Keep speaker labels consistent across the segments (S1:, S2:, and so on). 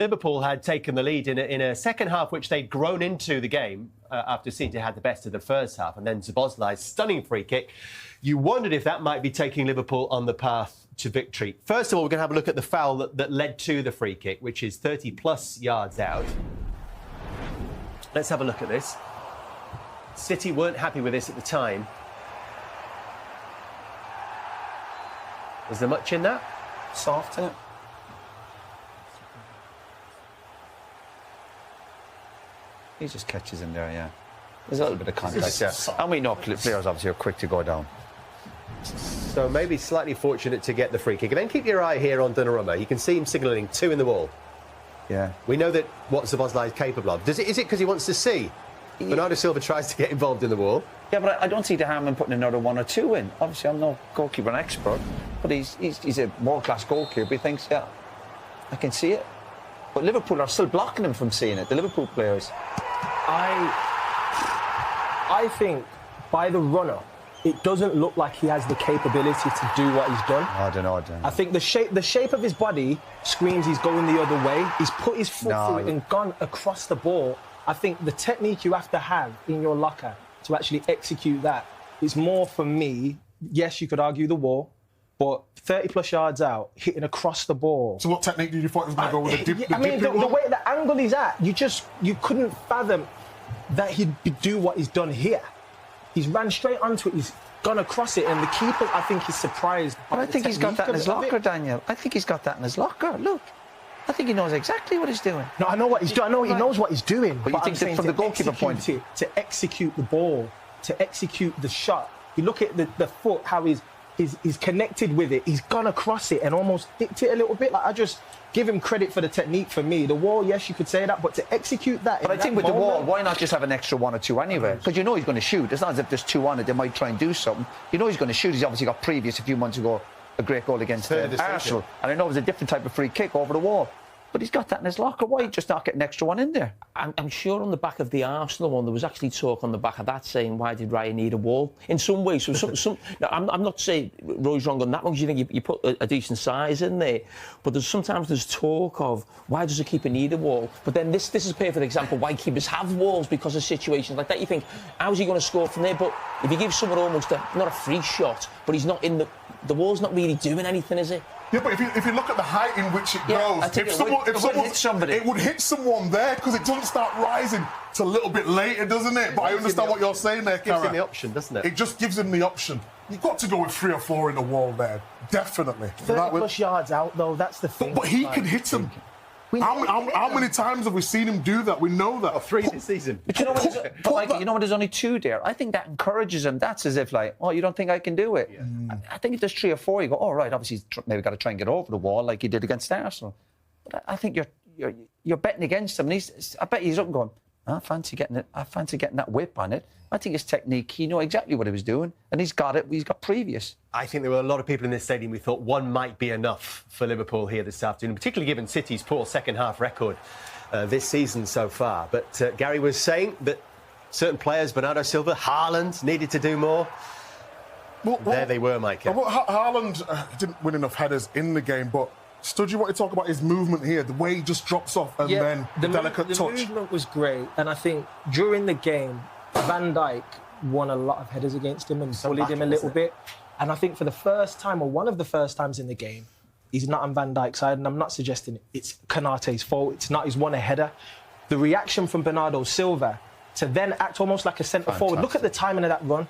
S1: Liverpool had taken the lead in a second half, which they'd grown into the game after City had the best of the first half. And then Szoboszlai's stunning free kick. You wondered if that might be taking Liverpool on the path to victory. First of all, we're going to have a look at the foul that led to the free kick, which is 30-plus yards out. Let's have a look at this. City weren't happy with this at the time. Was there much in that?
S2: Soft, isn't it?
S3: He just catches him there, yeah. There's a little bit of contact there. And we know players obviously are quick to go down.
S1: So maybe slightly fortunate to get the free kick. And then keep your eye here on Donnarumma. You can see him signalling 2 in the wall. Yeah. We know that what Szoboszlai is capable of. Is it because he wants to see? Bernardo Silva tries to get involved in the wall.
S3: Yeah, but I don't see the harm in putting another 1 or 2 in. Obviously, I'm no goalkeeper expert, but he's a world-class goalkeeper. He thinks, yeah, I can see it. But Liverpool are still blocking him from seeing it, the Liverpool players.
S2: I think by the run-up, it doesn't look like he has the capability to do what he's done.
S3: I don't know.
S2: I think the shape of his body screams he's going the other way. He's put his foot through it and gone across the ball. I think the technique you have to have in your locker to actually execute that is more, for me, yes, you could argue the wall, but 30-plus yards out, hitting across the ball.
S4: So what technique did you thought he was going to go with?
S2: The way the angle he's at, you couldn't fathom that he'd do what he's done here. He's ran straight onto it, he's gone across it, and the keeper, I think, is surprised.
S3: But I think he's got that in his locker, Daniel. I think he's got that in his locker. Look, I think he knows exactly what he's doing.
S2: No, I know what he's doing. I know he knows what he's doing.
S3: But you think that from the goalkeeper point of view?
S2: To execute the ball, to execute the shot. You look at the foot, how he's connected with it. He's gone across it and almost dipped it a little bit. Like, I just give him credit for the technique. For me, the wall, yes, you could say that, but to execute that.
S3: But I think with the wall, why not just have an extra 1 or 2 anyway? Because you know he's going to shoot. It's not as if there's 2 on it. They might try and do something. You know he's going to shoot. He's obviously got previous a few months ago a great goal against Arsenal, and I know it was a different type of free kick over the wall. But he's got that in his locker. Why just not get an extra 1 in there?
S5: I'm sure on the back of the Arsenal one, there was actually talk on the back of that saying, why did Ryan need a wall? In some ways, so I'm not saying Roy's wrong on that one, because you think you put a decent size in there. But sometimes there's talk of, why does a keeper need a wall? But then this is a perfect example why keepers have walls, because of situations like that. You think, how's he going to score from there? But if you give someone almost not a free shot, but he's not in the wall's not really doing anything, is it?
S4: Yeah, but if you look at the height in which it goes, if someone hit somebody, it would hit someone there, because it doesn't start rising till a little bit later, doesn't it? But I understand what you're saying there, Carra.
S1: Gives him the option, doesn't it?
S4: It just gives him the option. You've got to go with 3 or 4 in the wall there, definitely.
S2: 30-plus yards out, though, that's the thing.
S4: But he can hit them. How many times have we seen him do that? We know that.
S1: 3 this season.
S3: But you know what? There's only 2 there. I think that encourages him. That's as if, like, oh, you don't think I can do it? Yeah. I think if there's 3 or 4, you go, oh, right, obviously he's maybe got to try and get over the wall like he did against Arsenal. But I think you're betting against him. And I bet he's up and going, I fancy getting it. I fancy getting that whip on it. I think his technique, he knew exactly what he was doing, and he's got it. He's got previous.
S1: I think there were a lot of people in this stadium who thought 1 might be enough for Liverpool here this afternoon, particularly given City's poor second-half record this season so far. But Gary was saying that certain players, Bernardo Silva, Haaland, needed to do more. There they were, Mike.
S4: Haaland didn't win enough headers in the game, but Studge, you want to talk about his movement here, the way he just drops off and then the delicate touch.
S2: The movement was great, and I think during the game, Van Dijk won a lot of headers against him and bullied him a little bit. And I think for the first time, or one of the first times in the game, he's not on Van Dijk's side, and I'm not suggesting it's Konaté's fault. It's not. He's won a header. The reaction from Bernardo Silva to then act almost like a centre-forward. Look at the timing of that run.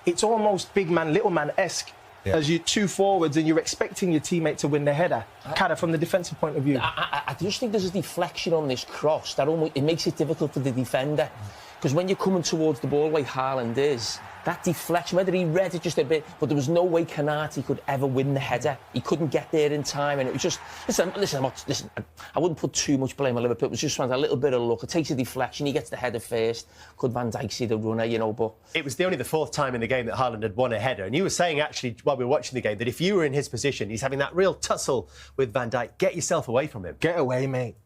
S2: It's almost big man, little man-esque. Yeah. As you 2 forwards and you're expecting your teammate to win the header. Carra, from the defensive point of view.
S5: I just think there's a deflection on this cross that almost, it makes it difficult for the defender. Because when you're coming towards the ball like Haaland is, that deflection, whether he read it just a bit, but there was no way Konaté could ever win the header. He couldn't get there in time, and it was just... Listen, I wouldn't put too much blame on Liverpool. It was just a little bit of luck. It takes a deflection, he gets the header first. Could Van Dijk see the runner, but...
S1: It was only the 4th time in the game that Haaland had won a header, and you were saying, actually, while we were watching the game, that if you were in his position, he's having that real tussle with Van Dijk. Get yourself away from him.
S2: Get away, mate.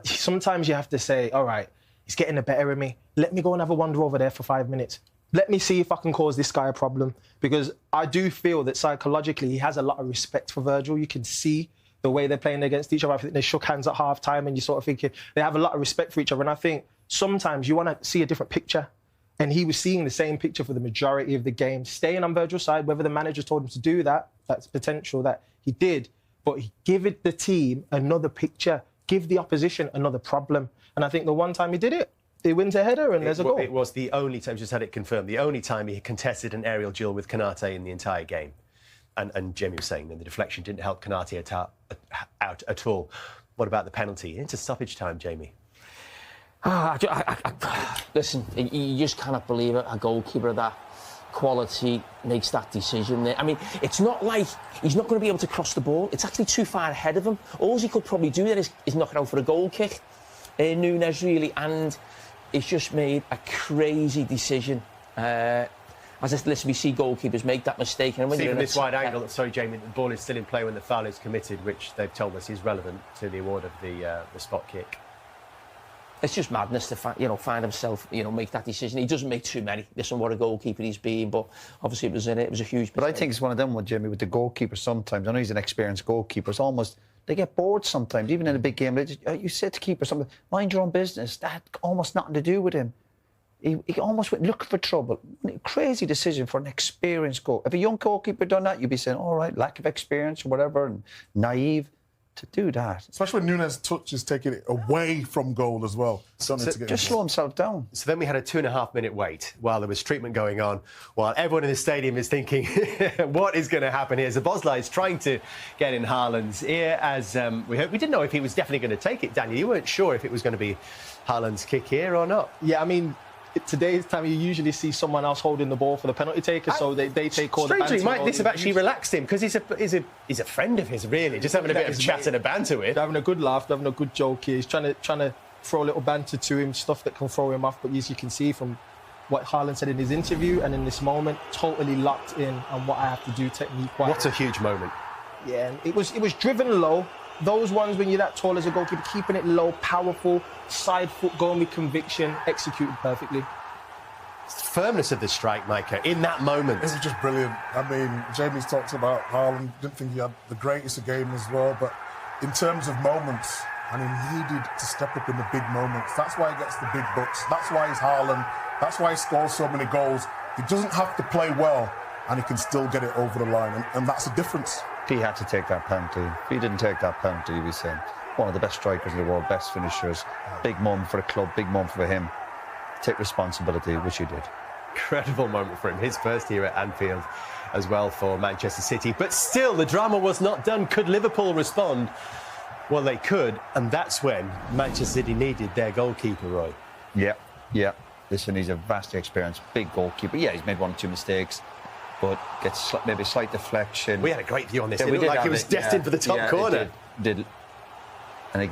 S2: Sometimes you have to say, all right, he's getting the better of me. Let me go and have a wander over there for 5 minutes. Let me see if I can cause this guy a problem. Because I do feel that psychologically he has a lot of respect for Virgil. You can see the way they're playing against each other. I think they shook hands at half-time and you're sort of thinking they have a lot of respect for each other. And I think sometimes you want to see a different picture. And he was seeing the same picture for the majority of the game, staying on Virgil's side, whether the manager told him to do that, that's potential that he did. But give it the team another picture, give the opposition another problem. And I think the one time he did it, he wins a header and there's a goal.
S1: It was the only time, just had it confirmed, the only time he contested an aerial duel with Konate in the entire game. And Jamie was saying that the deflection didn't help Konate out at all. What about the penalty? Into stoppage time, Jamie.
S5: Listen, you just cannot believe it. A goalkeeper of that quality makes that decision there. I mean, it's not like he's not going to be able to cross the ball. It's actually too far ahead of him. All he could probably do there is knock it out for a goal kick. Nunes, really, and it's just made a crazy decision. Listen, we see goalkeepers make that mistake. And when
S1: see from this wide angle, sorry, Jamie, the ball is still in play when the foul is committed, which they've told us is relevant to the award of the spot kick.
S5: It's just madness to find himself, make that decision. He doesn't make too many. Listen, what a goalkeeper he's been, but obviously it was a huge mistake.
S3: But I think it's one of them with Jimmy, with the goalkeeper sometimes. I know he's an experienced goalkeeper. It's almost, they get bored sometimes, even in a big game. You say to keeper something, mind your own business. That had almost nothing to do with him. He almost went looking for trouble. Crazy decision for an experienced goal. If a young goalkeeper done that, you'd be saying, all right, lack of experience or whatever, and naive. To do that,
S4: especially when Nunes' touch is taking it away from goal as well.
S3: Just slow himself down.
S1: So then we had a 2.5-minute wait while there was treatment going on, while everyone in the stadium is thinking, what is going to happen here? Szoboszlai is trying to get in Haaland's ear, as we heard. We didn't know if he was definitely going to take it, Daniel. You weren't sure if it was going to be Haaland's kick here or not.
S2: Yeah, I mean, today's time you usually see someone else holding the ball for the penalty taker, so they take all the banter.
S1: Strangely, might this have actually relaxed him, because he's a friend of his, really, just having a bit of chat and a banter with.
S2: They're having a good laugh, they're having a good joke here. He's trying to throw a little banter to him, stuff that can throw him off. But as you can see from what Haaland said in his interview and in this moment, totally locked in on what I have to do technique-wise.
S1: What a huge moment.
S2: Yeah, and it was driven low. Those ones when you're that tall as a goalkeeper, keeping it low, powerful, side foot, going with conviction, executed perfectly.
S1: Firmness of the strike, Micah, in that moment.
S4: It was just brilliant. I mean, Jamie's talked about Haaland. Didn't think he had the greatest of game as well, but in terms of moments, and he needed to step up in the big moments. That's why he gets the big bucks. That's why he's Haaland. That's why he scores so many goals. He doesn't have to play well, and he can still get it over the line, and that's the difference.
S3: He had to take that penalty. If he didn't take that penalty, he'd be saying, one of the best strikers in the world, best finishers, big moment for the club, big moment for him. Take responsibility, which he did.
S1: Incredible moment for him, his first year at Anfield as well for Manchester City. But still, the drama was not done. Could Liverpool respond? Well, they could, and that's when Manchester City needed their goalkeeper, Roy.
S3: Yeah. Listen, he's a vastly experienced, big goalkeeper. Yeah, he's made 1 or 2 mistakes, but gets maybe a slight deflection.
S1: We had a great view on this. It looked like he was destined for the top corner.
S3: It did. And it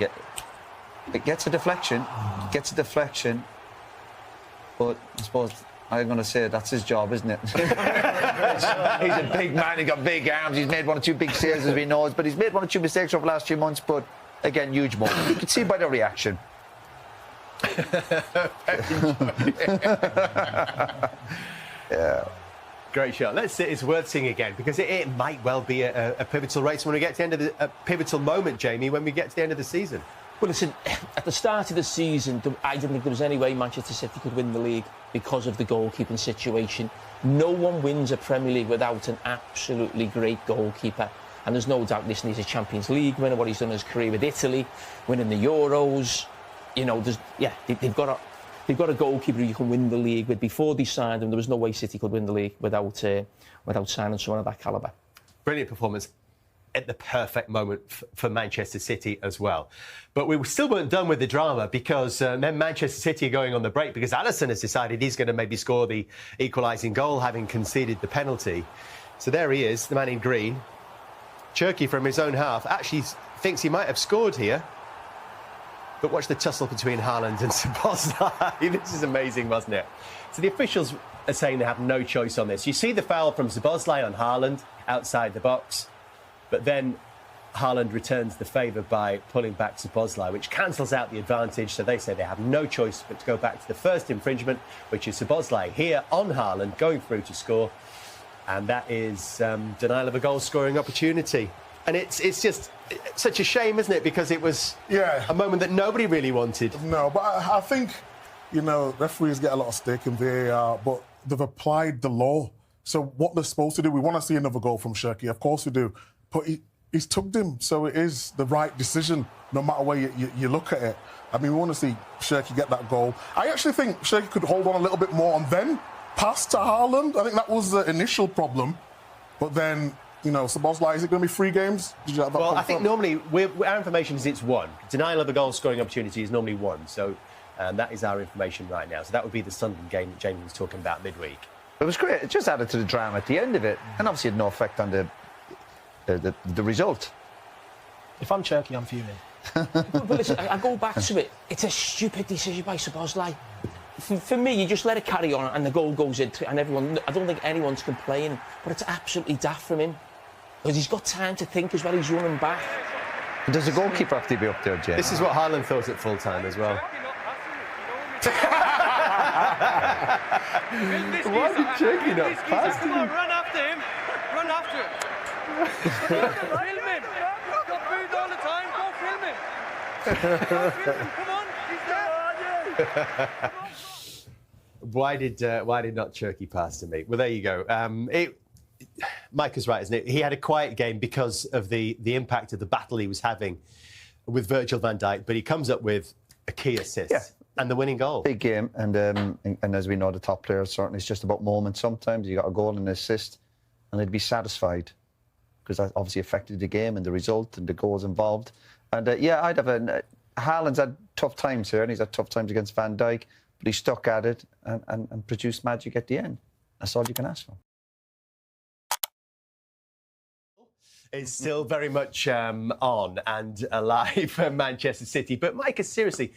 S3: gets a deflection, but I suppose I'm going to say that's his job, isn't it? He's a big man, he's got big arms, he's made 1 or 2 big saves, as we know, but he's made 1 or 2 mistakes over the last few months, but again, huge moment. You can see by the reaction.
S1: Yeah. Great shot. It's worth seeing again, because it might well be a pivotal race when we get to the end of a pivotal moment, Jamie, when we get to the end of the season.
S5: Well, listen, at the start of the season, I didn't think there was any way Manchester City could win the league because of the goalkeeping situation. No one wins a Premier League without an absolutely great goalkeeper. And there's no doubt, listen, he's a Champions League winner, what he's done in his career with Italy, winning the Euros. They've got a goalkeeper who you can win the league with. Before they signed him, there was no way City could win the league without signing someone of that calibre.
S1: Brilliant performance at the perfect moment for Manchester City as well. But we still weren't done with the drama, because then Manchester City are going on the break because Alisson has decided he's going to maybe score the equalising goal, having conceded the penalty. So there he is, the man in green. Cherky from his own half actually thinks he might have scored here. But watch the tussle between Haaland and Szoboszlai. This is amazing, wasn't it? So the officials are saying they have no choice on this. You see the foul from Szoboszlai on Haaland outside the box, but then Haaland returns the favour by pulling back Szoboszlai, which cancels out the advantage. So they say they have no choice but to go back to the first infringement, which is Szoboszlai here on Haaland, going through to score. And that is denial of a goal-scoring opportunity. And it's just such a shame, isn't it? Because it was a moment that nobody really wanted.
S4: No, but I think, referees get a lot of stake in VAR, but they've applied the law. So what they're supposed to do, we want to see another goal from Shirky. Of course we do. But he's tugged him, so it is the right decision, no matter where you look at it. I mean, we want to see Shirky get that goal. I actually think Shirky could hold on a little bit more and then pass to Haaland. I think that was the initial problem. But then, Szoboszlai, is it going to be 3 games? Did you have that
S1: Well, I
S4: confirmed?
S1: think normally, our information is it's 1. Denial of a goal-scoring opportunity is normally 1. So that is our information right now. So that would be the Sunderland game that Jamie was talking about midweek.
S3: It was great. It just added to the drama at the end of it, and obviously had no effect on the result.
S2: If I'm Cherky, I'm fuming.
S5: But listen, I go back to it. It's a stupid decision by Szoboszlai. For me, you just let it carry on and the goal goes in, and I don't think anyone's complaining, but it's absolutely daft from him. Because he's got time to think as well, he's running back.
S3: Does the goalkeeper have to be up there, Jay?
S1: This is what Haaland thought at full time as well. Why did Cherky not pass to
S6: Come on,
S1: him?
S6: run after him. Run after him. Film him. Got booed all the time. Go film him. Go film him. Come on. He's there.
S1: Why did not Cherky pass to me? Well, there you go. Mike is right, isn't it? He had a quiet game because of the impact of the battle he was having with Virgil van Dijk, but he comes up with a key assist and the winning goal.
S3: Big game, and as we know, the top players, certainly it's just about moments. Sometimes you got a goal and an assist, and they'd be satisfied because that obviously affected the game and the result and the goals involved. And I'd have Haaland's had tough times here, and he's had tough times against Van Dijk, but he stuck at it and produced magic at the end. That's all you can ask for.
S1: Is still very much on and alive for Manchester City. But, Micah, seriously,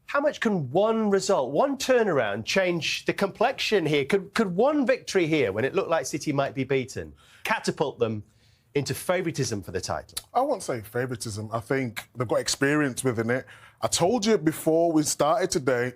S1: how much can one result, one turnaround, change the complexion here? Could one victory here, when it looked like City might be beaten, catapult them into favouritism for the title?
S4: I won't say favouritism. I think they've got experience within it. I told you before we started today,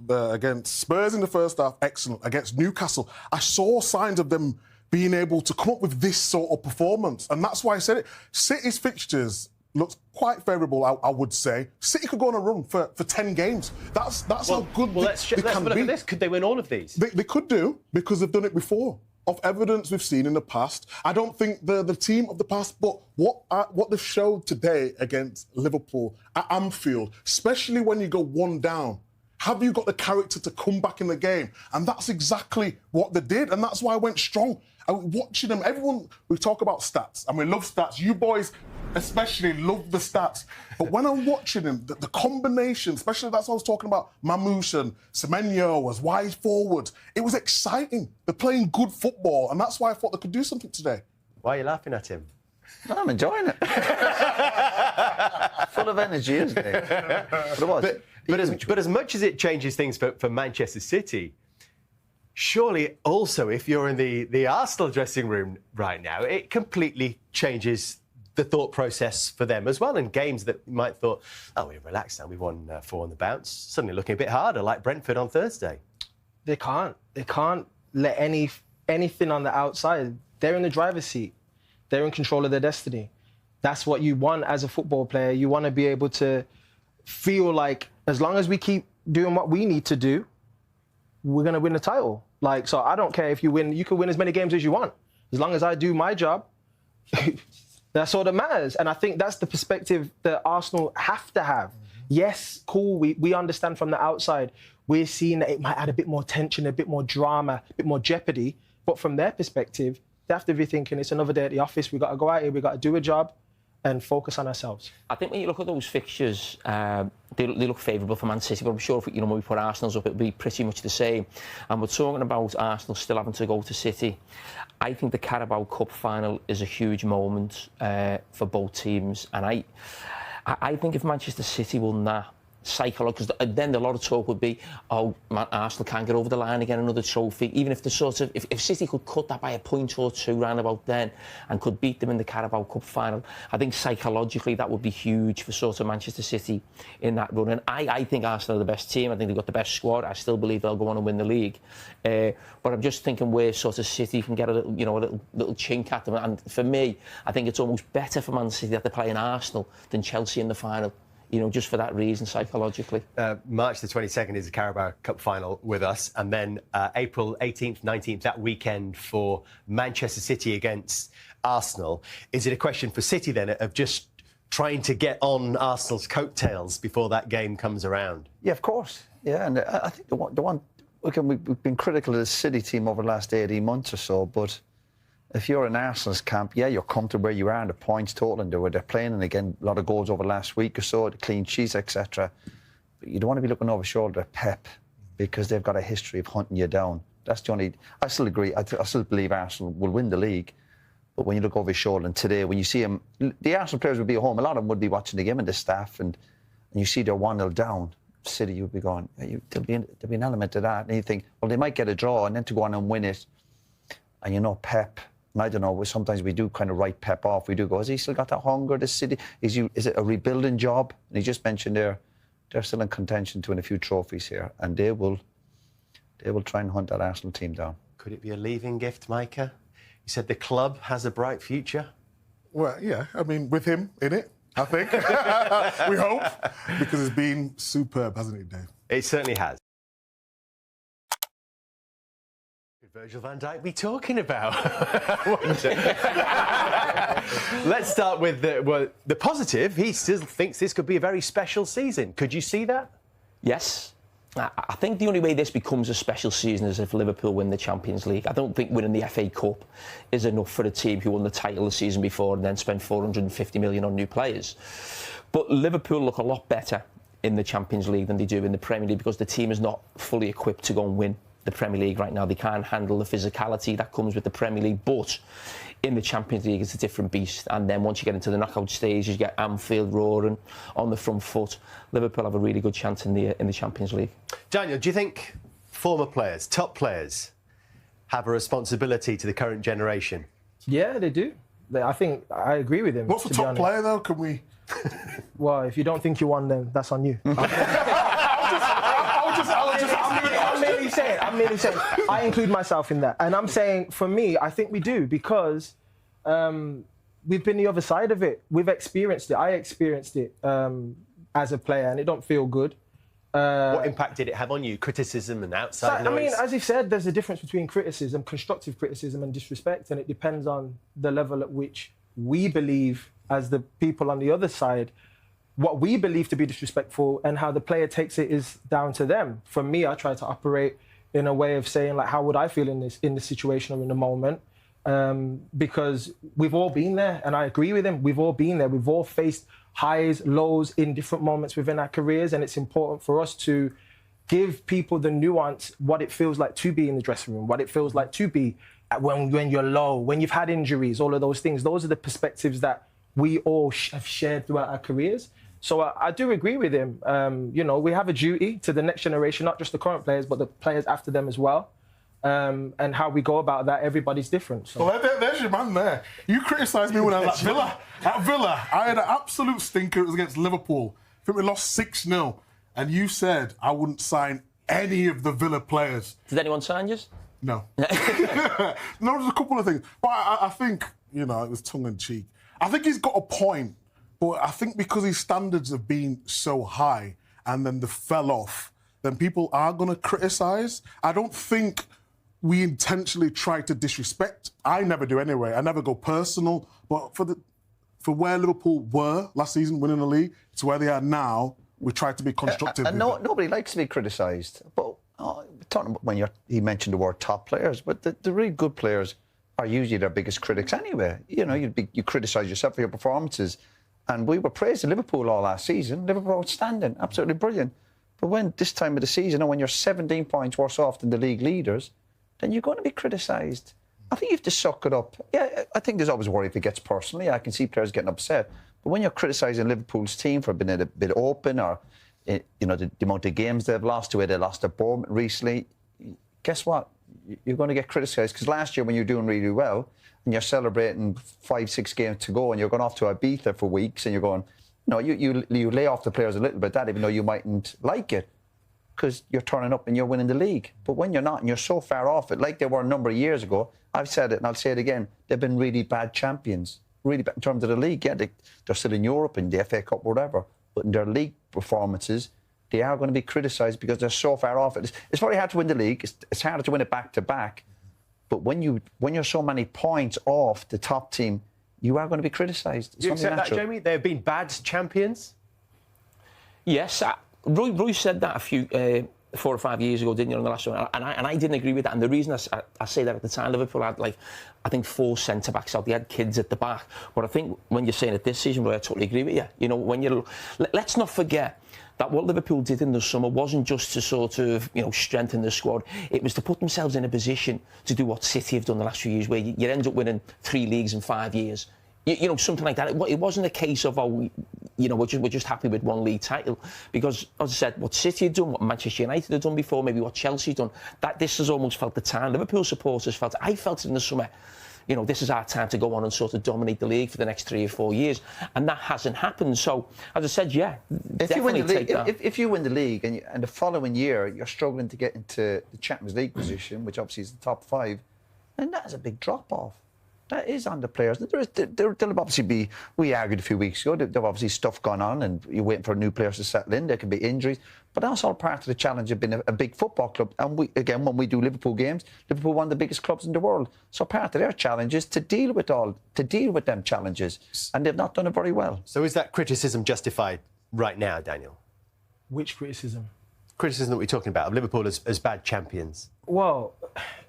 S4: against Spurs in the first half, excellent. Against Newcastle, I saw signs of them being able to come up with this sort of performance. And that's why I said it. City's fixtures looks quite favourable, I would say. City could go on a run for 10 games. That's how good
S1: let's
S4: they
S1: have
S4: can
S1: a look
S4: be.
S1: at this. Could they win all of these?
S4: They could do, because they've done it before. Of evidence we've seen in the past. I don't think they're the team of the past, but what they've showed today against Liverpool at Anfield, especially when you go 1 down, have you got the character to come back in the game? And that's exactly what they did, and that's why I went strong. I was watching them. Everyone, we talk about stats, and we love stats. You boys especially love the stats. But when I'm watching them, the combination, especially that's what I was talking about, Mamouche and Semenyo as wide forwards, it was exciting. They're playing good football, and that's why I thought they could do something today.
S1: Why are you laughing at him?
S3: I'm enjoying it. Full of energy, isn't it? But it was.
S1: But as much as it changes things for Manchester City, surely also if you're in the Arsenal dressing room right now, it completely changes the thought process for them as well. In games that you might thought, oh, we're relaxed now, we won 4 on the bounce, suddenly looking a bit harder, like Brentford on Thursday.
S2: They can't let anything on the outside. They're in the driver's seat. They're in control of their destiny. That's what you want as a football player. You want to be able to feel like as long as we keep doing what we need to do, we're going to win the title. So I don't care if you win. You can win as many games as you want. As long as I do my job, that's all that matters. And I think that's the perspective that Arsenal have to have. Yes, cool, we understand from the outside. We're seeing that it might add a bit more tension, a bit more drama, a bit more jeopardy. But from their perspective, they have to be thinking it's another day at the office. We've got to go out here, we've got to do a job and focus on ourselves.
S5: I think when you look at those fixtures, they look favourable for Man City, but I'm sure if, when we put Arsenal's up, it'll be pretty much the same. And we're talking about Arsenal still having to go to City. I think the Carabao Cup final is a huge moment for both teams. And I think if Manchester City won that, psychological, because then a lot of talk would be, oh, man, Arsenal can't get over the line again, another trophy. Even if the sort of, if City could cut that by a point or two round about then and could beat them in the Carabao Cup final, I think psychologically that would be huge for sort of Manchester City in that run. And I think Arsenal are the best team. I think they've got the best squad. I still believe they'll go on and win the league. But I'm just thinking where sort of City can get a little, you know, a little chink at them. And for me, I think it's almost better for Man City that they're playing Arsenal than Chelsea in the final. You know, just for that reason, psychologically.
S1: March the 22nd is the Carabao Cup final with us, and then April 18th, 19th, that weekend for Manchester City against Arsenal. Is it a question for City then of just trying to get on Arsenal's coattails before that game comes around?
S3: Yeah, of course. Yeah, and I think the one we've been critical of the City team over the last 18 months or so, but if you're in Arsenal's camp, yeah, you're comfortable where you are in the points total and where they're playing, and again, a lot of goals over the last week or so, the clean sheets, etc. But you don't want to be looking over shoulder at Pep because they've got a history of hunting you down. That's the only. I still agree. I still believe Arsenal will win the league. But when you look over his shoulder, and today, when you see him, the Arsenal players would be at home. A lot of them would be watching the game, and the staff, and you see they're 1-0 down. City, you'd be going, there'll be an element to that, and you think, well, they might get a draw, and then to go on and win it, and you know, Pep. And I don't know, sometimes we do kind of write Pep off. We do go, has he still got that hunger, this City? Is it a rebuilding job? And he just mentioned they're still in contention to win a few trophies here. And they will try and hunt that Arsenal team down.
S1: Could it be a leaving gift, Micah? You said the club has a bright future?
S4: Well, yeah, I mean, with him in it, I think. We hope. Because it's been superb, hasn't it, Dave?
S1: It certainly has. Virgil van Dijk be talking about? Let's start with the positive. He still thinks this could be a very special season. Could you see that?
S5: Yes. I think the only way this becomes a special season is if Liverpool win the Champions League. I don't think winning the FA Cup is enough for a team who won the title the season before and then spent 450 million on new players. But Liverpool look a lot better in the Champions League than they do in the Premier League because the team is not fully equipped to go and win the Premier League right now. They can't handle the physicality that comes with the Premier League, but in the Champions League it's a different beast. And then once you get into the knockout stage, you get Anfield roaring on the front foot. Liverpool have a really good chance in the Champions League.
S1: Daniel, do you think former players, top players, have a responsibility to the current generation?
S2: Yeah, they do. I think I agree with him.
S4: What's the top player though? Can we?
S2: Well, if you don't think you won, then that's on you. I'm merely saying, I include myself in that. And I'm saying, for me, I think we do, because we've been the other side of it. We've experienced it. I experienced it as a player, and it don't feel good.
S1: What impact did it have on you? Criticism and outside noise?
S2: I mean, as you said, there's a difference between criticism, constructive criticism, and disrespect, and it depends on the level at which we believe, as the people on the other side, what we believe to be disrespectful, and how the player takes it is down to them. For me, I try to operate in a way of saying, like, how would I feel in this situation or in the moment? Because we've all been there, and I agree with him. We've all been there. We've all faced highs, lows in different moments within our careers, and it's important for us to give people the nuance, what it feels like to be in the dressing room, what it feels like to be when you're low, when you've had injuries, all of those things. Those are the perspectives that we all have shared throughout our careers. So I do agree with him. You know, we have a duty to the next generation, not just the current players, but the players after them as well. And how we go about that, everybody's different. So.
S4: Well, there's your man there. You criticised me when I was at Villa. At Villa, I had an absolute stinker. It was against Liverpool. I think we lost 6-0. And you said I wouldn't sign any of the Villa players.
S5: Did anyone sign you?
S4: No. No, there's a couple of things. But I think, you know, it was tongue-in-cheek. I think he's got a point. But I think because his standards have been so high and then they fell off, then people are going to criticise. I don't think we intentionally try to disrespect. I never do anyway. I never go personal. But for where Liverpool were last season, winning the league, to where they are now, we try to be constructive.
S3: And nobody likes to be criticised. But talking about when he mentioned the word top players, but the really good players are usually their biggest critics anyway. You know, you criticise yourself for your performances. And we were praising Liverpool all last season. Liverpool outstanding, absolutely brilliant. But when this time of the season, and when you're 17 points worse off than the league leaders, then you're going to be criticised. I think you have to suck it up. Yeah, I think there's always worry if it gets personally. I can see players getting upset. But when you're criticising Liverpool's team for being a bit open or the amount of games they've lost, the way they lost to Bournemouth recently, guess what? You're going to get criticised, because last year when you're doing really well and you're celebrating 5-6 games to go and you're going off to Ibiza for weeks and you're going, you lay off the players a little bit, that even though you mightn't like it, because you're turning up and you're winning the league. But when you're not and you're so far off it, like they were a number of years ago, I've said it and I'll say it again, they've been really bad champions, really bad in terms of the league. Yeah, they're still in Europe and the FA Cup, whatever, but in their league performances, they are going to be criticised because they're so far off it. It's very hard to win the league. It's harder to win it back-to-back. But when you're so many points off the top team, you are going to be criticised.
S1: Do you accept that, Jamie? They've been bad champions?
S5: Yes. Roy said that 4 or 5 years ago, didn't you, on the last one? And I didn't agree with that. And the reason I say that at the time, Liverpool had, I think 4 centre-backs out. They had kids at the back. But I think when you're saying it this season, Roy, I totally agree with you. Let's not forget that what Liverpool did in the summer wasn't just to sort of, strengthen the squad. It was to put themselves in a position to do what City have done the last few years, where you end up winning 3 leagues in 5 years. Something like that. It wasn't a case of, we're just happy with 1 league title. Because, as I said, what City had done, what Manchester United had done before, maybe what Chelsea had done, that this has almost felt the time. Liverpool supporters felt, I felt it in the summer, this is our time to go on and sort of dominate the league for the next 3 or 4 years. And that hasn't happened. So, as I said, yeah,
S3: if you win the league and the following year you're struggling to get into the Champions League position, which obviously is the top 5, then that is a big drop-off. That is on the players. There'll obviously be, we argued a few weeks ago, there'll obviously stuff gone on and you're waiting for new players to settle in. There could be injuries. But that's all part of the challenge of being a big football club. And when we do Liverpool games, Liverpool one of the biggest clubs in the world. So part of their challenge is to deal with them challenges. And they've not done it very well.
S1: So is that criticism justified right now, Daniel?
S2: Which criticism?
S1: Criticism that we're talking about of Liverpool as bad champions.
S2: Well,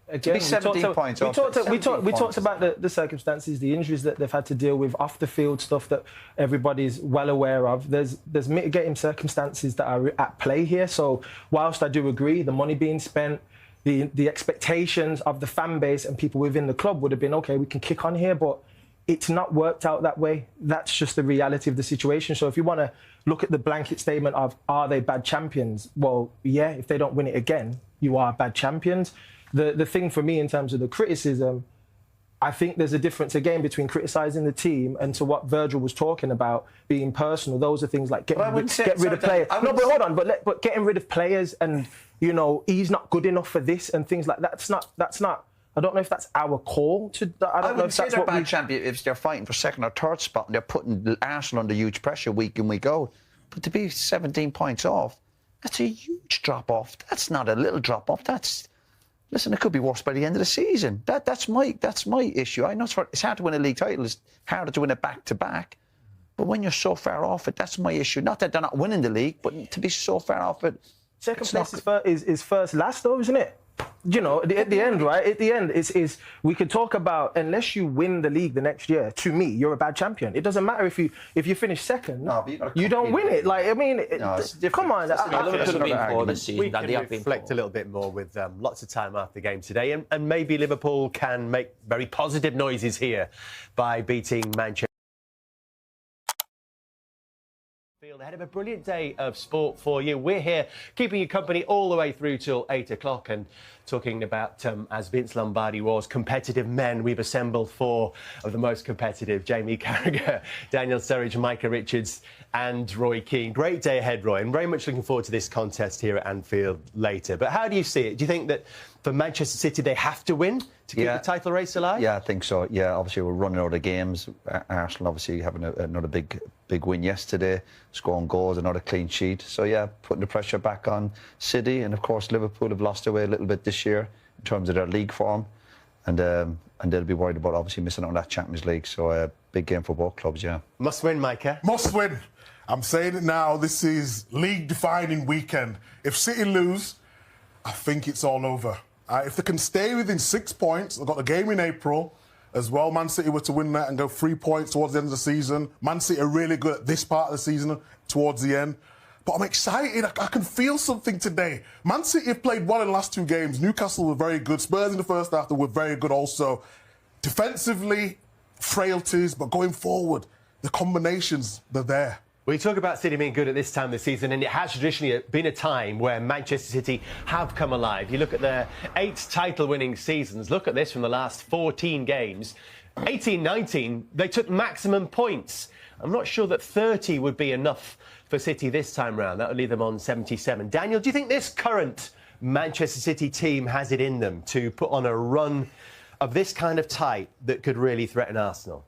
S2: again, we talked about the circumstances, the injuries that they've had to deal with, off the field stuff that everybody's well aware of. There's mitigating circumstances that are at play here. So whilst I do agree, the money being spent, the expectations of the fan base and people within the club would have been, okay, we can kick on here, but it's not worked out that way. That's just the reality of the situation. So if you want to look at the blanket statement of, are they bad champions? Well, yeah, if they don't win it again, you are bad champions. The thing for me in terms of the criticism, I think there's a difference again between criticising the team and to what Virgil was talking about being personal. Those are things like get rid of players. No, but hold on. But getting rid of players and he's not good enough for this and things like that. That's not. I don't know if that's our call to. I don't know if that's what
S3: bad champion if they're fighting for second or third spot and they're putting Arsenal under huge pressure week in week out. But to be 17 points off, that's a huge drop off. That's not a little drop off. Listen, it could be worse by the end of the season. That's my issue. I know it's hard to win a league title. It's harder to win it back-to-back. But when you're so far off it, that's my issue. Not that they're not winning the league, but to be so far off it.
S2: Second place is first last, though, isn't it? At the end, right? At the end, is we could talk about, unless you win the league the next year, to me, you're a bad champion. It doesn't matter if you finish second, you don't win it. Come on.
S1: We can reflect a little bit more with lots of time after the game today, and maybe Liverpool can make very positive noises here by beating Manchester. Ahead of a brilliant day of sport for you. We're here keeping you company all the way through till 8 o'clock and talking about, as Vince Lombardi was, competitive men. We've assembled 4 of the most competitive: Jamie Carragher, Daniel Sturridge, Micah Richards and Roy Keane. Great day ahead, Roy, and very much looking forward to this contest here at Anfield later. But how do you see it? Do you think that for Manchester City they have to win to keep the title race alive?
S3: Yeah, I think so. Yeah, obviously we're running out of games. Arsenal obviously having another big win yesterday, scoring goals, another clean sheet. So yeah, putting the pressure back on City, and of course Liverpool have lost their way a little bit this year in terms of their league form, and they'll be worried about obviously missing out on that Champions League. So a big game for both clubs. Yeah,
S1: must win, Micah.
S4: Must win. I'm saying it now. This is league-defining weekend. If City lose, I think it's all over. If they can stay within 6 points, they've got the game in April as well. Man City were to win that and go 3 points towards the end of the season. Man City are really good at this part of the season towards the end. But I'm excited. I can feel something today. Man City have played well in the last 2 games. Newcastle were very good. Spurs in the first half were very good also. Defensively, frailties, but going forward, the combinations, they're there.
S1: We talk about City being good at this time of the season, and it has traditionally been a time where Manchester City have come alive. You look at their 8 title-winning seasons. Look at this from the last 14 games. 18-19, they took maximum points. I'm not sure that 30 would be enough for City this time round. That would leave them on 77. Daniel, do you think this current Manchester City team has it in them to put on a run of this kind of type that could really threaten Arsenal?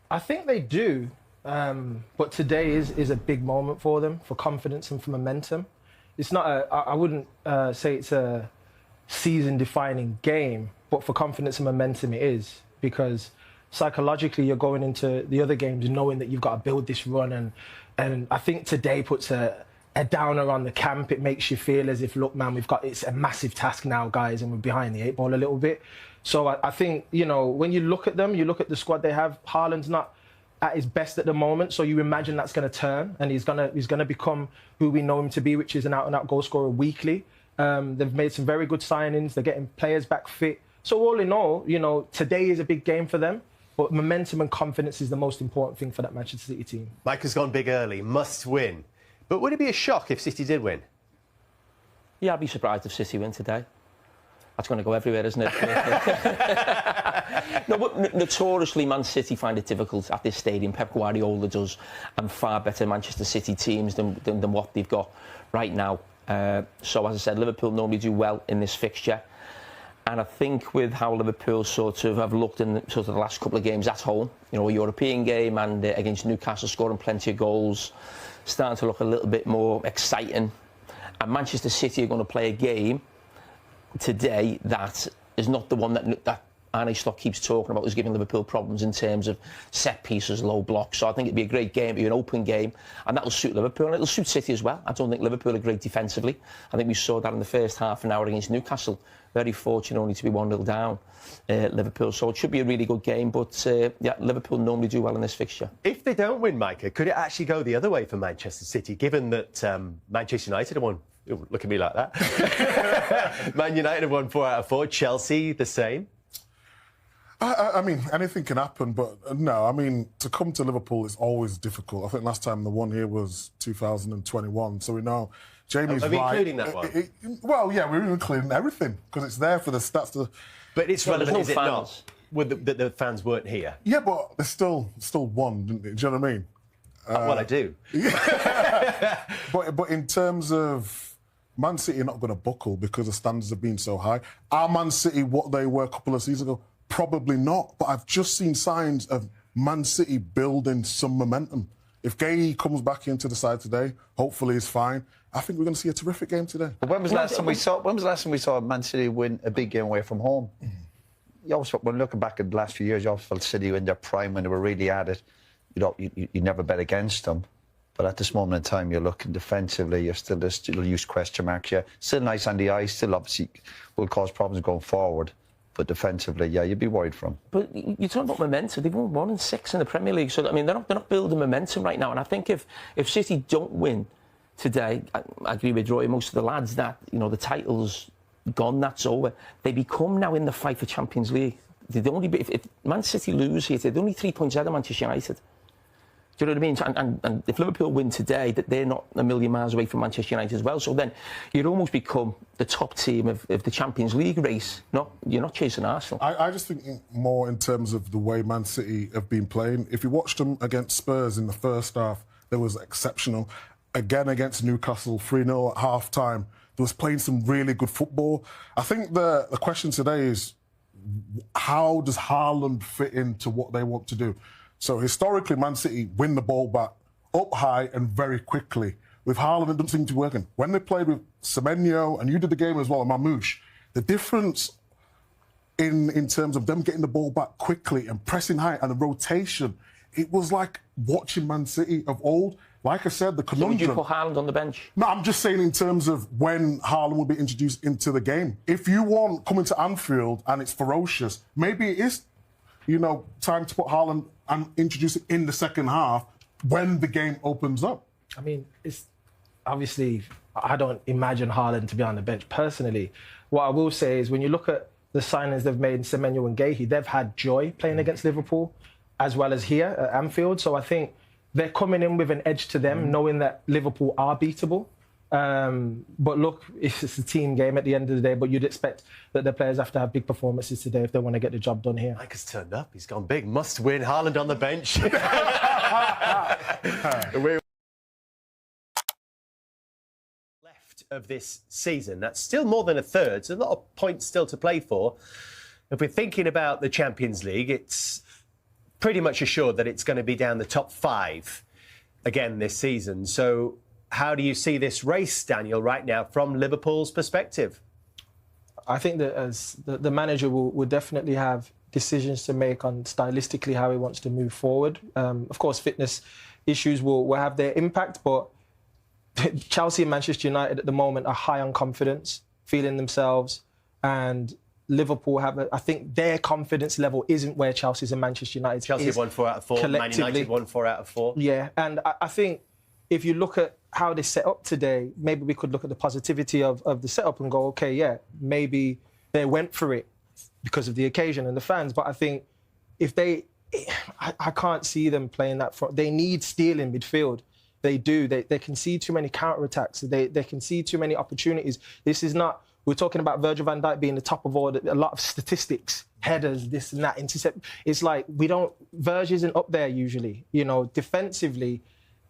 S2: I think they do. But today is a big moment for them, for confidence and for momentum. It's not I wouldn't say it's a season-defining game, but for confidence and momentum it is, because psychologically you're going into the other games knowing that you've got to build this run, and I think today puts a downer on the camp. It makes you feel as if, look, man, it's a massive task now, guys, and we're behind the 8 ball a little bit. So I think, you know, when you look at them, you look at the squad they have, Haaland's not at his best at the moment, so you imagine that's going to turn and he's going to become who we know him to be, which is an out-and-out goal scorer weekly. They've made some very good signings. They're getting players back fit. So all in all, you know, today is a big game for them, but momentum and confidence is the most important thing for that Manchester City team.
S1: Mike has gone big early, must win. But would it be a shock if City did win?
S5: Yeah, I'd be surprised if City win today. That's going to go everywhere, isn't it? No, but notoriously, Man City find it difficult at this stadium. Pep Guardiola does, and far better Manchester City teams than what they've got right now. So, as I said, Liverpool normally do well in this fixture. And I think with how Liverpool sort of have looked in sort of the last couple of games at home, you know, a European game and against Newcastle, scoring plenty of goals, starting to look a little bit more exciting. And Manchester City are going to play a game today that is not the one that Arne Slot keeps talking about, is giving Liverpool problems in terms of set pieces, low blocks. So I think it'd be a great game, it'd be an open game, and that'll suit Liverpool, and it'll suit City as well. I don't think Liverpool are great defensively. I think we saw that in the first half an hour against Newcastle. Very fortunate only to be 1-0 down, Liverpool. So it should be a really good game, but yeah, Liverpool normally do well in this fixture.
S1: If they don't win, Micah, could it actually go the other way for Manchester City, given that Manchester United have won? Ooh, look at me like that. Man United have won 4 out of 4. Chelsea, the same.
S4: I mean, anything can happen, but no, I mean, to come to Liverpool is always difficult. I think last time the one here was 2021, so we know Jamie's right.
S1: Including that one?
S4: Well, yeah, we're including everything, because it's there for the stats.
S1: But it's relevant, is it
S5: fans.
S1: not? That the fans weren't here.
S4: Yeah, but there's still one, do you know what I mean?
S1: Well, I do.
S4: But in terms of Man City are not going to buckle because the standards have been so high. Are Man City what they were a couple of seasons ago? Probably not. But I've just seen signs of Man City building some momentum. If Gay comes back into the side today, hopefully he's fine. I think we're going to see a terrific game today.
S3: But when was the last time we saw Man City win a big game away from home? You always, when looking back at the last few years, you always felt City in their prime when they were really at it. You never bet against them. But at this moment in time, you're looking defensively, there's still use question marks. Yeah, still nice on the eye, still obviously will cause problems going forward. But defensively, yeah, you'd be worried from.
S5: But you talk about momentum. They've won 1 and 6 in the Premier League. So I mean, they're not building momentum right now. And I think if City don't win today, I agree with Roy, most of the lads, that, you know, the title's gone, that's over. They become now in the fight for Champions League. If Man City lose here, they're only 3 points ahead of Manchester United. Do you know what I mean? And if Liverpool win today, that they're not a million miles away from Manchester United as well. So then you'd almost become the top team of the Champions League race. You're not chasing Arsenal.
S4: I just think more in terms of the way Man City have been playing. If you watched them against Spurs in the first half, they was exceptional. Again against Newcastle, 3-0 at half-time. They was playing some really good football. I think the question today is, how does Haaland fit into what they want to do? So historically, Man City win the ball back up high and very quickly. With Haaland, it doesn't seem to be working. When they played with Semenyo, and you did the game as well, and Mamouche, the difference in terms of them getting the ball back quickly and pressing high and the rotation, it was like watching Man City of old. Like I said, the conundrum...
S5: So would you put Haaland on the bench?
S4: No, I'm just saying in terms of when Haaland will be introduced into the game. If you want coming to Anfield and it's ferocious, maybe it is, you know, time to put Haaland and introduce it in the second half when the game opens up.
S2: I mean, it's obviously, I don't imagine Haaland to be on the bench personally. What I will say is, when you look at the signings they've made in Semenyo and Guehi, they've had joy playing against Liverpool as well as here at Anfield. So I think they're coming in with an edge to them, knowing that Liverpool are beatable. But look, it's a team game at the end of the day, but you'd expect that the players have to have big performances today if they want to get the job done here.
S1: Mike has turned up. He's gone big. Must win. Haaland on the bench. Left of this season. That's still more than a third. So a lot of points still to play for. If we're thinking about the Champions League, it's pretty much assured that it's going to be down the top 5 again this season. So how do you see this race, Daniel, right now from Liverpool's perspective?
S2: I think that as the manager will definitely have decisions to make on stylistically how he wants to move forward. Of course, fitness issues will have their impact, but Chelsea and Manchester United at the moment are high on confidence, feeling themselves, and Liverpool I think their confidence level isn't where Chelsea's and Manchester United
S1: Chelsea
S2: is.
S1: won 4 out of 4, Man United won 4 out of 4.
S2: Yeah, and I think if you look at how they set up today, maybe we could look at the positivity of the setup and go, okay, yeah, maybe they went for it because of the occasion and the fans. But I think if I can't see them playing that front. They need steel in midfield. They do. They can see too many counter-attacks. They can see too many opportunities. This is not... We're talking about Virgil van Dijk being the top of all, a lot of statistics, headers, this and that, intercept. It's like Virgil isn't up there usually. You know, defensively,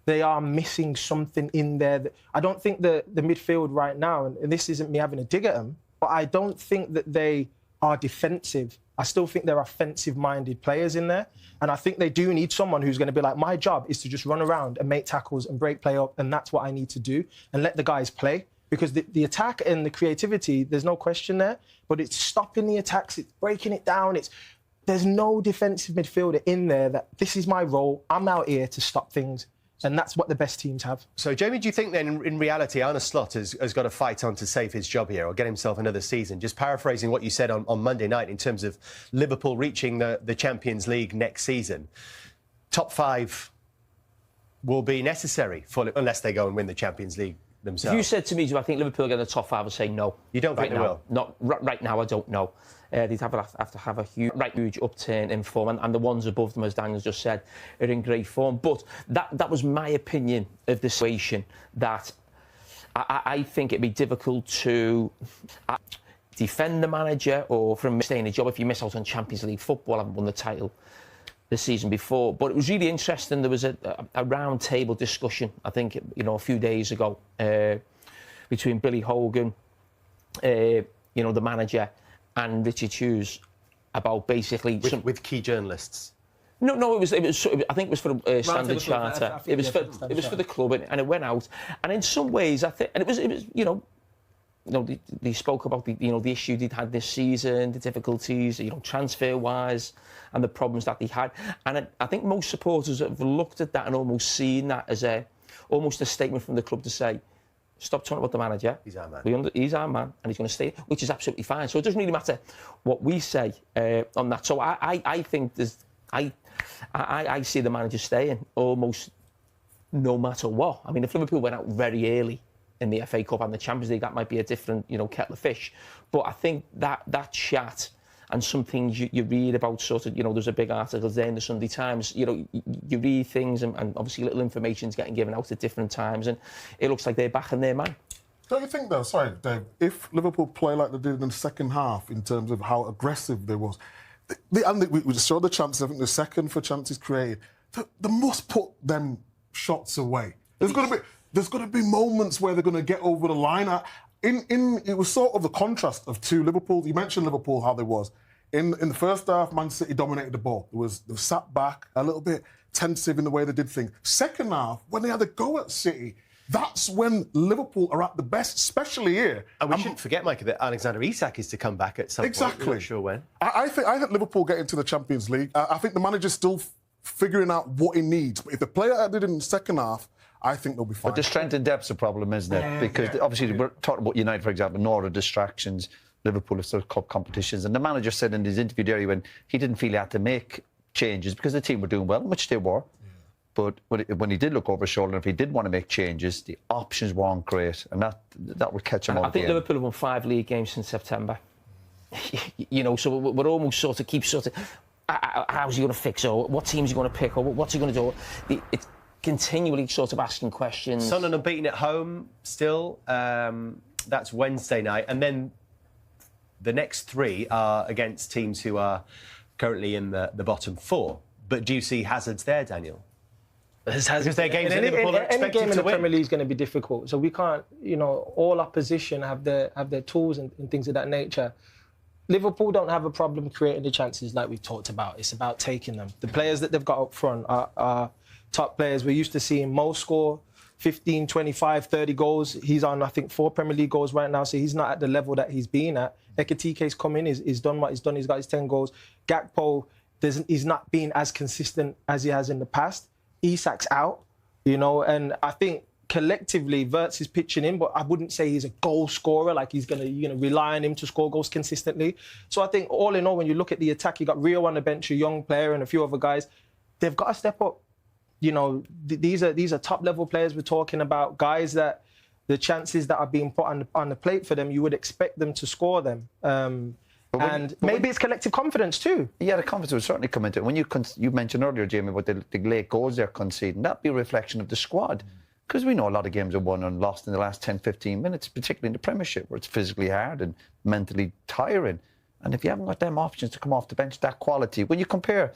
S2: they are missing something in there. I don't think the midfield right now, and this isn't me having a dig at them, but I don't think that they are defensive. I still think they're offensive-minded players in there. And I think they do need someone who's going to be like, my job is to just run around and make tackles and break play up, and that's what I need to do, and let the guys play. Because the attack and the creativity, there's no question there, but it's stopping the attacks, it's breaking it down. There's no defensive midfielder in there that this is my role, I'm out here to stop things. And that's what the best teams have. So,
S1: Jamie, do you think then, in reality, Arne Slot has got to fight on to save his job here or get himself another season? Just paraphrasing what you said on Monday night in terms of Liverpool reaching the Champions League next season. Top 5 will be necessary unless they go and win the Champions League themselves.
S5: If you said to me, do I think Liverpool get in the top 5? I'd say no.
S1: You don't think they will?
S5: Not right now. I don't know. They'd have to have a huge upturn in form, and the ones above them, as Daniel just said, are in great form. But that was my opinion of the situation. That I think it'd be difficult to defend the manager or from staying a job if you miss out on Champions League football. I haven't won the title the season before, but it was really interesting. There was a round table discussion, I think, a few days ago, between Billy Hogan, the manager, and Richard Hughes about basically
S1: with key journalists.
S5: No, it was. I think it was for Standard Charter. It was for the club, and it went out. And in some ways, I think, and it was. They spoke about the issue they'd had this season, the difficulties, transfer-wise, and the problems that they had. And I think most supporters have looked at that and almost seen that as almost a statement from the club to say, stop talking about the manager.
S1: He's our man.
S5: He's our man, and he's going to stay, which is absolutely fine. So it doesn't really matter what we say on that. So I think I see the manager staying almost no matter what. I mean, if Liverpool went out very early in the FA Cup and the Champions League, that might be a different, kettle of fish. But I think that chat and some things you read about, sort of, there's a big article there in the Sunday Times. You read things and obviously little information's getting given out at different times, and it looks like they're backing their man.
S4: Don't you think, though, sorry, Dave, if Liverpool play like they did in the second half in terms of how aggressive they was, we just saw the chances, I think the second for chances created, they must put them shots away. There's got to be moments where they're going to get over the line. It was sort of the contrast of two Liverpool. You mentioned Liverpool, how they was. In the first half, Man City dominated the ball. They were sat back, a little bit tensive in the way they did things. Second half, when they had a go at City, that's when Liverpool are at the best, especially here.
S1: And we shouldn't forget, Mike, that Alexander Isak is to come back at some point. We're not sure when.
S4: I think Liverpool get into the Champions League. I think the manager's still figuring out what he needs. But if they play like they did in the second half, I think they'll be fine.
S3: But the strength and depth's a problem, isn't it? Because obviously we're talking about United, for example, no other distractions. Liverpool have still cup competitions. And the manager said in his interview there when he didn't feel he had to make changes because the team were doing well, which they were. But when he did look over his shoulder, if he did want to make changes, the options weren't great. And that would catch him on.
S5: I think Liverpool have won 5 league games since September. So we're almost sort of how's he going to fix, or what team's he going to pick, or what's he going to do? continually sort of asking questions.
S1: Sunderland unbeaten at home still. That's Wednesday night. And then the next 3 are against teams who are currently in the bottom 4. But do you see hazards there, Daniel? Because they're games that Liverpool are expected to win.
S2: Any game in the Premier League is going to be difficult. So we can't, all opposition have their tools and things of that nature. Liverpool don't have a problem creating the chances like we've talked about. It's about taking them. The players that they've got up front are top players. We're used to seeing Mo score 15, 25, 30 goals. He's on, I think, 4 Premier League goals right now, so he's not at the level that he's been at. Ekitike's come in, he's done what he's done. He's got his 10 goals. Gakpo, he's not been as consistent as he has in the past. Isak's out, and I think collectively Wirtz is pitching in, but I wouldn't say he's a goal scorer, like you're gonna rely on him to score goals consistently. So I think all in all, when you look at the attack, you got Rio on the bench, a young player, and a few other guys. They've got to step up. These are top level players we're talking about, guys that the chances that are being put on the plate for them, you would expect them to score them. Maybe it's collective confidence too.
S3: Yeah, the confidence would certainly come into it. When you mentioned earlier, Jamie, about the late goals they're conceding, that'd be a reflection of the squad. Because we know a lot of games are won and lost in the last 10, 15 minutes, particularly in the Premiership, where it's physically hard and mentally tiring. And if you haven't got them options to come off the bench, that quality, when you compare,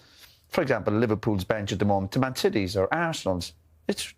S3: for example, Liverpool's bench at the moment to Man City's or Arsenal's,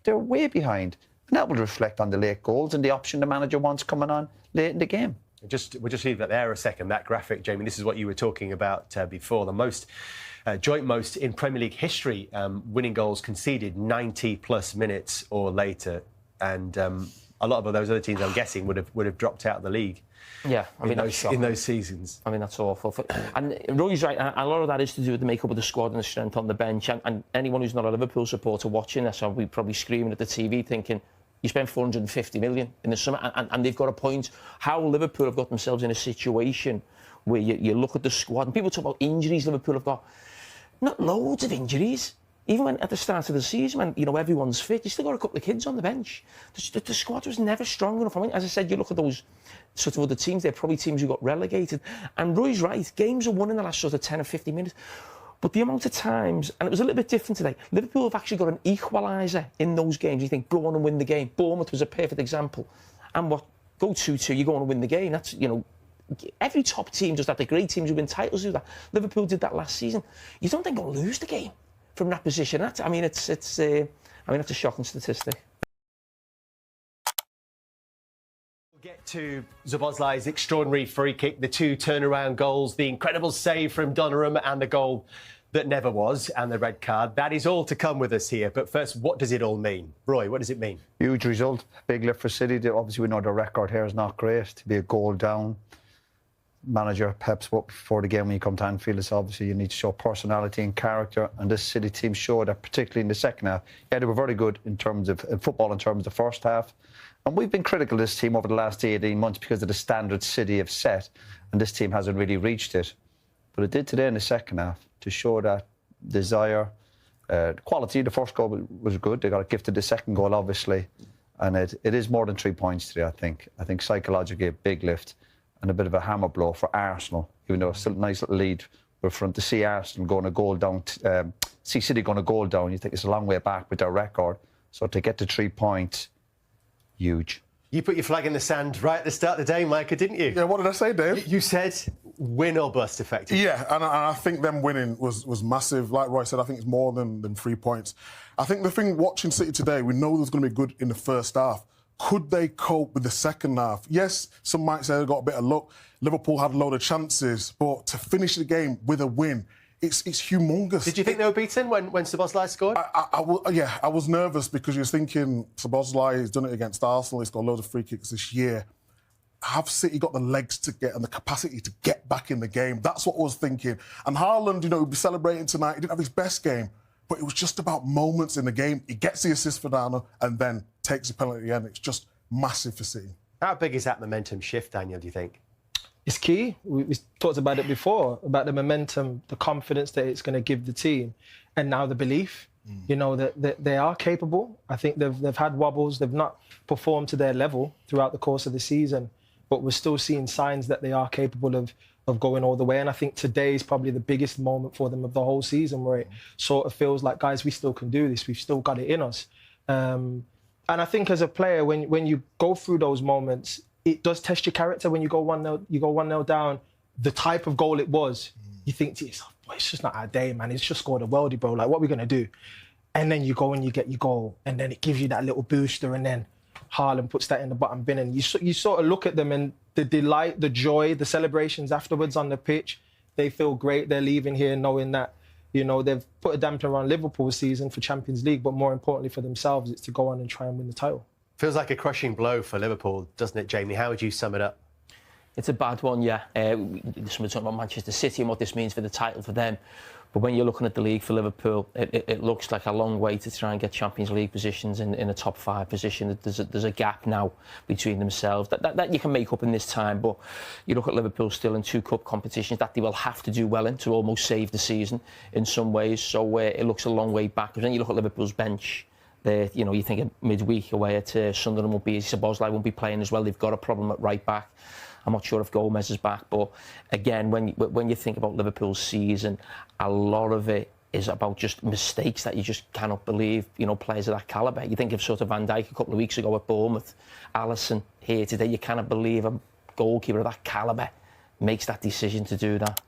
S3: they're way behind. And that will reflect on the late goals and the option the manager wants coming on late in the game.
S1: We'll just leave that there a second, that graphic, Jamie. This is what you were talking about before. The joint most in Premier League history, winning goals conceded 90-plus minutes or later. And a lot of those other teams, I'm guessing, would have dropped out of the league.
S5: Yeah,
S1: in those seasons.
S5: I mean, that's awful. And Roy's right, a lot of that is to do with the makeup of the squad and the strength on the bench. And anyone who's not a Liverpool supporter watching this, will be probably screaming at the TV thinking, you spent 450 million in the summer, and they've got a point. How Liverpool have got themselves in a situation where you look at the squad, and people talk about injuries Liverpool have got. Not loads of injuries. Even when at the start of the season, when everyone's fit, you still got a couple of kids on the bench. The squad was never strong enough. I mean, as I said, you look at those sort of other teams, they're probably teams who got relegated. And Roy's right, games are won in the last sort of 10 or 15 minutes. But the amount of times, and it was a little bit different today, Liverpool have actually got an equaliser in those games. You think, go on and win the game. Bournemouth was a perfect example. And go 2-2, you go on and win the game. That's, every top team does that. The great teams who win titles do that. Liverpool did that last season. You don't then go lose the game from that position. It's a shocking statistic.
S1: We'll get to Szoboszlai's extraordinary free kick, the 2 turnaround goals, the incredible save from Donnarumma and the goal that never was, and the red card. That is all to come with us here. But first, what does it all mean? Roy, what does it mean? Huge result. Big lift for City. Obviously, we know the record here is not great. To be a goal down. Manager Pep spoke before the game when you come to Anfield, it's obviously you need to show personality and character, and this City team showed that, particularly in the second half. Yeah, they were very good in terms of football, in terms of the first half, and we've been critical of this team over the last 18 months because of the standard City have set, and this team hasn't really reached it. But it did today in the second half to show that desire, quality. The first goal was good. They got gifted the second goal, obviously, and it is more than 3 points today, I think. I think psychologically a big lift and a bit of a hammer blow for Arsenal, even though it's still a nice little lead. We're front to see Arsenal going a goal down, see City going a goal down. You think it's a long way back with their record. So to get to 3 points, huge. You put your flag in the sand right at the start of the day, Micah, didn't you?
S4: Yeah, what did I say, Dave?
S1: You said win or bust, effectively.
S4: Yeah, and I think them winning was massive. Like Roy said, I think it's more than 3 points. I think the thing watching City today, we know there's going to be good in the first half. Could they cope with the second half? Yes, some might say they got a bit of luck. Liverpool had a load of chances, but to finish the game with a win, it's humongous.
S1: Did you think they were beaten when Szoboszlai scored?
S4: I was nervous because you was thinking Szoboszlai has done it against Arsenal. He's got loads of free kicks this year. Have City got the legs to get and the capacity to get back in the game? That's what I was thinking. And Haaland, he'll be celebrating tonight. He didn't have his best game, but it was just about moments in the game. He gets the assist for Dana and then takes the penalty at the end. It's just massive for City.
S1: How big is that momentum shift, Daniel, do you think?
S2: It's key. We talked about it before, about the momentum, the confidence that it's going to give the team, and now the belief, that they are capable. I think they've had wobbles. They've not performed to their level throughout the course of the season, but we're still seeing signs that they are capable of going all the way. And I think today is probably the biggest moment for them of the whole season, where it sort of feels like, guys, we still can do this. We've still got it in us. And I think as a player, when you go through those moments, it does test your character. When you go 1-0 down, the type of goal it was, you think to yourself, boy, it's just not our day, man. It's just scored a worldie, bro. Like, what are we going to do? And then you go and you get your goal, and then it gives you that little booster, and then Haaland puts that in the bottom bin, and you sort of look at them, and the delight, the joy, the celebrations afterwards on the pitch, they feel great. They're leaving here knowing that, you know, they've put a damper on Liverpool's season for Champions League, but more importantly for themselves, it's to go on and try and win the title.
S1: Feels like a crushing blow for Liverpool, doesn't it, Jamie? How would you sum it up?
S5: It's a bad one, yeah. We're talking about Manchester City and what this means for the title for them. But when you're looking at the league for Liverpool, it looks like a long way to try and get Champions League positions in a top 5 position. There's a gap now between themselves that you can make up in this time. But you look at Liverpool still in 2 cup competitions that they will have to do well in to almost save the season in some ways. So it looks a long way back. But then you look at Liverpool's bench. You know, you think of midweek away at Sunderland won't be, Szoboszlai won't be playing as well. They've got a problem at right back. I'm not sure if Gomez is back, but again, when you think about Liverpool's season, a lot of it is about just mistakes that you just cannot believe. You know, players of that calibre. You think of sort of Van Dijk a couple of weeks ago at Bournemouth, Alisson here today. You cannot believe a goalkeeper of that calibre makes that decision to do that.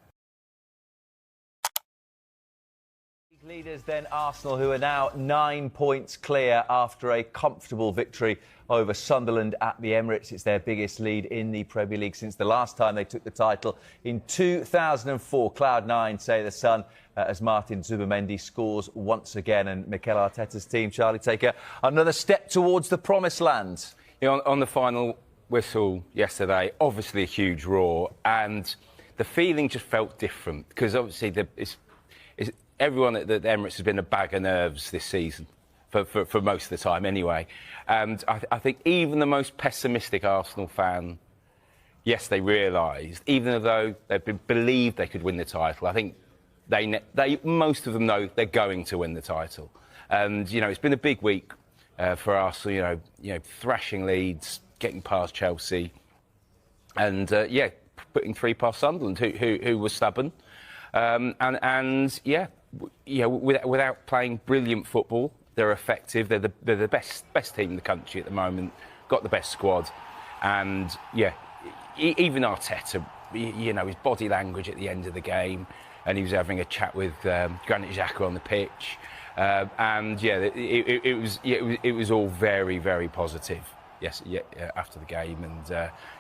S7: Leaders then Arsenal, who are now 9 points clear after a comfortable victory over Sunderland at the Emirates. It's their biggest lead in the Premier League since the last time they took the title in 2004. Cloud9, say the Sun, as Martin Zubimendi scores once again. And Mikel Arteta's team, Charlie, take another step towards the promised land.
S8: You know, on the final whistle yesterday, obviously a huge roar, and the feeling just felt different because obviously everyone at the Emirates has been a bag of nerves this season, for most of the time anyway. And I think even the most pessimistic Arsenal fan, yes, they realised, even though they've believed they could win the title, I think most of them know they're going to win the title. And, you know, it's been a big week for Arsenal, you know, thrashing Leeds, getting past Chelsea, and, putting 3 past Sunderland, who was stubborn. Without playing brilliant football, they're effective. They're the best team in the country at the moment. Got the best squad, and even Arteta, you know, his body language at the end of the game, and he was having a chat with Granit Xhaka on the pitch, it was all very, very positive. Yes, after the game, and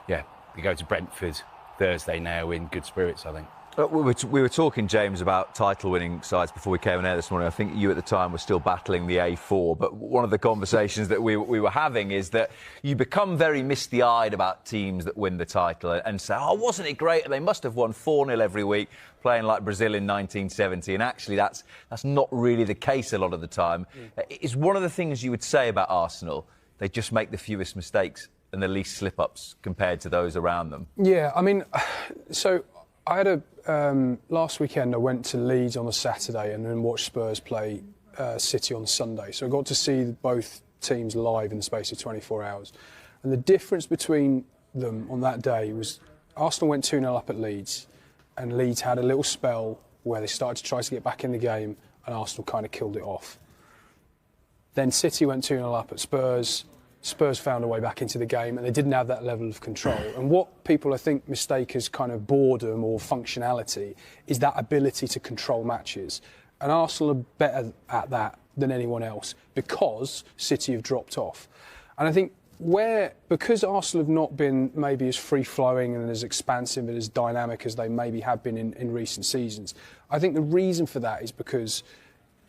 S8: they go to Brentford Thursday now in good spirits, I think.
S9: We were talking, James, about title-winning sides before we came on air this morning. I think you at the time were still battling the A4, but one of the conversations that we were having is that you become very misty-eyed about teams that win the title and say, oh, wasn't it great? They must have won 4-0 every week, playing like Brazil in 1970. And actually, that's not really the case a lot of the time. Is one of the things you would say about Arsenal, they just make the fewest mistakes and the least slip-ups compared to those around them?
S10: Yeah, I mean, so I had last weekend I went to Leeds on a Saturday and then watched Spurs play City on Sunday. So I got to see both teams live in the space of 24 hours. And the difference between them on that day was Arsenal went 2-0 up at Leeds, and Leeds had a little spell where they started to try to get back in the game, and Arsenal kind of killed it off. Then City went 2-0 up at Spurs. Spurs found a way back into the game, and they didn't have that level of control. And what people, I think, mistake as kind of boredom or functionality is that ability to control matches. And Arsenal are better at that than anyone else because City have dropped off. And I think because Arsenal have not been maybe as free-flowing and as expansive and as dynamic as they maybe have been in recent seasons, I think the reason for that is because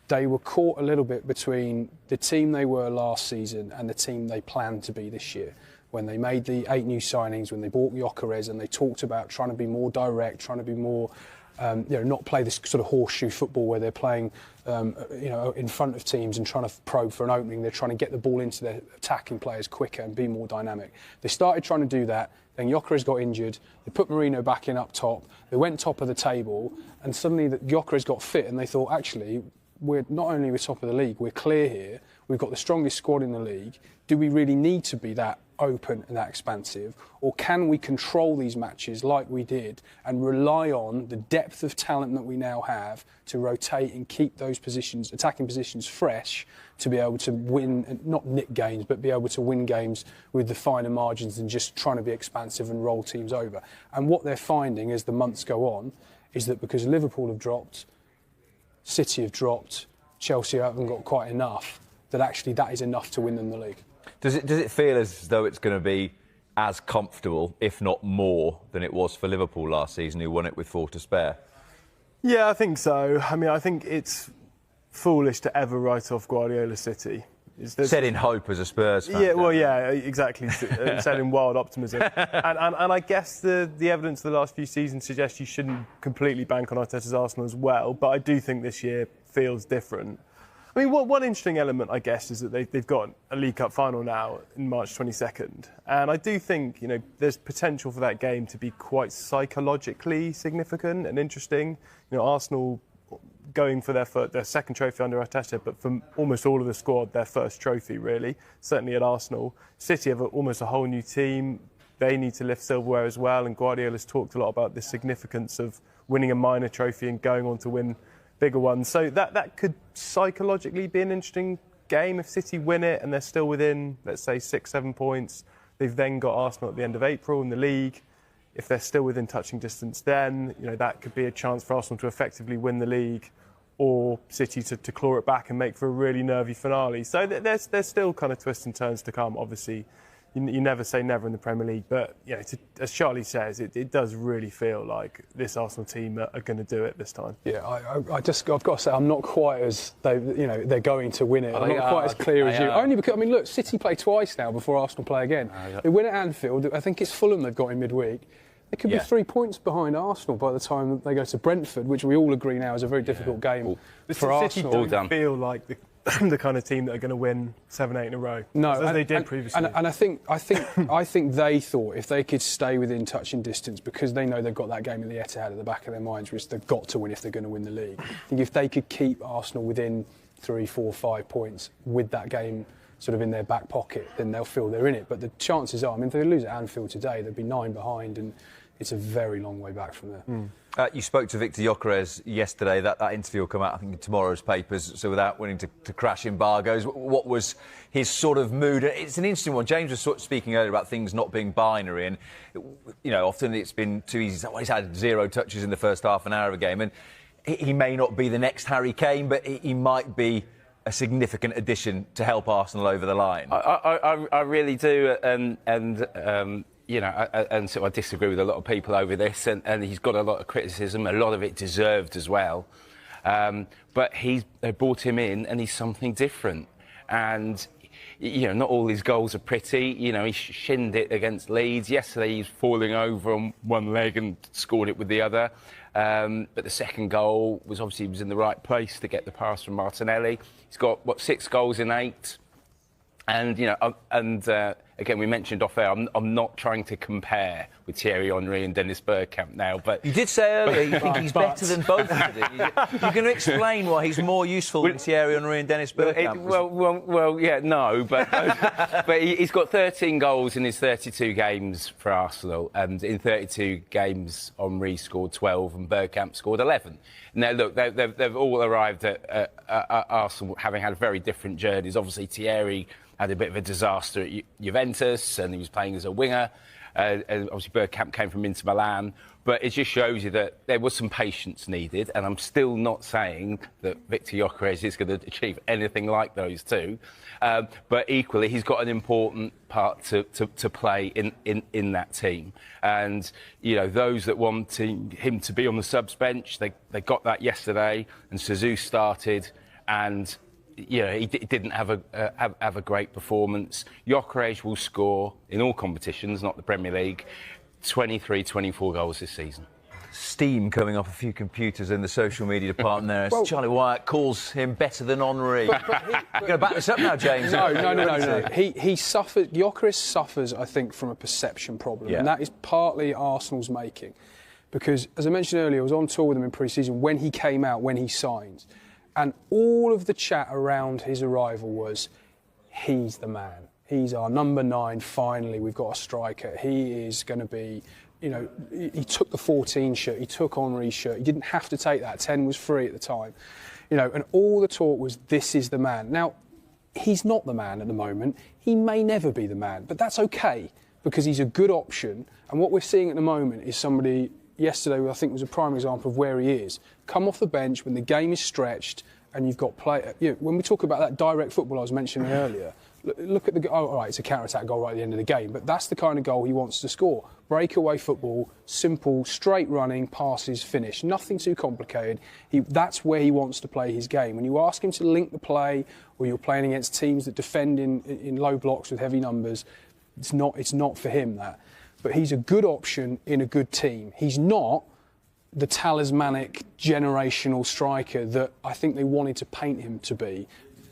S10: they were caught a little bit between the team they were last season and the team they planned to be this year. When they made the 8 new signings, when they bought Gyökeres, and they talked about trying to be more direct, trying to be more, not play this sort of horseshoe football where they're playing, in front of teams and trying to probe for an opening. They're trying to get the ball into their attacking players quicker and be more dynamic. They started trying to do that. Then Gyökeres got injured. They put Mourinho back in up top. They went top of the table, and suddenly Gyökeres got fit, and they thought, actually, we're not only top of the league, we're clear here. We've got the strongest squad in the league. Do we really need to be that open and that expansive, or can we control these matches like we did and rely on the depth of talent that we now have to rotate and keep those positions, attacking positions, fresh, to be able to win, not nick games, but be able to win games with the finer margins than just trying to be expansive and roll teams over. And what they're finding as the months go on is that because Liverpool have dropped, City have dropped, Chelsea haven't got quite enough, that actually that is enough to win them the league.
S9: Does it feel as though it's going to be as comfortable, if not more, than it was for Liverpool last season, who won it with 4 to spare?
S11: Yeah, I think so. I mean, I think it's foolish to ever write off Guardiola City.
S9: Said in hope as a Spurs fan.
S11: Yeah, well, yeah, exactly. Said in wild optimism. And I guess the evidence of the last few seasons suggests you shouldn't completely bank on Arteta's Arsenal as well, but I do think this year feels different. I mean, one interesting element, I guess, is that they've got a League Cup final now in March 22nd. And I do think, there's potential for that game to be quite psychologically significant and interesting. Arsenal going for their second trophy under Arteta, but for almost all of the squad, their first trophy, really, certainly at Arsenal. City have almost a whole new team. They need to lift silverware as well, and Guardiola's talked a lot about the significance of winning a minor trophy and going on to win bigger ones. So that could psychologically be an interesting game if City win it and they're still within, let's say, 6-7 points. They've then got Arsenal at the end of April in the league. If they're still within touching distance, then that could be a chance for Arsenal to effectively win the league, or City to claw it back and make for a really nervy finale. So there's still kind of twists and turns to come. Obviously, you never say never in the Premier League, but as Charlie says, it does really feel like this Arsenal team are going to do it this time.
S10: Yeah, I've got to say I'm not quite as they're going to win it. I'm not quite as clear as you. Only because look, City play twice now before Arsenal play again. They win at Anfield. I think it's Fulham they've got in midweek. They could be 3 points behind Arsenal by the time they go to Brentford, which we all agree now is a very difficult game for Arsenal.
S11: City don't feel like the kind of team that are going to win 7-8 in a row. No, as they did previously.
S10: And I think they thought if they could stay within touching distance, because they know they've got that game at the Etihad at the back of their minds, which they've got to win if they're going to win the league. I think if they could keep Arsenal within 3, 4, 5 points with that game sort of in their back pocket, then they'll feel they're in it. But the chances are, if they lose at Anfield today, they'd be 9 behind, and it's a very long way back from there.
S9: You spoke to Victor Gyökeres yesterday. That interview will come out, I think, in tomorrow's papers. So without wanting to crash embargoes, what was his sort of mood? It's an interesting one. James was sort of speaking earlier about things not being binary, and often it's been too easy. He's had 0 touches in the first half an hour of a game, and he may not be the next Harry Kane, but he might be a significant addition to help Arsenal over the line.
S8: I really do, and so I disagree with a lot of people over this, and he's got a lot of criticism, a lot of it deserved as well. But they brought him in, and he's something different. And not all his goals are pretty. He shinned it against Leeds. Yesterday, he's falling over on one leg and scored it with the other. But the second goal was obviously he was in the right place to get the pass from Martinelli. He's got 6 goals in 8. And again, we mentioned off air, I'm not trying to compare with Thierry Henry and Dennis Bergkamp now, but...
S9: You did say earlier you think he's better than both of them. You're going to explain why he's more useful than Thierry Henry and Dennis Bergkamp.
S8: But he's got 13 goals in his 32 games for Arsenal, and in 32 games Henry scored 12 and Bergkamp scored 11. Now, look, they've all arrived at Arsenal having had very different journeys. Obviously, Thierry had a bit of a disaster at Juventus, and he was playing as a winger. And obviously, Bergkamp came from Inter Milan. But it just shows you that there was some patience needed, and I'm still not saying that Victor Gyökeres is going to achieve anything like those two. But equally, he's got an important part to play in that team. And, those that want him to be on the subs bench, they got that yesterday, and Suzu started, and... he didn't have a great performance. Gyökeres will score in all competitions, not the Premier League, 23, 24 goals this season.
S9: Steam coming off a few computers in the social media department there. Well, Charlie Wyatt calls him better than Henry. We're going to back this up now, James.
S10: No. Gyökeres suffers, I think, from a perception problem, and that is partly Arsenal's making. Because, as I mentioned earlier, I was on tour with him in pre-season when he came out, when he signed. And all of the chat around his arrival was, he's the man. He's our number 9. Finally, we've got a striker. He is going to be, you know, he took the 14 shirt, he took Henry's shirt. He didn't have to take that. 10 was free at the time. You know, and all the talk was, this is the man. Now, he's not the man at the moment. He may never be the man, but that's okay because he's a good option. And what we're seeing at the moment is somebody, yesterday I think was a prime example of where he is. Come off the bench when the game is stretched and you've got play. You know, when we talk about that direct football I was mentioning earlier, look at the goal. Oh, all right, it's a counter-attack goal right at the end of the game, but that's the kind of goal he wants to score. Breakaway football, simple, straight running, passes, finish. Nothing too complicated. That's where he wants to play his game. When you ask him to link the play, or you're playing against teams that defend in low blocks with heavy numbers, it's not for him, that. But he's a good option in a good team. He's not the talismanic generational striker that I think they wanted to paint him to be.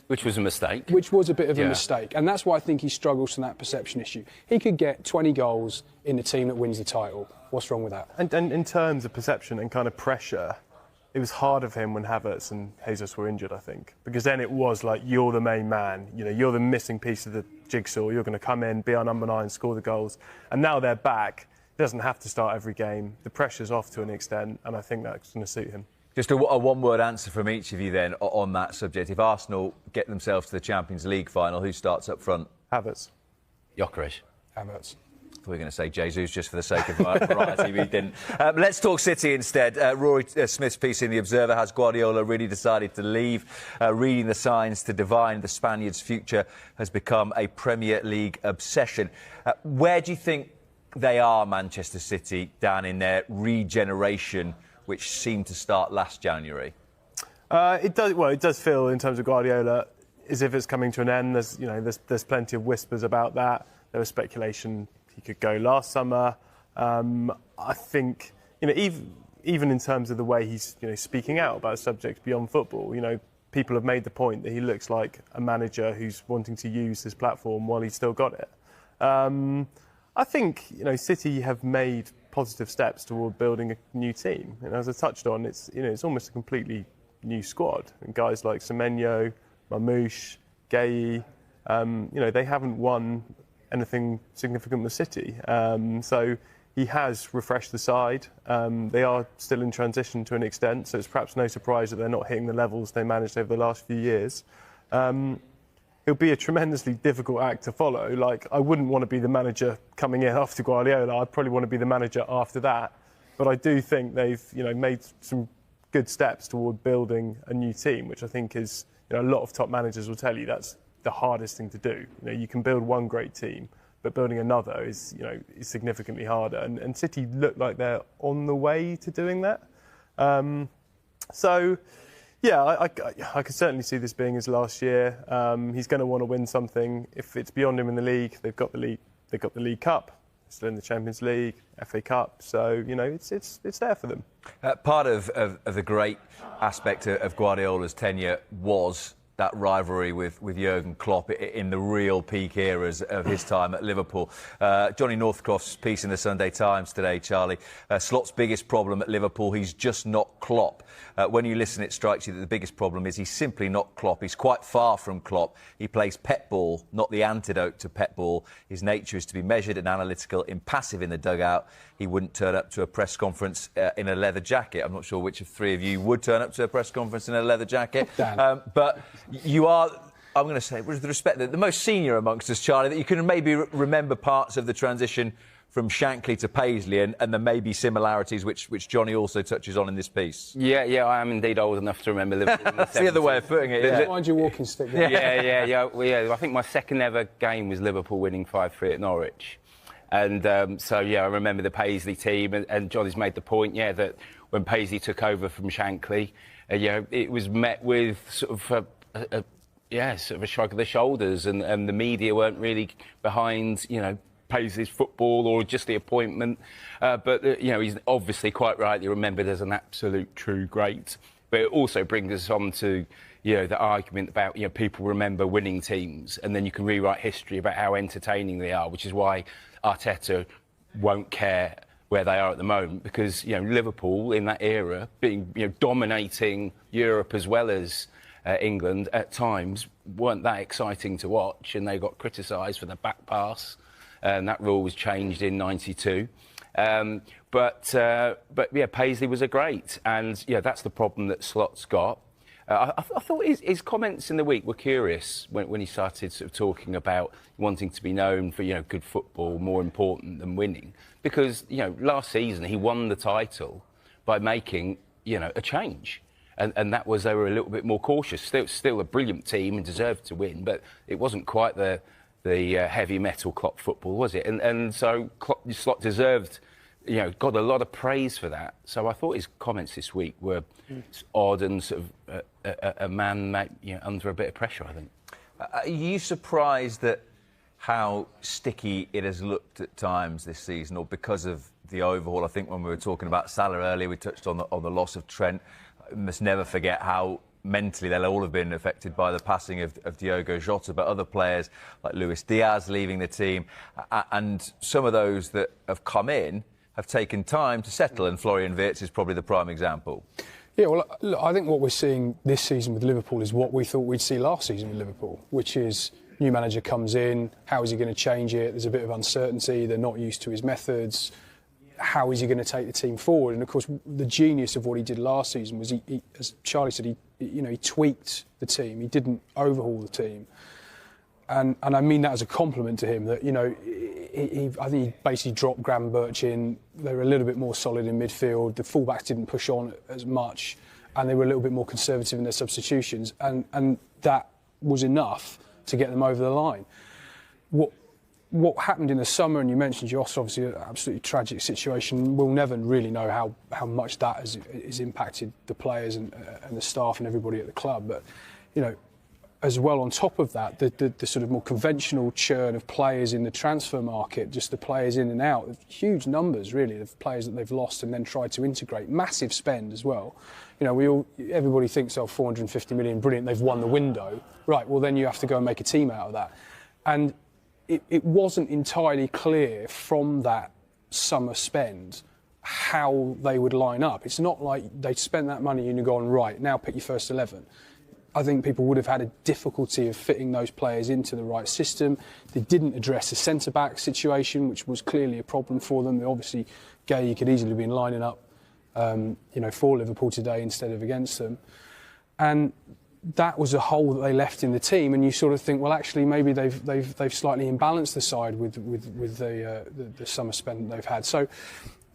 S8: Which was a mistake.
S10: Which was a bit of a mistake. And that's why I think he struggles from that perception issue. He could get 20 goals in the team that wins the title. What's wrong with that?
S11: And in terms of perception and kind of pressure, it was hard of him when Havertz and Jesus were injured, I think. Because then it was like, you're the main man. You know, you're the missing piece of the jigsaw. You're going to come in, be our number 9, score the goals. And now they're back. He doesn't have to start every game. The pressure's off to an extent, and I think that's going to suit him.
S9: Just a one-word answer from each of you then on that subject. If Arsenal get themselves to the Champions League final, who starts up front?
S11: Havertz.
S8: Gyökeres.
S10: Havertz.
S9: I thought we were going to say Jesus just for the sake of variety. We didn't. Let's talk City instead. Rory Smith's piece in The Observer has Guardiola really decided to leave. Reading the signs to divine the Spaniard's future has become a Premier League obsession. Where do you think they are, Manchester City, Dan, in their regeneration, which seemed to start last January?
S11: It does feel, in terms of Guardiola, as if it's coming to an end. There's plenty of whispers about that. There was speculation he could go last summer. I think, even in terms of the way he's, speaking out about subjects beyond football, people have made the point that he looks like a manager who's wanting to use his platform while he's still got it. I think, City have made positive steps toward building a new team. And as I touched on, it's almost a completely new squad. And guys like Semenyo, Mamouche, Gueye, they haven't won anything significant with City. So he has refreshed the side. They are still in transition to an extent, so it's perhaps no surprise that they're not hitting the levels they managed over the last few years. It'll be a tremendously difficult act to follow. Like, I wouldn't want to be the manager coming in after Guardiola. I'd probably want to be the manager after that. But I do think they've, made some good steps toward building a new team, which I think is, a lot of top managers will tell you that's the hardest thing to do. You can build one great team, but building another is, is significantly harder. And City look like they're on the way to doing that. Yeah, I could certainly see this being his last year. He's going to want to win something. If it's beyond him in the league, they've got the League Cup, still in the Champions League, FA Cup. So it's there for them.
S9: Part of the great aspect of Guardiola's tenure was that rivalry with Jurgen Klopp in the real peak eras of his time at Liverpool. Johnny Northcroft's piece in the Sunday Times today, Charlie. Slot's biggest problem at Liverpool, he's just not Klopp. When you listen, it strikes you that the biggest problem is he's simply not Klopp. He's quite far from Klopp. He plays Pep ball, not the antidote to Pep ball. His nature is to be measured and analytical, impassive in the dugout. He wouldn't turn up to a press conference in a leather jacket. I'm not sure which of three of you would turn up to a press conference in a leather jacket. But you are, I'm going to say, with respect, the most senior amongst us, Charlie, that you can maybe remember parts of the transition from Shankly to Paisley and there may be similarities which Johnny also touches on in this piece.
S8: Yeah, I am indeed old enough to remember Liverpool in the 70s.
S9: That's the other way of putting it, yeah.
S10: Find your walking stick.
S8: Yeah. I think my second ever game was Liverpool winning 5-3 at Norwich. And I remember the Paisley team and Johnny's made the point, that when Paisley took over from Shankly, it was met with sort of a shrug of the shoulders and the media weren't really behind, Paisley's football or just the appointment. But he's obviously quite rightly remembered as an absolute true great. But it also brings us on to, the argument about, people remember winning teams and then you can rewrite history about how entertaining they are, which is why Arteta won't care where they are at the moment because, Liverpool in that era being, dominating Europe as well as England at times weren't that exciting to watch, and they got criticised for the back pass, and that rule was changed in '92. But yeah, Paisley was a great, and yeah, that's the problem that Slot's got. I thought his comments in the week were curious when he started sort of talking about wanting to be known for, good football, more important than winning. Because, last season he won the title by making, a change. And that was, they were a little bit more cautious. Still a brilliant team and deserved to win, but it wasn't quite the heavy metal Klopp football, was it? And so Slot deserved, got a lot of praise for that. So I thought his comments this week were odd and sort of a man under a bit of pressure, I think.
S9: Are you surprised at how sticky it has looked at times this season, or because of the overhaul? I think when we were talking about Salah earlier, we touched on the loss of Trent. We must never forget how mentally they'll all have been affected by the passing of Diogo Jota, but other players like Luis Diaz leaving the team, and some of those that have come in have taken time to settle, and Florian Wirtz is probably the prime example.
S10: Yeah, well, look, I think what we're seeing this season with Liverpool is what we thought we'd see last season with Liverpool, which is new manager comes in, how is he going to change it? There's a bit of uncertainty, they're not used to his methods. How is he going to take the team forward? And of course, the genius of what he did last season was, he as Charlie said, he tweaked the team. He didn't overhaul the team. And I mean that as a compliment to him, that, I think he basically dropped Gravenberch in. They were a little bit more solid in midfield. The fullbacks didn't push on as much, and they were a little bit more conservative in their substitutions. And that was enough to get them over the line. What happened in the summer, and you mentioned Joss, obviously an absolutely tragic situation. We'll never really know how much that has impacted the players and the staff and everybody at the club. But, as well, on top of that, the sort of more conventional churn of players in the transfer market, just the players in and out, huge numbers really of players that they've lost and then tried to integrate. Massive spend as well. Everybody thinks, 450 million, brilliant, they've won the window. Right, well then you have to go and make a team out of that. And it wasn't entirely clear from that summer spend how they would line up. It's not like they'd spent that money and you've gone, right, now pick your first 11. I think people would have had a difficulty of fitting those players into the right system. They didn't address the centre-back situation, which was clearly a problem for them. Obviously, Gay could easily have been lining up, for Liverpool today instead of against them. And that was a hole that they left in the team. And you sort of think, well, actually, maybe they've slightly imbalanced the side with the summer spend that they've had. So,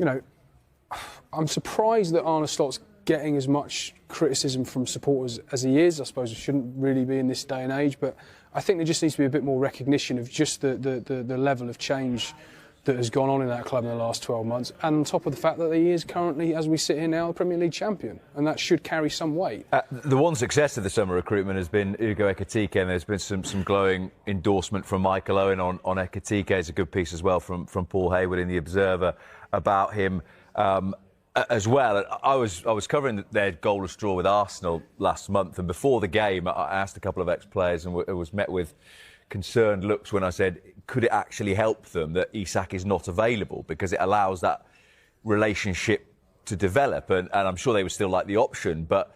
S10: I'm surprised that Arne Slot's getting as much criticism from supporters as he is. I suppose it shouldn't really be in this day and age, but I think there just needs to be a bit more recognition of just the level of change that has gone on in that club in the last 12 months, and on top of the fact that he is currently, as we sit here now, the Premier League champion, and that should carry some weight.
S9: The one success of the summer recruitment has been Ugo Ekitike, and there's been some glowing endorsement from Michael Owen on Ekitike. It's a good piece as well from Paul Hayward in The Observer about him. As well, I was covering their goalless draw with Arsenal last month, and before the game, I asked a couple of ex-players and was met with concerned looks when I said, could it actually help them that Isak is not available, because it allows that relationship to develop, and I'm sure they would still like the option, but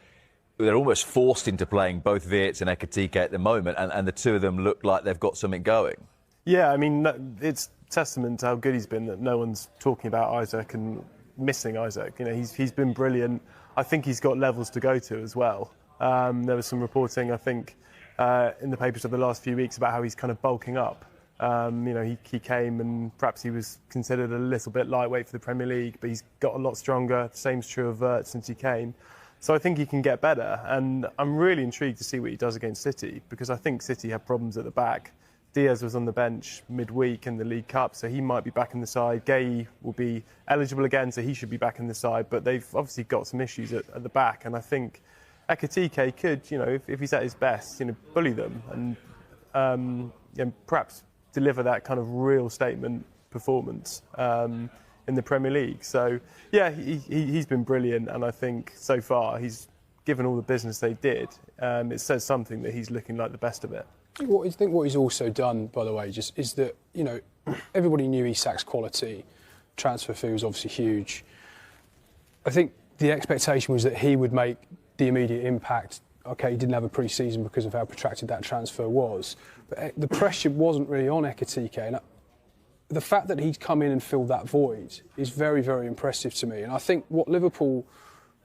S9: they're almost forced into playing both Wirtz and Ekitike at the moment, and the two of them look like they've got something going.
S11: Yeah, I mean, it's testament to how good he's been that no one's talking about Isak and missing Isak. He's been brilliant. I think he's got levels to go to as well. There was some reporting, I think, in the papers of the last few weeks about how he's kind of bulking up. He came and perhaps he was considered a little bit lightweight for the Premier League, but he's got a lot stronger. The same's true of Wirtz since he came. So I think he can get better, and I'm really intrigued to see what he does against City, because I think City have problems at the back. Diaz was on the bench midweek in the League Cup, so he might be back in the side. Gay will be eligible again, so he should be back in the side. But they've obviously got some issues at the back, and I think Ekitike could, if he's at his best, bully them and perhaps deliver that kind of real statement performance in the Premier League. So, yeah, he's been brilliant, and I think so far he's given all the business they did. It says something that he's looking like the best of it.
S10: I think what he's also done, by the way, just is that, everybody knew Isak's quality. Transfer fee was obviously huge. I think the expectation was that he would make the immediate impact OK, he didn't have a pre-season because of how protracted that transfer was. But the pressure wasn't really on Ekitike. And the fact that he's come in and filled that void is very, very impressive to me. And I think what Liverpool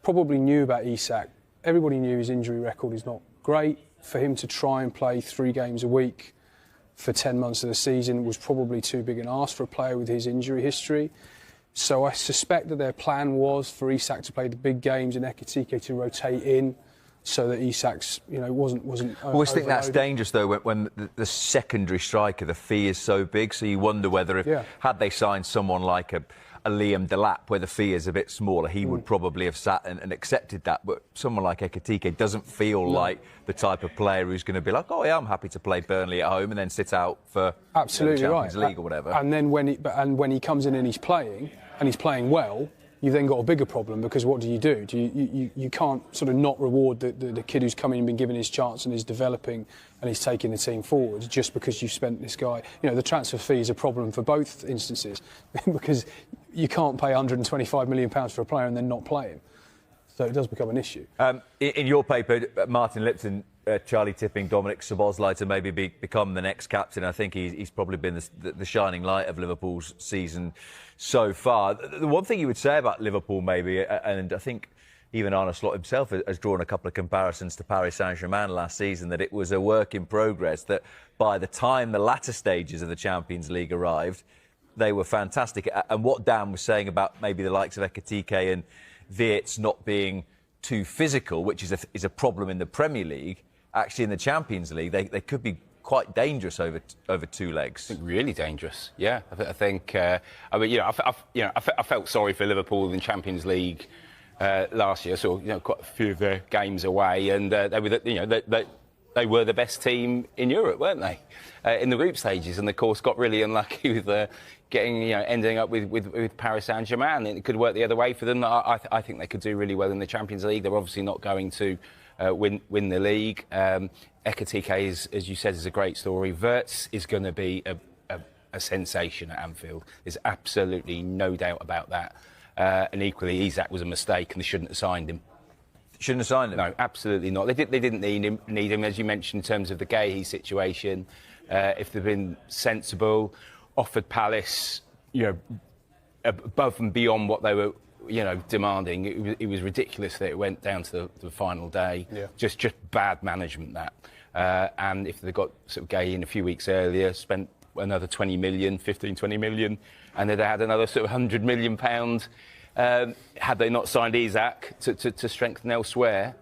S10: probably knew about Isak, everybody knew his injury record is not great. For him to try and play 3 games a week for 10 months of the season was probably too big an ask for a player with his injury history. So I suspect that their plan was for Isak to play the big games and Ekitike to rotate in, so that Isak's, wasn't.
S9: I always think that's dangerous though when the secondary striker, the fee is so big. So you wonder whether had they signed someone like a Liam Delap, where the fee is a bit smaller, he would probably have sat and accepted that. But someone like Ekitike doesn't feel like the type of player who's going to be like, oh yeah, I'm happy to play Burnley at home and then sit out for
S10: absolutely
S9: the Champions League or whatever.
S10: And then when he comes in and he's playing well, you've then got a bigger problem, because what do? You can't sort of not reward the kid who's come in and been given his chance and is developing and he's taking the team forward just because you've spent this guy. The transfer fee is a problem for both instances because you can't pay £125 million for a player and then not play him. So it does become an issue.
S9: In your paper, Martin Lipton, Charlie tipping Dominic Szoboszlai to maybe become the next captain. I think he's probably been the shining light of Liverpool's season so far. The one thing you would say about Liverpool maybe, and I think even Arne Slot himself has drawn a couple of comparisons to Paris Saint-Germain last season, that it was a work in progress, that by the time the latter stages of the Champions League arrived, they were fantastic. And what Dan was saying about maybe the likes of Ekitike and Wirtz not being too physical, which is a problem in the Premier League, actually in the Champions League, they could be quite dangerous over 2 legs.
S8: I think really dangerous. Yeah, I think. I felt sorry for Liverpool in Champions League last year. So quite a few of their games away, and they were the best team in Europe, weren't they? In the group stages, and of course got really unlucky with ending up with Paris Saint-Germain. It could work the other way for them. I think they could do really well in the Champions League. They're obviously not going to win the league. Ekitike is, as you said, is a great story. Wirtz is going to be a sensation at Anfield. There's absolutely no doubt about that. And equally, Isak was a mistake, and they shouldn't have signed him.
S9: Shouldn't have signed him?
S8: No, absolutely not. They didn't need him, as you mentioned, in terms of the Guehi situation. If they'd been sensible, offered Palace, above and beyond what they were, demanding. It was ridiculous that it went down to the final day. Yeah. Just bad management, that. And if they got sort of Guehi in a few weeks earlier, spent another 20 million, 20 million, and they'd had another sort of £100 million, had they not signed Isak to strengthen elsewhere,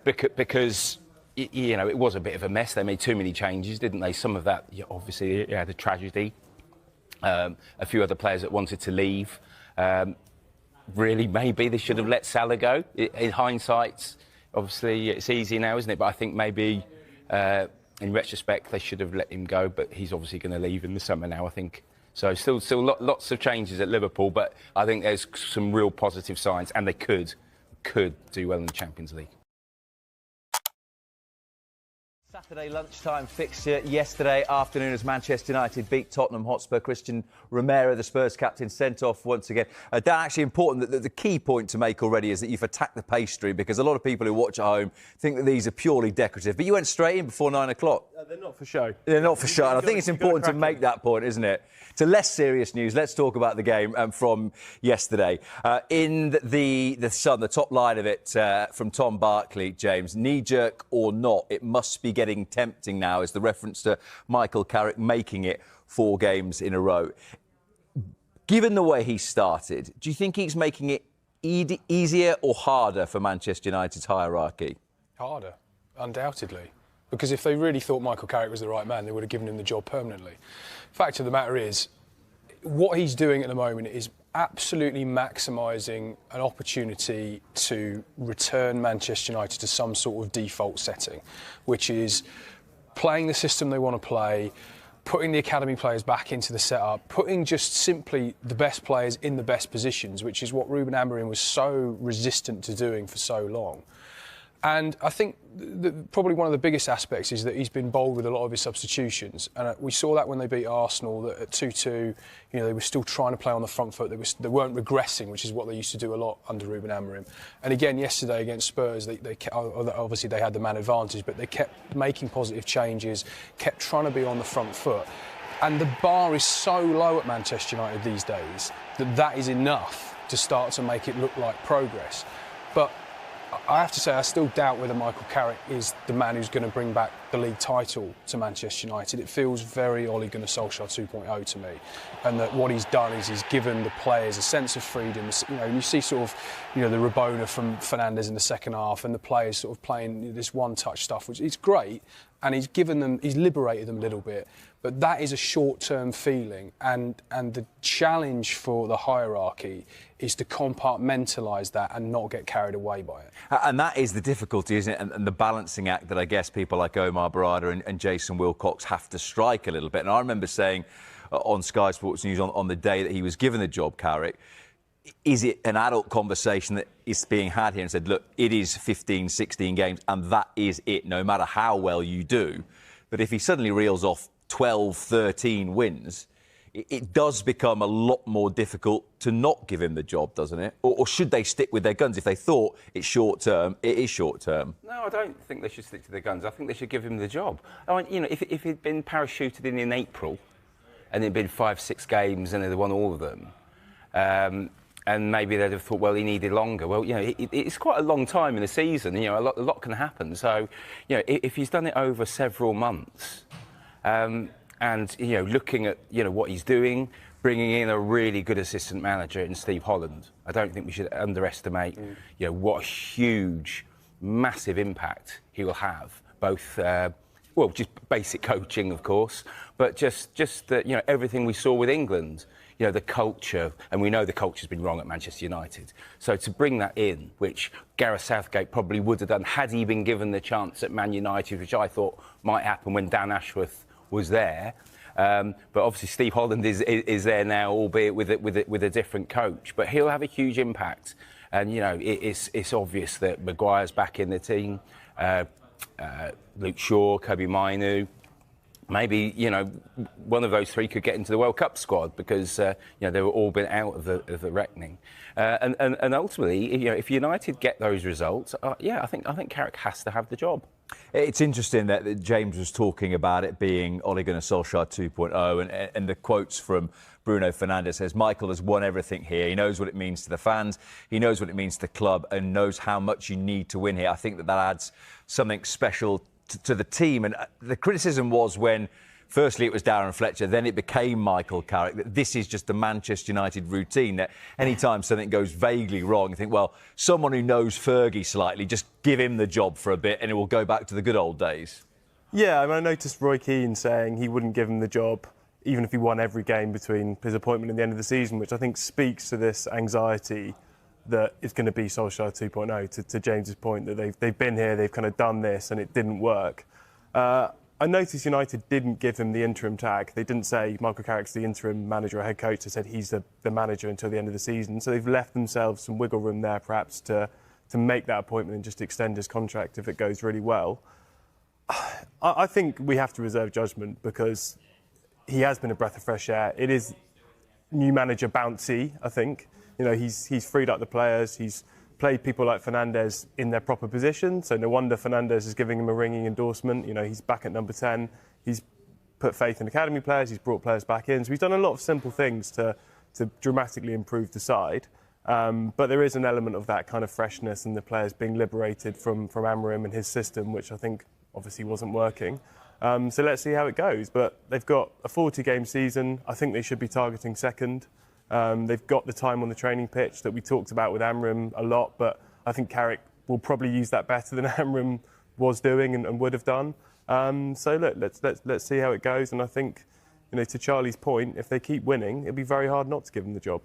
S8: because it was a bit of a mess. They made too many changes, didn't they? Some of that, obviously, the tragedy. A few other players that wanted to leave. Really, maybe they should have let Salah go. In hindsight, obviously, it's easy now, isn't it? But I think maybe, in retrospect, they should have let him go. But he's obviously going to leave in the summer now, I think. So still lots of changes at Liverpool, but I think there's some real positive signs, and they could do well in the Champions League.
S7: Saturday lunchtime fixture yesterday afternoon as Manchester United beat Tottenham Hotspur. Christian Romero, the Spurs captain, sent off once again. That's actually important. The key point to make already is that you've attacked the pastry, because a lot of people who watch at home think that these are purely decorative. But you went straight in before 9 o'clock.
S11: They're not for show.
S7: They're not for show. And I think it's important to make that point, isn't it? To less serious news, let's talk about the game from yesterday. In the Sun, the top line of it from Tom Barkley, James, knee-jerk or not, it must be getting tempting now, is the reference to Michael Carrick making it 4 games in a row. Given the way he started, do you think he's making it easier or harder for Manchester United's hierarchy?
S10: Harder, undoubtedly. Because if they really thought Michael Carrick was the right man, they would have given him the job permanently. Fact of the matter is, what he's doing at the moment is absolutely maximising an opportunity to return Manchester United to some sort of default setting, which is playing the system they want to play, putting the academy players back into the setup, putting just simply the best players in the best positions, which is what Ruben Amorim was so resistant to doing for so long. And I think probably one of the biggest aspects is that he's been bold with a lot of his substitutions. And we saw that when they beat Arsenal, that at 2-2, they were still trying to play on the front foot. They weren't regressing, which is what they used to do a lot under Ruben Amorim. And again, yesterday against Spurs, obviously they had the man advantage, but they kept making positive changes, kept trying to be on the front foot. And the bar is so low at Manchester United these days that is enough to start to make it look like progress. But I have to say, I still doubt whether Michael Carrick is the man who's going to bring back the league title to Manchester United. It feels very Ole Gunnar Solskjaer 2.0 to me, and that what he's done is he's given the players a sense of freedom. You see sort of, the Rabona from Fernandes in the second half, and the players sort of playing this one-touch stuff, which is great, and he's liberated them a little bit. But that is a short-term feeling, and the challenge for the hierarchy is to compartmentalise that and not get carried away by it.
S9: And that is the difficulty, isn't it? And the balancing act that I guess people like Omar Barada and Jason Wilcox have to strike a little bit. And I remember saying on Sky Sports News on the day that he was given the job, Carrick, is it an adult conversation that is being had here and said, look, it is 15, 16 games and that is it, no matter how well you do. But if he suddenly reels off 12, 13 wins, it does become a lot more difficult to not give him the job, doesn't it? Or should they stick with their guns? If they thought it's short-term, it is short-term.
S8: No, I don't think they should stick to their guns. I think they should give him the job. I mean, if he'd been parachuted in April and it'd been 5-6 games and they'd won all of them, and maybe they'd have thought, well, he needed longer. Well, it's quite a long time in the season. A lot can happen. So, if he's done it over several months, and looking at what he's doing, bringing in a really good assistant manager in Steve Holland, I don't think we should underestimate what a huge, massive impact he will have. Both, just basic coaching, of course, but just everything we saw with England. The culture, and we know the culture's been wrong at Manchester United. So to bring that in, which Gareth Southgate probably would have done had he been given the chance at Man United, which I thought might happen when Dan Ashworth was there. But obviously Steve Holland is there now, albeit with a different coach. But he'll have a huge impact. And, it's obvious that Maguire's back in the team. Luke Shaw, Kobe Mainu. Maybe, one of those three could get into the World Cup squad because, they were all been out of the reckoning. And ultimately, if United get those results, I think Carrick has to have the job.
S9: It's interesting that James was talking about it being Ole Gunnar Solskjaer 2.0 and the quotes from Bruno Fernandes says Michael has won everything here. He knows what it means to the fans, he knows what it means to the club and knows how much you need to win here. I think that adds something special to the team. And the criticism was when, firstly, it was Darren Fletcher, then it became Michael Carrick, that this is just the Manchester United routine, that any time something goes vaguely wrong, you think, well, someone who knows Fergie slightly, just give him the job for a bit and it will go back to the good old days.
S11: Yeah, I noticed Roy Keane saying he wouldn't give him the job even if he won every game between his appointment and the end of the season, which I think speaks to this anxiety that it's going to be Solskjaer 2.0, to James's point, that they've been here, they've kind of done this and it didn't work. I noticed United didn't give him the interim tag. They didn't say Michael Carrick's the interim manager or head coach. They said he's the manager until the end of the season. So they've left themselves some wiggle room there perhaps to make that appointment and just extend his contract if it goes really well. I think we have to reserve judgment because he has been a breath of fresh air. It is new manager bouncy, I think. He's freed up the players. He's played people like Fernandes in their proper position. So no wonder Fernandes is giving him a ringing endorsement. He's back at number 10. He's put faith in academy players. He's brought players back in. So he's done a lot of simple things to dramatically improve the side. But there is an element of that kind of freshness and the players being liberated from Amorim and his system, which I think obviously wasn't working. So let's see how it goes. But they've got a 40-game season. I think they should be targeting second. They've got the time on the training pitch that we talked about with Amorim a lot, but I think Carrick will probably use that better than Amorim was doing and would have done. So look, let's see how it goes. And I think, to Charlie's point, if they keep winning, it'll be very hard not to give them the job.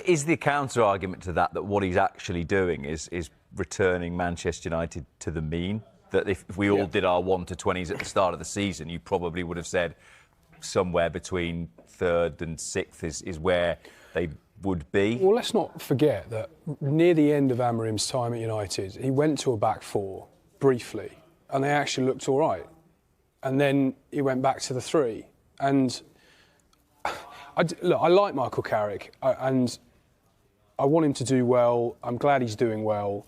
S9: Is the counter argument to that what he's actually doing is returning Manchester United to the mean? That if we all did our 1 to 20s at the start of the season, you probably would have said somewhere between 3rd and 6th is where they would be.
S10: Well, let's not forget that near the end of Amorim's time at United, he went to a back four briefly, and they actually looked all right. And then he went back to the 3. And I like Michael Carrick, and I want him to do well. I'm glad he's doing well.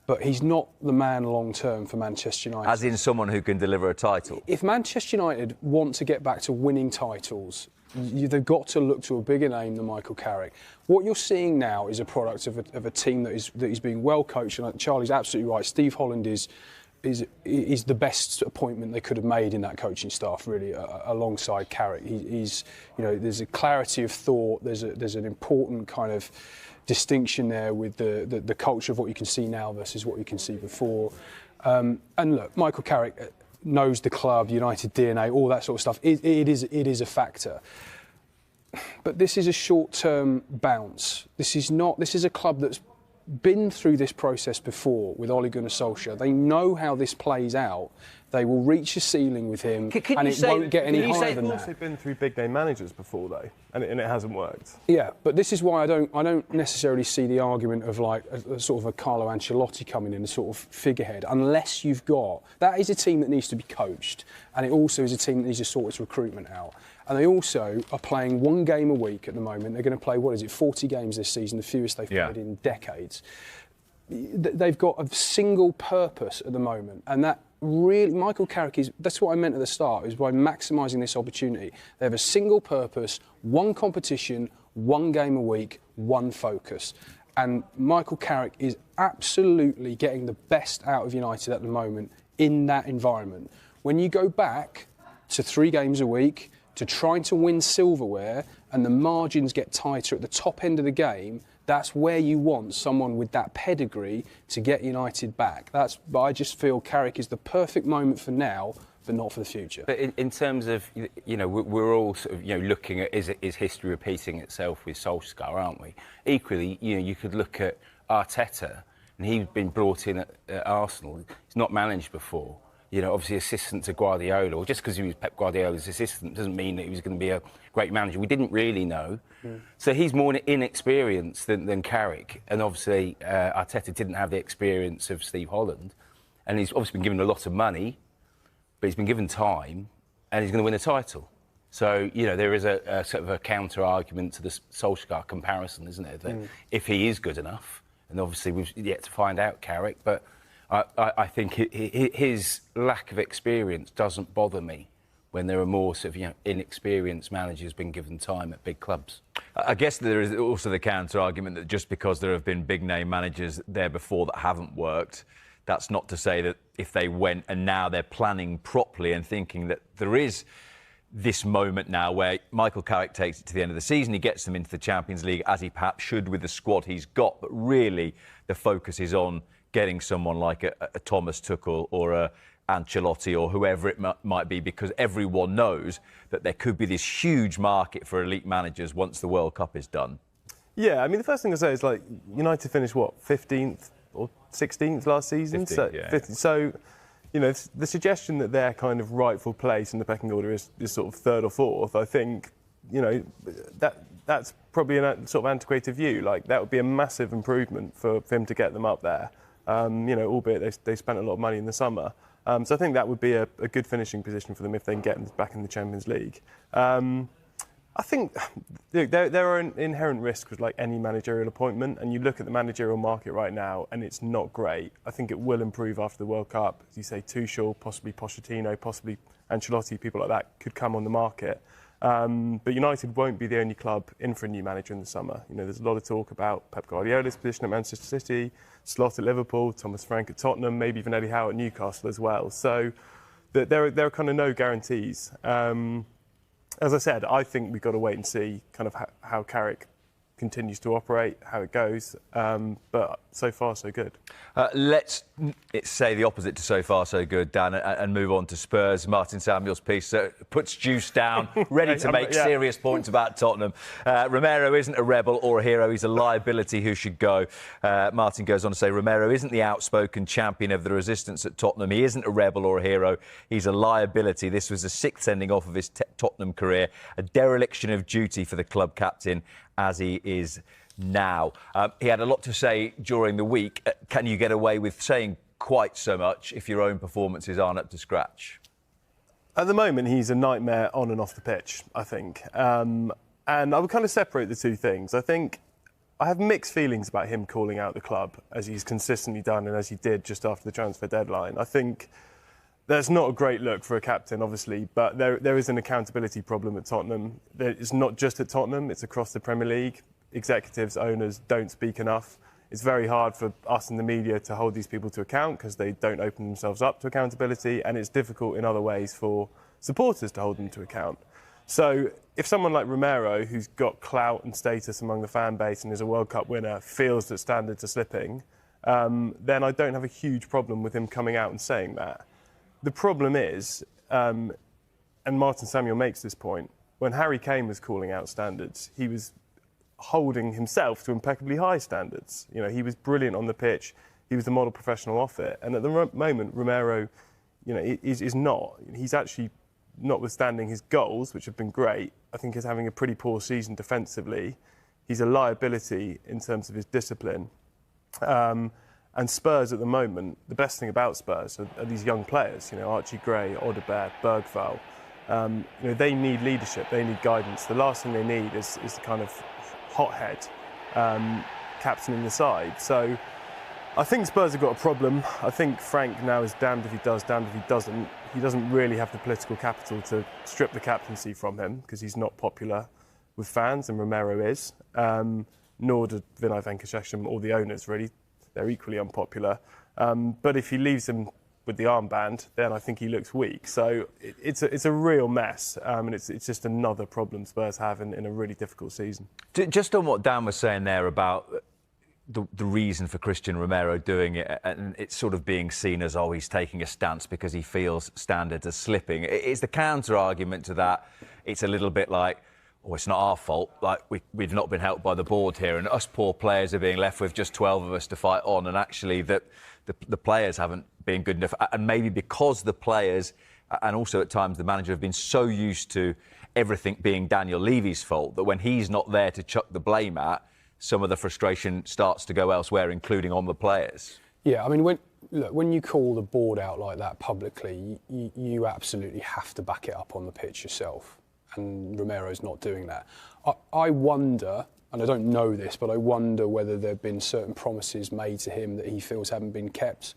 S10: But he's not the man long-term for Manchester United.
S9: As in someone who can deliver a title?
S10: If Manchester United want to get back to winning titles, they've got to look to a bigger name than Michael Carrick. What you're seeing now is a product of a team that is being well coached, and Charlie's absolutely right. Steve Holland is the best appointment they could have made in that coaching staff, really, alongside Carrick. He's, there's a clarity of thought. There's an important kind of distinction there with the culture of what you can see now versus what you can see before. And look, Michael Carrick knows the club, United DNA, all that sort of stuff. It is a factor. But this is a short-term bounce. This is a club that's been through this process before with Ole Gunnar Solskjaer. They know how this plays out. They will reach a ceiling with him, and it won't get any higher than that.
S11: They've also been through big name managers before, though, and it hasn't worked.
S10: Yeah, but this is why I don't necessarily see the argument of like a sort of a Carlo Ancelotti coming in as sort of figurehead, unless you've got that is a team that needs to be coached, and it also is a team that needs to sort its recruitment out. And they also are playing one game a week at the moment. They're going to play 40 games this season, the fewest they've played in decades. They've got a single purpose at the moment, and that really, Michael Carrick that's what I meant at the start, is by maximising this opportunity. They have a single purpose, one competition, one game a week, one focus. And Michael Carrick is absolutely getting the best out of United at the moment in that environment. When you go back to 3 games a week, to trying to win silverware, and the margins get tighter at the top end of the game, that's where you want someone with that pedigree to get United back. But I just feel Carrick is the perfect moment for now, but not for the future.
S8: But in terms of, we're all sort of, looking at is history repeating itself with Solskjaer, aren't we? Equally, you could look at Arteta, and he's been brought in at Arsenal. He's not managed before. Obviously assistant to Guardiola, or just because he was Pep Guardiola's assistant doesn't mean that he was going to be a great manager. We didn't really know. So he's more inexperienced than Carrick. And obviously Arteta didn't have the experience of Steve Holland. And he's obviously been given a lot of money, but he's been given time, and he's going to win a title. So, there is a sort of a counter-argument to the Solskjaer comparison, isn't it? That if he is good enough, and obviously we've yet to find out Carrick, but I think his lack of experience doesn't bother me when there are more sort of inexperienced managers being given time at big clubs.
S9: I guess there is also the counter argument that just because there have been big name managers there before that haven't worked, that's not to say that if they went and now they're planning properly and thinking that there is this moment now where Michael Carrick takes it to the end of the season, he gets them into the Champions League as he perhaps should with the squad he's got, but really the focus is on getting someone like a Thomas Tuchel or a Ancelotti or whoever it might be, because everyone knows that there could be this huge market for elite managers once the World Cup is done.
S11: Yeah, I mean, the first thing I say is, like, United finished, 15th or 16th last season?
S9: 15th.
S11: So, the suggestion that their kind of rightful place in the pecking order is sort of 3rd or 4th, I think, that's probably a sort of antiquated view. Like, that would be a massive improvement for him to get them up there. Albeit they spent a lot of money in the summer. So I think that would be a good finishing position for them if they can get back in the Champions League. I think there are inherent risks with like any managerial appointment, and you look at the managerial market right now and it's not great. I think it will improve after the World Cup. As you say, Tuchel, possibly Pochettino, possibly Ancelotti, people like that could come on the market. But United won't be the only club in for a new manager in the summer. There's a lot of talk about Pep Guardiola's position at Manchester City, Slot at Liverpool, Thomas Frank at Tottenham, maybe even Eddie Howe at Newcastle as well. So there are kind of no guarantees. As I said, I think we've got to wait and see kind of how Carrick continues to operate, how it goes. But so far, so good.
S9: Let's say the opposite to so far, so good, Dan, and move on to Spurs. Martin Samuel's piece puts juice down, ready to make serious points about Tottenham. Romero isn't a rebel or a hero. He's a liability who should go. Martin goes on to say, Romero isn't the outspoken champion of the resistance at Tottenham. He isn't a rebel or a hero. He's a liability. This was the 6th sending off of his Tottenham career, a dereliction of duty for the club captain, as he is now. He had a lot to say during the week. Can you get away with saying quite so much if your own performances aren't up to scratch?
S11: At the moment, he's a nightmare on and off the pitch, I think. And I would kind of separate the two things. I think I have mixed feelings about him calling out the club, as he's consistently done and as he did just after the transfer deadline. I think that's not a great look for a captain, obviously, but there is an accountability problem at Tottenham. It's not just at Tottenham, it's across the Premier League. Executives, owners don't speak enough. It's very hard for us in the media to hold these people to account because they don't open themselves up to accountability, and it's difficult in other ways for supporters to hold them to account. So if someone like Romero, who's got clout and status among the fan base and is a World Cup winner, feels that standards are slipping, then I don't have a huge problem with him coming out and saying that. The problem is, and Martin Samuel makes this point, when Harry Kane was calling out standards, he was holding himself to impeccably high standards. You know, he was brilliant on the pitch. He was the model professional off it. And at the moment, Romero, you know, is not. He's actually, notwithstanding his goals, which have been great, I think is having a pretty poor season defensively. He's a liability in terms of his discipline. And Spurs at the moment, the best thing about Spurs are these young players. You know, Archie Gray, Odegaard, Bergvall. You know, they need leadership. They need guidance. The last thing they need is the kind of hothead captaining the side. So I think Spurs have got a problem. I think Frank now is damned if he does, damned if he doesn't. He doesn't really have the political capital to strip the captaincy from him because he's not popular with fans, and Romero is. Nor do Vinay Venkatesham or the owners, really. They're equally unpopular. But if he leaves him with the armband, then I think he looks weak. So it's a real mess, and it's just another problem Spurs have in a really difficult season.
S9: Just on what Dan was saying there about the reason for Christian Romero doing it, and it's sort of being seen as, oh, he's taking a stance because he feels standards are slipping. It's the counter-argument to that. It's a little bit like, oh, it's not our fault. Like, we've not been helped by the board here, and us poor players are being left with just 12 of us to fight on, and actually the players haven't been good enough. And maybe because the players, and also at times the manager, have been so used to everything being Daniel Levy's fault that when he's not there to chuck the blame at, some of the frustration starts to go elsewhere, including on the players.
S10: Yeah, I mean, when you call the board out like that publicly, you absolutely have to back it up on the pitch yourself. And Romero's not doing that. I wonder, and I don't know this, but I wonder whether there have been certain promises made to him that he feels haven't been kept.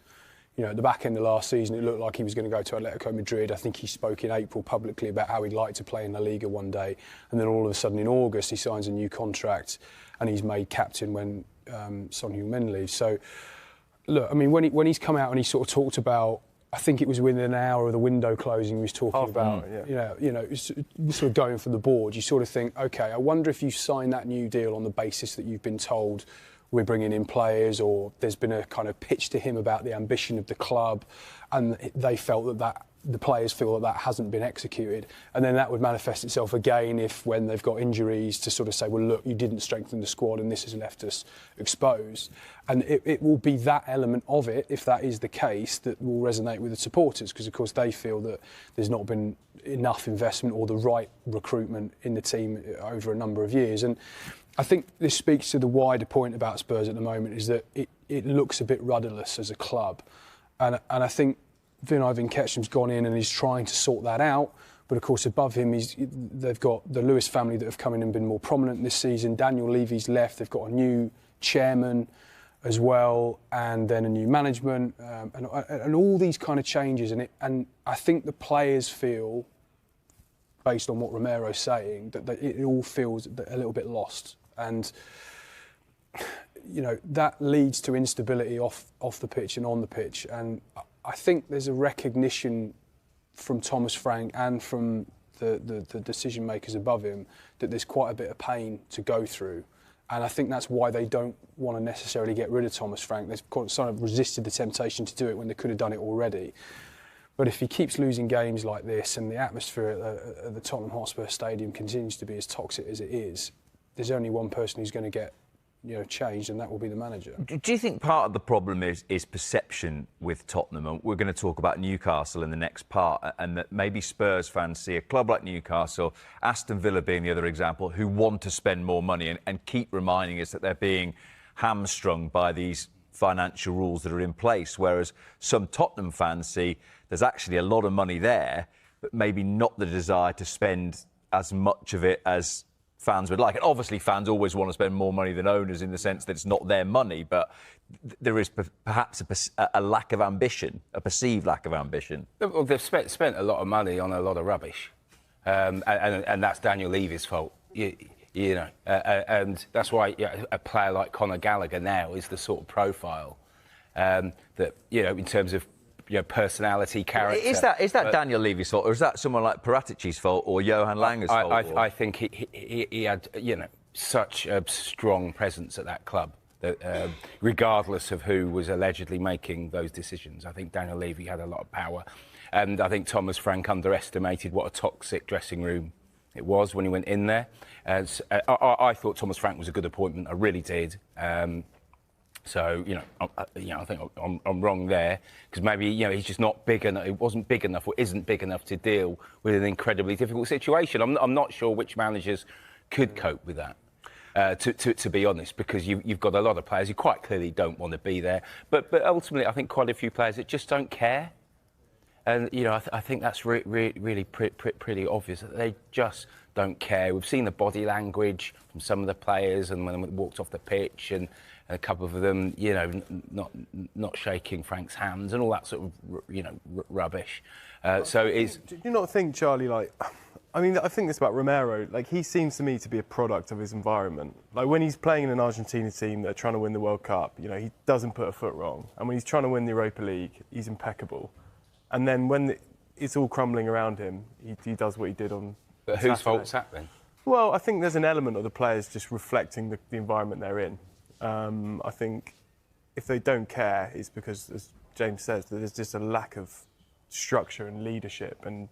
S10: You know, at the back end of last season, it looked like he was going to go to Atletico Madrid. I think he spoke in April publicly about how he'd like to play in La Liga one day. And then all of a sudden in August, he signs a new contract and he's made captain when Son Heung-min leaves. So, look, I mean, when he's come out and he sort of talked about, I think it was within an hour of the window closing, he was talking about, you know, sort of going for the board. You sort of think, OK, I wonder if you sign that new deal on the basis that you've been told we're bringing in players, or there's been a kind of pitch to him about the ambition of the club, and they felt that the players feel that hasn't been executed. And then that would manifest itself again when they've got injuries, to sort of say, well, look, you didn't strengthen the squad and this has left us exposed. And it will be that element of it, if that is the case, that will resonate with the supporters, because, of course, they feel that there's not been enough investment or the right recruitment in the team over a number of years. And I think this speaks to the wider point about Spurs at the moment, is that it looks a bit rudderless as a club. And I think Vinay Venkatesham's gone in and he's trying to sort that out. But, of course, above him, they've got the Lewis family that have come in and been more prominent this season. Daniel Levy's left. They've got a new chairman as well, and then a new management, and all these kind of changes. And I think the players feel, based on what Romero's saying, that it all feels a little bit lost. And, you know, that leads to instability off the pitch and on the pitch. And I think there's a recognition from Thomas Frank and from the decision makers above him that there's quite a bit of pain to go through. And I think that's why they don't want to necessarily get rid of Thomas Frank. They've sort of resisted the temptation to do it when they could have done it already. But if he keeps losing games like this, and the atmosphere at the Tottenham Hotspur Stadium continues to be as toxic as it is, there's only one person who's going to get, you know, changed, and that will be the manager.
S9: Do you think part of the problem is perception with Tottenham? And we're going to talk about Newcastle in the next part, and that maybe Spurs fans see a club like Newcastle, Aston Villa being the other example, who want to spend more money and keep reminding us that they're being hamstrung by these financial rules that are in place, whereas some Tottenham fans see there's actually a lot of money there, but maybe not the desire to spend as much of it as fans would like. And obviously fans always want to spend more money than owners in the sense that it's not their money, but there is perhaps a lack of ambition, a perceived lack of ambition.
S8: Well, they've spent a lot of money on a lot of rubbish, and that's Daniel Levy's fault. You know, and that's why a player like Conor Gallagher now is the sort of profile that, you know, in terms of, you know, personality, character.
S9: Is that Daniel Levy's fault, or is that someone like Paratici's fault or Johan Langer's fault?
S8: I think he had, you know, such a strong presence at that club that, regardless of who was allegedly making those decisions, I think Daniel Levy had a lot of power, and I think Thomas Frank underestimated what a toxic dressing room it was when he went in there. I thought Thomas Frank was a good appointment. I really did. So, you know, I think I'm wrong there, because maybe, you know, he's just not big enough. It wasn't big enough, or isn't big enough to deal with an incredibly difficult situation. I'm not sure which managers could cope with that, to be honest, because you've got a lot of players who quite clearly don't want to be there. But ultimately, I think quite a few players that just don't care. And, you know, I think that's really pretty obvious that they just don't care. We've seen the body language from some of the players, and when they walked off the pitch, and a couple of them, you know, not shaking Frank's hands and all that sort of, you know, rubbish. So it's.
S11: Do you not think, Charlie, like, I mean, I think this about Romero. Like, he seems to me to be a product of his environment. Like, when he's playing in an Argentina team that are trying to win the World Cup, you know, he doesn't put a foot wrong. And when he's trying to win the Europa League, he's impeccable. And then when it's all crumbling around him, he does what he did on.
S8: But whose fault's that then?
S11: Well, I think there's an element of the players just reflecting the environment they're in. I think if they don't care, it's because, as James says, that there's just a lack of structure and leadership and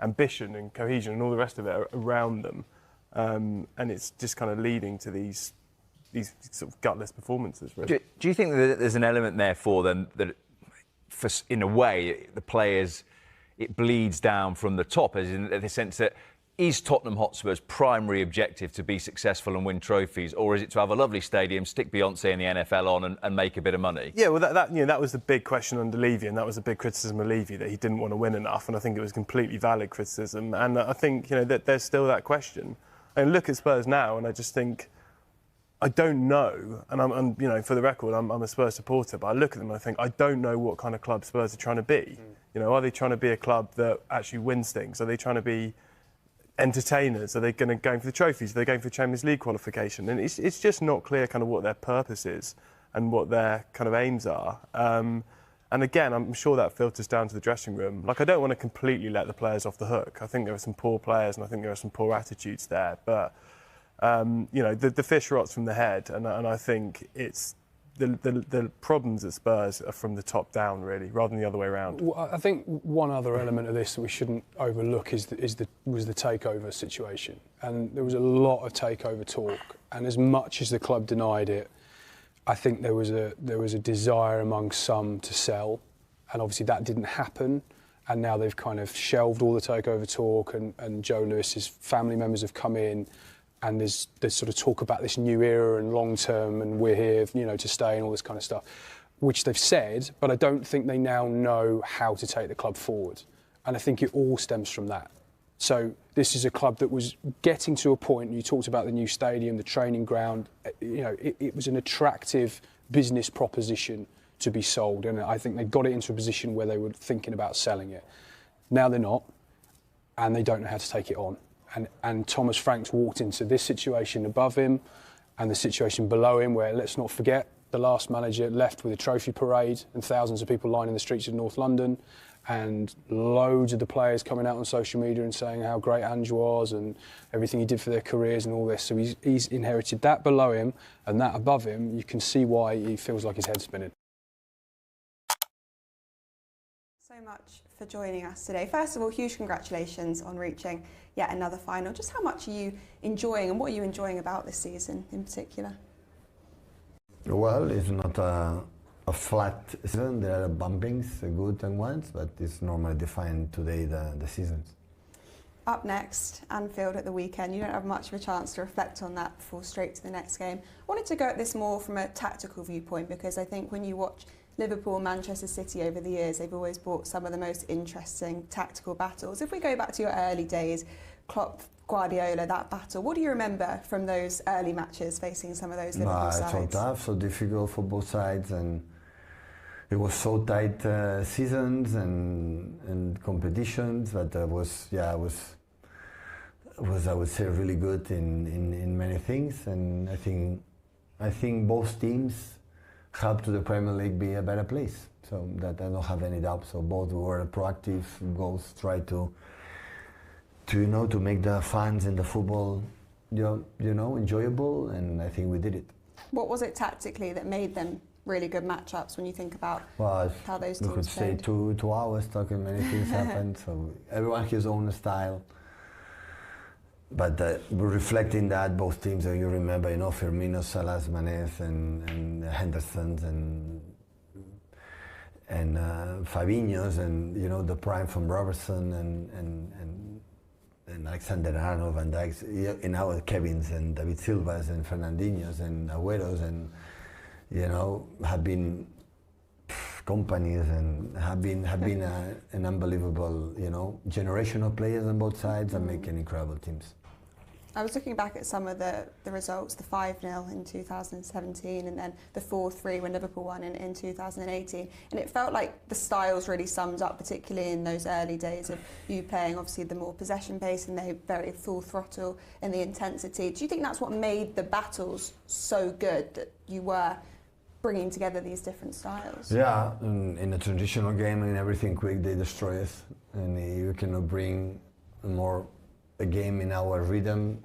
S11: ambition and cohesion and all the rest of it around them. And it's just kind of leading to these sort of gutless performances, really.
S9: Do you think that there's an element there for them that, in a way, the players, it bleeds down from the top, as in the sense that is Tottenham Hotspur's primary objective to be successful and win trophies, or is it to have a lovely stadium, stick Beyonce and the NFL on, and make a bit of money? Yeah,
S11: well, that was the big question under Levy, and that was the big criticism of Levy, that he didn't want to win enough, and I think it was completely valid criticism. And I think, you know, that there's still that question. And look at Spurs now, and I just think, I don't know, and I'm you know, for the record, I'm a Spurs supporter, but I look at them and I think, I don't know what kind of club Spurs are trying to be. You know, are they trying to be a club that actually wins things? Are they trying to be entertainers? Are they going for the trophies? Are they going for Champions League qualification? And it's just not clear kind of what their purpose is and what their kind of aims are. And again, I'm sure that filters down to the dressing room. Like, I don't want to completely let the players off the hook. I think there are some poor players, and I think there are some poor attitudes there. But you know, the fish rots from the head, and I think it's the problems at Spurs are from the top down, really, rather than the other way around.
S10: Well, I think one other element of this that we shouldn't overlook was the takeover situation, and there was a lot of takeover talk. And as much as the club denied it, I think there was a desire among some to sell, and obviously that didn't happen. And now they've kind of shelved all the takeover talk, and Joe Lewis's family members have come in. And there's sort of talk about this new era and long term, and we're here, you know, to stay and all this kind of stuff, which they've said, but I don't think they now know how to take the club forward. And I think it all stems from that. So this is a club that was getting to a point, you talked about the new stadium, the training ground, you know, it was an attractive business proposition to be sold. And I think they got it into a position where they were thinking about selling it. Now they're not, and they don't know how to take it on. And Thomas Frank's walked into this situation above him and the situation below him, where, let's not forget, the last manager left with a trophy parade and thousands of people lining the streets of North London, and loads of the players coming out on social media and saying how great Ange was and everything he did for their careers and all this. So he's inherited that below him, and that above him. You can see why he feels like his head's spinning.
S12: So much for joining us today. First of all, huge congratulations on reaching yet another final. Just how much are you enjoying, and what are you enjoying about this season in particular?
S13: Well, it's not a flat season. There are bumpings, good and ones, but it's normally defined today the seasons.
S12: Up next, Anfield at the weekend. You don't have much of a chance to reflect on that before straight to the next game. I wanted to go at this more from a tactical viewpoint, because I think when you watch Liverpool and Manchester City over the years, they've always brought some of the most interesting tactical battles. If we go back to your early days, Klopp, Guardiola, that battle, what do you remember from those early matches facing some of those Liverpool sides?
S13: So tough, so difficult for both sides, and it was so tight seasons and competitions, but it was I would say really good in many things, and I think both teams helped to the Premier League be a better place. So that I don't have any doubt. So both were proactive, both tried to make the fans and the football enjoyable, and I think we did it.
S12: What was it tactically that made them really good matchups when you think about how those teams
S13: played? We could say 2 hours talking, many things happened. So everyone has his own style. But reflecting that, both teams, you remember, Firmino, Salah, Mané, and Henderson's and Fabinho's, and the prime from Robertson and Alexander-Arnold, Van Dijk's, Kevin's and David Silva's and Fernandinho's and Agüero's, and have been companies and have been an unbelievable generation of players on both sides and making incredible teams.
S12: I was looking back at some of the results, the 5-0 in 2017 and then the 4-3 when Liverpool won in 2018, and it felt like the styles really summed up, particularly in those early days of you playing obviously the more possession based and they very full throttle in the intensity. Do you think that's what made the battles so good, that you were bringing together these different styles?
S13: Yeah, in a traditional game and everything quick, they destroy us, and you cannot bring a game in our rhythm.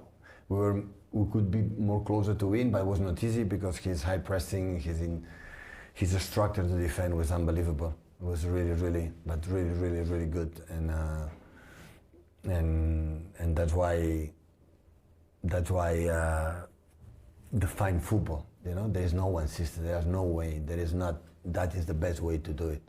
S13: We could be more closer to win, but it was not easy because his high pressing, his structure to defend was unbelievable. It was really good, and that's why define football. There is no one system. There's no way. That is the best way to do it.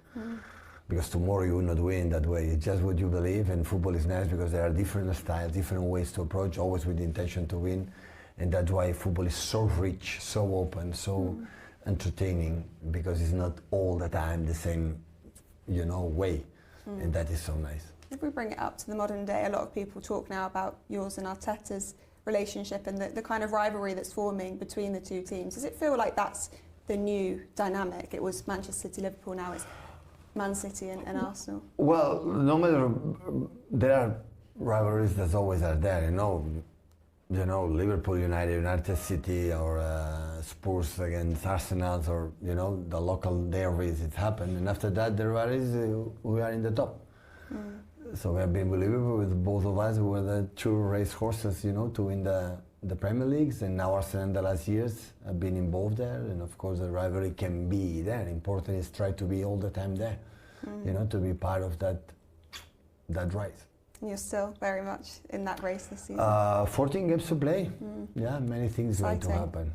S13: Because tomorrow you will not win that way. It's just what you believe, and football is nice because there are different styles, different ways to approach, always with the intention to win. And that's why football is so rich, so open, so entertaining, because it's not all the time the same, way. And that is so nice.
S12: If we bring it up to the modern day, a lot of people talk now about yours and Arteta's relationship and the kind of rivalry that's forming between the two teams. Does it feel like that's the new dynamic? It was Manchester City, Liverpool, now it's Man City and Arsenal?
S13: Well, no matter, there are rivalries that always are there, Liverpool United City, or Spurs against Arsenal, or the local derbies. It happened, and after that, the rivalries, we are in the top. So we have been believable with both of us. We were the two race horses, to win the Premier Leagues, and now Arsenal in the last years have been involved there, and of course the rivalry can be there. Important is try to be all the time there, to be part of that race.
S12: And you're still very much in that race this season.
S13: 14 games to play. Yeah, many things going to happen.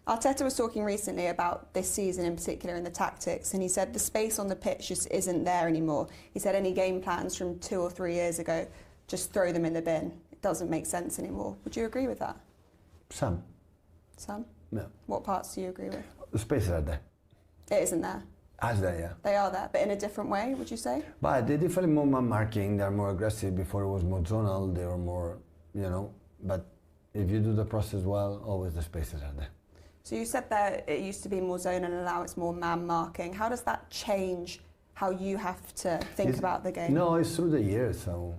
S12: Arteta was talking recently about this season in particular and the tactics, and he said the space on the pitch just isn't there anymore. He said any game plans from 2 or 3 years ago, just throw them in the bin. It doesn't make sense anymore. Would you agree with that?
S13: Some? Yeah.
S12: What parts do you agree with?
S13: The spaces are there.
S12: It isn't there?
S13: As there, yeah.
S12: They are there, but in a different way, would you say?
S13: But they're definitely more man-marking, they're more aggressive. Before it was more zonal, they were more, but if you do the process well, always the spaces are there.
S12: So you said that it used to be more zonal and now it's more man-marking. How does that change how you have to think about the game?
S13: No, it's through the years. So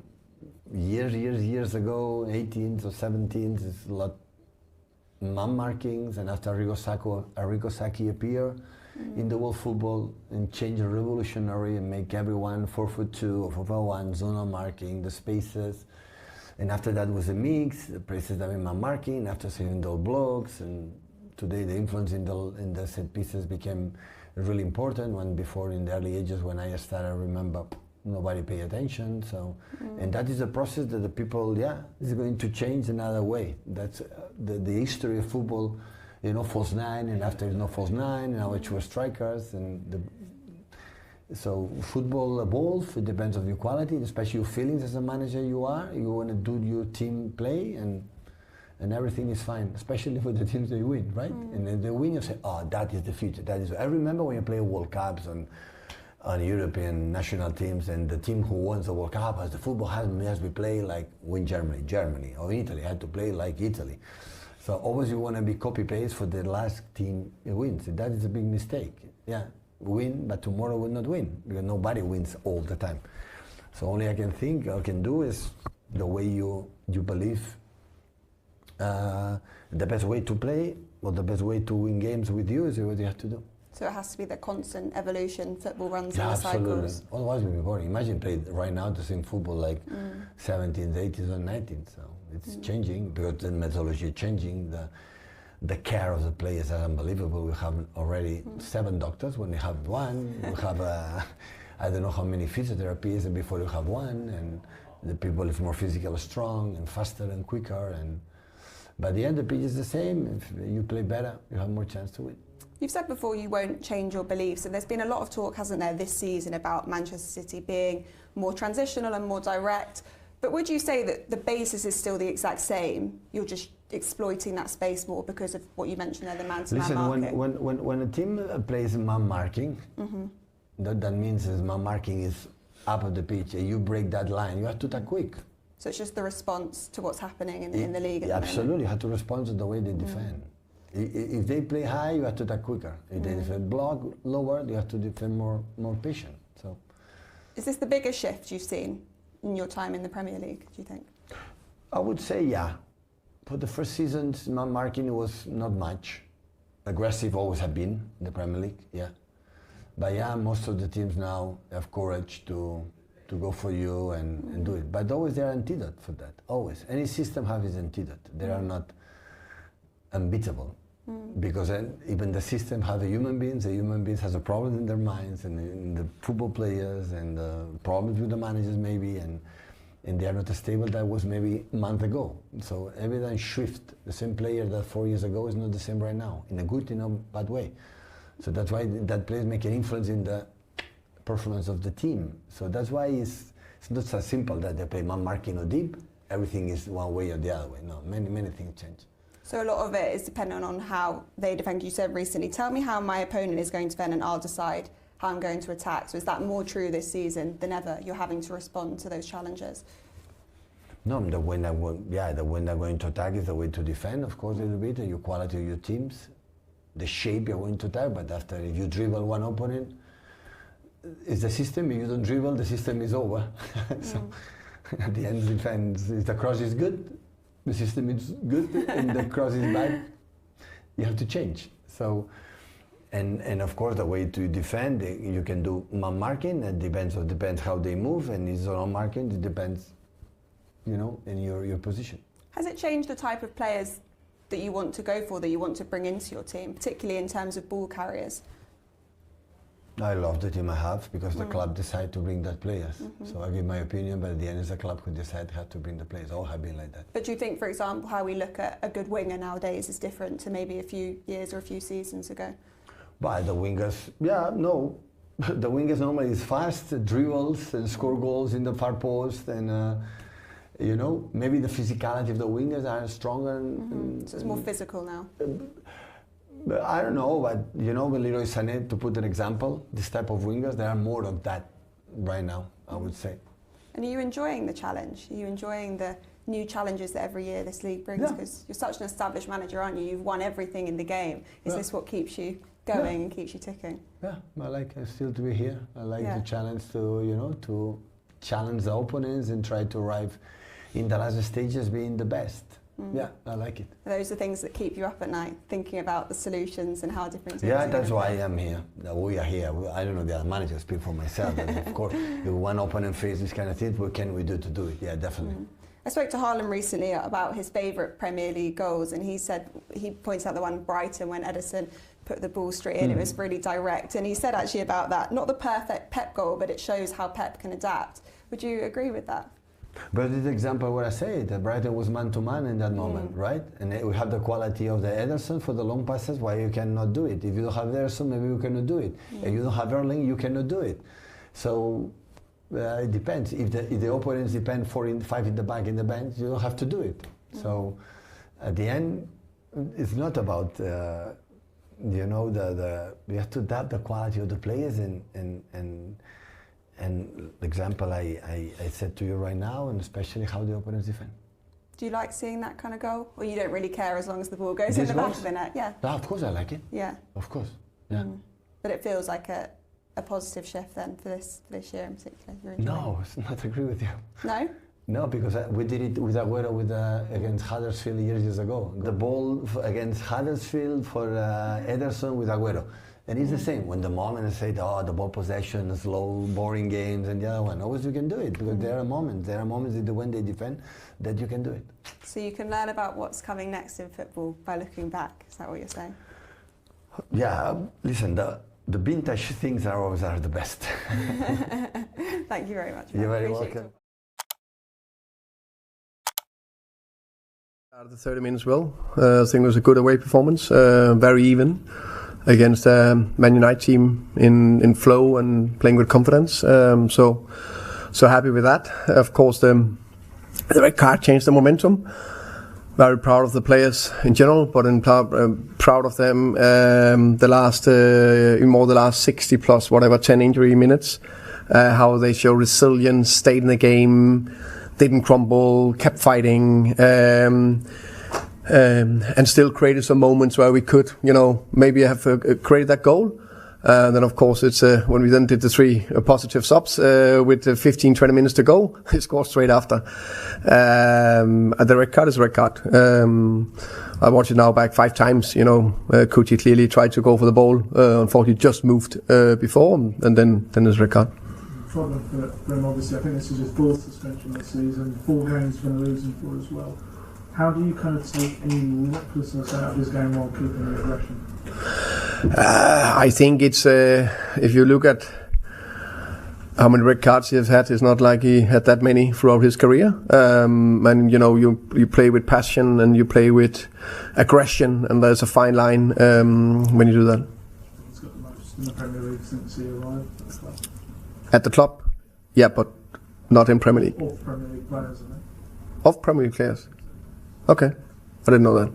S13: years ago, 18s or 17s, it's a lot man markings, and after Arrigo Sacchi appeared in the world football and change the revolutionary and make everyone 4'2" or 4'1", zonal marking, the spaces. And after that was a mix, the places that were man marking, after seeing the blocks, and today the influence in the set pieces became really important. When before in the early ages when I started, I remember nobody paid attention. So, and that is a process that the people, is going to change another way. That's the history of football, false nine, and after no false nine, now it's were strikers, and So football evolves. It depends on your quality, especially your feelings as a manager. You want to do your team play, and everything is fine. Especially for the teams they win, right? And then they win, you say, "Oh, that is the future. That is." I remember when you play World Cups on European national teams, and the team who wins the World Cup, as the football has to play like win Germany, or Italy had to play like Italy. So always you want to be copy-paste for the last team wins. That is a big mistake. Yeah, win, but tomorrow will not win, because nobody wins all the time. So only I can do is the way you believe the best way to play, or the best way to win games with you is what you have to do.
S12: So it has to be the constant evolution. Football runs in the
S13: absolutely.
S12: cycles.
S13: Otherwise, we'll be boring. Imagine play right now the same football like 17th, 80s, and 19th. So it's changing, because the methodology is changing. The care of the players is unbelievable. We have already 7 doctors when we have 1. We have I don't know how many physiotherapists before you have 1, and the people is more physically strong and faster and quicker. And by the end, the pitch is the same. If you play better, you have more chance to win.
S12: You've said before you won't change your beliefs, and there's been a lot of talk, hasn't there, this season about Manchester City being more transitional and more direct. But would you say that the basis is still the exact same? You're just exploiting that space more because of what you mentioned there, the man-to-man marking?
S13: Listen, when a team plays man marking, that means man marking is up of the pitch, and you break that line, you have to attack quick.
S12: So it's just the response to what's happening in the league at the moment?
S13: Absolutely, you have to respond to the way they defend. If they play high, you have to attack quicker. If they defend block lower, you have to defend more patient. So,
S12: is this the biggest shift you've seen in your time in the Premier League, do you think?
S13: I would say yeah. For the first season, man marking was not much. Aggressive always have been in the Premier League, yeah. But yeah, most of the teams now have courage to go for you and do it. But always there are antidote for that, always. Any system has its antidote. They are not unbeatable. Because even the system has the human beings has a problem in their minds, and in the football players, and problems with the managers maybe, and they are not as stable that was maybe a month ago. So every time shift, the same player that 4 years ago is not the same right now, in a good, in a bad way. So that's why that players make an influence in the performance of the team. So that's why it's not so simple that they play man marking or deep, everything is one way or the other way. No, many things change.
S12: So a lot of it is dependent on how they defend. You said recently, tell me how my opponent is going to defend and I'll decide how I'm going to attack. So is that more true this season than ever? You're having to respond to those challenges?
S13: No, the way they're going to attack is the way to defend, of course, a little bit, and your quality of your teams, the shape you're going to attack. But after, if you dribble one opponent, it's the system. If you don't dribble, the system is over. So at the end, defense, if the cross is good, the system is good, and the cross is bad, you have to change. So, and of course, the way to defend, you can do man marking. It depends how they move, and it's on marking. It depends, in your position.
S12: Has it changed the type of players that you want to go for, that you want to bring into your team, particularly in terms of ball carriers?
S13: I love the team I have, because the club decide to bring that players. So I give my opinion, but at the end it's the club who decide how to bring the players. All have been like that.
S12: But do you think, for example, how we look at a good winger nowadays is different to maybe a few years or a few seasons ago?
S13: But the wingers, no. The wingers normally is fast, dribbles and score goals in the far post, and maybe the physicality of the wingers are stronger.
S12: So it's more physical now.
S13: I don't know, but with Leroy Sané, to put an example, this type of wingers, there are more of that right now, I would say.
S12: And are you enjoying the challenge? Are you enjoying the new challenges that every year this league brings? Because you're such an established manager, aren't you? You've won everything in the game. Is this what keeps you going and keeps you ticking? Yeah,
S13: I like still to be here. I like the challenge to challenge the opponents and try to arrive in the last stages being the best. Yeah, I like it.
S12: Those are things that keep you up at night, thinking about the solutions and how different teams
S13: are that's why I am here. We are here. I don't know the other managers, speak for myself. And of course, if one opponent faces this kind of thing, what can we do to do it? Yeah, definitely.
S12: I spoke to Haaland recently about his favourite Premier League goals, and he points out the one Brighton when Ederson put the ball straight in. It was really direct. And he said actually about that, not the perfect Pep goal, but it shows how Pep can adapt. Would you agree with that?
S13: But this example where I say it, Brighton was man-to-man in that moment, right? And we have the quality of the Ederson for the long passes, why you cannot do it? If you don't have Ederson, maybe you cannot do it. If you don't have Erling, you cannot do it. So it depends. If the opponents depend 5 in the back in the bench, you don't have to do it. So at the end, it's not about, you know, we have to adapt the quality of the players and the example I said to you right now, and especially how the opponents defend.
S12: Do you like seeing that kind of goal? Or you don't really care as long as the ball goes in the back of the net? Yeah.
S13: No, of course I like it.
S12: Yeah.
S13: Of course. Yeah.
S12: But it feels like a positive shift then for this year in particular. You're enjoying
S13: No, I not agree with you.
S12: No?
S13: No, because we did it with Aguero against Huddersfield years ago. The ball against Huddersfield for Ederson with Aguero. And it's the same. When the moment I say, the ball possession, slow, boring games, and the other one, always you can do it because there are moments when they defend that you can do it.
S12: So you can learn about what's coming next in football by looking back. Is that what you're saying?
S13: Yeah, listen, the vintage things are always the best.
S12: Thank you very much.
S13: You're very
S12: Appreciate
S13: welcome.
S11: Out of the 30 minutes well. I think it was a good away performance, very even against a Man United team in flow and playing with confidence. So happy with that. Of course, the red card changed the momentum. Very proud of the players in general, but proud of them the last 60 plus 10 injury minutes. How they show resilience, stayed in the game, didn't crumble, kept fighting. And still created some moments where we could, maybe have created that goal. Then, of course, it's when we then did the 3 positive subs with 15-20 minutes to go, he scored straight after. The red card is a red card. I watched it now back 5 times. Kuti clearly tried to go for the ball. Unfortunately, just moved before, and then there's a red card.
S14: Problem for him, obviously. I think this is his 4th suspension this season. 4 games for losing for as well. How do you kind of take any recklessness out of this game while keeping the aggression?
S11: I think it's, if you look at how many red cards he has had, it's not like he had that many throughout his career. And, you play with passion and you play with aggression, and there's a fine line when you do that.
S14: He's got the most in the Premier League since he arrived at the club.
S11: At the club? Yeah, but not in Premier League.
S14: Of Premier League players, isn't it?
S11: Of Premier League players? Okay, I didn't know that.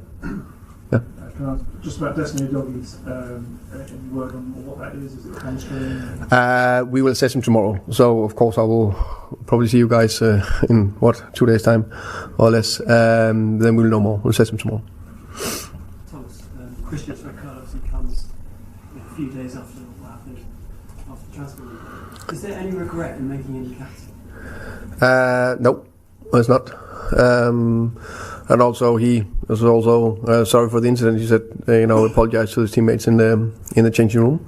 S11: Yeah.
S14: Can I ask just about Destiny Doggies, any word on what that is? Is it hamstring?
S11: We will assess him tomorrow. So, of course, I will probably see you guys in, 2 days' time or less. Then we'll know more. We'll assess him tomorrow.
S15: Thomas, Christian's red card obviously comes a few days after what happened after the transfer window. Is there any regret in making him captain?
S11: No, there's not. And also, he was also sorry for the incident. He said, apologized to his teammates in the changing room.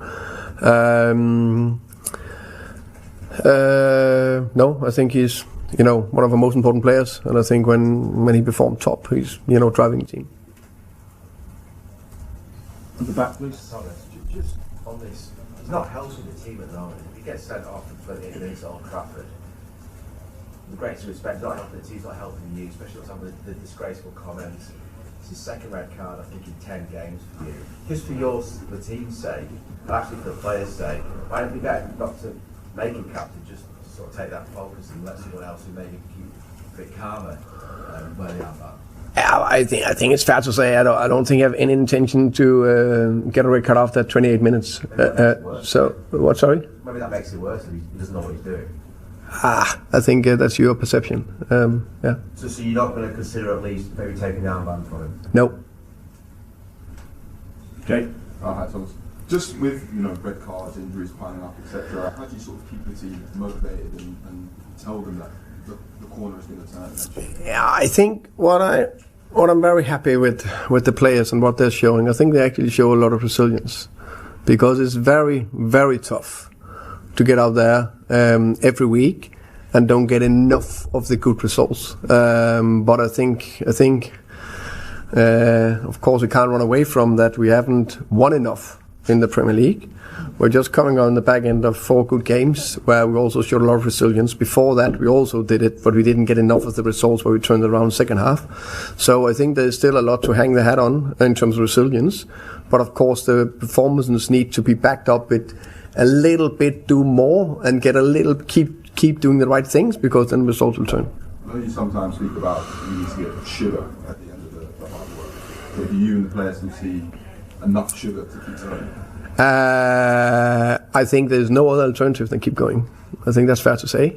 S11: No, I think he's one of our most important players, and I think when he performed top, he's driving the team.
S14: At the back, please.
S16: Thomas, just on this, he's not helping the team at the moment. If he gets sent off for 28 minutes at Old Trafford, the greatest respect, not helping the team, not helping you, especially with some of the disgraceful comments. It's his 2nd red card, I think, in 10 games for you. Just for the team's sake, and actually for the players' sake, why don't it be better not to make him captain, just to sort of take that focus and let someone else who maybe keep a bit calmer where they are back?
S11: Yeah, I think it's fair to say I don't think I have any intention to get a red card after 28 minutes. So, what, sorry?
S16: Maybe that makes it worse if he doesn't know what he's doing.
S11: I think that's your perception. Yeah.
S16: So you're not going to consider at least maybe taking the armband from him?
S11: No.
S17: Jake? Hi, Thomas. Just with red cards, injuries piling up, etc. How do you sort of keep the team motivated and tell them that the corner is going to turn eventually?
S11: Yeah, I think what I'm very happy with the players and what they're showing. I think they actually show a lot of resilience, because it's very, very tough to get out there every week and don't get enough of the good results. But I think, of course, we can't run away from that. We haven't won enough
S18: in the Premier League. We're just coming on the back end of 4 good games where we also showed a lot of resilience. Before that, we also did it, but we didn't get enough of the results where we turned it around second half. So I think there's still a lot to hang the hat on in terms of resilience. But of course, the performances need to be backed up with a little bit, do more, and get a little, keep doing the right things, because then results will turn.
S17: I know you sometimes speak about you need to get sugar at the end of the hard work. So do you and the players can see enough sugar to keep going?
S18: I think there's no other alternative than keep going. I think that's fair to say,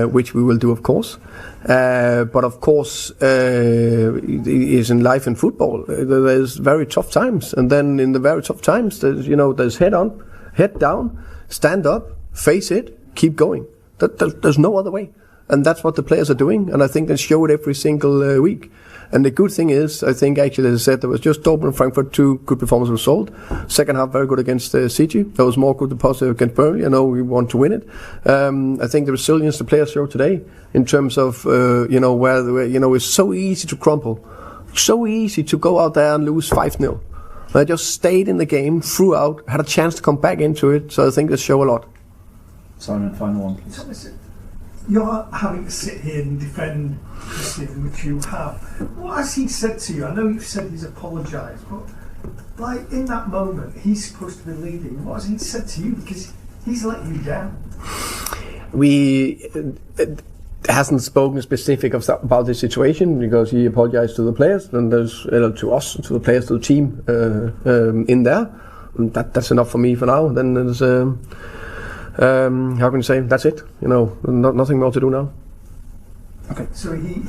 S18: which we will do, of course. But of course, it is in life and football. There's very tough times, and then in the very tough times, there's head on, head down, stand up, face it, keep going. There's no other way, and that's what the players are doing. And I think they show it every single week. And the good thing is, I think actually, as I said, there was just Dortmund and Frankfurt, 2 good performances result. Second half, very good against City. There was more good than positive against Burnley. I know we want to win it. I think the resilience the players showed today, in terms of where it's so easy to crumple, so easy to go out there and lose 5-0. They just stayed in the game throughout, had a chance to come back into it. So I think they show a lot.
S19: Simon, final one, please.
S14: Listen, you're having to sit here and defend Christian, which you have. What has he said to you? I know you've said he's apologised, but like in that moment, he's supposed to be leading. What has he said to you? Because he's let you down.
S18: We hasn't spoken specific about the situation, because he apologised to the players, and there's to us, to the players, to the team in there. And that's enough for me for now. Then there's how can you say? That's it. Nothing more to do now.
S14: Okay. So he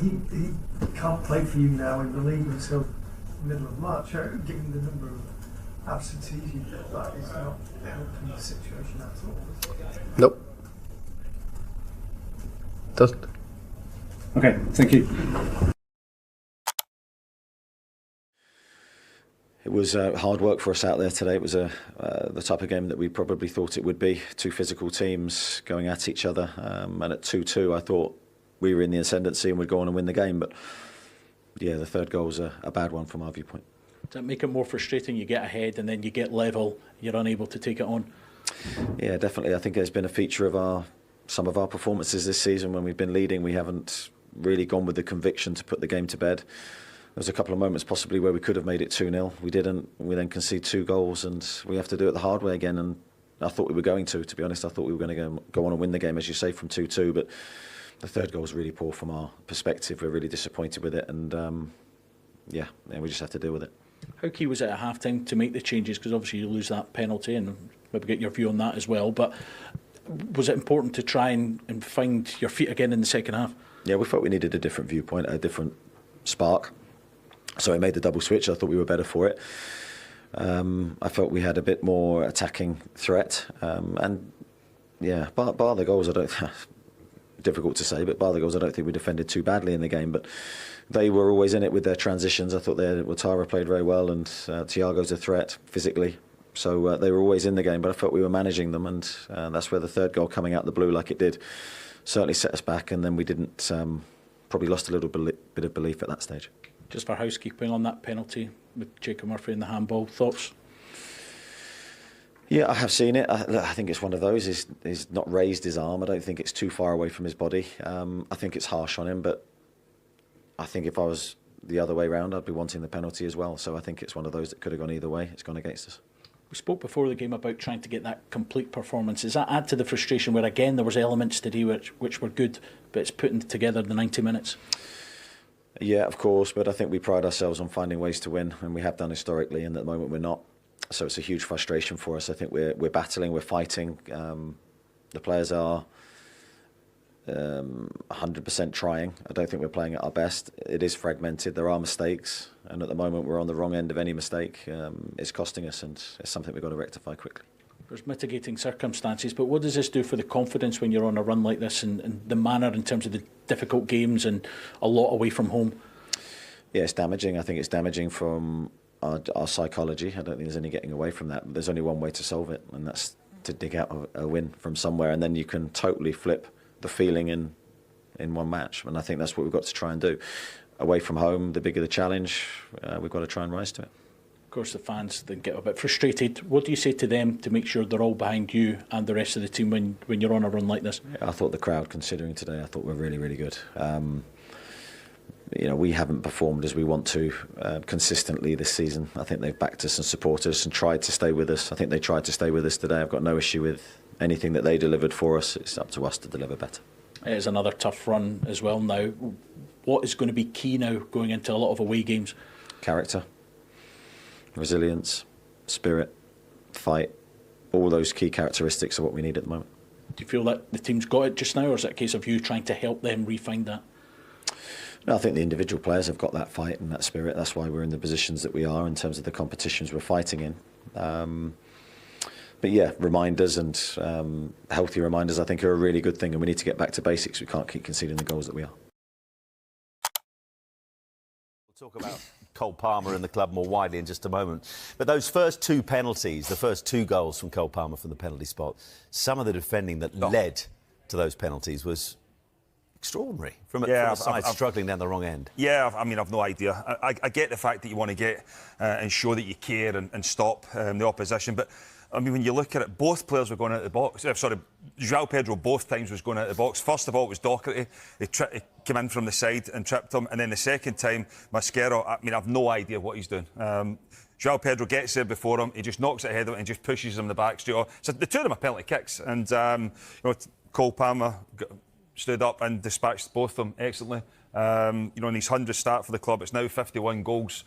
S14: can't play for you now in the league until the middle of March. Given the number of absentees you've got, that is not helping the situation at all.
S18: Nope. Doesn't.
S19: Okay. Thank you.
S20: It was hard work for us out there today. It was the type of game that we probably thought it would be. 2 physical teams going at each other. And at 2-2, I thought we were in the ascendancy and we'd go on and win the game. But yeah, the third goal was a bad one from our viewpoint.
S21: Does that make it more frustrating? You get ahead and then you get level, you're unable to take it on?
S20: Yeah, definitely. I think it's been a feature of some of our performances this season. When we've been leading, we haven't really gone with the conviction to put the game to bed. There was a couple of moments possibly where we could have made it 2-0. We didn't. We then concede 2 goals, and we have to do it the hard way again. And I thought we were going to be honest. I thought we were going to go on and win the game, as you say, from 2-2. But the third goal was really poor from our perspective. We're really disappointed with it, and we just have to deal with it.
S21: How key was it at half-time to make the changes? Because obviously you lose that penalty, and maybe get your view on that as well. But was it important to try and find your feet again in the second half?
S20: Yeah, we felt we needed a different viewpoint, a different spark. So I made the double switch. I thought we were better for it. I felt we had a bit more attacking threat. And yeah, bar the goals, difficult to say, but bar the goals, I don't think we defended too badly in the game. But they were always in it with their transitions. I thought Ouattara played very well, and Thiago's a threat physically. So they were always in the game, but I felt we were managing them. And that's where the third goal coming out the blue like it did certainly set us back. And then we didn't, probably lost a little bit of belief at that stage.
S21: Just for housekeeping on that penalty with Jacob Murphy in the handball, thoughts?
S20: Yeah, I have seen it. I think it's one of those. He's not raised his arm. I don't think it's too far away from his body. I think it's harsh on him, but I think if I was the other way round, I'd be wanting the penalty as well. So I think it's one of those that could have gone either way. It's gone against us.
S21: We spoke before the game about trying to get that complete performance. Does that add to the frustration where, again, there was elements today which were good, but it's putting together the 90 minutes?
S20: Yeah, of course, but I think we pride ourselves on finding ways to win, and we have done historically, and at the moment we're not. So it's a huge frustration for us. I think we're battling, we're fighting. The players are 100% trying. I don't think we're playing at our best. It is fragmented. There are mistakes, and at the moment we're on the wrong end of any mistake. It's costing us, and it's something we've got to rectify quickly.
S21: There's mitigating circumstances, but what does this do for the confidence when you're on a run like this, and the manner in terms of the difficult games and a lot away from home?
S20: Yeah, it's damaging. I think it's damaging from our psychology. I don't think there's any getting away from that. There's only one way to solve it, and that's to dig out a win from somewhere, and then you can totally flip the feeling in one match. And I think that's what we've got to try and do. Away from home, the bigger the challenge, we've got to try and rise to it.
S21: course, the fans then get a bit frustrated. What do you say to them to make sure they're all behind you and the rest of the team when you're on a run like this?
S20: I thought the crowd, considering today, I thought we're really, really good. We haven't performed as we want to consistently this season. I think they've backed us and supported us and tried to stay with us. I think they tried to stay with us today. I've got no issue with anything that they delivered for us. It's up to us to deliver better.
S21: It is another tough run as well now. What is going to be key now going into a lot of away games?
S20: Character, resilience, spirit, fight. All those key characteristics are what we need at the moment.
S21: Do you feel that the team's got it just now, or is it a case of you trying to help them refine that?
S20: No, I think the individual players have got that fight and that spirit. That's why we're in the positions that we are in terms of the competitions we're fighting in. But yeah, reminders and healthy reminders, I think, are a really good thing, and we need to get back to basics. We can't keep conceding the goals that we are.
S6: We'll talk about Cole Palmer and the club more widely in just a moment. But those first 2 penalties, the first 2 goals from Cole Palmer from the penalty spot, some of the defending that led to those penalties was extraordinary from a side struggling down the wrong end.
S22: Yeah, I mean, I've no idea. I get the fact that you want to get and show that you care and stop the opposition, but I mean, when you look at it, both players were going out of the box. João Pedro both times was going out of the box. First of all, it was Doherty. He came in from the side and tripped him, and then the second time, Mascherano, I mean, I've no idea what he's doing. João Pedro gets there before him, he just knocks it ahead of him and just pushes him in the back straight off. So the two of them are penalty kicks, and Cole Palmer stood up and dispatched both of them excellently. In his 100th start for the club, it's now 51 goals.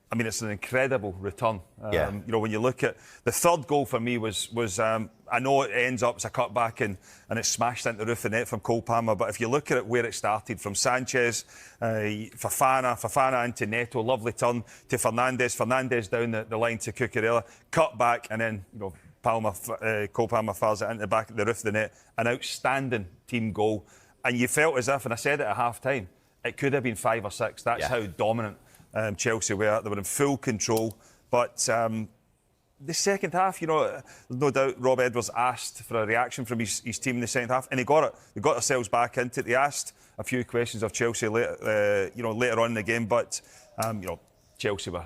S22: I mean, it's an incredible return. When you look at the third goal for me was I know it ends up as a cutback and it's smashed into the roof of the net from Cole Palmer, but if you look at it where it started, from Sanchez, Fofana into Neto, lovely turn to Fernandes down the line to Cucurella, cut back, and then Cole Palmer fires it into the back of the roof of the net. An outstanding team goal, and you felt as if, and I said it at half time, it could have been 5 or 6. That's how dominant Chelsea were. They were in full control, but the second half, no doubt Rob Edwards asked for a reaction from his team in the second half, and he got it. They got themselves back into it. They asked a few questions of Chelsea later on in the game, but Chelsea were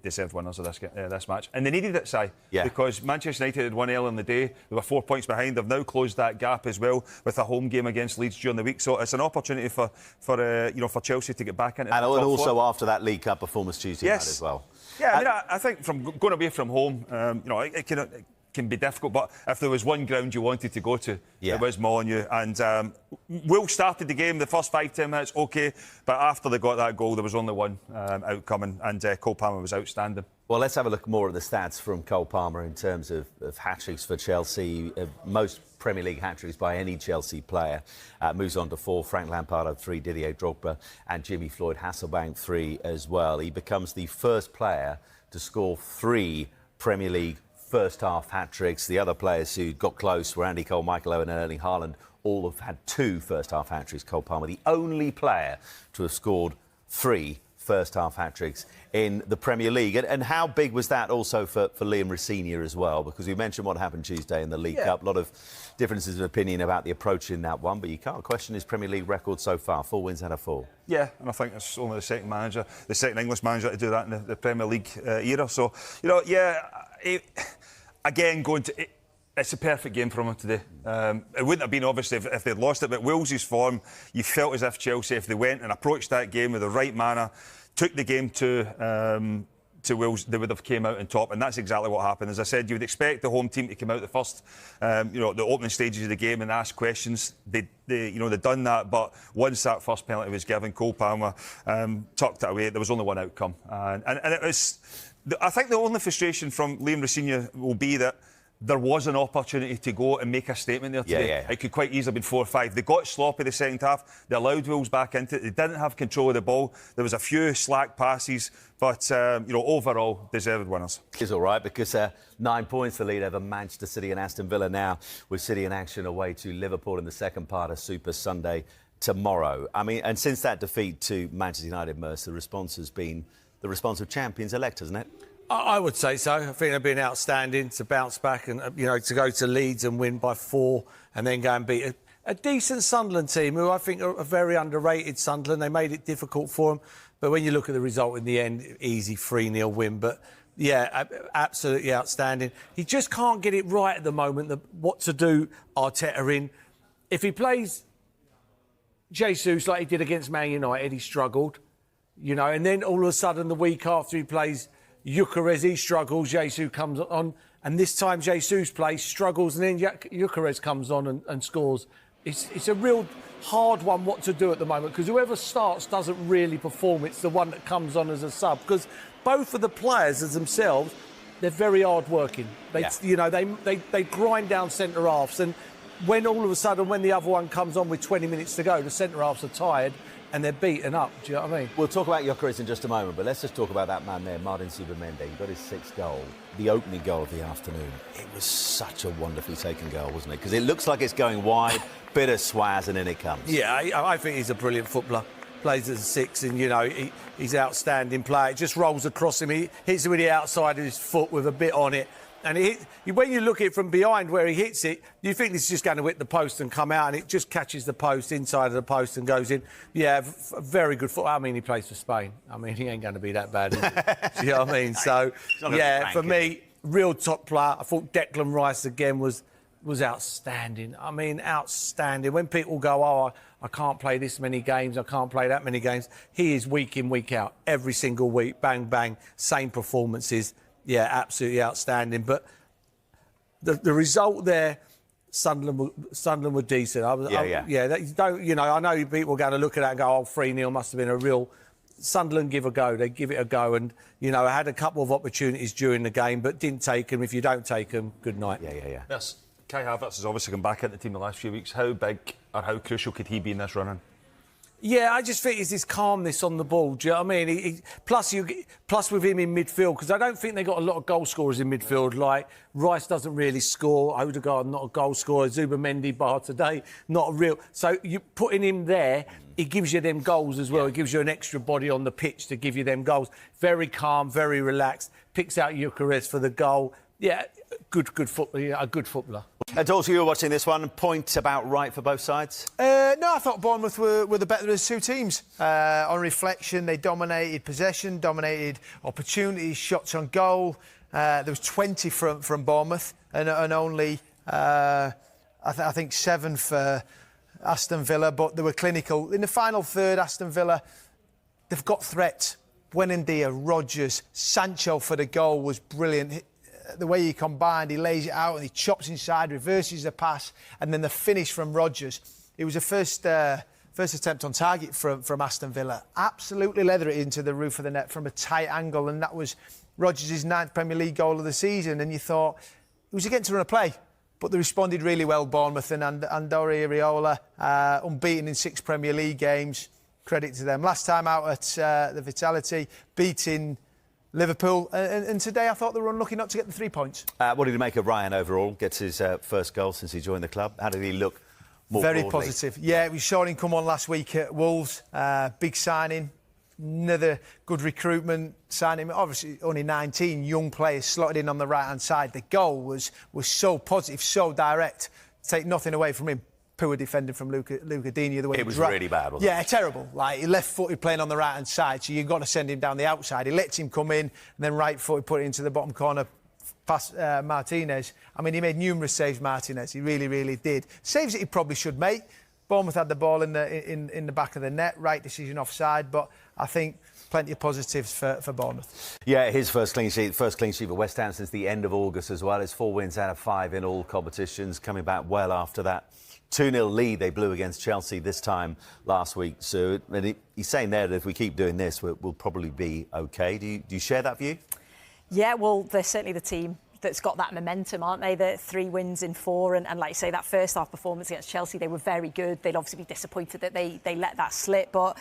S22: deserved winners of this match, and they needed it, Si, because Manchester United had won earlier in the day. They were 4 points behind. They've now closed that gap as well with a home game against Leeds during the week. So it's an opportunity for Chelsea to get back into.
S6: And also after that League Cup performance Tuesday night as well.
S22: Yeah, I mean, I think from going away from home, it can be difficult, but if there was one ground you wanted to go to, it was Molineux. And Wolves started the game, the first 5-10 minutes, OK, but after they got that goal, there was only one outcome, and Cole Palmer was outstanding.
S6: Well, let's have a look more at the stats from Cole Palmer in terms of hat-tricks for Chelsea. Most Premier League hat-tricks by any Chelsea player. Moves on to 4, Frank Lampard had 3, Didier Drogba and Jimmy Floyd Hasselbank 3 as well. He becomes the first player to score 3 Premier League first half hat-tricks. The other players who got close were Andy Cole, Michael Owen and Erling Haaland. All have had 2 first half hat-tricks. Cole Palmer, the only player to have scored 3 first half hat-tricks in the Premier League. And how big was that also for Liam Rosenior as well? Because we mentioned what happened Tuesday in the League Cup. A lot of differences of opinion about the approach in that one, but you can't question his Premier League record so far. 4 wins out of 4. Yeah, and I think it's only the second English manager to do that in the Premier League era. So, again, it's a perfect game for him today. It wouldn't have been, obviously, if they'd lost it, but Wolves' form, you felt as if Chelsea, if they went and approached that game with the right manner, took the game to Wolves, they would have came out on top, and that's exactly what happened. As I said, you would expect the home team to come out the first, the opening stages of the game and ask questions. They'd done that, but once that first penalty was given, Cole Palmer tucked it away. There was only one outcome, and it was. I think the only frustration from Liam Rosenior will be that there was an opportunity to go and make a statement there today. It could quite easily have been 4 or 5. They got sloppy the second half. They allowed Wolves back into it. They didn't have control of the ball. There was a few slack passes, but overall, deserved winners. It's all right because 9 points the lead over Manchester City and Aston Villa now, with City in action away to Liverpool in the second part of Super Sunday tomorrow. I mean, and since that defeat to Manchester United, Merce, the response has been the response of champions-elect, hasn't it?
S23: I would say so. I think they've been outstanding to bounce back and, to go to Leeds and win by 4 and then go and beat a decent Sunderland team who I think are a very underrated Sunderland. They made it difficult for them. But when you look at the result in the end, easy 3-0 win. But Yeah, absolutely outstanding. He just can't get it right at the moment, what to do, Arteta in. If he plays Jesus like he did against Man United, he struggled, you know, and then all of a sudden the week after he plays Gyökeres, he struggles, Jesus comes on, and this time Jesus plays, struggles, and then Gyökeres comes on and scores. It's a real hard one what to do at the moment, because whoever starts doesn't really perform. It's the one that comes on as a sub, because both of the players as themselves, they're very hard working. You know, they grind down centre halves, and when all of a sudden when the other one comes on with 20 minutes to go, the centre halves are tired and they're beaten up. Do you know what I mean?
S2: We'll talk about Gyökeres in just a moment, but let's just talk about that man there, Martin Zubimendi. He got his 6th goal, the opening goal of the afternoon. It was such a wonderfully taken goal, wasn't it? Because it looks like it's going wide, bit of swaz, and in it comes.
S23: Yeah, I think he's a brilliant footballer. Plays as a 6, and, you know, he's an outstanding player. It just rolls across him. He hits it with the outside of his foot with a bit on it. And when you look at it from behind where he hits it, you think this is just going to hit the post and come out, and it just catches the post, inside of the post, and goes in. Yeah, very good foot. I mean, he plays for Spain. I mean, he ain't going to be that bad, is he? Do you know what I mean? So, yeah, for me, real top player. I thought Declan Rice again was outstanding. I mean, outstanding. When people go, oh, I can't play this many games, I can't play that many games, he is week in, week out, every single week, bang, bang, same performances. Yeah, absolutely outstanding. But the result there, Sunderland were decent. You know, I know people are going to look at that and go, oh, 3-0 must have been a real... Sunderland give a go. They give it a go. And, you know, I had a couple of opportunities during the game, but didn't take them. If you don't take them, good night.
S6: Yes. Kai Havertz has obviously come back into the team the last few weeks. How big or how crucial could he be in this run-in?
S23: Yeah, I just think it's his calmness on the ball. Do you know what I mean? Plus with him in midfield, because I don't think they got a lot of goal scorers in midfield. Like Rice doesn't really score. Odegaard not a goal scorer. Zubimendi bar today not a real. So you putting him there, it gives you them goals as well. It gives you an extra body on the pitch to give you them goals. Very calm, very relaxed. Picks out Gyökeres for the goal. Yeah, good footballer. Yeah, a good footballer.
S2: And also, you were watching this one. Point about right for both sides?
S3: No, I thought Bournemouth were the better of the two teams. On reflection, they dominated possession, dominated opportunities, shots on goal. There was 20 from Bournemouth and only, I think, 7 for Aston Villa, but they were clinical. In the final third, Aston Villa, they've got threats. Buendia, Rodgers, Sancho for the goal was brilliant. The way he combined, he lays it out and he chops inside, reverses the pass, and then the finish from Rodgers. It was a first attempt on target from Aston Villa. Absolutely leather it into the roof of the net from a tight angle, and that was Rodgers' 9th Premier League goal of the season. And you thought, it was against a run of play, but they responded really well, Bournemouth, and Andorra Iraola, unbeaten in 6 Premier League games. Credit to them. Last time out at the Vitality, beating Liverpool, and today I thought they were unlucky not to get the 3 points.
S2: What did you make of Ryan overall? Gets his first goal since he joined the club. How did he look more
S3: Very
S2: broadly?
S3: positive. Yeah, we saw him come on last week at Wolves. Big signing. Another good recruitment signing. Obviously, only 19 young players slotted in on the right-hand side. The goal was so positive, so direct. Take nothing away from him. Poor defending from Luca Digne. The way
S2: it was really bad, wasn't it?
S3: Yeah, terrible. Like, he left-footed playing on the right-hand side, so you've got to send him down the outside. He lets him come in, and then right-footed put it into the bottom corner past Martinez. I mean, he made numerous saves, Martinez. He really, really did. Saves that he probably should make. Bournemouth had the ball in the back of the net. Right decision offside, but I think plenty of positives for Bournemouth.
S2: Yeah, his first clean sheet for West Ham since the end of August as well. It's 4 wins out of 5 in all competitions, coming back well after that 2-0 lead they blew against Chelsea this time last week. So he's saying there that if we keep doing this, we'll probably be OK. Do you share that view?
S4: Yeah, well, they're certainly the team that's got that momentum, aren't they? The 3 wins in 4, and like you say, that first half performance against Chelsea, they were very good. They'd obviously be disappointed that they let that slip, but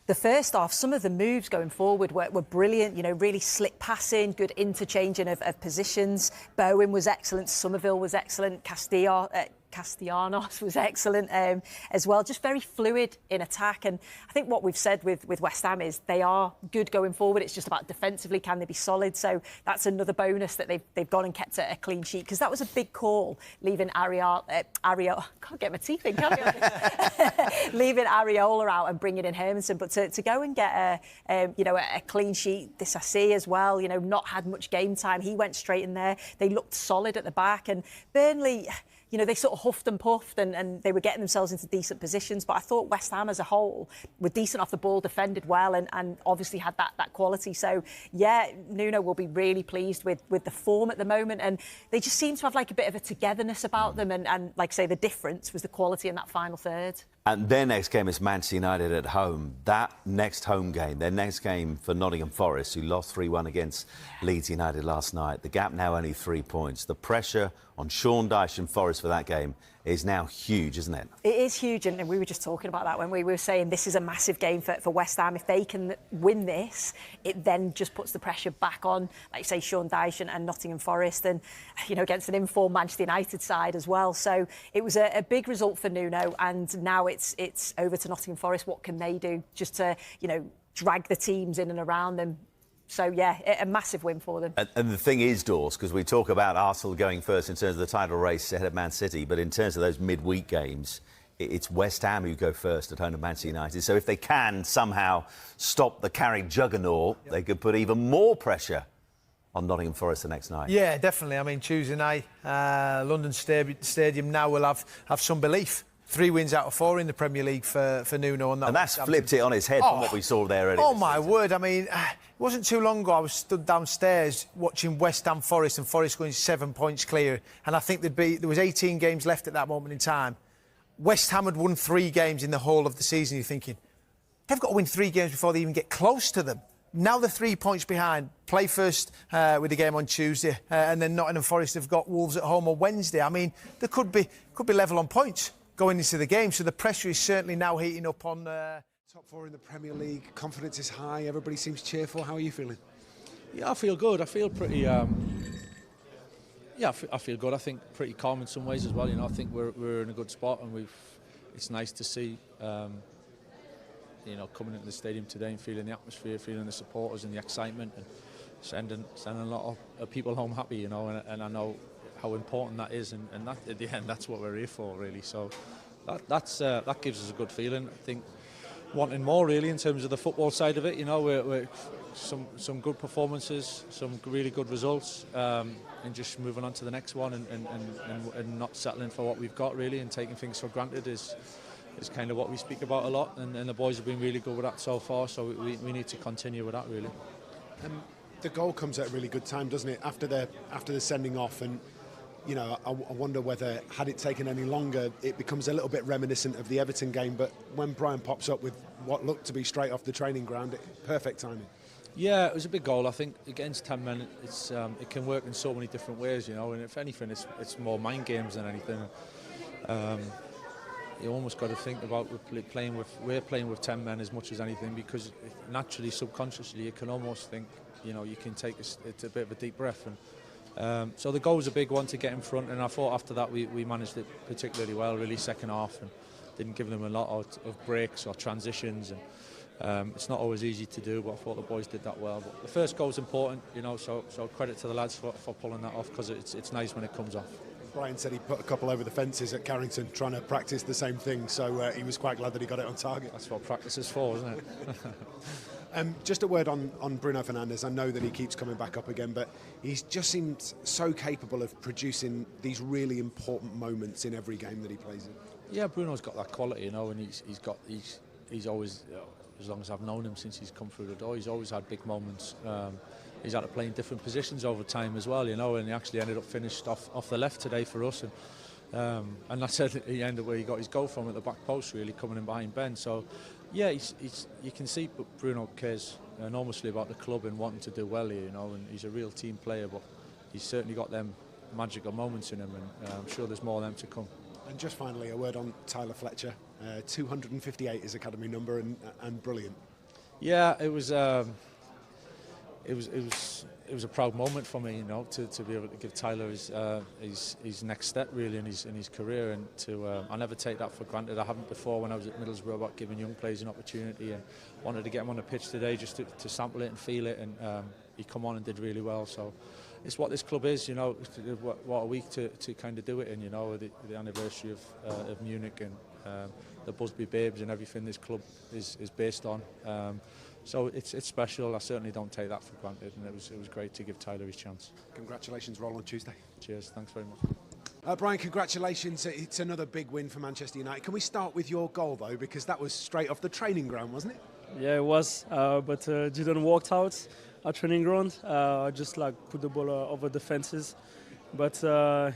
S4: the first half, some of the moves going forward were brilliant, you know, really slick passing, good interchanging of positions. Bowen was excellent, Somerville was excellent, Castillo Castellanos was excellent as well. Just very fluid in attack. And I think what we've said with West Ham is they are good going forward. It's just about defensively, can they be solid? So that's another bonus that they've gone and kept a clean sheet, because that was a big call, leaving Areola, I can't get my teeth in, can I? Leaving Areola out and bringing in Hermansen. But to go and get a clean sheet, Disasi as well, not had much game time. He went straight in there. They looked solid at the back, and Burnley, they sort of huffed and puffed and they were getting themselves into decent positions. But I thought West Ham as a whole were decent off the ball, defended well, and obviously had that quality. So, yeah, Nuno will be really pleased with the form at the moment. And they just seem to have like a bit of a togetherness about them. And like I say, the difference was the quality in that final third.
S2: And their next game is Manchester United at home. That next home game, their next game for Nottingham Forest, who lost 3-1 against Leeds United last night. The gap now only 3 points. The pressure on Sean Dyche and Forest for that game is now huge, isn't it?
S4: It is huge, and we were just talking about that when we were saying this is a massive game for West Ham. If they can win this, it then just puts the pressure back on, like say, Sean Dyche and Nottingham Forest, and against an informed Manchester United side as well. So it was a big result for Nuno, and now it's over to Nottingham Forest. What can they do just to drag the teams in and around them? So, yeah, a massive win for them.
S2: And the thing is, Dawes, because we talk about Arsenal going first in terms of the title race ahead of Man City, but in terms of those midweek games, it's West Ham who go first at home to Manchester United. So if they can somehow stop the Carrick juggernaut, they could put even more pressure on Nottingham Forest the next night.
S3: Yeah, definitely. I mean, Tuesday night, London Stadium now will have some belief. 3 wins out of 4 in the Premier League for Nuno. And
S2: that's flipped it on its head from what we saw there earlier.
S3: Oh, my word. I mean, it wasn't too long ago I was stood downstairs watching West Ham Forest, and Forest going 7 points clear. And I think there was 18 games left at that moment in time. West Ham had won 3 games in the whole of the season. You're thinking, they've got to win 3 games before they even get close to them. Now they're 3 points behind. Play first with the game on Tuesday, and then Nottingham Forest have got Wolves at home on Wednesday. I mean, there could be level on points going into the game, so the pressure is certainly now heating up on
S1: top 4 in the Premier League. Confidence is high, everybody seems cheerful. How are you feeling?
S21: Yeah, I feel good. I feel pretty I feel good. I think pretty calm in some ways as well. I think we're in a good spot, and it's nice to see coming into the stadium today and feeling the atmosphere, feeling the supporters and the excitement, and sending a lot of people home happy, and I know how important that is, and that, at the end, that's what we're here for, really. So that gives us a good feeling. I think wanting more, really, in terms of the football side of it. We're some good performances, some really good results, and just moving on to the next one, and not settling for what we've got, really, and taking things for granted is kind of what we speak about a lot, and the boys have been really good with that so far. So we need to continue with that, really.
S1: The goal comes at a really good time, doesn't it? After the sending off, and I wonder whether, had it taken any longer, it becomes a little bit reminiscent of the Everton game. But when Brian pops up with what looked to be straight off the training ground, perfect timing.
S21: Yeah, it was a big goal. I think against 10 men, it can work in so many different ways, and if anything, it's more mind games than anything. You almost got to think about we're playing with 10 men as much as anything, because naturally, subconsciously, you can almost think, you can take it's a bit of a deep breath. And so the goal was a big one to get in front, and I thought after that we managed it particularly well, really, second half, and didn't give them a lot of breaks or transitions. And it's not always easy to do, but I thought the boys did that well. But the first goal is important, so credit to the lads for pulling that off, because it's nice when it comes off.
S1: Brian said he put a couple over the fences at Carrington trying to practice the same thing, so he was quite glad that he got it on target.
S21: That's what practice is for, isn't it?
S1: Just a word on Bruno Fernandes. I know that he keeps coming back up again, but he's just seemed so capable of producing these really important moments in every game that he plays in.
S21: Yeah, Bruno's got that quality, and he's always, as long as I've known him since he's come through the door, he's always had big moments. He's had to play in different positions over time as well, and he actually ended up finished off the left today for us. And that's at the end of where he got his goal from, at the back post, really, coming in behind Ben. So, yeah, you can see Bruno cares enormously about the club and wanting to do well here, and he's a real team player, but he's certainly got them magical moments in him, and I'm sure there's more of them to come.
S1: And just finally, a word on Tyler Fletcher. 258 is academy number, and brilliant.
S21: Yeah, it was it was a proud moment for me, you know, to be able to give Tyler his next step really in his career, and I never take that for granted. I haven't before when I was at Middlesbrough about giving young players an opportunity, and wanted to get him on the pitch today just to sample it and feel it, and he come on and did really well. So it's what this club is, you know. What a week to kind of do it in, you know, the anniversary of Munich and the Busby Babes and everything this club is based on. So it's special. I certainly don't take that for granted, and it was great to give Tyler his chance.
S1: Congratulations, roll on Tuesday.
S21: Cheers, thanks very much.
S1: Brian, congratulations. It's another big win for Manchester United. Can we start with your goal, though, because that was straight off the training ground, wasn't it?
S5: Yeah, it was, but didn't work out at training ground. I just put the ball over the fences. But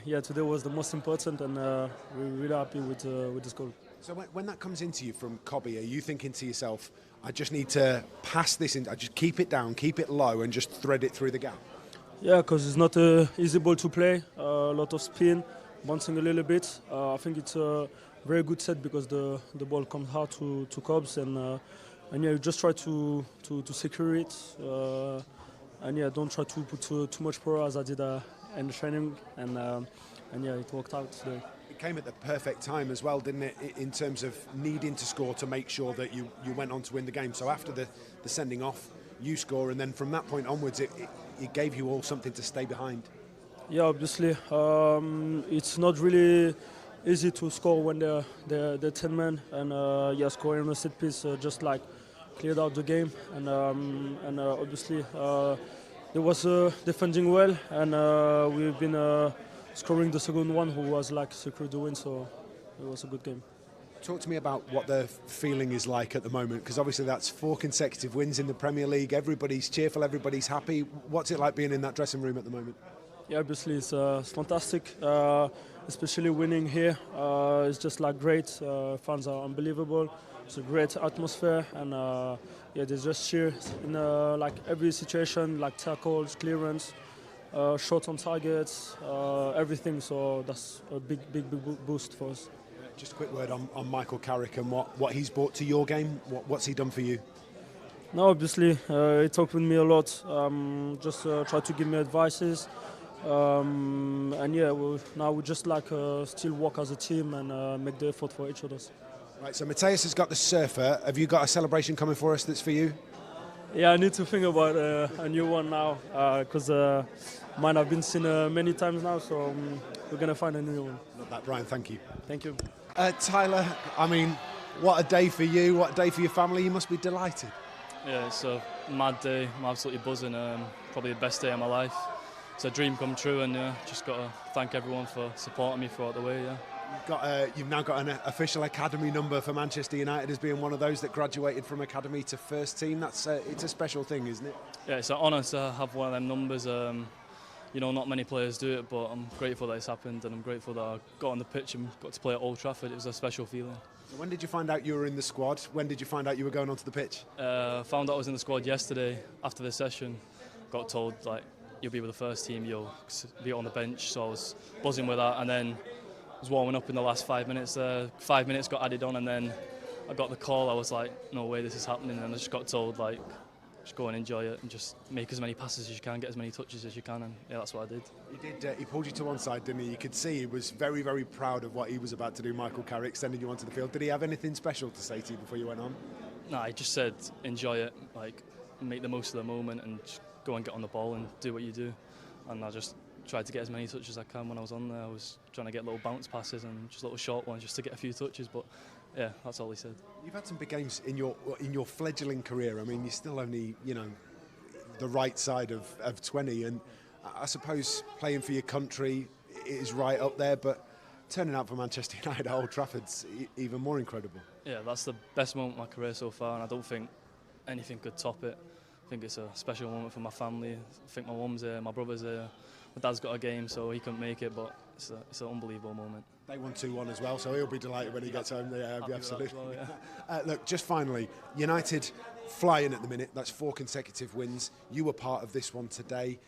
S5: yeah, today was the most important, and we're really happy with this goal.
S1: So when that comes into you from Cobby, are you thinking to yourself, I just need to pass this in, I just keep it down, keep it low, and just thread it through the gap?
S5: Yeah, because it's not an easy ball to play. A lot of spin, bouncing a little bit. I think it's a very good set because the ball comes hard to Cobbs, and yeah, you just try to secure it, and yeah, don't try to put too much power as I did in the training, and yeah, it worked out today.
S1: It came at the perfect time as well, didn't it, in terms of needing to score to make sure that you went on to win the game. So after the sending off, you score, and then from that point onwards, it gave you all something to stay behind.
S5: Yeah, obviously, it's not really easy to score when they're 10 men, and yeah, scoring on a set piece just cleared out the game, and obviously there was defending well, and we've been scoring the second one, who was secured the win, so it was a good game.
S1: Talk to me about what the feeling is like at the moment, because obviously that's 4 consecutive wins in the Premier League. Everybody's cheerful, everybody's happy. What's it like being in that dressing room at the moment?
S5: Yeah, obviously it's fantastic, especially winning here. It's just great. Fans are unbelievable. It's a great atmosphere, and yeah, they just cheer in every situation, tackles, clearance, shots on targets, everything. So that's a big boost for us.
S1: Just a quick word on Michael Carrick and what he's brought to your game. What's he done for you?
S5: No, obviously he talked with me a lot. Just try to give me advices, and yeah, now we just still work as a team and make the effort for each other.
S1: Right, so Mateus has got the surfer. Have you got a celebration coming for us that's for you?
S5: Yeah, I need to think about a new one now, because mine have been seen many times now, so we're going to find a new one.
S1: Love that, Brian, thank you.
S5: Thank you.
S1: Tyler, I mean, what a day for you, what a day for your family. You must be delighted.
S7: Yeah, it's a mad day. I'm absolutely buzzing. Probably the best day of my life. It's a dream come true, and just got to thank everyone for supporting me throughout the way. Yeah.
S1: You've now got an official academy number for Manchester United as being one of those that graduated from academy to first team. That's it's a special thing, isn't it?
S7: Yeah, it's an honour to have one of them numbers. You know, not many players do it, but I'm grateful that it's happened, and I'm grateful that I got on the pitch and got to play at Old Trafford. It was a special feeling.
S1: So when did you find out you were in the squad? When did you find out you were going onto the pitch?
S7: Found out I was in the squad yesterday after the session. Got told you'll be with the first team, you'll be on the bench. So I was buzzing with that, and then I was warming up in the last 5 minutes. 5 minutes got added on, and then I got the call. I was like, no way, this is happening. And I just got told just go and enjoy it and just make as many passes as you can, get as many touches as you can, and yeah, that's what I did.
S1: He did. He pulled you to one side, didn't he? You could see he was very, very proud of what he was about to do, Michael Carrick, sending you onto the field. Did he have anything special to say to you before you went on?
S7: No, he just said enjoy it, make the most of the moment and just go and get on the ball and do what you do. And I just tried to get as many touches as I can when I was on there. I was trying to get little bounce passes and just little short ones just to get a few touches, but yeah, that's all he said.
S1: You've had some big games in your fledgling career. I mean, you're still only, the right side of 20, and I suppose playing for your country is right up there, but turning out for Manchester United at Old Trafford's even more incredible.
S7: Yeah, that's the best moment of my career so far, and I don't think anything could top it. I think it's a special moment for my family. I think my mum's here, my brother's here. My dad's got a game, so he couldn't make it, but it's an unbelievable moment.
S1: They won 2-1 as well, so he'll be delighted when he gets home. Yeah, absolutely.
S7: Well, yeah.
S1: Look, just finally, United flying at the minute. That's 4 consecutive wins. You were part of this one today.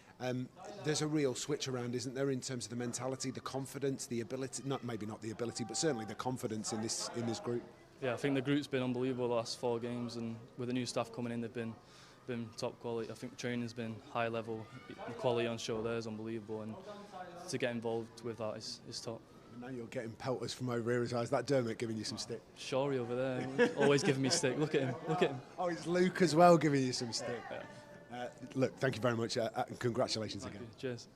S1: There's a real switch around, isn't there, in terms of the mentality, the confidence, the ability, maybe not the ability, but certainly the confidence in this group?
S7: Yeah, I think the group's been unbelievable the last 4 games, and with the new staff coming in, they've been been top quality. I think training's been high level. The quality on show there is unbelievable, and to get involved with that is top.
S1: Now you're getting pelters from over here. Is that Dermot giving you some stick?
S7: Shorey over there, always giving me stick. Look at him. Look at him.
S1: Oh, it's Luke as well giving you some stick. Look, thank you very much, and congratulations again.
S7: Cheers.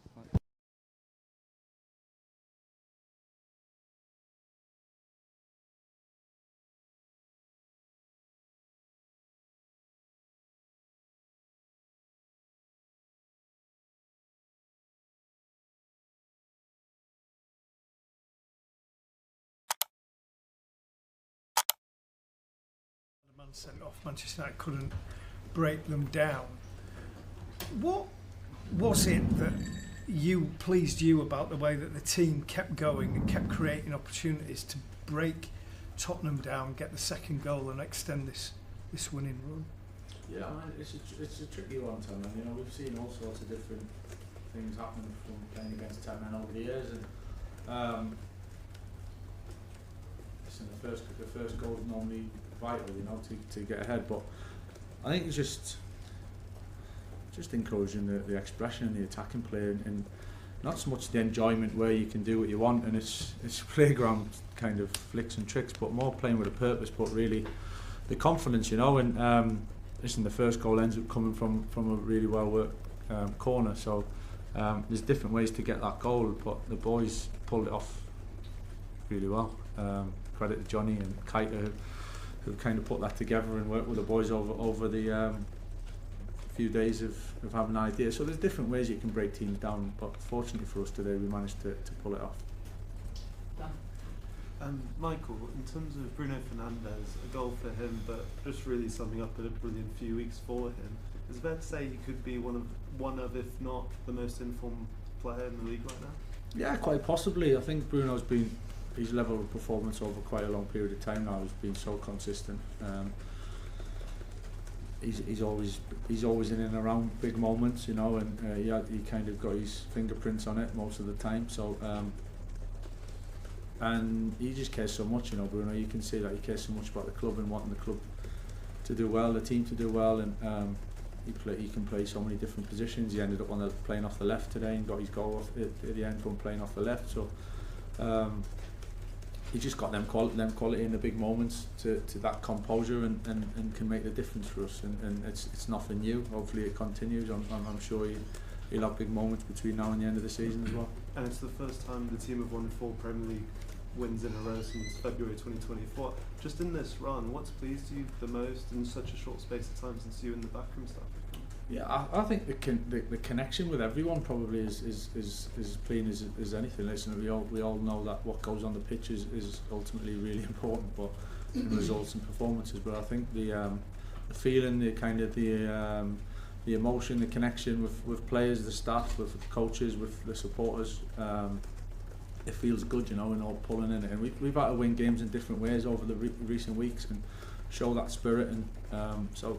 S14: Sent off, Manchester United couldn't break them down. What was it that pleased you about the way that the team kept going and kept creating opportunities to break Tottenham down, get the second goal and extend this winning run?
S21: Yeah, it's a tricky one, Tom. And, you know, we've seen all sorts of different things happening from playing against 10 men over the years, and listen, the first goal is normally vital, you know, to get ahead. But I think it's just encouraging the expression and the attacking play, and not so much the enjoyment where you can do what you want and it's playground kind of flicks and tricks, but more playing with a purpose. But really, the confidence, you know. And listen, the first goal ends up coming from a really well worked corner. So there's different ways to get that goal, but the boys pulled it off really well. Credit to Johnny and Keita, who kind of put that together and worked with the boys over the few days of having an idea. So there's different ways you can break teams down, but fortunately for us today, we managed to pull it off.
S8: Michael, in terms of Bruno Fernandes, a goal for him, but just really summing up a brilliant few weeks for him, is it fair to say he could be one of, if not the most informed player in the league right now?
S21: Yeah, quite possibly. I think Bruno's been, his level of performance over quite a long period of time now has been so consistent. He's always in and around big moments, you know, and he kind of got his fingerprints on it most of the time. So and he just cares so much, you know, Bruno. You can see that he cares so much about the club and wanting the club to do well, the team to do well, and he can play so many different positions. He ended up playing off the left today and got his goal at the end from playing off the left. So he just got them quality in the big moments to that composure and can make the difference for us. And it's nothing new. Hopefully it continues. I'm sure he'll have big moments between now and the end of the season as well.
S8: And it's the first time the team have won 4 Premier League wins in a row since February 2024. Just in this run, what's pleased you the most in such a short space of time since you and the backroom staff have come?
S21: Yeah, I think the connection with everyone probably is as plain as anything. Listen, we all know that what goes on the pitch is ultimately really important, but in results and performances. But I think the feeling, the kind of the emotion, the connection with players, the staff, with the coaches, with the supporters, it feels good, you know, and all pulling in it. And we've had to win games in different ways over the recent weeks and show that spirit. And so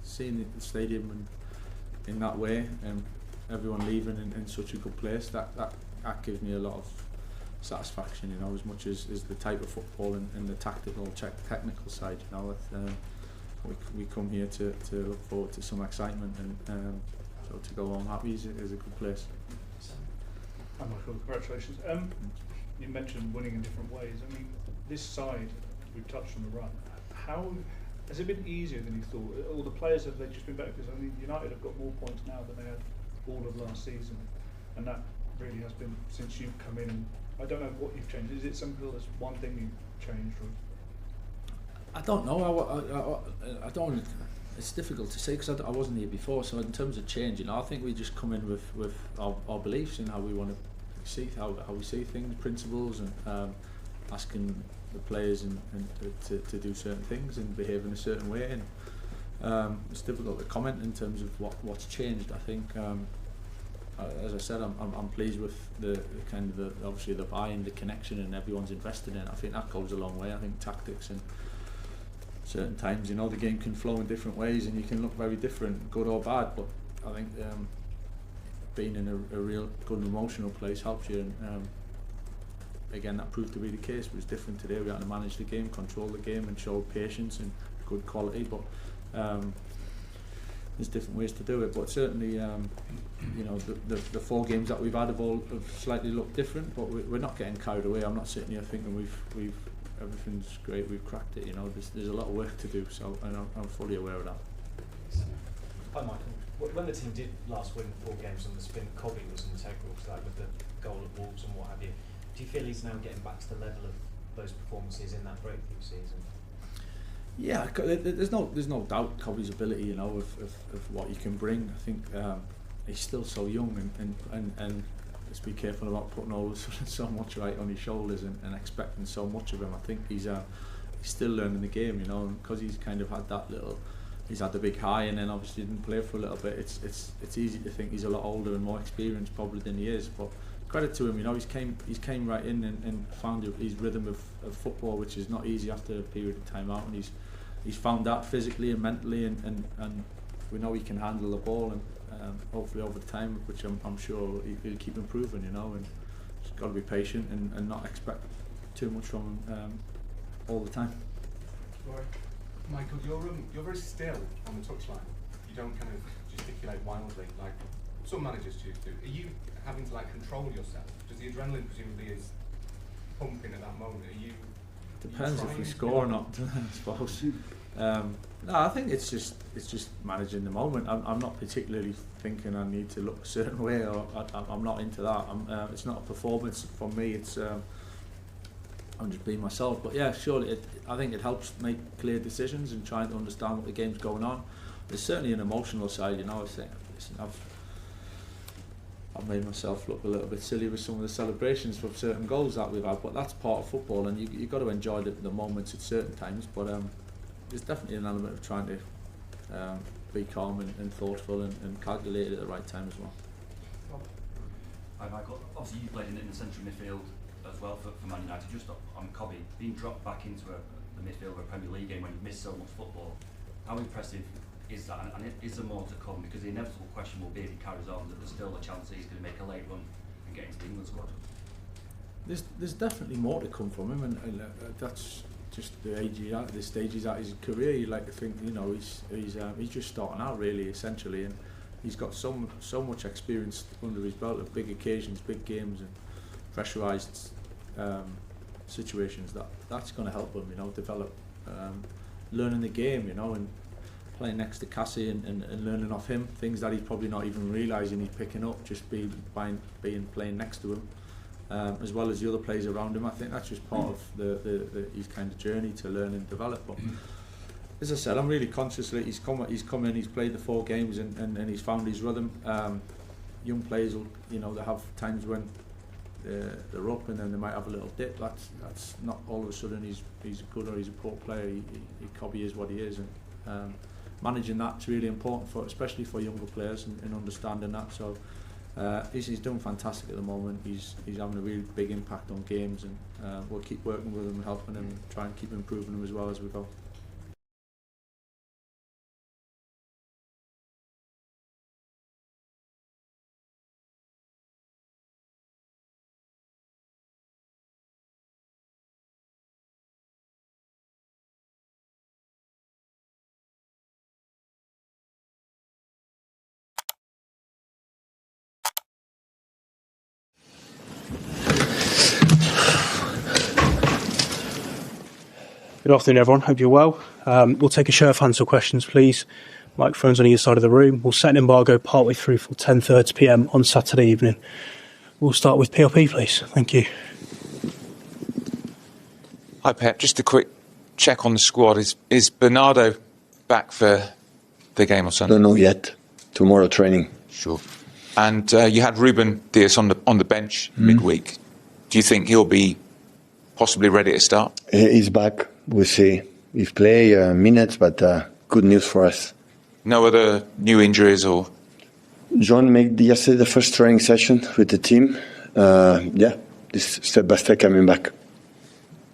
S21: seeing the stadium and in that way, and everyone leaving in such a good place, that gives me a lot of satisfaction, you know, as much as the type of football and the technical side, you know. We come here to look forward to some excitement, and so to go home happy is a good place.
S19: Hi Michael, congratulations. You mentioned winning in different ways. I mean, this side, we've touched on the run. How has it been easier than you thought? All the players, have they just been better? Because I mean, United have got more points now than they had all of last season, and that really has been since you've come in. And I don't know what you've changed. Is it something that's one thing you've changed? Or?
S21: I don't know. I don't. It's difficult to say because I wasn't here before. So in terms of change, you know, I think we just come in with our beliefs and how we want to see how we see things, principles, and asking the players and to do certain things and behave in a certain way. And it's difficult to comment in terms of what's changed. I think, as I said, I'm pleased with the kind of obviously the buy-in, the connection, and everyone's invested in it. I think that goes a long way. I think tactics and certain times, you know, the game can flow in different ways and you can look very different, good or bad, but I think being in a real good emotional place helps you, and again that proved to be the case. It was different today. We had to manage the game, control the game, and show patience and good quality, but there's different ways to do it. But certainly, you know, the 4 games that we've had have slightly looked different. But we're not getting carried away. I'm not sitting here thinking we've everything's great. We've cracked it. You know, there's a lot of work to do. So and I'm fully aware of that.
S9: Hi, Michael. When the team did last win 4 games on the spin, Cobby was integral to that with the goal at Wolves and what have you. Do you feel he's now getting back to the level of those performances in that breakthrough season?
S21: Yeah, there's no doubt Cobby's ability, you know, of what he can bring. I think he's still so young, and let's be careful about putting all so much right on his shoulders and expecting so much of him. I think he's still learning the game, you know, and because he's kind of had that little. He's had the big high and then obviously didn't play for a little bit. It's easy to think he's a lot older and more experienced probably than he is. But credit to him, you know, he's came right in and found his rhythm of football, which is not easy after a period of time out. And he's found that physically and mentally, and we know he can handle the ball, and hopefully over time, which I'm sure he'll keep improving, you know. And just got to be patient and not expect too much from him all the time.
S10: Right. Michael, you're very still on the touchline. You don't kind of gesticulate wildly like some managers choose to. Are you having to like control yourself? Does the adrenaline presumably is pumping at that moment? Are you?
S21: Depends if we score or not, I suppose. No, I think it's just managing the moment. I'm not particularly thinking I need to look a certain way, or I'm not into that. It's not a performance for me. It's I'm just being myself. But yeah, surely I think it helps make clear decisions and trying to understand what the game's going on. There's certainly an emotional side, you know. I think, listen, I've made myself look a little bit silly with some of the celebrations for certain goals that we've had, but that's part of football, and you've got to enjoy the moments at certain times. But there's definitely an element of trying to be calm and thoughtful and calculated at the right time as well.
S12: Hi Michael, obviously you played in the central midfield as well for Man United. Just on Cobby, being dropped back into the midfield of a Premier League game when you've missed so much football, how impressive is that, and is there more to come? Because the inevitable question will be, if he carries on, that there's still a chance that he's going to make a late run and get into the England squad.
S21: There's definitely more to come from him, and that's just the age he's at, the stage he's at his career. You like to think, you know, he's just starting out really, essentially, and he's got so much experience under his belt of big occasions, big games, and pressurised situations. That's going to help him, you know, develop, learning the game, you know, and playing next to Cassie and learning off him things that he's probably not even realising he's picking up, just playing next to him, as well as the other players around him. I think that's just part of his kind of journey to learn and develop. But as I said, I'm really conscious that he's come in, he's played the 4 games and he's found his rhythm. Young players will, you know, they have times when they're up and then they might have a little dip. That's not all of a sudden he's a good or he's a poor player. He Cobby is what he is, and managing that's really important especially for younger players and understanding that. So he's doing fantastic at the moment. He's having a really big impact on games, and we'll keep working with him and helping him and try and keep improving him as well as we go.
S24: Good afternoon, everyone. Hope you're well. We'll take a show of hands for questions, please. Microphones on either side of the room. We'll set an embargo partway through for 10:30 p.m. on Saturday evening. We'll start with PLP, please. Thank you.
S25: Hi, Pep. Just a quick check on the squad. Is Bernardo back for the game on Sunday?
S13: Don't know yet. Tomorrow training.
S25: Sure. And you had Ruben Dias on the bench midweek. Do you think he'll be possibly ready to start?
S13: He's back. We'll see. He's play minutes, but good news for us.
S25: No other new injuries or?
S13: John made yesterday the first training session with the team. This step by step coming back.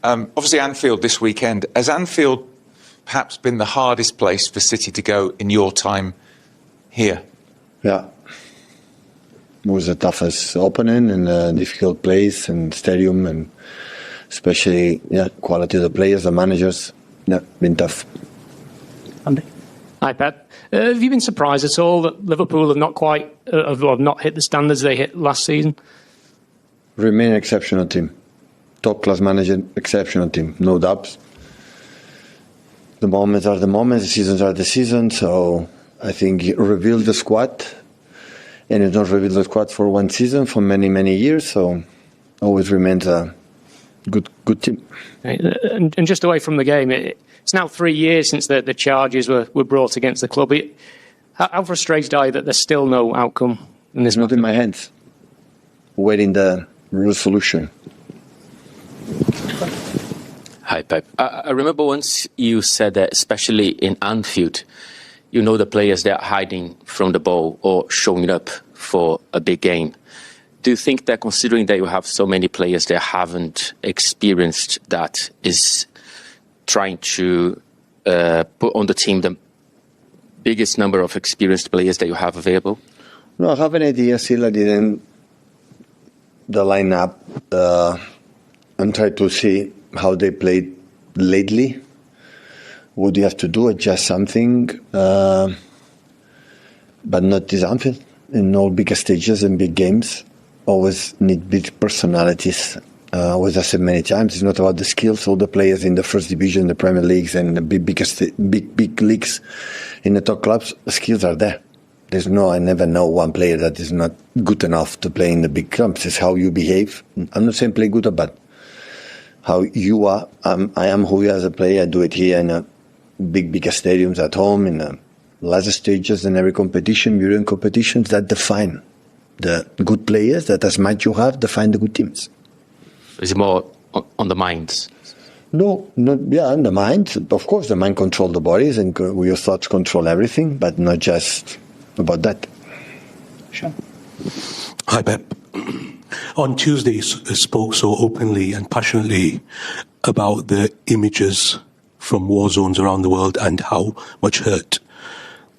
S25: Obviously Anfield this weekend. Has Anfield perhaps been the hardest place for City to go in your time here?
S13: Yeah. It was the toughest opening and a difficult place and stadium, and especially quality of the players, the managers. Yeah, been tough.
S24: Andy? Hi, Pep. Have you been surprised at all that Liverpool have not hit the standards they hit last season?
S13: Remain an exceptional team. Top class manager, exceptional team, no doubts. The moments are the moments, the seasons are the seasons. So I think you reveal the squad, and you don't reveal the squad for one season, for many, many years. So always remains a good team.
S24: And just away from the game, it's now 3 years since the charges were brought against the club. How frustrated are you that there's still no outcome in this?
S13: It's not in my hands. Waiting the resolution.
S11: Hi, Pep. I remember once you said that, especially in Anfield, you know the players that are hiding from the ball or showing up for a big game. Do you think that, considering that you have so many players that haven't experienced that, is trying to put on the team the biggest number of experienced players that you have available?
S13: No, I have an idea. Still, I didn't the lineup and try to see how they played lately. What do you have to do? Adjust something, but not this Anfield. In all big stages and big games, always need big personalities. As I said many times, it's not about the skills. All the players in the first division, the Premier Leagues, and the big leagues in the top clubs, the skills are there. I never know one player that is not good enough to play in the big clubs. It's how you behave. I'm not saying play good or bad. How you are. I am who you are as a player. I do it here in big stadiums at home, in the last stages in every competition, European competitions, that define the good players, that as much you have, define the good teams.
S11: Is it more on the minds?
S13: No, on the mind. Of course, the mind control the bodies and your thoughts control everything, but not just about that.
S24: Sure.
S15: Hi, Pep. On Tuesday, you spoke so openly and passionately about the images from war zones around the world and how much hurt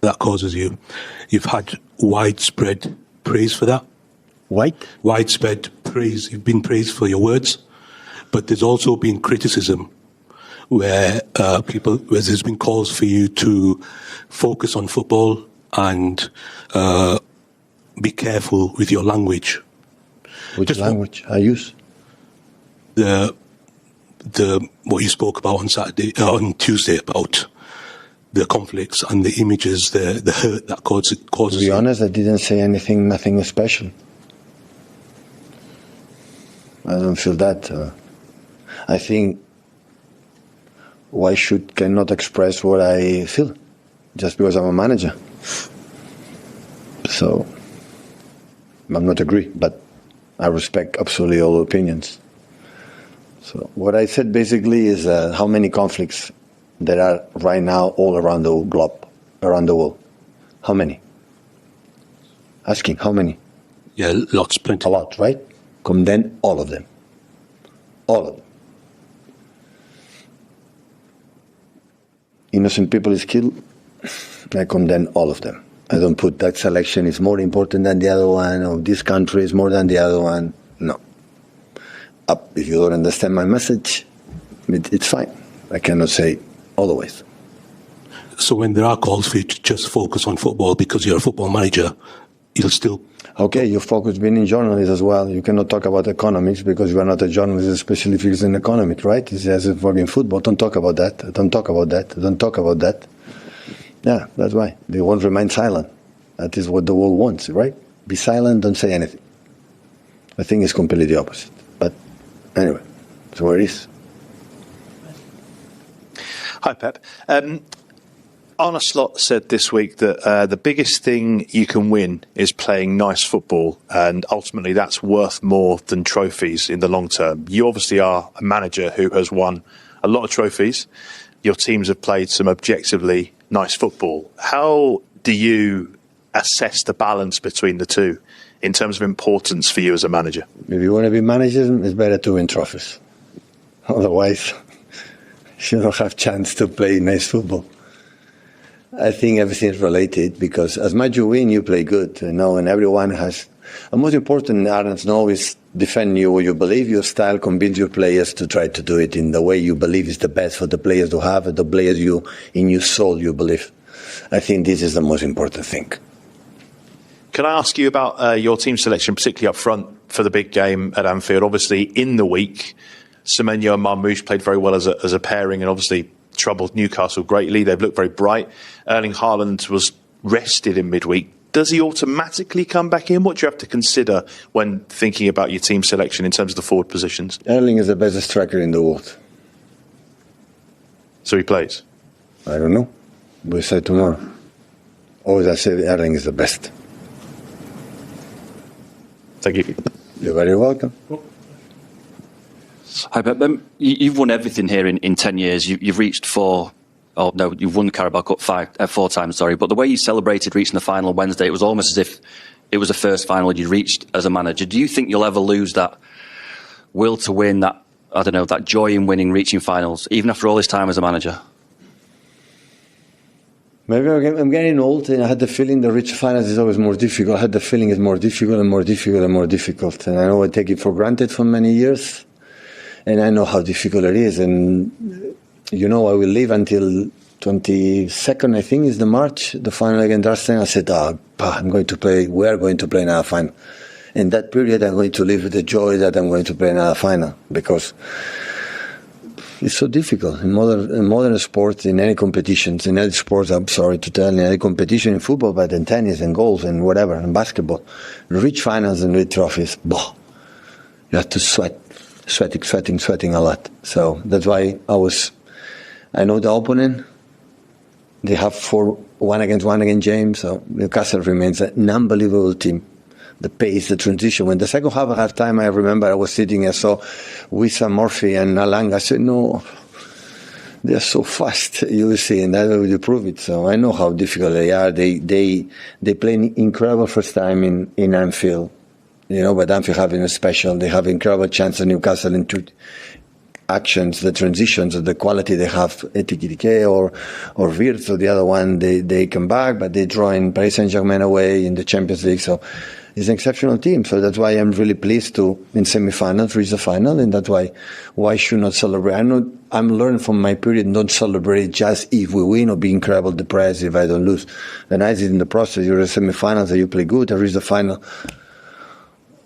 S15: that causes you. You've had widespread praise for that. Widespread praise. You've been praised for your words, but there's also been criticism where there's been calls for you to focus on football and be careful with your language.
S13: Which language I use?
S15: The what you spoke about on Tuesday about the conflicts and the images, the hurt that causes.
S13: To be honest, I didn't say nothing special. I don't feel that. I think why cannot express what I feel just because I'm a manager. So I'm not agree, but I respect absolutely all opinions. So what I said basically is how many conflicts there are right now all around the globe, around the world. How many? Asking how many?
S15: Yeah, lots, plenty.
S13: A lot, right? Condemn all of them. All of them. Innocent people is killed. I condemn all of them. I don't put that selection is more important than the other one, or this country is more than the other one. No. If you don't understand my message, it's fine. I cannot say otherwise.
S15: So when there are calls for you to just focus on football because you're a football manager, you'll still...
S13: Okay, you focus being in journalism as well. You cannot talk about economics because you are not a journalist, especially if it's in economics, right? It's as if in football. Don't talk about that. Don't talk about that. Don't talk about that. Yeah, that's why. They won't remain silent. That is what the world wants, right? Be silent, don't say anything. I think it's completely the opposite. But anyway, so where it is.
S16: Hi, Pep. Arne Slot said this week that the biggest thing you can win is playing nice football, and ultimately that's worth more than trophies in the long term. You obviously are a manager who has won a lot of trophies. Your teams have played some objectively nice football. How do you assess the balance between the two in terms of importance for you as a manager?
S13: If you want to be manager, it's better to win trophies. Otherwise, you don't have chance to play nice football. I think everything is related because as much you win, you play good, and everyone has. The most important, Arne knows, is defend what you believe, your style, convince your players to try to do it in the way you believe is the best for the players to have, the players in your soul you believe. I think this is the most important thing.
S16: Can I ask you about your team selection, particularly up front for the big game at Anfield? Obviously, in the week, Semenyo and Marmoush played very well as a pairing and obviously troubled Newcastle greatly. They've looked very bright. Erling Haaland was rested in midweek. Does he automatically come back in? What do you have to consider when thinking about your team selection in terms of the forward positions?
S13: Erling is the best striker in the world.
S16: So he plays?
S13: I don't know. We'll say tomorrow. Always I say Erling is the best.
S16: Thank you.
S13: You're very welcome.
S12: Hi, Pep. You've won everything here in 10 years. You've reached you've won the Carabao Cup 4 times, sorry. But the way you celebrated reaching the final Wednesday, it was almost as if it was the first final you reached as a manager. Do you think you'll ever lose that will to win, that joy in winning, reaching finals, even after all this time as a manager?
S13: Maybe I'm getting old, and I had the feeling the reach finals is always more difficult. I had the feeling it's more difficult and more difficult and more difficult. And I know I take it for granted for many years, and I know how difficult it is. And, I will live until 22nd, I think, is the March, the final against Arsenal. I said, we are going to play another final. In that period, I'm going to live with the joy that I'm going to play another final, because it's so difficult in modern sports, in any competitions, in any sports, I'm sorry to tell, in any competition in football, but in tennis and golf and whatever, and basketball, reach finals and reach trophies, you have to sweating a lot. So that's why I know the opponent. They have 1-1 against James, so Newcastle remains an unbelievable team. The pace, the transition. When the second half time, I remember I was sitting and saw Wissam Murphy and Alang. I said, no, they're so fast, you will see, and that will prove it. So I know how difficult they are. They play an incredible first time in Anfield. But Anfield having a special. They have incredible chance at Newcastle in 2 actions, the transitions, the quality they have, Etike or Wirtz, or the other one, they come back, but they draw in Paris Saint-Germain away in the Champions League. So it's an exceptional team. So that's why I'm really pleased to, in semi-finals, reach the final. And that's why should not celebrate? I'm learning from my period, don't celebrate just if we win or be incredible depressed if I don't lose. The nice is in the process. You're in semi-finals, you play good, I reach the final.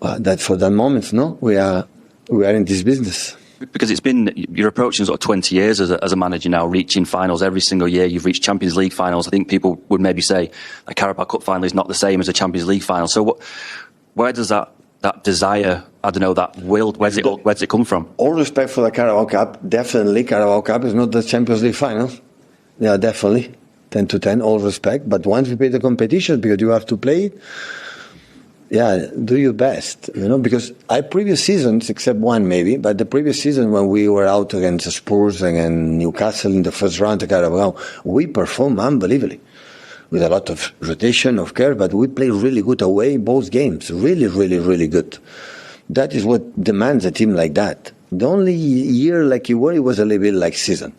S13: That for that moment, no? We are in this business.
S12: Because you're approaching sort of 20 years as a manager now, reaching finals every single year. You've reached Champions League finals. I think people would maybe say a Carabao Cup final is not the same as a Champions League final. So where does that desire, that will, where's it come from?
S13: All respect for the Carabao Cup. Definitely, Carabao Cup is not the Champions League final. Yeah, definitely. 10 to 10, all respect. But once we play the competition, because you have to play it, do your best, because previous seasons, except one maybe, but the previous season when we were out against Spurs and Newcastle in the first round of Carabao, we performed unbelievably with a lot of rotation, of care, but we played really good away both games, really, really, really good. That is what demands a team like that. The only year like you were, it was a little bit like season.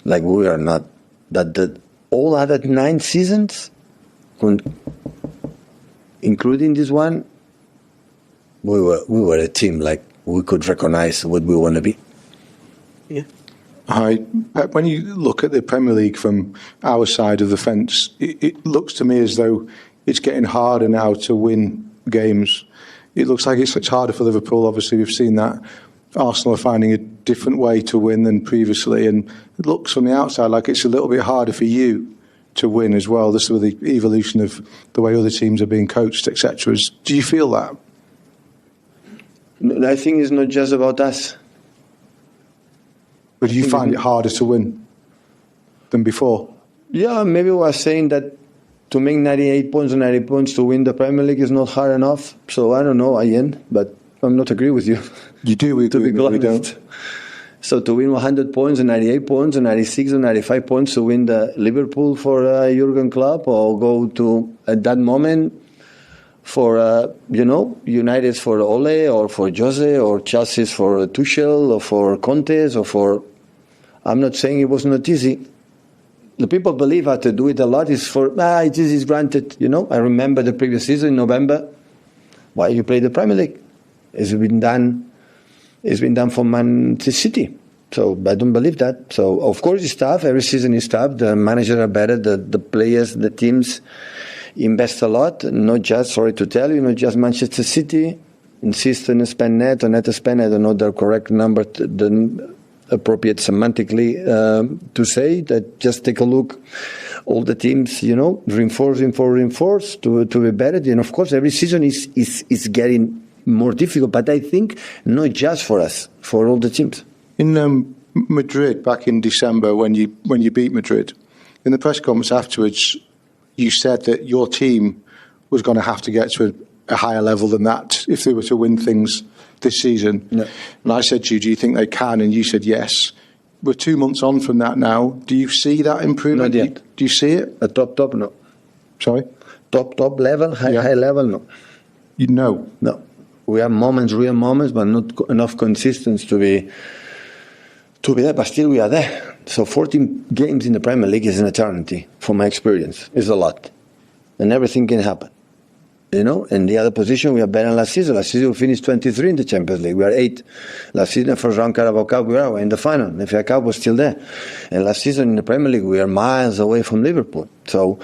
S13: Like we are not, that all other 9 seasons, including this one, we were a team like we could recognize what we want to be.
S6: Yeah. Hi, Pep. When you look at the Premier League from our side of the fence, it looks to me as though it's getting harder now to win games. It looks like it's harder for Liverpool. Obviously, we've seen that. Arsenal are finding a different way to win than previously, and it looks from the outside like it's a little bit harder for you to win as well. This is the evolution of the way other teams are being coached, etc. Do you feel that?
S13: I think it's not just about us.
S6: But do you find it harder to win than before?
S13: Yeah, maybe we are saying that to make 98 points or 90 points to win the Premier League is not hard enough. So I don't know, Ian, but I'm not agree with you.
S6: You do, we don't.
S13: So to win 100 points and 98 points and 96 or 95 points to win the Liverpool for Jurgen Klopp, or go to, at that moment, for, United for Ole, or for Jose, or Chelsea's for Tuchel, or for Conte, or for... I'm not saying it was not easy. The people believe how to do it a lot is for, it is granted, I remember the previous season in November, why you play the Premier League? It's been done for Man City. So I don't believe that. So of course it's tough. Every season is tough. The managers are better. The players, the teams invest a lot. Not just, sorry to tell you, not just Manchester City insist on spend net or net spend. I don't know the correct number, the appropriate semantically to say that. Just take a look. All the teams, reinforce to be better. And of course, every season is getting more difficult. But I think not just for us, for all the teams.
S6: In Madrid back in December, when you beat Madrid, in the press conference afterwards, you said that your team was going to have to get to a higher level than that if they were to win things this season.
S13: No.
S6: And I said to you, do you think they can? And you said yes. We're 2 months on from that now. Do you see that improvement?
S13: Not yet.
S6: Do you see it?
S13: A top, no.
S6: Sorry?
S13: Top level, high level, no.
S6: You know?
S13: No. We have moments, real moments, but not enough consistency to be there. But still we are there. So 14 games in the Premier League is an eternity, from my experience. It's a lot. And everything can happen. In the other position, we are better than last season. Last season, we finished 23 in the Champions League. We are 8. Last season, first round Carabao Cup, we were in the final. The FA Cup was still there. And last season in the Premier League, we are miles away from Liverpool. So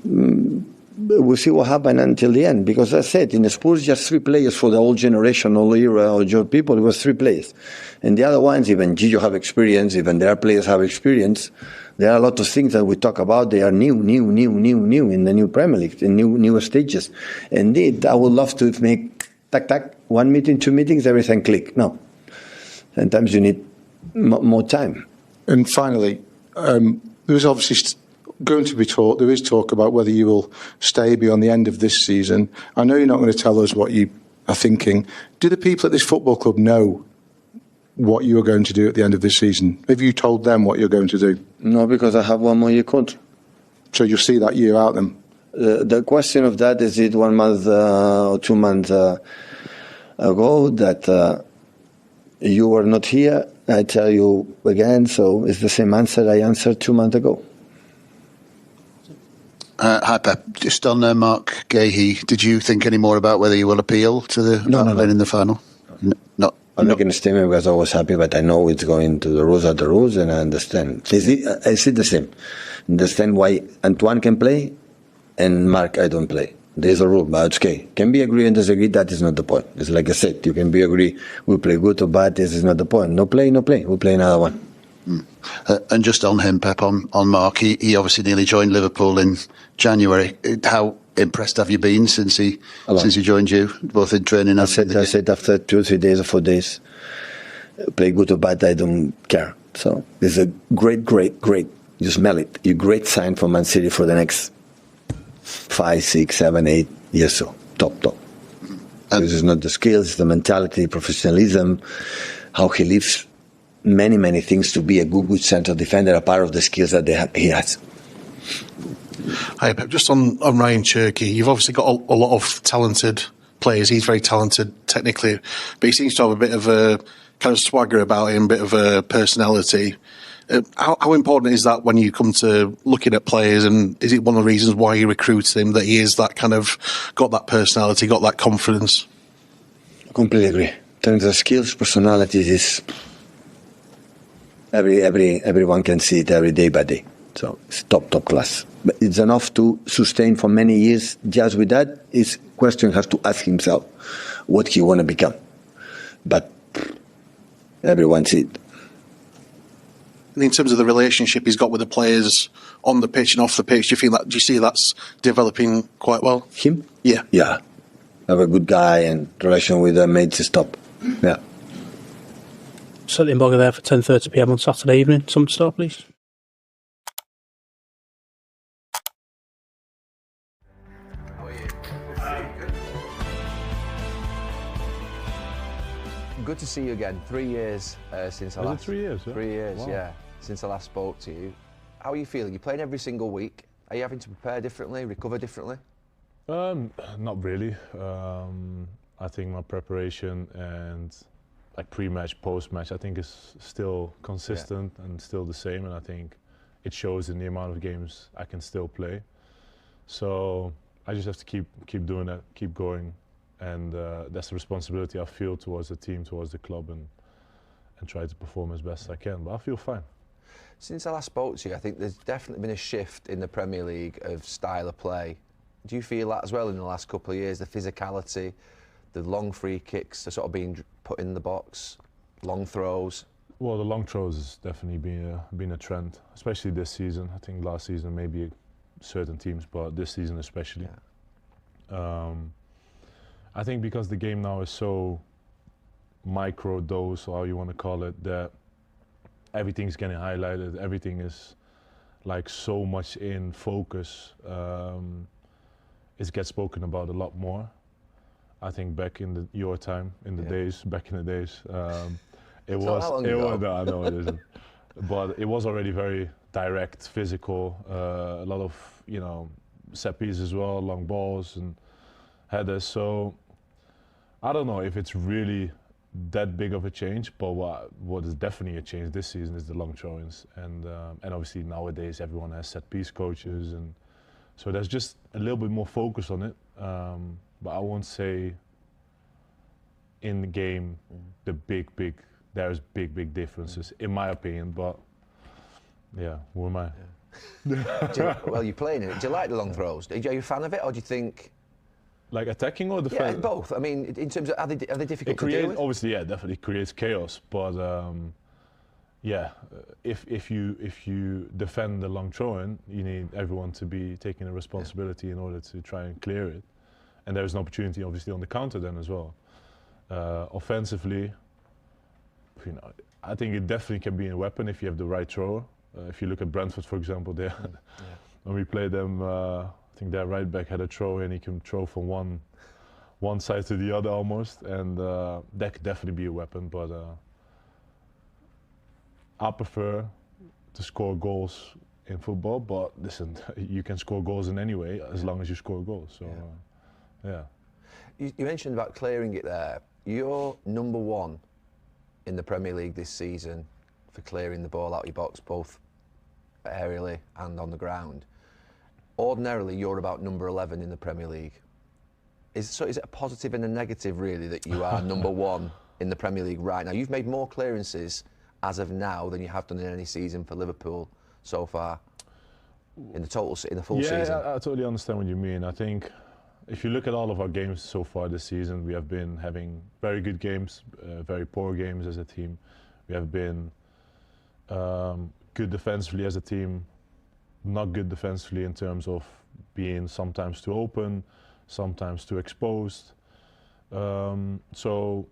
S13: we'll see what happens until the end. Because as I said, in the Spurs, just 3 players for the old generation, all era, all your people, it was 3 players. And the other ones, even Gio have experience, even their players have experience. There are a lot of things that we talk about. They are new in the new Premier League, in newer stages. Indeed, I would love to make tac, 1 meeting, 2 meetings, everything click. No. Sometimes you need more time.
S6: And finally, there is obviously going to be talk. There is talk about whether you will stay beyond the end of this season. I know you're not going to tell us what you are thinking. Do the people at this football club know what you are going to do at the end of this season? Have you told them what you're going to do?
S13: No, because I have 1 more year contract.
S6: So you'll see that year out then?
S13: The question of that is it 1 month or 2 months ago that you were not here. I tell you again, so it's the same answer I answered 2 months ago.
S17: Hi Pep, just on Mark Gahey, did you think any more about whether you will appeal to the playing in the final? No.
S13: I'm not going to statement because I was happy, but I know it's going to the rules are the rules, and I understand. I see the same. Understand why Antoine can play and Mark I don't play. There's a rule, but it's okay. Can be agree and disagree, that is not the point. It's like I said, you can be agree, we play good or bad, this is not the point. No play, we'll play another one.
S17: And just on him, Pep, on Mark, he obviously nearly joined Liverpool in January. How impressed have you been since he joined you, both in training?
S13: I said after 2 or 3 days or 4 days, play good or bad, I don't care. So it's a great, you smell it, a great sign for Man City for the next 5, 6, 7, 8 years. So top. This is not the skills, the mentality, professionalism, how he lives. Many things to be a good central defender, a part of the skills that he has.
S18: Hi Pep, just on Ryan Cherky, you've obviously got a lot of talented players. He's very talented technically, but he seems to have a bit of a kind of swagger about him, a bit of a personality. How important is that when you come to looking at players, and is it one of the reasons why you recruited him, that he is that kind of, got that personality, got that confidence?
S13: I completely agree. In terms of skills, personalities is everyone can see it every day by day. So it's top class. But it's enough to sustain for many years. Just with that, his question has to ask himself what he want to become. But everyone sees it.
S18: And in terms of the relationship he's got with the players on the pitch and off the pitch, do you see that's developing quite well?
S13: Him?
S18: Yeah.
S13: Yeah. Have a good guy and relation with the mates is top. Yeah.
S24: Set the embargo there for 10:30 p.m. on Saturday evening. Someone to start, please.
S20: Good to see you again. 3 years since I last.
S22: 3 years? Yeah?
S20: 3 years,
S22: Wow.
S20: yeah. Since I last spoke to you. How are you feeling? You're playing every single week. Are you having to prepare differently, recover differently?
S22: Not really. I think my preparation and like pre-match, post-match, I think is still consistent and still the same, and I think it shows in the amount of games I can still play. So I just have to keep doing that, keep going, and that's the responsibility I feel towards the team, towards the club, try to perform as best I can. But I feel fine.
S20: Since I last spoke to you, I think there's definitely been a shift in the Premier League of style of play. Do you feel that as well in the last couple of years? The physicality, the long free kicks, the sort of being put in the box, long throws.
S22: Well, the long throws has definitely been a trend, especially this season. I think last season maybe certain teams, but this season especially. I think because the game now is so micro dose, or how you want to call it, that everything's getting highlighted, everything is like so much in focus. It gets spoken about a lot more. I think back in your time, back in the days, it was. No, I know it isn't. But it was already very direct, physical. A lot of set pieces as well, long balls and headers. So I don't know if it's really that big of a change, but what is definitely a change this season is the long throw-ins, and obviously nowadays everyone has set piece coaches, and so there's just a little bit more focus on it. But I won't say in the game there's big differences in my opinion. But yeah, who am I?
S20: Well, you're playing it. Do you like the long throws? Are you a fan of it, or do you think?
S22: Like attacking or defending?
S20: Yeah, both. I mean, in terms of are they difficult to deal with?
S22: Obviously, yeah, definitely creates chaos. But if you defend the long throw-in, you need everyone to be taking a responsibility in order to try and clear it. And there's an opportunity, obviously, on the counter then as well. Offensively, I think it definitely can be a weapon if you have the right thrower. If you look at Brentford, for example, when we played them. I think their right back had a throw and he can throw from one side to the other almost, and that could definitely be a weapon. But I prefer to score goals in football. But listen, you can score goals in any way as long as you score goals. So yeah.
S20: You mentioned about clearing it there. You're number one in the Premier League this season for clearing the ball out of your box, both aerially and on the ground. Ordinarily, you're about number 11 in the Premier League. Is it a positive and a negative, really, that you are number one in the Premier League right now? You've made more clearances as of now than you have done in any season for Liverpool so far in the full season.
S22: Yeah, I totally understand what you mean. I think if you look at all of our games so far this season, we have been having very good games, very poor games as a team. We have been good defensively as a team, not good defensively in terms of being sometimes too open, sometimes too exposed. So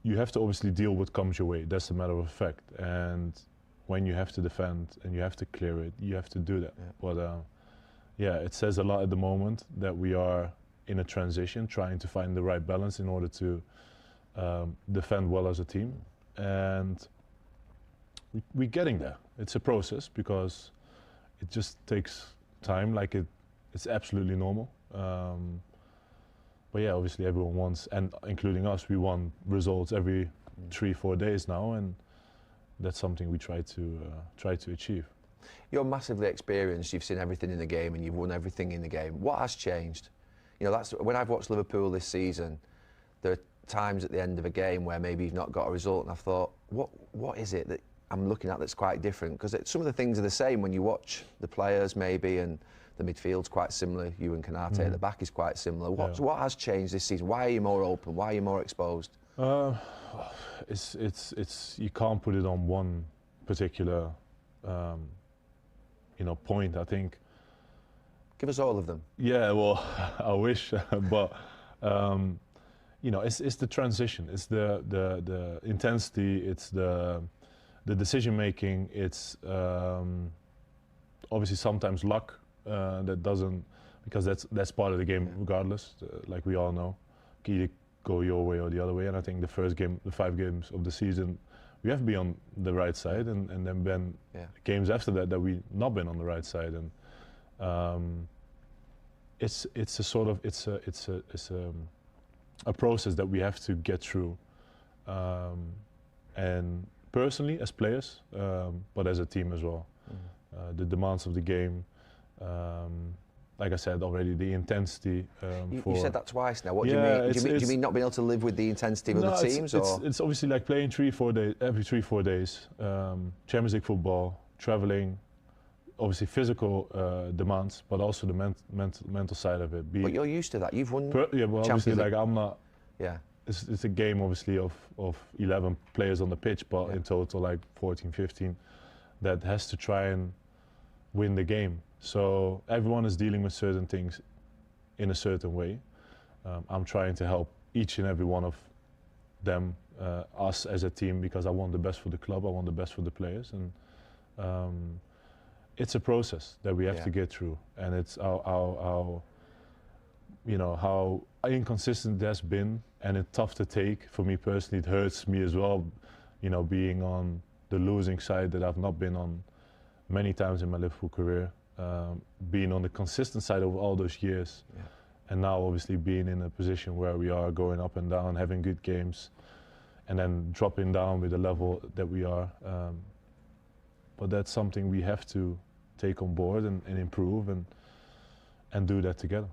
S22: you have to obviously deal with what comes your way. That's a matter of fact. And when you have to defend and you have to clear it, you have to do that. But it says a lot at the moment that we are in a transition, trying to find the right balance in order to defend well as a team. And we're getting there. It's a process because it just takes time, it's absolutely normal. But yeah, obviously everyone wants, and including us, we want results every 3-4 days now, and that's something we try to achieve.
S20: You're massively experienced, you've seen everything in the game and you've won everything in the game. What has changed? That's when I've watched Liverpool this season, there are times at the end of a game where maybe you've not got a result and I've thought, what is it that I'm looking at that's quite different? Because some of the things are the same when you watch the players maybe, and the midfield's quite similar, you and Canate, the back is quite similar. What has changed this season? Why are you more open? Why are you more exposed?
S22: It's you can't put it on one particular point. I think.
S20: Give us all of them.
S22: Yeah, well, I wish, but it's the transition, it's the intensity, it's the decision making, it's obviously sometimes luck that doesn't, because that's part of the game regardless, like we all know, either go your way or the other way. And I think the 5 games of the season, we have to be on the right side, and then been games after that we not been on the right side, and it's a process that we have to get through, and personally as players, but as a team as well. The demands of the game, like I said already, the intensity.
S20: You said that twice now. What do
S22: Yeah,
S20: you mean? Do you mean not being able to live with the intensity of
S22: no,
S20: other teams?
S22: It's obviously like playing 3-4 days, every 3-4 days. Champions League football, traveling, obviously physical demands, but also the mental side of it.
S20: But you're used to that. You've won.
S22: Yeah, well, obviously, like I'm not.
S20: Yeah.
S22: It's a game, obviously, of 11 players on the pitch, but in total, like 14, 15, that has to try and win the game. So everyone is dealing with certain things in a certain way. I'm trying to help each and every one of them, us as a team, because I want the best for the club, I want the best for the players, and it's a process that we have to get through, and it's how inconsistent it has been, and it's tough to take. For me personally, it hurts me as well, being on the losing side that I've not been on many times in my Liverpool career, being on the consistent side over all those years, and now obviously being in a position where we are going up and down, having good games, and then dropping down with the level that we are. But that's something we have to take on board and improve and do that together.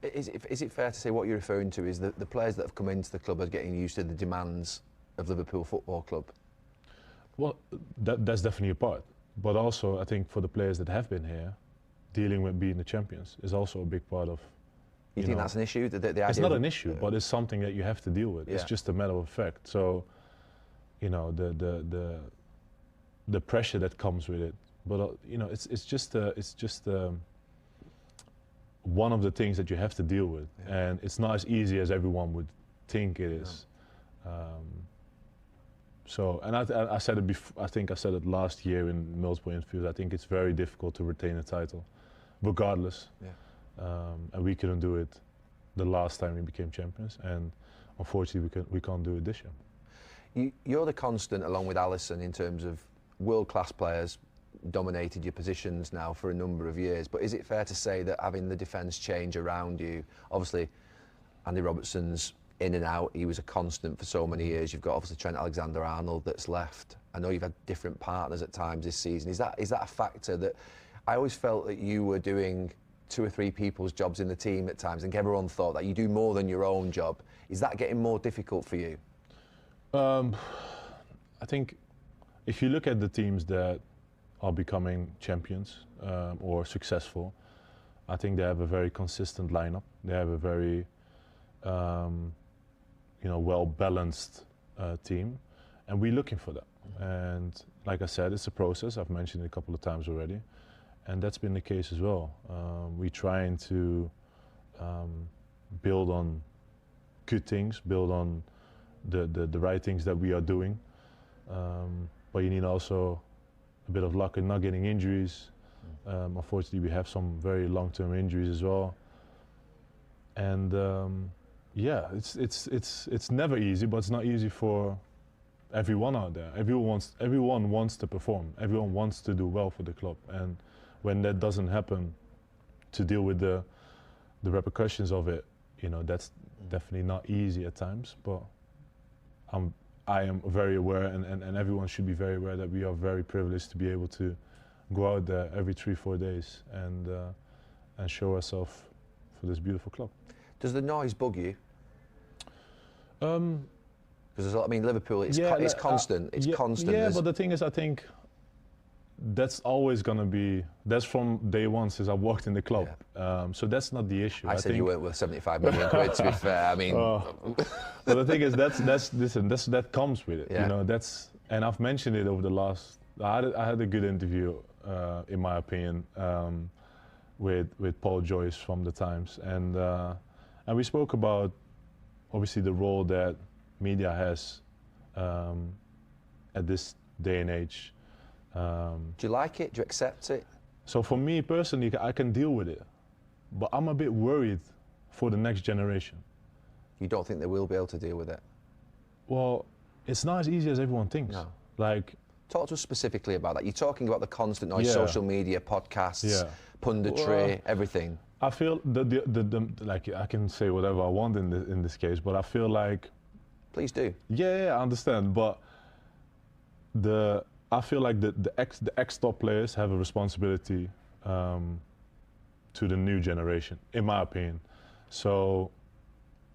S20: Is it fair to say what you're referring to is that the players that have come into the club are getting used to the demands of Liverpool Football Club?
S22: Well, that's definitely a part. But also, I think for the players that have been here, dealing with being the champions is also a big part of.
S20: You think that's an issue? The idea
S22: it's not an issue, but it's something that you have to deal with.
S20: Yeah.
S22: It's just a matter of fact. So, the pressure that comes with it. But it's just one of the things that you have to deal with, and it's not as easy as everyone would think it is. And I said it before. I think I said it last year in multiple interviews. I think it's very difficult to retain a title, regardless. And we couldn't do it the last time we became champions, and unfortunately we can't do it this year.
S20: You're the constant, along with Alisson, in terms of world-class players dominated your positions now for a number of years. But is it fair to say that having the defence change around you, obviously Andy Robertson's in and out, he was a constant for so many years. You've got obviously Trent Alexander-Arnold that's left. I know you've had different partners at times this season. Is that a factor that I always felt that you were doing 2 or 3 people's jobs in the team at times, and everyone thought that you do more than your own job. Is that getting more difficult for you?
S22: I think if you look at the teams that are becoming champions or successful, I think they have a very consistent lineup. They have a very well-balanced team, and we're looking for that. And like I said, it's a process. I've mentioned it a couple of times already, and that's been the case as well. We're trying to build on good things, build on the right things that we are doing, but you need also a bit of luck in not getting injuries. Unfortunately, we have some very long-term injuries as well, and it's never easy, but it's not easy for everyone out there. Everyone wants to perform. Everyone wants to do well for the club, and when that doesn't happen, to deal with the repercussions of it, that's definitely not easy at times. But I am very aware, and everyone should be very aware that we are very privileged to be able to go out there every 3-4 days and show ourselves for this beautiful club.
S20: Does the noise bug you? Because Liverpool, it's constant. It's constant.
S22: Yeah, but the thing is, I think that's always going to be. That's from day one since I walked in the club. So that's not the issue.
S20: I said you weren't worth 75 million quid. To be fair, I mean.
S22: But the thing is, that comes with it. And I've mentioned it over the last. I had a good interview, in my opinion, with Paul Joyce from the Times, and we spoke about obviously the role that media has at this day and age.
S20: Do you like it? Do you accept it?
S22: So for me personally, I can deal with it, but I'm a bit worried for the next generation.
S20: You don't think they will be able to deal with it?
S22: Well, it's not as easy as everyone thinks.
S20: No.
S22: Talk
S20: to us specifically about that. You're talking about the constant noise, social media, podcasts, punditry, everything.
S22: I feel I can say whatever I want in this case, but I feel like.
S20: Please do.
S22: Yeah, I understand, but I feel like the ex-top players have a responsibility to the new generation, in my opinion. So,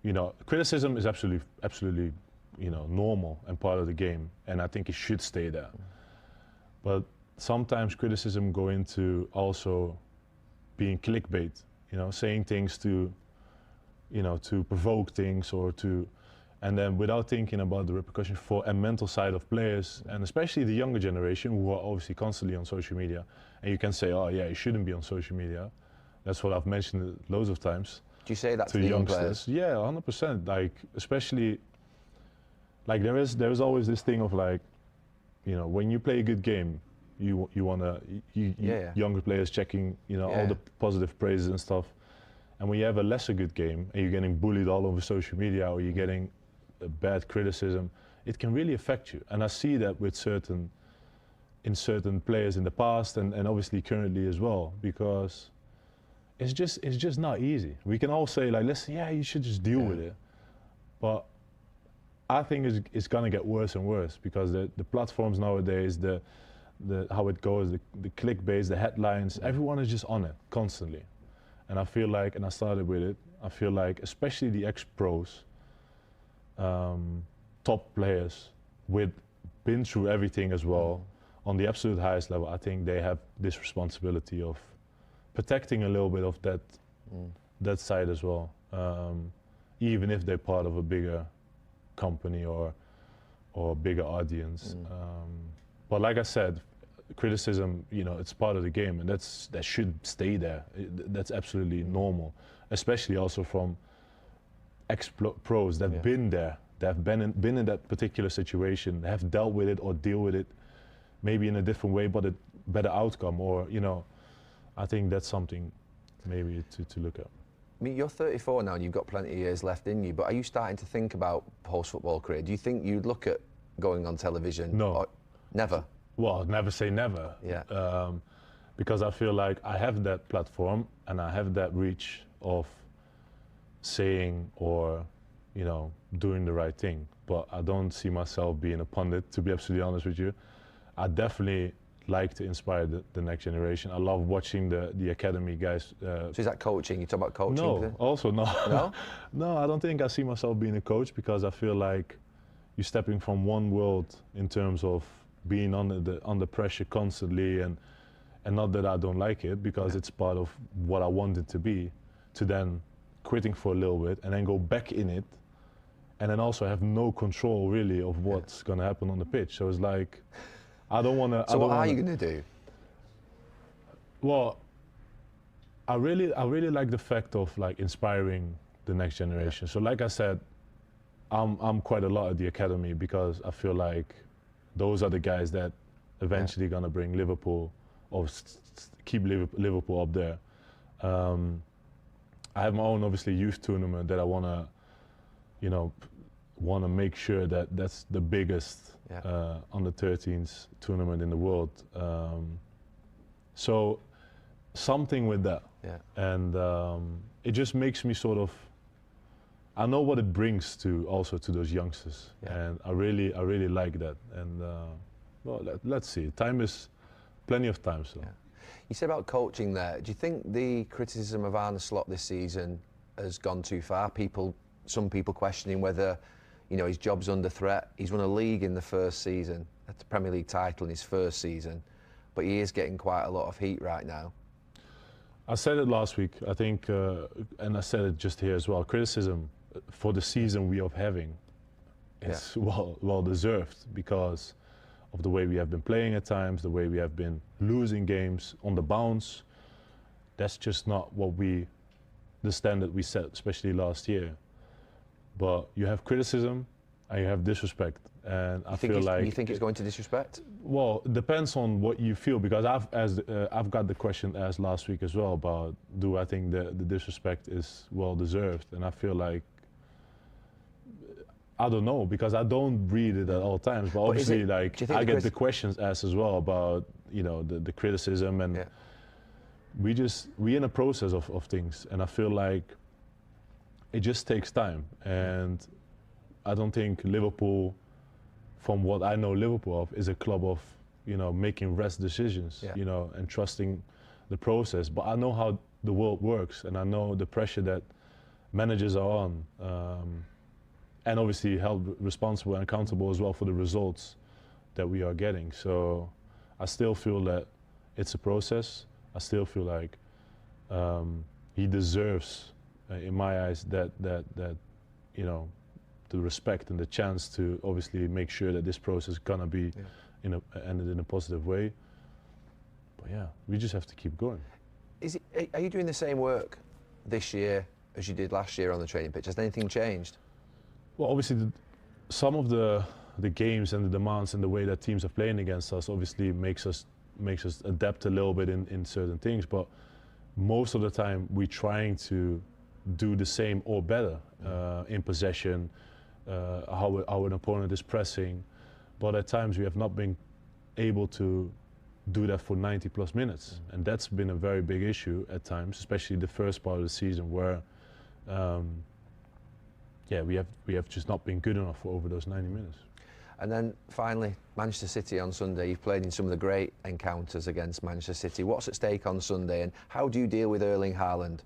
S22: you know, criticism is absolutely, you know, normal and part of the game, and I think it should stay there. But sometimes criticism go into also being clickbait, you know, saying things to, you know, to provoke things or to, and then without thinking about the repercussion for a mental side of players, and especially the younger generation who are obviously constantly on social media. And you can say, oh yeah, you shouldn't be on social media. That's what I've mentioned loads of times.
S20: Do you say that to the young
S22: youngsters?
S20: players?
S22: Yeah, 100%. Like, especially, like there is always this thing of like, you know, when you play a good game, you wanna younger players checking, you know, all the positive praises and stuff. And when you have a lesser good game and you're getting bullied all over social media or you're getting bad criticism, it can really affect you. And I see that with certain players in the past and obviously currently as well, because it's just not easy. We can all say like, listen, yeah, you should just deal with it. But I think it's gonna get worse and worse because the platforms nowadays, the how it goes, the clickbait, the headlines, everyone is just on it constantly. And I feel like, and I started with it, I feel like especially the ex-pros, top players been through everything as well, on the absolute highest level, I think they have this responsibility of protecting a little bit of that side as well, even if they're part of a bigger company or bigger audience. But like I said, criticism, you know, it's part of the game, and that should stay there. That's absolutely normal, especially also from ex-pros that've been there, that have been in that particular situation, have dealt with it or deal with it, maybe in a different way, but a better outcome. Or, you know, I think that's something maybe to look at.
S20: I mean, you're 34 now and you've got plenty of years left in you, but are you starting to think about post-football career? Do you think you'd look at going on television?
S22: No.
S20: Or never?
S22: Well, never say never.
S20: Yeah.
S22: Because I feel like I have that platform and I have that reach of saying or, you know, doing the right thing. But I don't see myself being a pundit, to be absolutely honest with you. I definitely like to inspire the next generation. I love watching the academy guys.
S20: So is that coaching? You talk about coaching?
S22: No, also no.
S20: No?
S22: No, I don't think I see myself being a coach because I feel like you're stepping from one world in terms of being under pressure constantly, and not that I don't like it because it's part of what I want it to be, to then quitting for a little bit and then go back in it, and then also have no control really of what's going to happen on the pitch. So it's like, I don't want to.
S20: So what are you going to do?
S22: Well, I really like the fact of like inspiring the next generation. So like I said, I'm quite a lot at the academy because I feel like those are the guys that eventually gonna bring Liverpool or keep Liverpool up there. I have my own obviously youth tournament that I wanna, you know, make sure that that's the biggest under 13s tournament in the world. So something with that, and it just makes me sort of. I know what it brings to those youngsters, and I really like that. And well, let's see. Time is plenty of time. So.
S20: You said about coaching there. Do you think the criticism of Arne Slot this season has gone too far? Some people questioning whether, you know, his job's under threat. He's won a league in the first season, a Premier League title in his first season, but he is getting quite a lot of heat right now.
S22: I said it last week, I think, and I said it just here as well. Criticism for the season we are having is well deserved because of the way we have been playing at times, the way we have been losing games on the bounce. That's just not the standard we set, especially last year. But you have criticism and you have disrespect, and I feel like
S20: you think it's going to disrespect.
S22: Well, it depends on what you feel, because I've got the question asked last week as well about do I think the disrespect is well deserved, and I feel like I don't know because I don't read it at all times, but obviously like I get the questions asked as well about, you know, the criticism, and we're in a process of things, and I feel like it just takes time, and I don't think Liverpool, from what I know Liverpool of, is a club of, you know, making rash decisions, you know, and trusting the process. But I know how the world works, and I know the pressure that managers are on, and obviously held responsible and accountable as well for the results that we are getting. So I still feel that it's a process. I still feel like he deserves, in my eyes, that you know, the respect and the chance to obviously make sure that this process is gonna be ended in a positive way. But yeah, we just have to keep going.
S20: Are you doing the same work this year as you did last year on the training pitch? Has anything changed?
S22: Well, obviously, some of the games and the demands and the way that teams are playing against us obviously makes us adapt a little bit in certain things. But most of the time, we're trying to do the same or better in possession, how an opponent is pressing. But at times, we have not been able to do that for 90 plus minutes. And that's been a very big issue at times, especially the first part of the season where we have just not been good enough for over those 90 minutes.
S20: And then finally, Manchester City on Sunday. You've played in some of the great encounters against Manchester City. What's at stake on Sunday, and how do you deal with Erling Haaland?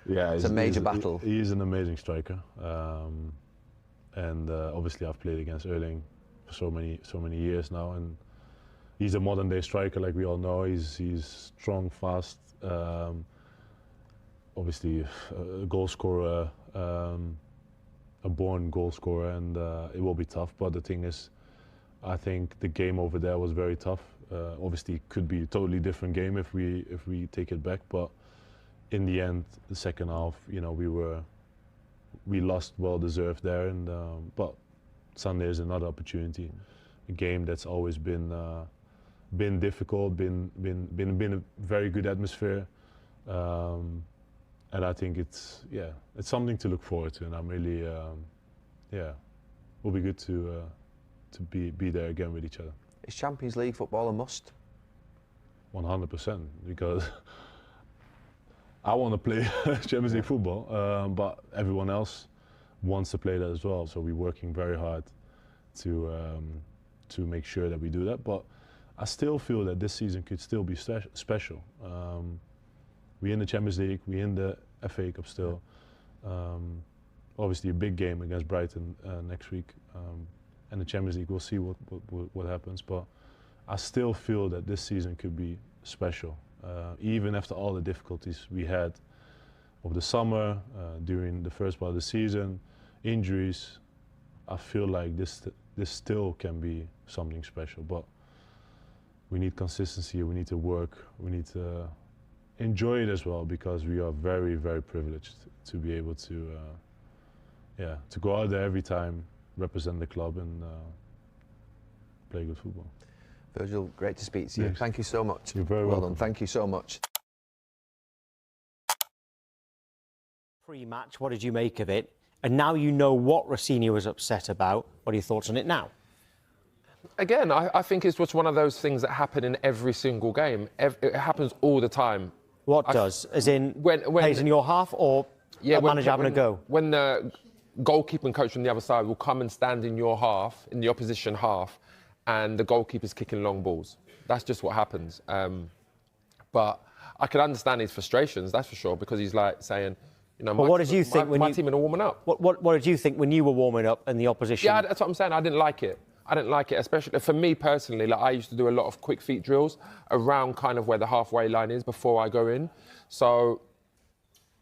S22: Yeah,
S20: it's a major battle.
S22: He is an amazing striker, and obviously I've played against Erling for so many years now, and he's a modern day striker, like we all know. He's strong, fast, obviously a goal scorer, a born goal scorer, and it will be tough. But the thing is, I think the game over there was very tough. Obviously, it could be a totally different game if we take it back. But in the end, the second half, you know, we lost, well deserved there. And but Sunday is another opportunity, a game that's always been difficult, been a very good atmosphere. And I think it's something to look forward to, and I'm really, will be good to be there again with each other.
S20: Is Champions League football a must?
S22: 100%, because I want to play Champions League football, but everyone else wants to play that as well. So we're working very hard to make sure that we do that. But I still feel that this season could still be special. We're in the Champions League, we're in the FA Cup still. Obviously a big game against Brighton next week. And the Champions League, we'll see what happens. But I still feel that this season could be special. Even after all the difficulties we had over the summer, during the first part of the season, injuries, I feel like this still can be something special. But we need consistency, we need to work, we need to enjoy it as well, because we are very, very privileged to be able to go out there every time, represent the club, and play good football.
S20: Virgil, great to speak to you.
S22: Yes.
S20: Thank you so much.
S22: You're very welcome.
S20: Well done. Thank you so much.
S2: Pre-match, what did you make of it? And now you know what Rossini was upset about. What are your thoughts on it now?
S3: Again, I think it's just one of those things that happen in every single game. It happens all the time.
S2: What does? As in, when plays in your half, or a manager having a go?
S3: When the goalkeeping coach from the other side will come and stand in your half, in the opposition half, and the goalkeeper's kicking long balls. That's just what happens. But I can understand his frustrations, that's for sure, because he's like saying, you know,
S2: what did you think when
S3: my team are warming up?
S2: What did you think when you were warming up and the opposition?
S3: Yeah, that's what I'm saying. I didn't like it. I didn't like it, especially for me personally. Like, I used to do a lot of quick feet drills around kind of where the halfway line is before I go in. So,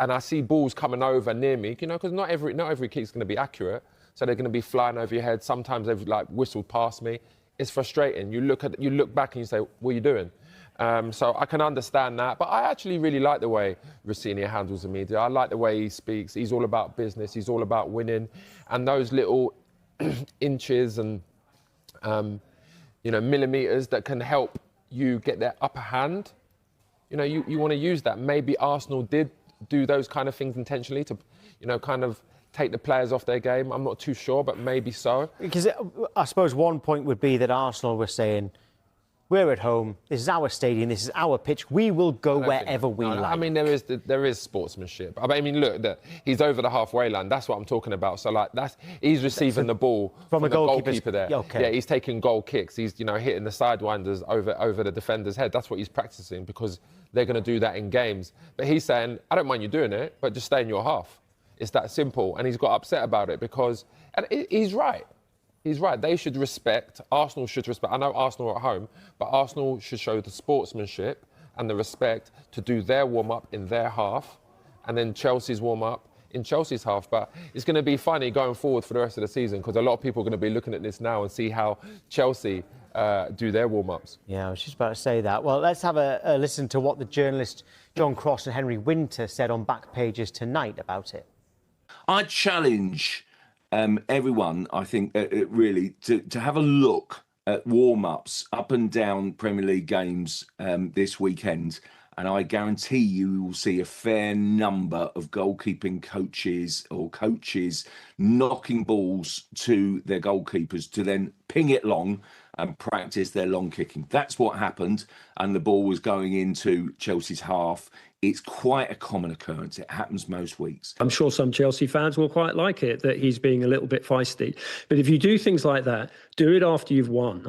S3: and I see balls coming over near me, you know, because not every kick's going to be accurate. So they're going to be flying over your head. Sometimes they've like whistled past me. It's frustrating. You look back and you say, what are you doing? So I can understand that. But I actually really like the way Rossini handles the media. I like the way he speaks. He's all about business. He's all about winning. And those little inches and millimetres that can help you get their upper hand. You know, you want to use that. Maybe Arsenal did do those kind of things intentionally to, kind of take the players off their game. I'm not too sure, but maybe so.
S2: Because I suppose one point would be that Arsenal were saying, We're at home. This is our stadium. This is our pitch. We will go wherever we like.
S3: I mean, there is sportsmanship. I mean, look, he's over the halfway line. That's what I'm talking about. So, like, he's receiving the ball from the goalkeeper there.
S2: Okay.
S3: Yeah, he's taking goal kicks. He's, hitting the sidewinders over the defender's head. That's what he's practicing because they're going to do that in games. But he's saying, I don't mind you doing it, but just stay in your half. It's that simple. And he's got upset about it because, and he's right. He's right. They should respect. Arsenal should respect. I know Arsenal are at home, but Arsenal should show the sportsmanship and the respect to do their warm-up in their half and then Chelsea's warm-up in Chelsea's half. But it's going to be funny going forward for the rest of the season because a lot of people are going to be looking at this now and see how Chelsea do their warm-ups.
S2: Yeah, I was just about to say that. Well, let's have a listen to what the journalists John Cross and Henry Winter said on Back Pages tonight about it.
S1: I challenge everyone, I think, really, to have a look at warm-ups up and down Premier League games this weekend. And I guarantee you will see a fair number of goalkeeping coaches or coaches knocking balls to their goalkeepers to then ping it long and practice their long kicking. That's what happened. And the ball was going into Chelsea's half. It's quite a common occurrence. It happens most weeks.
S4: I'm sure some Chelsea fans will quite like it, that he's being a little bit feisty. But if you do things like that, do it after you've won.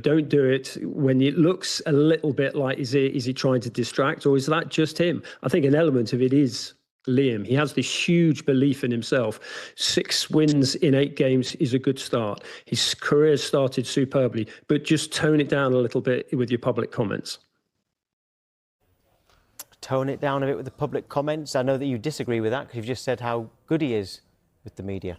S4: Don't do it when it looks a little bit like, is he trying to distract or is that just him? I think an element of it is Liam. He has this huge belief in himself. 6 wins in 8 games is a good start. His career started superbly, but just tone it down a little bit with your public comments.
S2: Tone it down a bit with the public comments. I know that you disagree with that because you've just said how good he is with the media.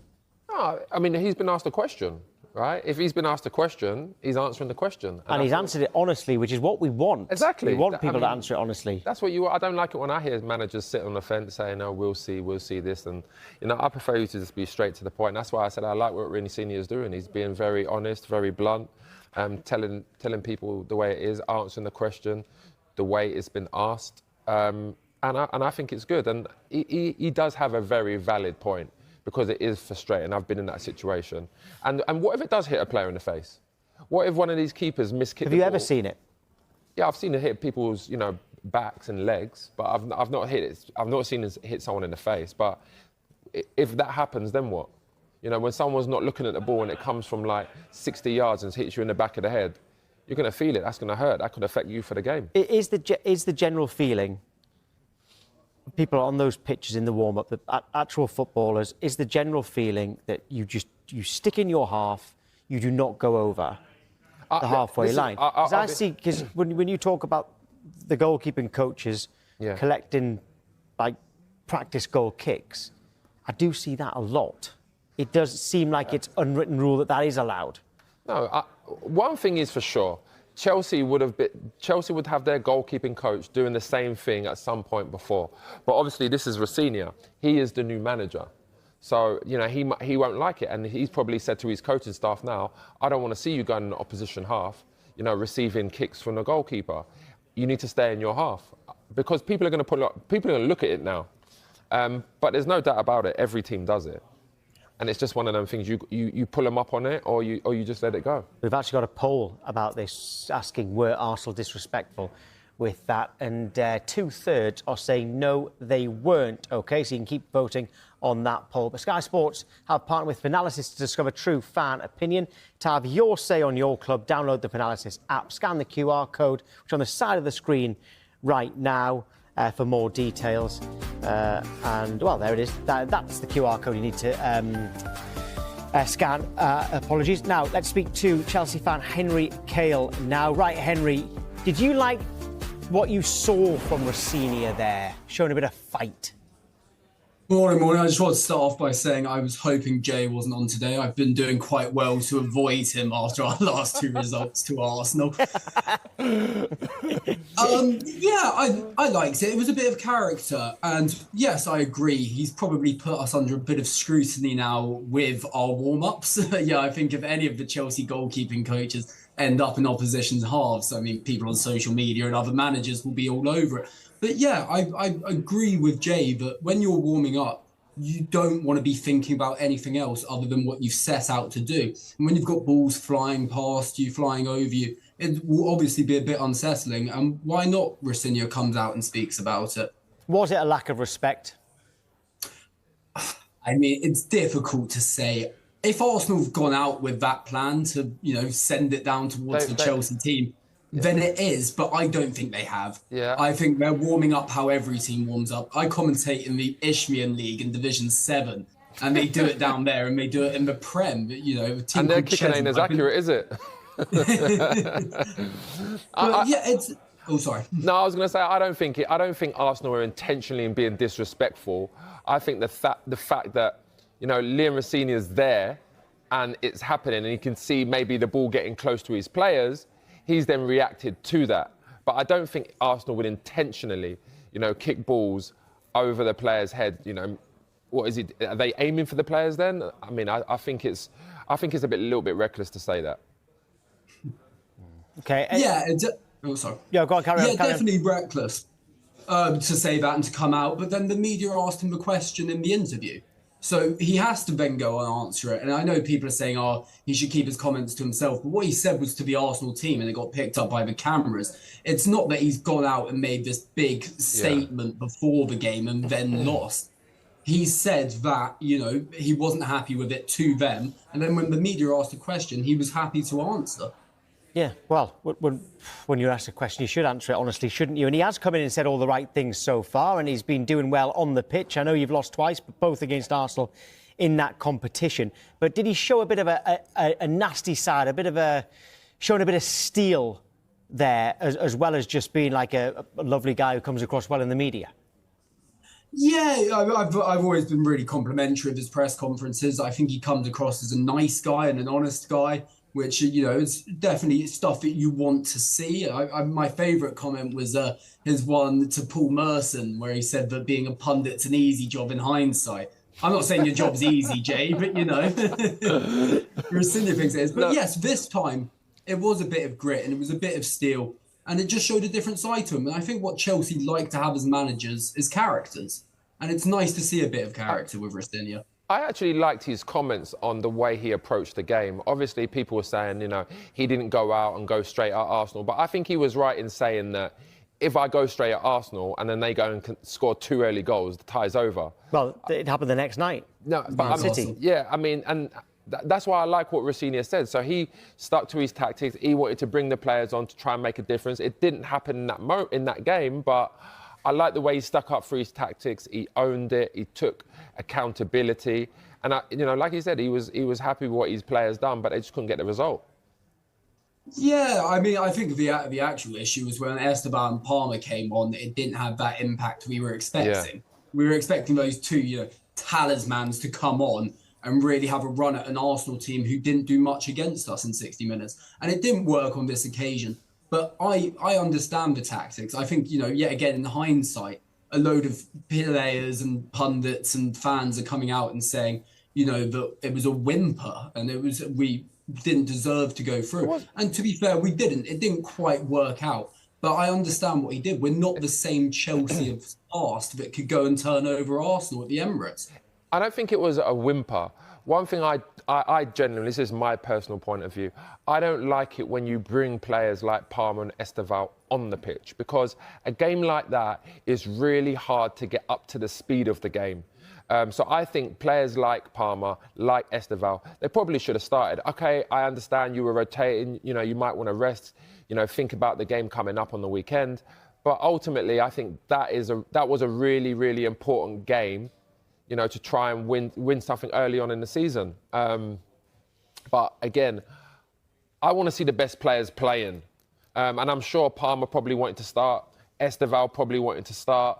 S3: No, I mean, he's been asked a question, right? If he's been asked a question, he's answering the question.
S2: And he's answered it honestly, which is what we want.
S3: Exactly.
S2: We want people to answer it honestly.
S3: That's what I don't like it when I hear managers sit on the fence saying, "Oh, we'll see this," and I prefer you to just be straight to the point. That's why I said I like what Rini Senior is doing. He's being very honest, very blunt, telling people the way it is, answering the question the way it's been asked. And I think it's good. And he does have a very valid point because it is frustrating. I've been in that situation. And what if it does hit a player in the face? What if one of these keepers miskicked the ball?
S2: Have you ever seen it?
S3: Yeah, I've seen it hit people's, backs and legs, but I've not hit it. I've not seen it hit someone in the face. But if that happens, then what? When someone's not looking at the ball and it comes from like 60 yards and hits you in the back of the head, you're going to feel it. That's going to hurt. That could affect you for the game.
S2: Is the general feeling, people on those pitches in the warm-up, the actual footballers, is the general feeling that you stick in your half, you do not go over the halfway line? Because when you talk about the goalkeeping coaches collecting like practice goal kicks, I do see that a lot. It does seem like it's unwritten rule that is allowed.
S3: No, one thing is for sure, Chelsea would have their goalkeeping coach doing the same thing at some point before. But obviously this is Rossini. He is the new manager. So, he won't like it. And he's probably said to his coaching staff now, I don't want to see you going in the opposition half, receiving kicks from the goalkeeper. You need to stay in your half. Because people are going to look at it now. But there's no doubt about it, every team does it. And it's just one of them things, you pull them up on it or you just let it go.
S2: We've actually got a poll about this asking, were Arsenal disrespectful with that? And 2/3 are saying no, they weren't. OK, so you can keep voting on that poll. But Sky Sports have partnered with Finalysis to discover true fan opinion. To have your say on your club, download the Finalysis app, scan the QR code, which is on the side of the screen right now. For more details. And, well, there it is. That's the QR code you need to scan. Apologies. Now, let's speak to Chelsea fan Henry Kale now. Right, Henry, did you like what you saw from Rossini there, showing a bit of fight?
S5: Morning. I just wanted to start off by saying I was hoping Jay wasn't on today. I've been doing quite well to avoid him after our last 2 results to Arsenal. I liked it. It was a bit of character. And yes, I agree. He's probably put us under a bit of scrutiny now with our warm-ups. I think if any of the Chelsea goalkeeping coaches end up in opposition's halves, I mean, people on social media and other managers will be all over it. But I agree with Jay that when you're warming up, you don't want to be thinking about anything else other than what you've set out to do. And when you've got balls flying past you, flying over you, it will obviously be a bit unsettling. And why not Rosinha comes out and speaks about it?
S2: Was it a lack of respect?
S5: I mean, it's difficult to say. If Arsenal have gone out with that plan to, send it down towards the Chelsea team, then it is, but I don't think they have.
S3: Yeah.
S5: I think they're warming up how every team warms up. I commentate in the Isthmian League in Division 7, and they do it down there, and they do it in the Prem.
S3: And their kicking ain't as accurate, is it?
S5: it's. Oh, sorry.
S3: No, I was going to say I don't think Arsenal are intentionally being disrespectful. I think the fact that Liam Rosinha's there, and it's happening, and he can see maybe the ball getting close to his players. He's then reacted to that. But I don't think Arsenal would intentionally, kick balls over the player's head. What is it? Are they aiming for the players then? I mean, I think it's a little bit reckless to say that.
S2: Okay.
S5: Yeah. Sorry.
S2: Yeah, go on, carry on.
S5: Definitely reckless to say that and to come out. But then the media asked him the question in the interview. So he has to then go and answer it. And I know people are saying, he should keep his comments to himself. But what he said was to the Arsenal team, and it got picked up by the cameras. It's not that he's gone out and made this big statement before the game and then lost. He said that, he wasn't happy with it to them. And then when the media asked a question, he was happy to answer.
S2: Yeah, well, when you're asked a question, you should answer it honestly, shouldn't you? And he has come in and said all the right things so far, and he's been doing well on the pitch. I know you've lost twice, but both against Arsenal in that competition. But did he show a bit of a nasty side, showing a bit of steel there, as well as just being like a lovely guy who comes across well in the media?
S5: Yeah, I've always been really complimentary of his press conferences. I think he comes across as a nice guy and an honest guy, which, is definitely stuff that you want to see. My favourite comment was his one to Paul Merson, where he said that being a pundit's an easy job in hindsight. I'm not saying your job's easy, Jay, but, Rosinha thinks it is. But yes, this time it was a bit of grit and it was a bit of steel, and it just showed a different side to him. And I think what Chelsea like to have as managers is characters. And it's nice to see a bit of character with Rosinha.
S3: I actually liked his comments on the way he approached the game. Obviously, people were saying, he didn't go out and go straight at Arsenal. But I think he was right in saying that if I go straight at Arsenal and then they go and score 2 early goals, the tie's over.
S2: Well, it happened the next night.
S3: No, but
S2: City.
S3: Yeah, I mean, and that's why I like what Rosinha said. So he stuck to his tactics. He wanted to bring the players on to try and make a difference. It didn't happen in that game, but I like the way he stuck up for his tactics. He owned it. He took accountability. And, like he said, he was happy with what his players done, but they just couldn't get the result.
S5: Yeah, I mean, I think the actual issue was when Esteban and Palmer came on, it didn't have that impact we were expecting. Yeah. We were expecting those two, talismans to come on and really have a run at an Arsenal team who didn't do much against us in 60 minutes. And it didn't work on this occasion. But I understand the tactics. I think, yet again, in hindsight, a load of players and pundits and fans are coming out and saying, that it was a whimper and we didn't deserve to go through. And to be fair, we didn't. It didn't quite work out. But I understand what he did. We're not the same Chelsea of past that could go and turn over Arsenal at the Emirates.
S3: I don't think it was a whimper. One thing I genuinely, this is my personal point of view, I don't like it when you bring players like Palmer and Esteval on the pitch, because a game like that is really hard to get up to the speed of the game. So I think players like Palmer, like Esteval, they probably should have started. Okay, I understand you were rotating, you might want to rest, think about the game coming up on the weekend. But ultimately, I think that was a really, really important game, to try and win something early on in the season. But again, I want to see the best players playing. And I'm sure Palmer probably wanted to start. Esteval probably wanted to start.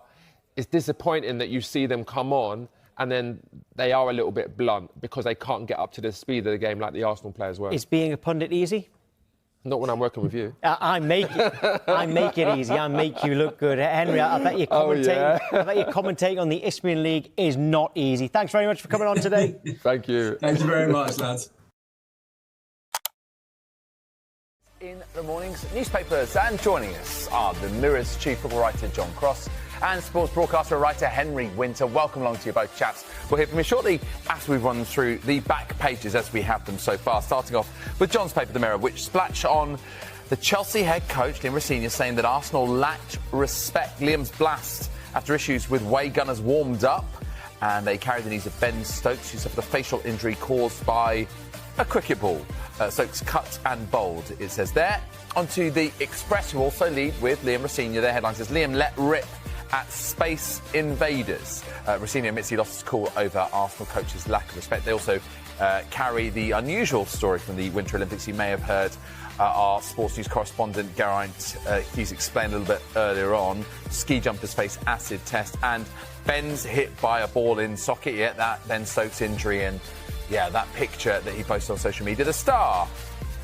S3: It's disappointing that you see them come on and then they are a little bit blunt because they can't get up to the speed of the game like the Arsenal players were.
S2: Is being a pundit easy?
S3: Not when I'm working with you.
S2: I make it easy. I make you look good. Henry, I bet you commentating on the Isthmian League is not easy. Thanks very much for coming on today.
S3: Thank you.
S5: Thank you very much, lads.
S7: In the morning's newspapers, and joining us are the Mirror's chief football writer John Cross and sports broadcaster and writer Henry Winter. Welcome along to you both, chaps. We'll hear from you shortly after we've run through the back pages as we have them so far, starting off with John's paper, The Mirror, which splash on the Chelsea head coach, Liam Rosenior, saying that Arsenal lacked respect. Liam's blast after issues with Way Gunners warmed up, and they carried the news of Ben Stokes, who suffered a facial injury caused by a cricket ball. Stokes cut and bowled, it says there. Onto the Express, who also lead with Liam Rosenior. Their headline says, Liam let rip at Space Invaders. Rosenior admits he lost his cool over Arsenal coach's lack of respect. They also carry the unusual story from the Winter Olympics. You may have heard our sports news correspondent Geraint Hughes explained a little bit earlier on. Ski jumpers face acid test, and Ben's hit by a ball in socket. Yeah, that Ben Stokes injury, and yeah, that picture that he posted on social media. The Star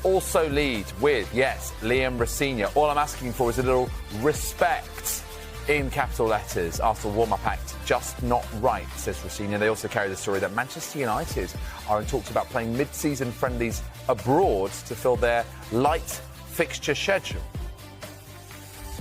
S7: also lead with, yes, Liam Rosenior. All I'm asking for is a little respect in capital letters. Arsenal warm-up act just not right, says Rosenior. They also carry the story that Manchester United are in talks about playing mid-season friendlies abroad to fill their light fixture schedule.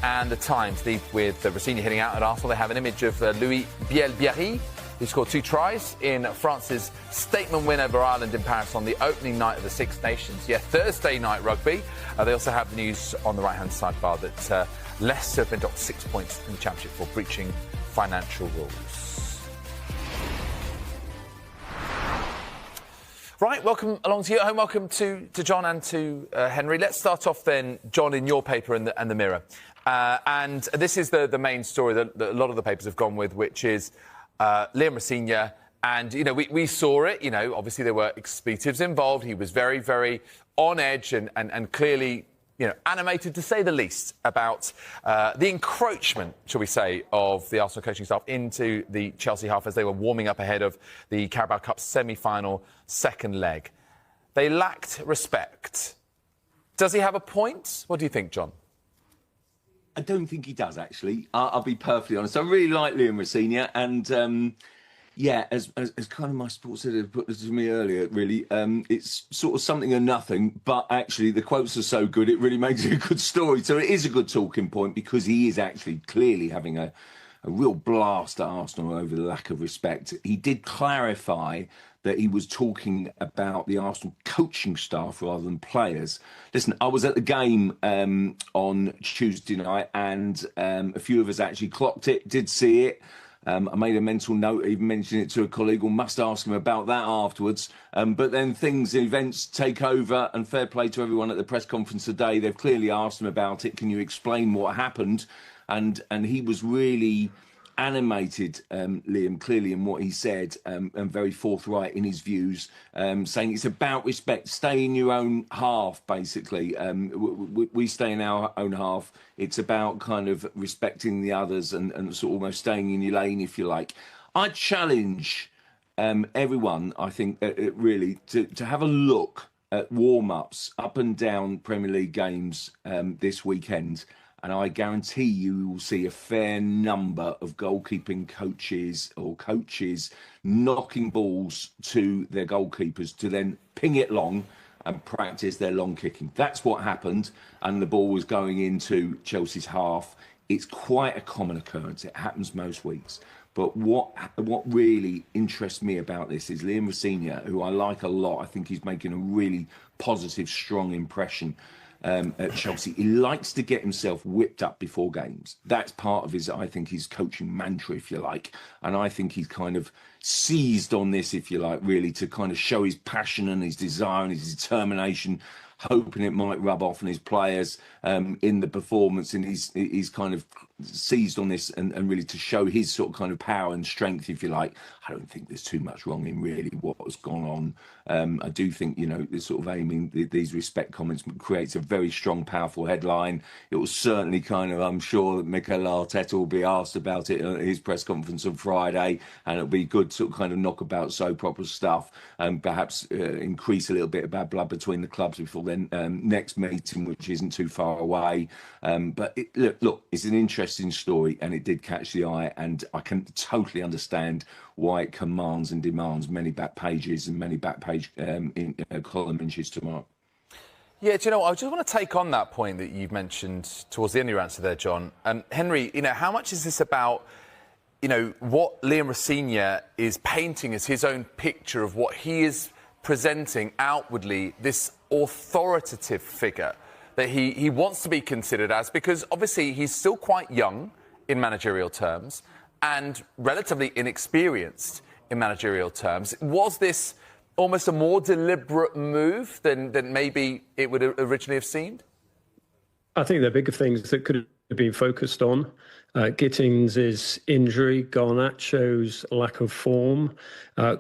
S7: And the Times lead with Rosenior hitting out at Arsenal. They have an image of Louis Bielbiarri, who scored 2 tries in France's statement win over Ireland in Paris on the opening night of the Six Nations. Yeah, Thursday night rugby. They also have the news on the right-hand sidebar that Leicester have been docked 6 points in the Championship for breaching financial rules. Right, welcome along to you at home. Welcome to John and to Henry. Let's start off then, John, in your paper and the Mirror. And this is the main story that a lot of the papers have gone with, which is Liam Rosenior. And, you know, we saw it. You know, obviously there were expletives involved. He was very, very on edge and clearly, you know, animated, to say the least, about the encroachment, shall we say, of the Arsenal coaching staff into the Chelsea half as they were warming up ahead of the Carabao Cup semi-final second leg. They lacked respect. Does he have a point? What do you think, John?
S1: I don't think he does, actually. I'll be perfectly honest. I really like Liam Rosenior, and yeah, as kind of my sports editor put this to me earlier, really, it's sort of something or nothing, but actually the quotes are so good, it really makes it a good story. So it is a good talking point because he is actually clearly having a real blast at Arsenal over the lack of respect. He did clarify that he was talking about the Arsenal coaching staff rather than players. Listen, I was at the game on Tuesday night, and a few of us actually clocked it, did see it. I made a mental note, even mentioned it to a colleague, who must ask him about that afterwards. But then events take over, and fair play to everyone at the press conference today. They've clearly asked him about it. Can you explain what happened? And he was really animated, Liam, clearly in what he said, and very forthright in his views, saying it's about respect. Stay in your own half, basically. We stay in our own half. It's about kind of respecting the others and sort of almost staying in your lane, if you like. I challenge everyone, I think, really, to have a look at warm-ups up and down Premier League games this weekend. And I guarantee you will see a fair number of goalkeeping coaches or coaches knocking balls to their goalkeepers to then ping it long and practice their long kicking. That's what happened, and the ball was going into Chelsea's half. It's quite a common occurrence. It happens most weeks. But what really interests me about this is Liam Rosenior, who I like a lot. I think he's making a really positive, strong impression at Chelsea. He likes to get himself whipped up before games. That's part of his, I think, his coaching mantra, if you like. And I think he's kind of seized on this, if you like, really, to kind of show his passion and his desire and his determination, hoping it might rub off on his players in the performance. And he's kind of seized on this and really to show his sort of kind of power and strength, if you like. I don't think there's too much wrong in really what has gone on. I do think, you know, sort of aiming these respect comments creates a very strong, powerful headline. It will certainly kind of, I'm sure that Mikel Arteta will be asked about it at his press conference on Friday, and it'll be good sort of kind of knockabout soap opera stuff, and perhaps increase a little bit of bad blood between the clubs before then next meeting, which isn't too far away. But look, it's an interesting story, and it did catch the eye, and I can totally understand why it commands and demands many back pages and many back page column inches tomorrow.
S7: Yeah, do you know what? I just want to take on that point that you've mentioned towards the end of your answer there, John. Henry, how much is this about, what Liam Rosenior is painting as his own picture of what he is presenting outwardly, this authoritative figure that he wants to be considered as, because obviously he's still quite young in managerial terms and relatively inexperienced in managerial terms. Was this almost a more deliberate move than maybe it would originally have seemed?
S4: I think there are bigger things that could have been focused on. Gittins' injury, Garnacho's lack of form,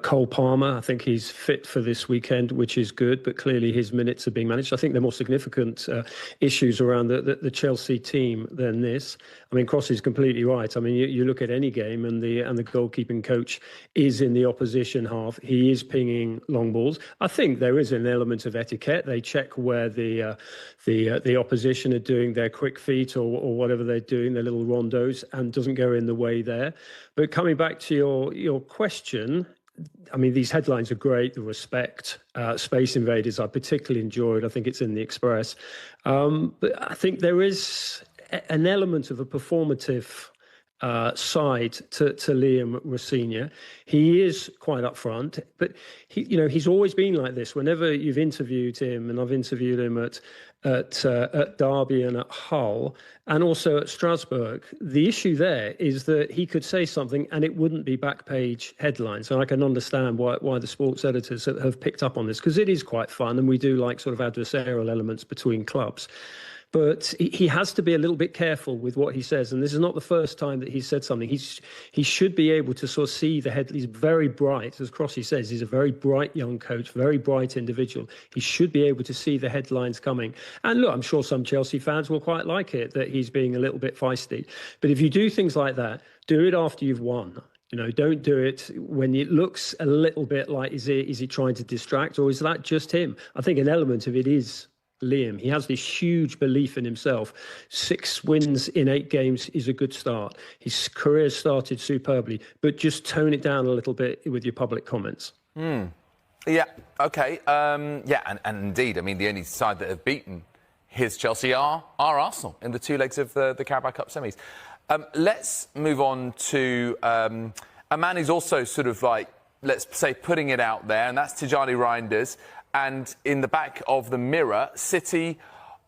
S4: Cole Palmer, I think he's fit for this weekend, which is good, but clearly his minutes are being managed. I think there are more significant issues around the Chelsea team than this. I mean, Cross is completely right. I mean, you look at any game and the goalkeeping coach is in the opposition half. He is pinging long balls. I think there is an element of etiquette. They check where the opposition are doing their quick feet or whatever they're doing, their little rondos, and doesn't go in the way there. But coming back to your question, I mean, these headlines are great. The Respect, Space Invaders, I particularly enjoyed. I think it's in the Express. But I think there is an element of a performative side to Liam Rosenior. He is quite upfront, but he's always been like this. Whenever you've interviewed him, and I've interviewed him at Derby and at Hull, and also at Strasbourg, the issue there is that he could say something and it wouldn't be back page headlines. And I can understand why the sports editors have picked up on this, because it is quite fun and we do like sort of adversarial elements between clubs. But he has to be a little bit careful with what he says. And this is not the first time that he's said something. He should be able to sort of see the head. He's very bright, as Crossy says. He's a very bright young coach, very bright individual. He should be able to see the headlines coming. And look, I'm sure some Chelsea fans will quite like it, that he's being a little bit feisty. But if you do things like that, do it after you've won. Don't do it when it looks a little bit like, is he trying to distract, or is that just him? I think an element of it is Liam. He has this huge belief in himself. 6 wins in 8 games is a good start. His career started superbly, but just tone it down a little bit with your public comments.
S7: Yeah, OK. And indeed, I mean, the only side that have beaten his Chelsea are Arsenal in the 2 legs of the Carabao Cup semis. Let's move on to a man who's also sort of like, let's say, putting it out there, and that's Tijani Reinders. And in the back of the Mirror, City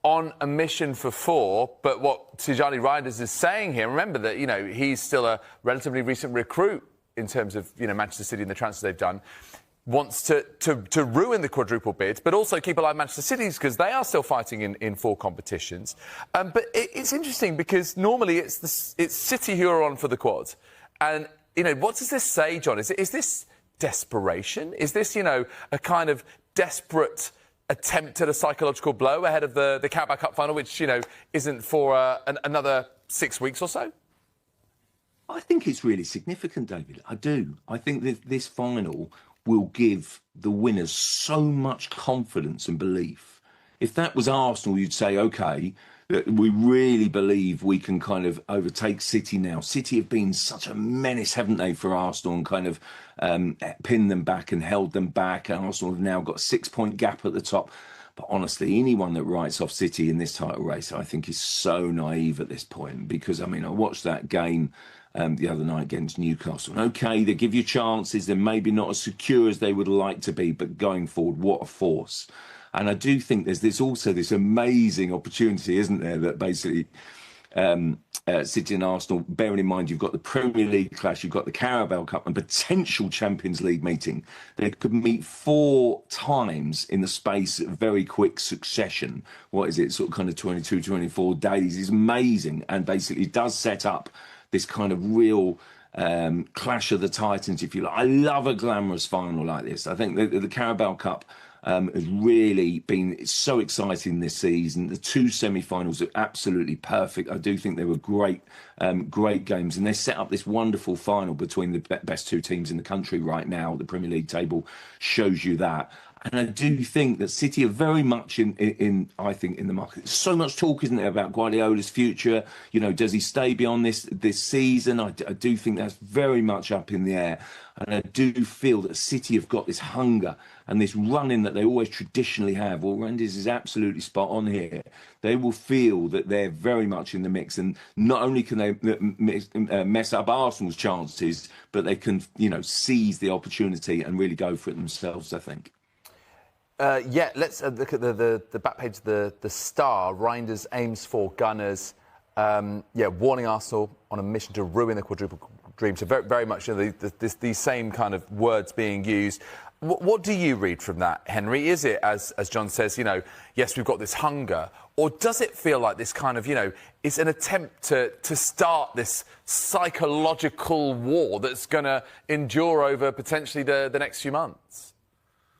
S7: on a mission for 4. But what Tijani Reinders is saying here, remember that, he's still a relatively recent recruit in terms of, Manchester City and the transfers they've done, wants to ruin the quadruple bid, but also keep alive Manchester City's, because they are still fighting in 4 competitions. But it's interesting because normally it's City who are on for the quad. And, what does this say, John? Is this desperation? Is this, a kind of desperate attempt at a psychological blow ahead of the Carabao Cup final, which, isn't for another 6 weeks or so?
S1: I think it's really significant, David. I do. I think that this final will give the winners so much confidence and belief. If that was Arsenal, you'd say, OK, we really believe we can kind of overtake City now. City have been such a menace, haven't they, for Arsenal, and kind of pinned them back and held them back. And Arsenal have now got a 6-point gap at the top. But honestly, anyone that writes off City in this title race, I think, is so naive at this point. Because, I mean, I watched that game the other night against Newcastle. And OK, they give you chances. They're maybe not as secure as they would like to be. But going forward, what a force. And I do think there's also this amazing opportunity, isn't there, that basically City and Arsenal, bearing in mind you've got the Premier League clash, you've got the Carabao Cup and potential Champions League meeting. They could meet 4 times in the space of very quick succession. What is it, sort of kind of 22, 24 days is amazing, and basically does set up this kind of real clash of the Titans, if you like. I love a glamorous final like this. I think the Carabao Cup has really been so exciting this season. The 2 semi-finals are absolutely perfect. I do think they were great games, and they set up this wonderful final between the best 2 teams in the country right now. The Premier League table shows you that. And I do think that City are very much in the market. There's so much talk, isn't there, about Guardiola's future? You know, does he stay beyond this season? I do think that's very much up in the air. And I do feel that City have got this hunger and this run-in that they always traditionally have. Well, Renders is absolutely spot on here. They will feel that they're very much in the mix. And not only can they mess up Arsenal's chances, but they can, you know, seize the opportunity and really go for it themselves, I think.
S7: Yeah, let's look at the back page of the Star. Reinders aims for Gunners. Warning Arsenal on a mission to ruin the quadruple dream. So very much, you know, these same kind of words being used. What do you read from that, Henry? Is it, as John says, you know, yes, we've got this hunger, or does it feel like this kind of, you know, it's an attempt to start this psychological war that's going to endure over potentially the next few months?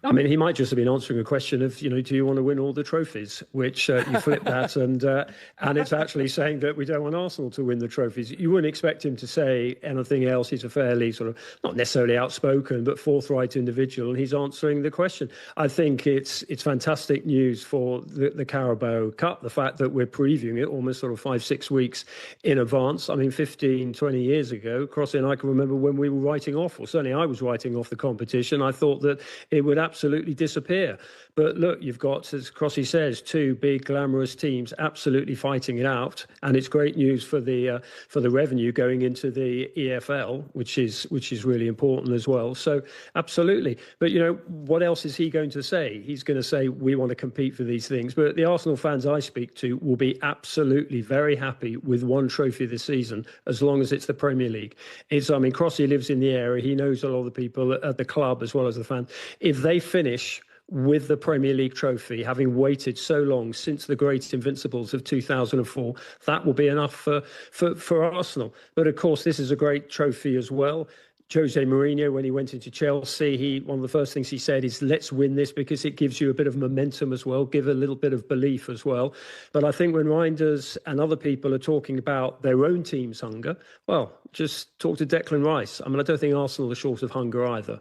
S4: I mean, he might just have been answering a question of, you know, do you want to win all the trophies? Which you flip that and it's actually saying that we don't want Arsenal to win the trophies. You wouldn't expect him to say anything else. He's a fairly sort of, not necessarily outspoken, but forthright individual, and he's answering the question. I think it's fantastic news for the Carabao Cup, the fact that we're previewing it almost sort of 5-6 weeks in advance. I mean, 15, 20 years ago, Crossy and I can remember when we were writing off, or certainly I was writing off the competition. I thought that it would absolutely disappear. But look, you've got, as Crossy says, two big glamorous teams absolutely fighting it out, and it's great news for the revenue going into the EFL, which is really important as well. So absolutely. But you know, what else is he going to say? He's going to say we want to compete for these things. But the Arsenal fans I speak to will be absolutely very happy with one trophy this season, as long as it's the Premier League. I mean, Crossy lives in the area. He knows a lot of the people at the club as well as the fans. If they finish with the Premier League trophy, having waited so long since the great Invincibles of 2004, that will be enough for Arsenal. But of course, this is a great trophy as well. Jose Mourinho, when he went into Chelsea, one of the first things he said is, let's win this because it gives you a bit of momentum as well, give a little bit of belief as well. But I think when Reinders and other people are talking about their own team's hunger, well, just talk to Declan Rice. I mean, I don't think Arsenal are short of hunger either.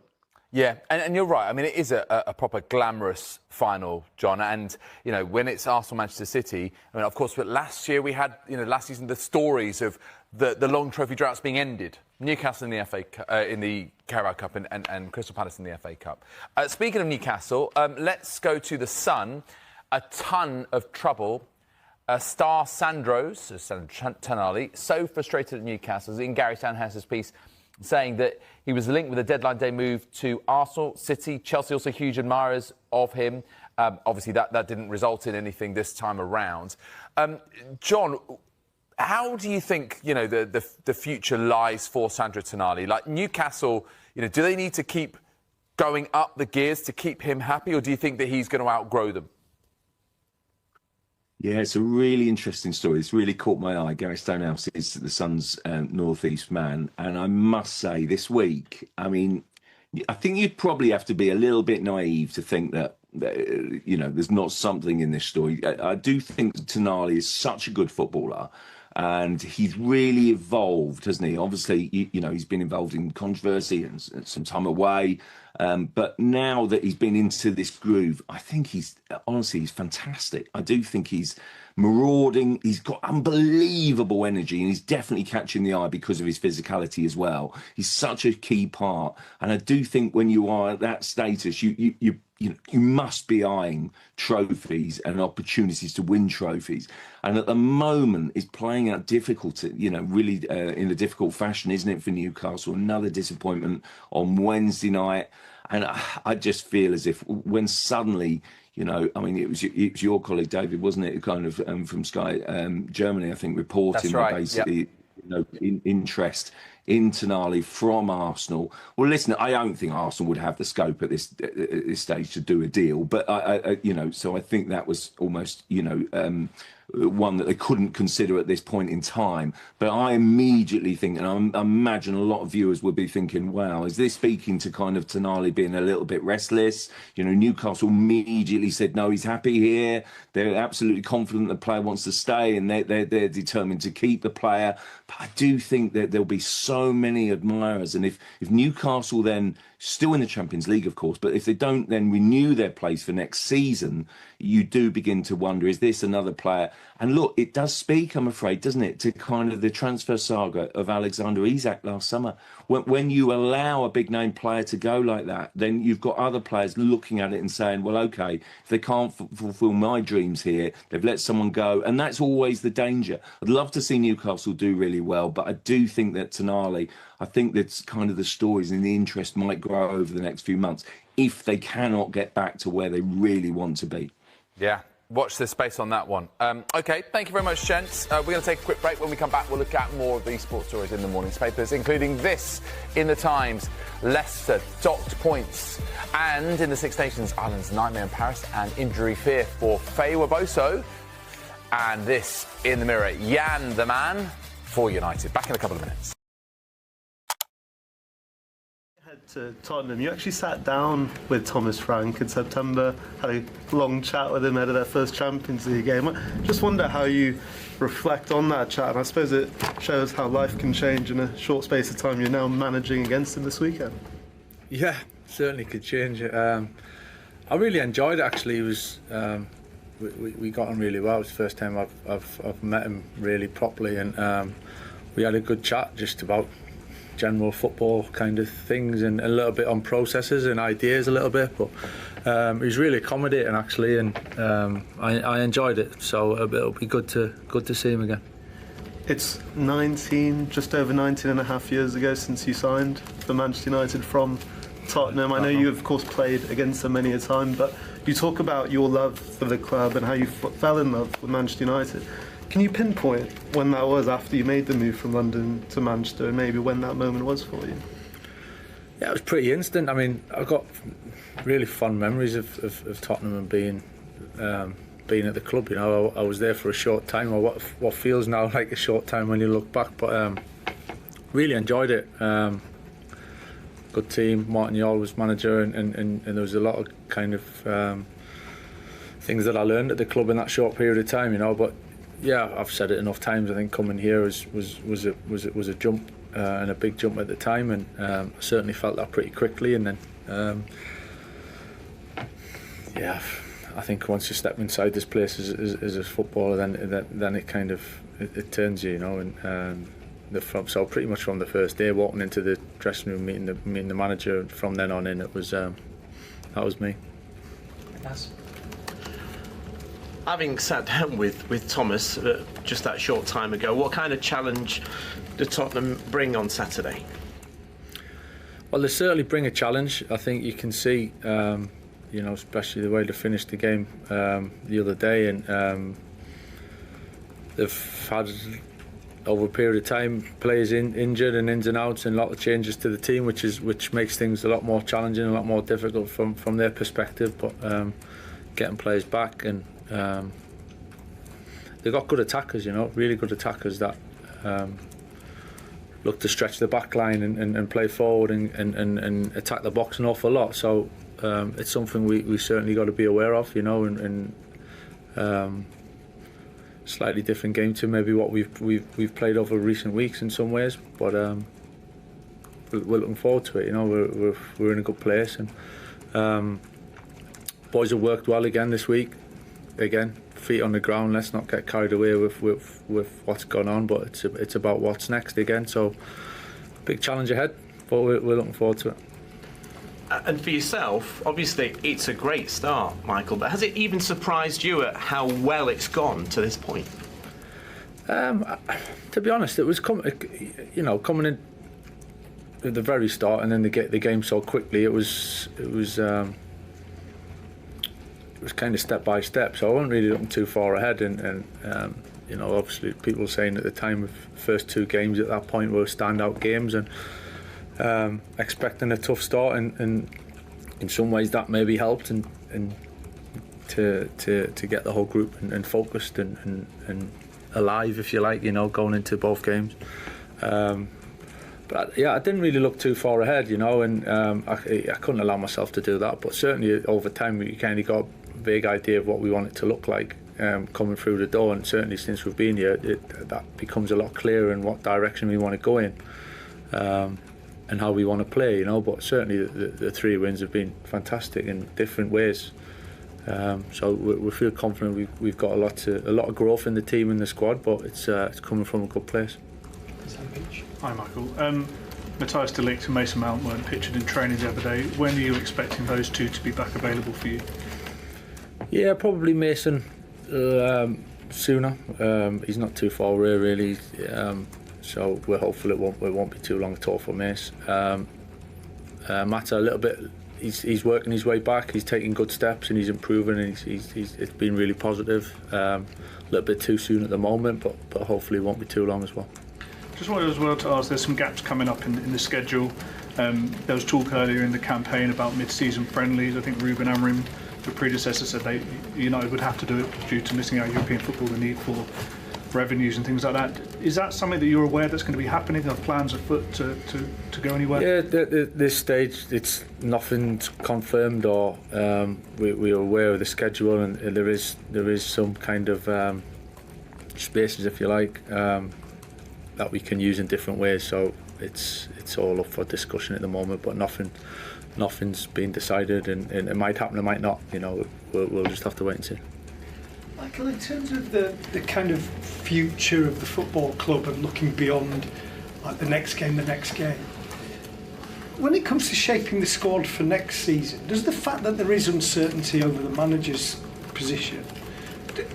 S7: Yeah, and you're right. I mean, it is a proper glamorous final, John. And, you know, when it's Arsenal-Manchester City, I mean, of course, but last year we had, you know, last season, the stories of the long trophy droughts being ended. Newcastle in the in the Carabao Cup and Crystal Palace in the FA Cup. Speaking of Newcastle, let's go to the Sun. A ton of trouble. Star Sandros Tonali, so frustrated at Newcastle, in Gary Stanhouse's piece, saying that he was linked with a deadline day move to Arsenal, City, Chelsea, also huge admirers of him. Obviously, that didn't result in anything this time around. John, how do you think, you know, the future lies for Sandro Tonali? Like, Newcastle, you know, do they need to keep going up the gears to keep him happy, or do you think that he's going to outgrow them?
S1: Yeah, it's a really interesting story. It's really caught my eye. Gary Stonehouse is the Sun's northeast man. And I must say, this week, I mean, I think you'd probably have to be a little bit naive to think that, you know, there's not something in this story. I do think Tonali is such a good footballer. And he's really evolved, hasn't he? Obviously, you know, he's been involved in controversy and some time away. But now that he's been into this groove, I think he's fantastic. I do think he's marauding. He's got unbelievable energy, and he's definitely catching the eye because of his physicality as well. He's such a key part. And I do think when you are at that status, you must be eyeing trophies and opportunities to win trophies. And at the moment, it's playing out difficult, you know, really in a difficult fashion, isn't it, for Newcastle? Another disappointment on Wednesday night. And I just feel as if when suddenly, you know, I mean, it was your colleague, David, wasn't it, kind of from Sky Germany, I think, reporting that basically, yep, you know, interest in Tonali from Arsenal. Well, listen, I don't think Arsenal would have the scope at this stage to do a deal, but I you know, so I think that was almost, you know, one that they couldn't consider at this point in time. But I immediately think, and I imagine a lot of viewers would be thinking, wow, is this speaking to kind of Tonali being a little bit restless? You know, Newcastle immediately said, no, he's happy here. They're absolutely confident the player wants to stay, and they're determined to keep the player. But I do think that there'll be so so many admirers. And if Newcastle then, still in the Champions League, of course, but if they don't then renew their place for next season, you do begin to wonder, is this another player? And look, it does speak, I'm afraid, doesn't it, to kind of the transfer saga of Alexander Isak last summer. When you allow a big-name player to go like that, then you've got other players looking at it and saying, well, OK, if they can't fulfil my dreams here, they've let someone go. And that's always the danger. I'd love to see Newcastle do really well, but I do think that Tonali, I think that's kind of the stories and the interest might grow over the next few months if they cannot get back to where they really want to be.
S7: Yeah, watch this space on that one. OK, thank you very much, gents. We're going to take a quick break. When we come back, we'll look at more of these sports stories in the morning's papers, including this in the Times. Leicester docked points. And in the Six Nations, Ireland's nightmare in Paris and injury fear for Faye Waboso. And this in the Mirror, Jan the man for United. Back in a couple of minutes.
S8: To Tottenham, you actually sat down with Thomas Frank in September, had a long chat with him ahead of their first Champions League game. I just wonder how you reflect on that chat, and I suppose it shows how life can change in a short space of time. You're now managing against him this weekend.
S21: Yeah, certainly could change. I really enjoyed it, actually. It was we got on really well. It was the first time I've met him really properly, and we had a good chat just about general football kind of things, and a little bit on processes and ideas a little bit, but he was really accommodating, actually, and I enjoyed it, so it'll be good to see him again.
S8: It's just over 19 and a half years ago since you signed for Manchester United from Tottenham. I know you, of course, played against them many a time, but you talk about your love for the club and how you fell in love with Manchester United. Can you pinpoint when that was after you made the move from London to Manchester, and maybe when that moment was for you?
S21: Yeah, it was pretty instant. I mean, I've got really fond memories of Tottenham and being at the club. You know, I was there for a short time, or what feels now like a short time when you look back, but really enjoyed it. Good team. Martin Jol was manager, and there was a lot of kind of things that I learned at the club in that short period of time. You know, but yeah, I've said it enough times. I think coming here was a jump, and a big jump at the time, and I certainly felt that pretty quickly. And then, yeah, I think once you step inside this place as a footballer, then it kind of it turns you, you know. And so pretty much from the first day, walking into the dressing room, meeting the manager, and from then on in, it was that was me.
S9: Yes. Having sat down with Thomas just that short time ago, what kind of challenge did Tottenham bring on Saturday?
S21: Well, they certainly bring a challenge. I think you can see, you know, especially the way they finished the game the other day, and they've had over a period of time players injured and ins and outs, and a lot of changes to the team, which makes things a lot more challenging, a lot more difficult from their perspective. But getting players back, and they've got good attackers, you know, really good attackers that look to stretch the back line and play forward and attack the box an awful lot. So it's something we certainly got to be aware of, you know, and slightly different game to maybe what we've played over recent weeks in some ways, but we're looking forward to it. You know, we're in a good place, and boys have worked well again this week. Again, feet on the ground. Let's not get carried away with what's gone on, but it's about what's next again. So big challenge ahead, but we're looking forward to it.
S9: And for yourself, obviously it's a great start, Michael, but has it even surprised you at how well it's gone to this point?
S21: To be honest, it was coming in at the very start, and then to get the game so quickly, it was kind of step by step, so I wasn't really looking too far ahead, and you know, obviously people were saying at the time of the first two games at that point were standout games, and expecting a tough start, and in some ways that maybe helped, and to get the whole group and focused and alive, if you like, you know, going into both games. But yeah, I didn't really look too far ahead, you know, and I couldn't allow myself to do that. But certainly over time, we kind of got a vague idea of what we want it to look like coming through the door. And certainly since we've been here, that becomes a lot clearer in what direction we want to go in. and how we want to play, but certainly the 3 wins have been fantastic in different ways. So we feel confident we've got a lot of growth in the team and the squad, but it's coming from a good place.
S24: Hi Michael. Matthias de Ligt and Mason Mount weren't pictured in training the other day. When are you expecting those two to be back available for you?
S21: Yeah, probably Mason sooner. He's not too far away really, so we're hopeful it won't be too long at all for Mace. Matta a little bit. He's working his way back. He's taking good steps and he's improving. And it's been really positive. A little bit too soon at the moment, but hopefully it won't be too long as well.
S24: Just wanted as well to ask, there's some gaps coming up in the schedule. There was talk earlier in the campaign about mid-season friendlies. I think Ruben Amorim, the predecessor, said United would have to do it due to missing out European football, the need for revenues and things like that. Is that something that you're aware that's going to be happening? Are plans afoot to go anywhere?
S21: Yeah, at this stage, it's nothing's confirmed, or we are aware of the schedule, and there is some kind of spaces, if you like, that we can use in different ways. So it's all up for discussion at the moment, but nothing's been decided, and it might happen, it might not. We'll just have to wait and see.
S24: Michael, in terms of the kind of future of the football club and looking beyond like the next game, when it comes to shaping the squad for next season, does the fact that there is uncertainty over the manager's position,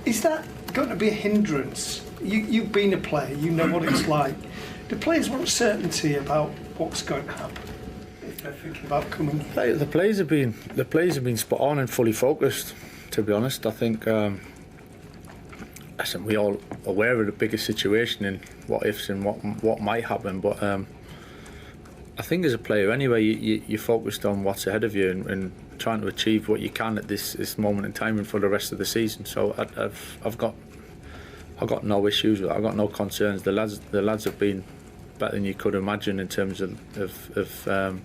S24: is that going to be a hindrance? You've been a player, you know what it's like. Do players want certainty about what's going to happen if they're thinking about coming?
S21: The players have been spot on and fully focused. To be honest, I think we're all aware of the bigger situation and what ifs and what might happen. But I think as a player, anyway, you're focused on what's ahead of you and trying to achieve what you can at this moment in time and for the rest of the season. So I've got no issues with it. I've got no concerns. The lads have been better than you could imagine in terms of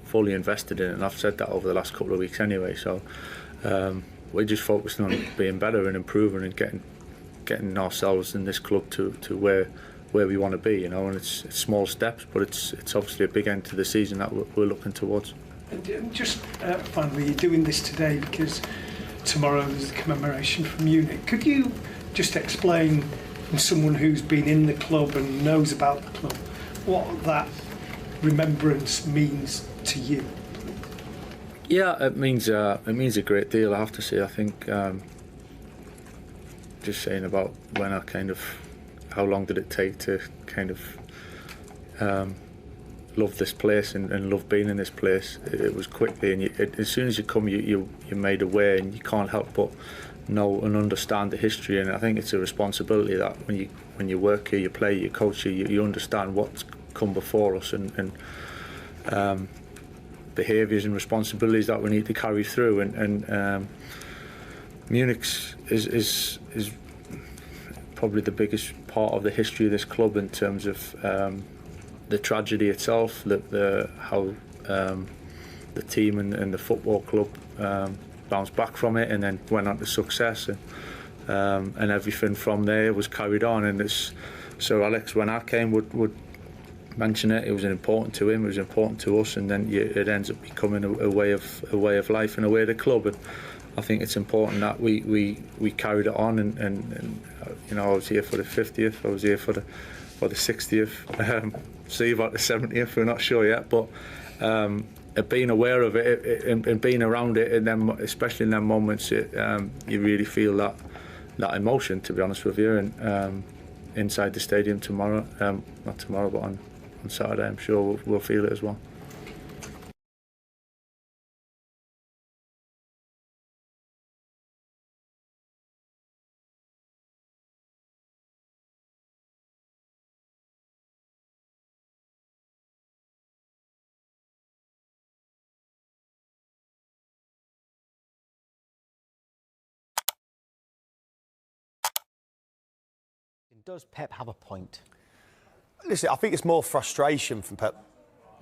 S21: fully invested in it, and I've said that over the last couple of weeks anyway. So we're just focusing on being better and improving and getting ourselves in this club to where we want to be, and it's small steps, but it's obviously a big end to the season that we're looking towards.
S24: And just finally, you're doing this today because tomorrow there's a commemoration from Munich. Could you just explain, from someone who's been in the club and knows about the club, what that remembrance means to you?
S21: Yeah, it means a great deal, I have to say. I think just saying about when I how long did it take to love this place and love being in this place. It was quickly, and as soon as you come, you're made aware, and you can't help but know and understand the history. And I think it's a responsibility that when you work here, you play, you coach here, you understand what's come before us and behaviours and responsibilities that we need to carry through. And Munich is probably the biggest part of the history of this club in terms of the tragedy itself, how the team and the football club bounced back from it and then went on to success, and everything from there was carried on. And Sir Alex, when I came, would mention it. It was important to him, it was important to us, and then it ends up becoming a way of life and a way of the club. And I think it's important that we carried it on, and I was here for the 50th, I was here for the 60th, see about the 70th, we're not sure yet, but being aware of it and being around it, and then especially in them moments, you really feel that emotion, to be honest with you. And inside the stadium tomorrow, not tomorrow, but on Saturday, I'm sure we'll feel it as well.
S2: Does Pep have a point?
S10: Listen, I think it's more frustration from Pep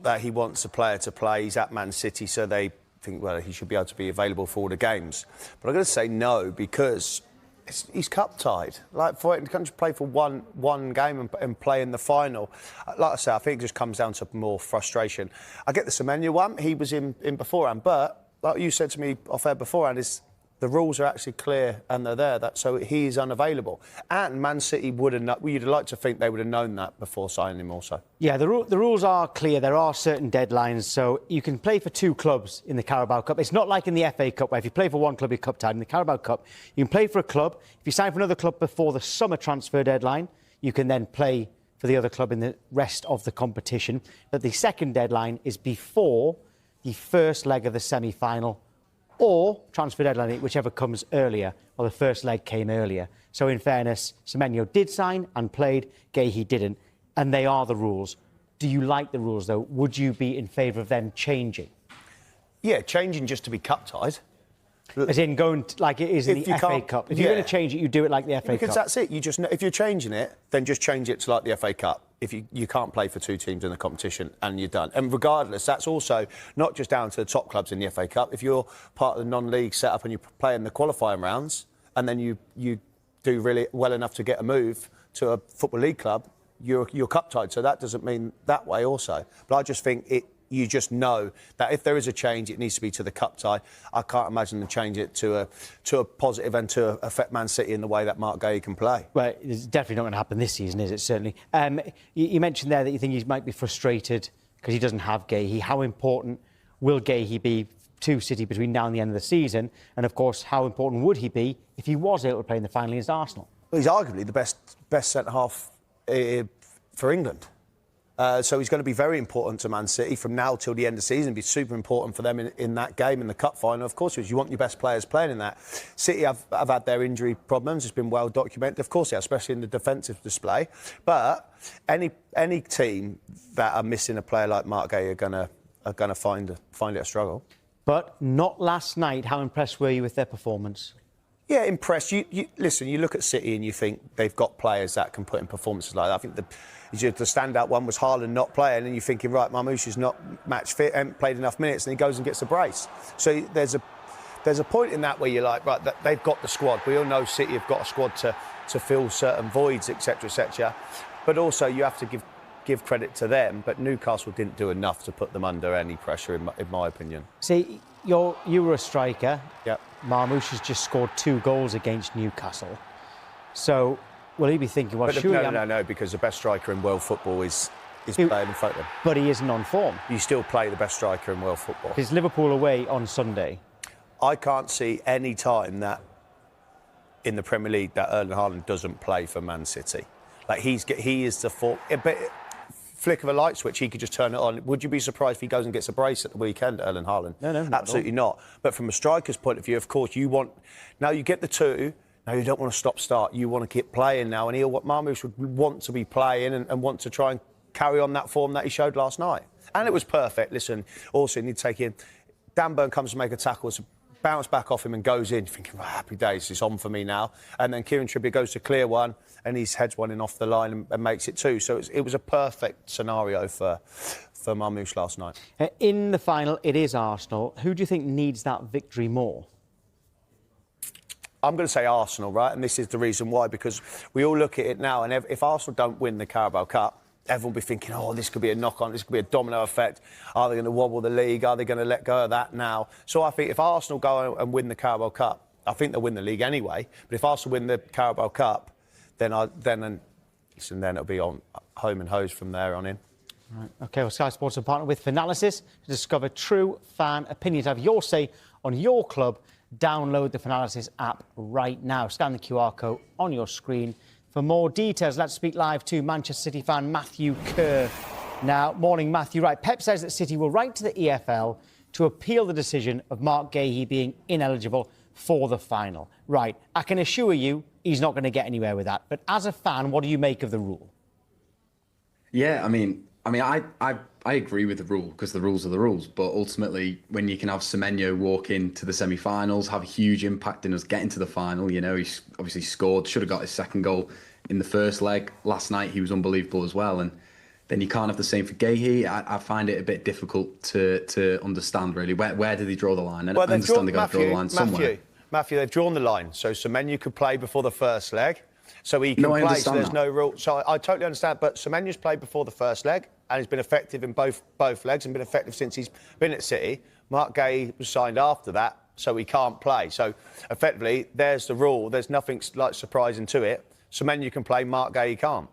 S10: that he wants a player to play. He's at Man City, so they think, well, he should be able to be available for all the games. But I'm going to say no, because He's cup tied. Like, for it, you can't just play for one game and play in the final. Like I say, I think it just comes down to more frustration. I get the Semenyo one. He was in beforehand, but like you said to me off air beforehand, is the rules are actually clear and they're there. So he is unavailable. And Man City would have. You'd like to think they would have known that before signing him. Also.
S2: Yeah, the rules are clear. There are certain deadlines, so you can play for two clubs in the Carabao Cup. It's not like in the FA Cup, where if you play for one club, you're cup tied. In the Carabao Cup, you can play for a club. If you sign for another club before the summer transfer deadline, you can then play for the other club in the rest of the competition. But the second deadline is before the first leg of the semi-final, or transfer deadline, whichever comes earlier, or the first leg came earlier. So in fairness, Semenyo did sign and played, Guéhi didn't, and they are the rules. Do you like the rules, though? Would you be in favour of them changing?
S10: Yeah, changing just to be cup tied.
S2: As in going like it is in the FA Cup. If you're going to change it, you do it like the FA Cup.
S10: Because that's it. You just if you're changing it, then just change it to like the FA Cup. If you can't play for two teams in the competition and you're done. And regardless, that's also not just down to the top clubs in the FA Cup. If you're part of the non-league setup and you play in the qualifying rounds, and then you do really well enough to get a move to a Football League club, you're cup tied. So that doesn't mean that way also. But I just think you just know that if there is a change, it needs to be to the cup tie. I can't imagine them change it to a positive and to affect Man City in the way that Mark Guéhi can play.
S2: Well, it's definitely not going to happen this season, is it? Certainly. You mentioned there that you think he might be frustrated because he doesn't have Guéhi. How important will Guéhi be to City between now and the end of the season? And, of course, how important would he be if he was able to play in the final against Arsenal?
S10: Well, he's arguably the best centre-half for England. So he's going to be very important to Man City from now till the end of the season. Be super important for them in that game, in the cup final. Of course, you want your best players playing in that. City have had their injury problems. It's been well documented. Of course, yeah, especially in the defensive display. But any team that are missing a player like Mark Guéhi are going to find it a struggle.
S2: But not last night. How impressed were you with their performance?
S10: Yeah, impressed. You listen, you look at City and you think they've got players that can put in performances like that. I think the standout one was Haaland not playing, and you're thinking, right, Marmoush is not match fit, hasn't played enough minutes, and he goes and gets a brace. So there's a point in that where you're like, right, they've got the squad. We all know City have got a squad to fill certain voids, etc., etc. But also you have to give credit to them. But Newcastle didn't do enough to put them under any pressure, in my opinion.
S2: See, you were a striker.
S10: Yep.
S2: Marmoush has just scored 2 goals against Newcastle. So will he be thinking, well, surely...
S10: No, because the best striker in world football is playing in front of them.
S2: But he isn't on form.
S10: You still play the best striker in world football.
S2: Is Liverpool away on Sunday?
S10: I can't see any time that in the Premier League that Erling Haaland doesn't play for Man City. Like he is the flick of a light switch, he could just turn it on. Would you be surprised if he goes and gets a brace at the weekend, Erling Haaland?
S2: No,
S10: absolutely not. But from a striker's point of view, of course, now you get the 2. Now you don't want to stop-start. You want to keep playing now, and Marmoush would want to be playing and want to try and carry on that form that he showed last night. And it was perfect. Listen, also you need to take in. Dan Burn comes to make a tackle, it's a bounce back off him and goes in, thinking, oh, happy days, it's on for me now. And then Kieran Trippier goes to clear one, and he heads one in off the line and makes it 2. So it was a perfect scenario for Marmoush last night.
S2: In the final, it is Arsenal. Who do you think needs that victory more?
S10: I'm going to say Arsenal, right? And this is the reason why, because we all look at it now, and if Arsenal don't win the Carabao Cup, everyone will be thinking, oh, this could be a knock-on, this could be a domino effect. Are they going to wobble the league? Are they going to let go of that now? So I think if Arsenal go and win the Carabao Cup, I think they'll win the league anyway, but if Arsenal win the Carabao Cup, then it'll be on home and hose from there on in.
S2: Right. OK, well, Sky Sports are partnered with Finalysis to discover true fan opinions. Have your say on your club. Download the Finalysis app right now. Scan the QR code on your screen for more details. Let's speak live to Manchester City fan Matthew Kerr. Now, morning, Matthew. Right, Pep says that City will write to the EFL to appeal the decision of Mark Guéhi being ineligible for the final. Right, I can assure you he's not going to get anywhere with that. But as a fan, what do you make of the rule?
S11: Yeah, I mean, I agree with the rule because the rules are the rules. But ultimately, when you can have Semenyo walk into the semi-finals, have a huge impact in us getting to the final, you know, he's obviously scored, should have got his second goal in the first leg. Last night, he was unbelievable as well. And then you can't have the same for Guéhi. I find it a bit difficult to understand, really. Where did he draw the line? I understand they've got to draw the line somewhere.
S10: Matthew, they've drawn the line, so Semenyo could play before the first leg. So he can
S11: No, I
S10: play, so
S11: understand
S10: there's
S11: that.
S10: no rule. So I totally understand, but Semenyo's played before the first leg, and he's been effective in both legs and been effective since he's been at City. Mark Gay was signed after that, so he can't play. So effectively, there's the rule. There's nothing like surprising to it. Semenyo can play, Mark Gay can't.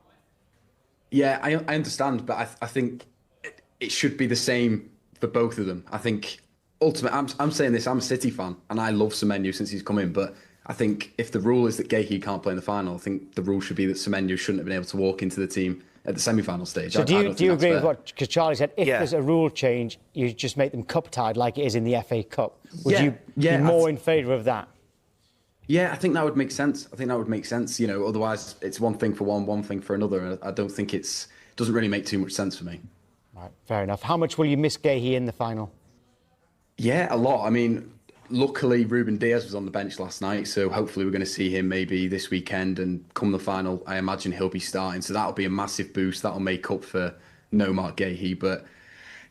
S11: Yeah, I understand, but I think it should be the same for both of them. I think ultimately, I'm saying this, I'm a City fan, and I love Semenyo since he's come in, but I think if the rule is that Gahey can't play in the final, I think the rule should be that Semenyo shouldn't have been able to walk into the team at the semi-final stage.
S2: So do you agree with what Charlie said? If there's a rule change, you just make them cup-tied like it is in the FA Cup. Would you be more in favour of that?
S11: Yeah, I think that would make sense. You know, otherwise it's one thing for one thing for another. I don't think it doesn't really make too much sense for me.
S2: Right, fair enough. How much will you miss Gahey in the final?
S11: Yeah, a lot. I mean, luckily Ruben Diaz was on the bench last night, so hopefully we're going to see him maybe this weekend, and come the final, I imagine he'll be starting. So that'll be a massive boost. That'll make up for no Mark Gahey. But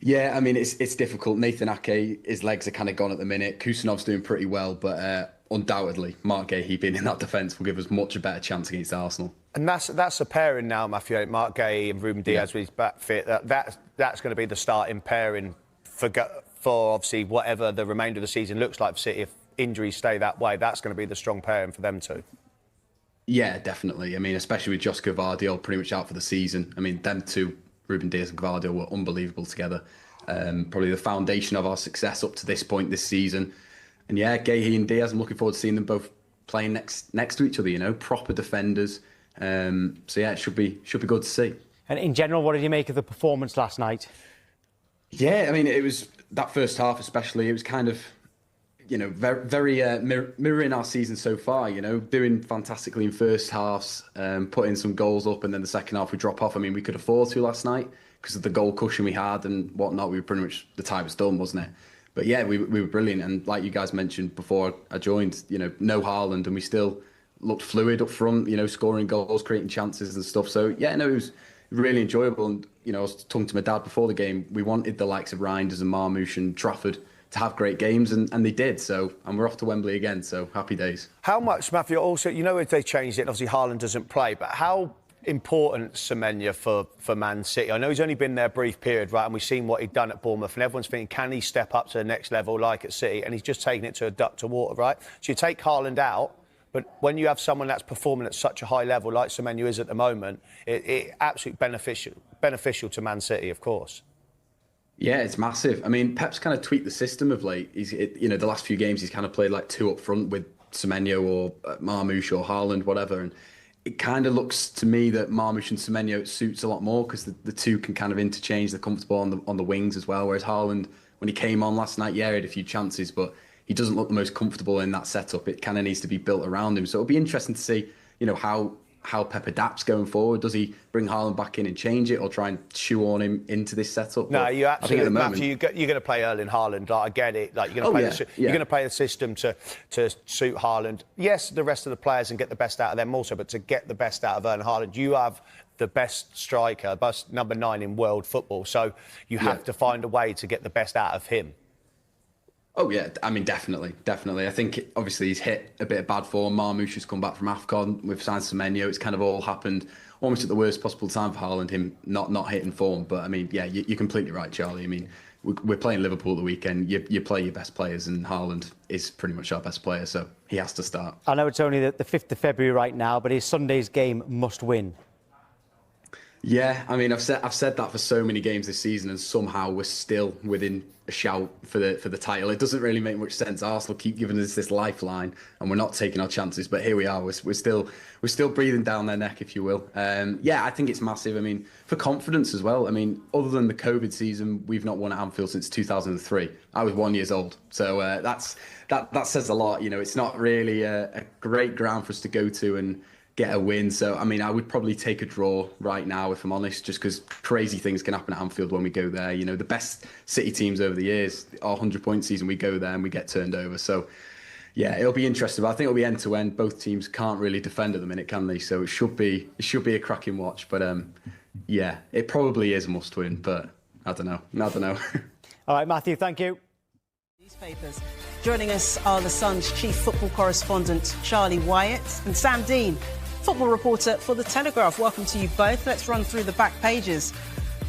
S11: yeah, I mean, it's difficult. Nathan Ake, his legs are kind of gone at the minute. Kusanov's doing pretty well, but undoubtedly Mark Gahey being in that defence will give us much a better chance against Arsenal.
S10: And that's a pairing now, Matthew. Mark Gay and Ruben Diaz with his back fit. That's going to be the starting pairing for obviously whatever the remainder of the season looks like for City. If injuries stay that way, that's going to be the strong pairing for them too.
S11: Yeah, definitely. I mean, especially with Josko Gvardiol pretty much out for the season. I mean, them two, Ruben Diaz and Gvardiol, were unbelievable together. Probably the foundation of our success up to this point this season. And yeah, Gahey and Diaz, I'm looking forward to seeing them both playing next to each other, you know, proper defenders. So yeah, it should be good to see.
S2: And in general, what did you make of the performance last night?
S11: Yeah, I mean, it was that first half especially, it was kind of, you know, very mirroring our season so far, you know, doing fantastically in first halves, putting some goals up, and then the second half we drop off. I mean, we could afford to last night because of the goal cushion we had and whatnot. We were pretty much, the tie was done, wasn't it? But yeah, we were brilliant. And like you guys mentioned before I joined, you know, no Haaland, and we still looked fluid up front, you know, scoring goals, creating chances and stuff. So yeah, no, it was really enjoyable. And, you know, I was talking to my dad before the game. We wanted the likes of Reinders and Marmoush and Trafford to have great games, and they did. So, and we're off to Wembley again. So happy days.
S10: How much, Matthew, also, you know, if they changed it, obviously Haaland doesn't play, but how important Semenyo for Man City? I know he's only been there a brief period, right? And we've seen what he'd done at Bournemouth, and everyone's thinking, can he step up to the next level like at City? And he's just taken it to a duck to water, right? So you take Haaland out, but when you have someone that's performing at such a high level like Semenyo is at the moment, it absolutely beneficial to Man City, of course.
S11: Yeah, it's massive. I mean, Pep's kind of tweaked the system of late. You know, the last few games he's kind of played like two up front with Semenyo or Marmoush or Haaland, whatever. And it kind of looks to me that Marmoush and Semenyo suits a lot more because the two can kind of interchange. They're comfortable on the wings as well. Whereas Haaland, when he came on last night, yeah, he had a few chances, but he doesn't look the most comfortable in that setup. It kind of needs to be built around him. So it'll be interesting to see, you know, how Pep adapts going forward. Does he bring Haaland back in and change it, or try and shoehorn him into this setup?
S10: No,
S11: but
S10: you absolutely,
S11: moment,
S10: Matthew. You're going to play Erling Haaland. Like, I get it. Like, you're going to play the system to suit Haaland. Yes, the rest of the players, and get the best out of them also. But to get the best out of Erling Haaland, you have the best striker, best number 9 in world football. So you have to find a way to get the best out of him.
S11: Oh, yeah. I mean, definitely. I think, obviously, he's hit a bit of bad form. Marmoush has come back from AFCON. We've signed Semenyo. It's kind of all happened almost at the worst possible time for Haaland, him not hitting form. But, I mean, yeah, you're completely right, Charlie. I mean, we're playing Liverpool the weekend. You play your best players, and Haaland is pretty much our best player, so he has to start.
S2: I know it's only the 5th of February right now, but his Sunday's game must win.
S11: Yeah, I mean, I've said that for so many games this season, and somehow we're still within a shout for the title. It doesn't really make much sense. Arsenal keep giving us this lifeline, and we're not taking our chances. But here we are. We're still breathing down their neck, if you will. Yeah, I think it's massive. I mean, for confidence as well. I mean, other than the COVID season, we've not won at Anfield since 2003. I was 1 year old, so that says a lot. You know, it's not really a great ground for us to go to and get a win. So, I mean, I would probably take a draw right now, if I'm honest, just because crazy things can happen at Anfield when we go there. You know, the best City teams over the years, our 100-point season, we go there and we get turned over. So, yeah, it'll be interesting. But I think it'll be end-to-end. Both teams can't really defend at the minute, can they? So it should be a cracking watch. But, yeah, it probably is a must-win. But I don't know.
S2: All right, Matthew, thank you.
S14: Newspapers. Joining us are the Sun's chief football correspondent, Charlie Wyatt, and Sam Dean, football reporter for The Telegraph. Welcome to you both. Let's run through the back pages.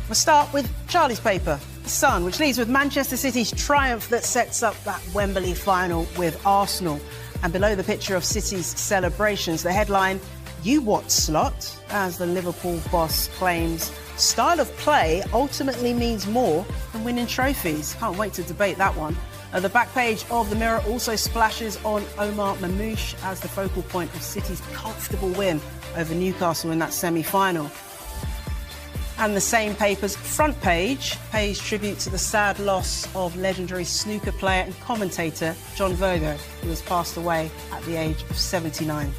S14: We'll start with Charlie's paper, The Sun, which leads with Manchester City's triumph that sets up that Wembley final with Arsenal. And below the picture of City's celebrations, the headline, "You what slot?" as the Liverpool boss claims style of play ultimately means more than winning trophies. Can't wait to debate that one. The back page of the Mirror also splashes on Omar Mamouche as the focal point of City's comfortable win over Newcastle in that semi-final. And the same paper's front page pays tribute to the sad loss of legendary snooker player and commentator John Virgo, who has passed away at the age of 79.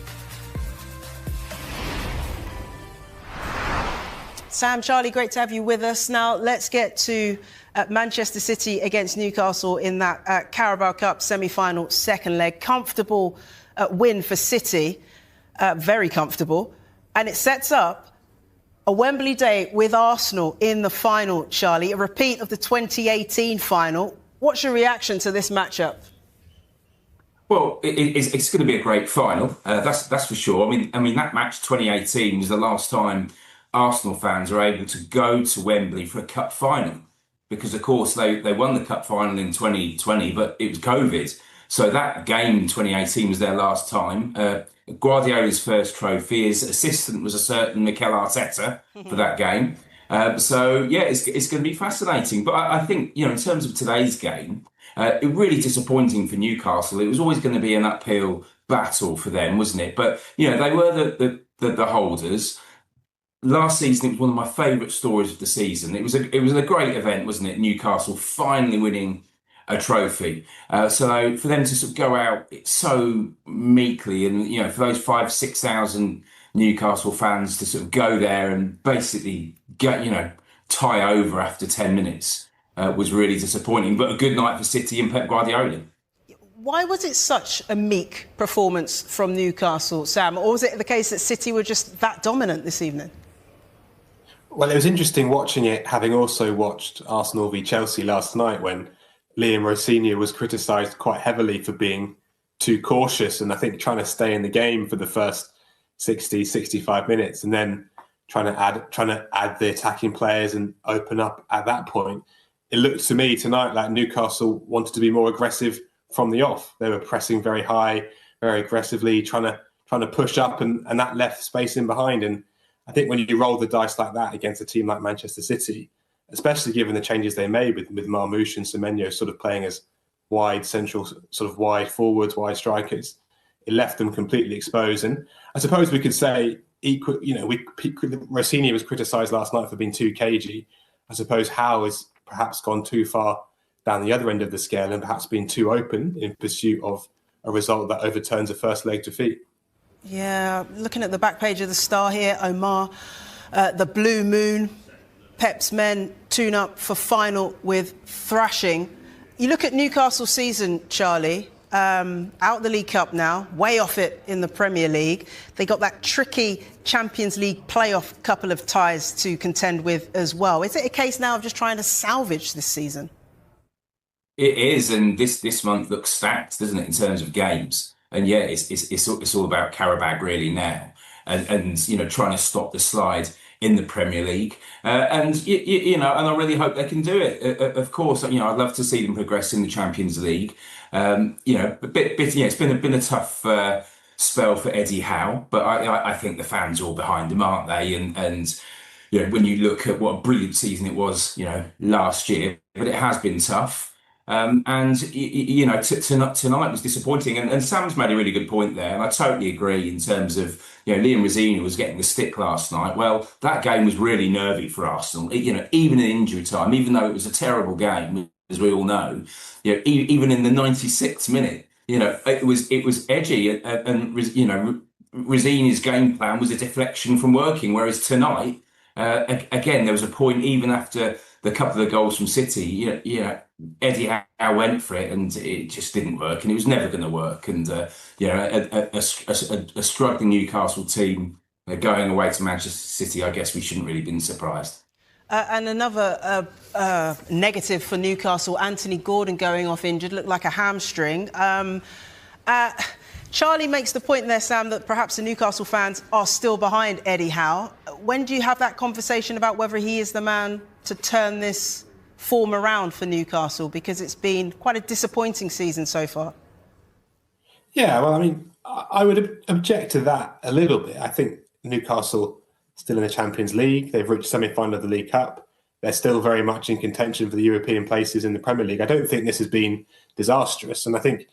S14: Sam, Charlie, great to have you with us. Now, let's get to Manchester City against Newcastle in that Carabao Cup semi-final second leg. Comfortable win for City, very comfortable. And it sets up a Wembley day with Arsenal in the final, Charlie, a repeat of the 2018 final. What's your reaction to this matchup?
S15: Well, it's going to be a great final. That's for sure. I mean that match 2018 was the last time Arsenal fans are able to go to Wembley for a cup final, because of course they won the cup final in 2020, but it was COVID. So that game in 2018 was their last time. Guardiola's first trophy. His assistant was a certain Mikel Arteta for that game. So yeah, it's going to be fascinating. But I think, in terms of today's game, it really disappointing for Newcastle. It was always going to be an uphill battle for them, wasn't it? But they were the holders. Last season, it was one of my favourite stories of the season. It was a great event, wasn't it? Newcastle finally winning a trophy. So for them to sort of go out so meekly, and for those 5,000-6,000 Newcastle fans to sort of go there and basically get tie over after 10 minutes was really disappointing. But a good night for City and Pep Guardiola.
S14: Why was it such a meek performance from Newcastle, Sam? Or was it the case that City were just that dominant this evening?
S19: Well, it was interesting watching it, having also watched Arsenal v Chelsea last night, when Liam Rossini was criticised quite heavily for being too cautious and I think trying to stay in the game for the first 60, 65 minutes and then trying to add the attacking players and open up at that point. It looked to me tonight like Newcastle wanted to be more aggressive from the off. They were pressing very high, very aggressively, trying to push up, and that left space in behind. And I think when you roll the dice like that against a team like Manchester City, especially given the changes they made with Marmouche and Semenyo sort of playing as wide central, sort of wide forwards, wide strikers, it left them completely exposed. And I suppose we could say, Rossini was criticised last night for being too cagey. I suppose Howe has perhaps gone too far down the other end of the scale and perhaps been too open in pursuit of a result that overturns a first leg defeat.
S14: Yeah, looking at the back page of the Star here, Omar, the Blue Moon, Pep's men tune up for final with thrashing. You look at Newcastle's season, Charlie, out the League Cup now, way off it in the Premier League. They got that tricky Champions League playoff couple of ties to contend with as well. Is it a case now of just trying to salvage this season?
S15: It is, and this month looks stacked, doesn't it, in terms of games? And yeah, it's all about Carabao really now, and trying to stop the slide in the Premier League, and and I really hope they can do it. Of course, I'd love to see them progress in the Champions League. It's been a tough spell for Eddie Howe, but I think the fans are all behind him, aren't they? And when you look at what a brilliant season it was, last year, but it has been tough. Tonight was disappointing, and Sam's made a really good point there, and I totally agree in terms of Liam Rossini was getting the stick last night. Well, that game was really nervy for Arsenal. Even in injury time, even though it was a terrible game, as we all know, even in the 96th minute, it was edgy, and Rossini's game plan was a deflection from working, whereas tonight, again, there was a point even after the couple of goals from City, Eddie Howe went for it and it just didn't work, and it was never going to work. And a struggling Newcastle team going away to Manchester City, I guess we shouldn't really been surprised.
S14: And another negative for Newcastle, Anthony Gordon going off injured, looked like a hamstring. Charlie makes the point there, Sam, that perhaps the Newcastle fans are still behind Eddie Howe. When do you have that conversation about whether he is the man to turn this form around for Newcastle? Because it's been quite a disappointing season so far.
S19: Yeah, well, I mean, I would object to that a little bit. I think Newcastle still in the Champions League. They've reached semi-final of the League Cup. They're still very much in contention for the European places in the Premier League. I don't think this has been disastrous. And I think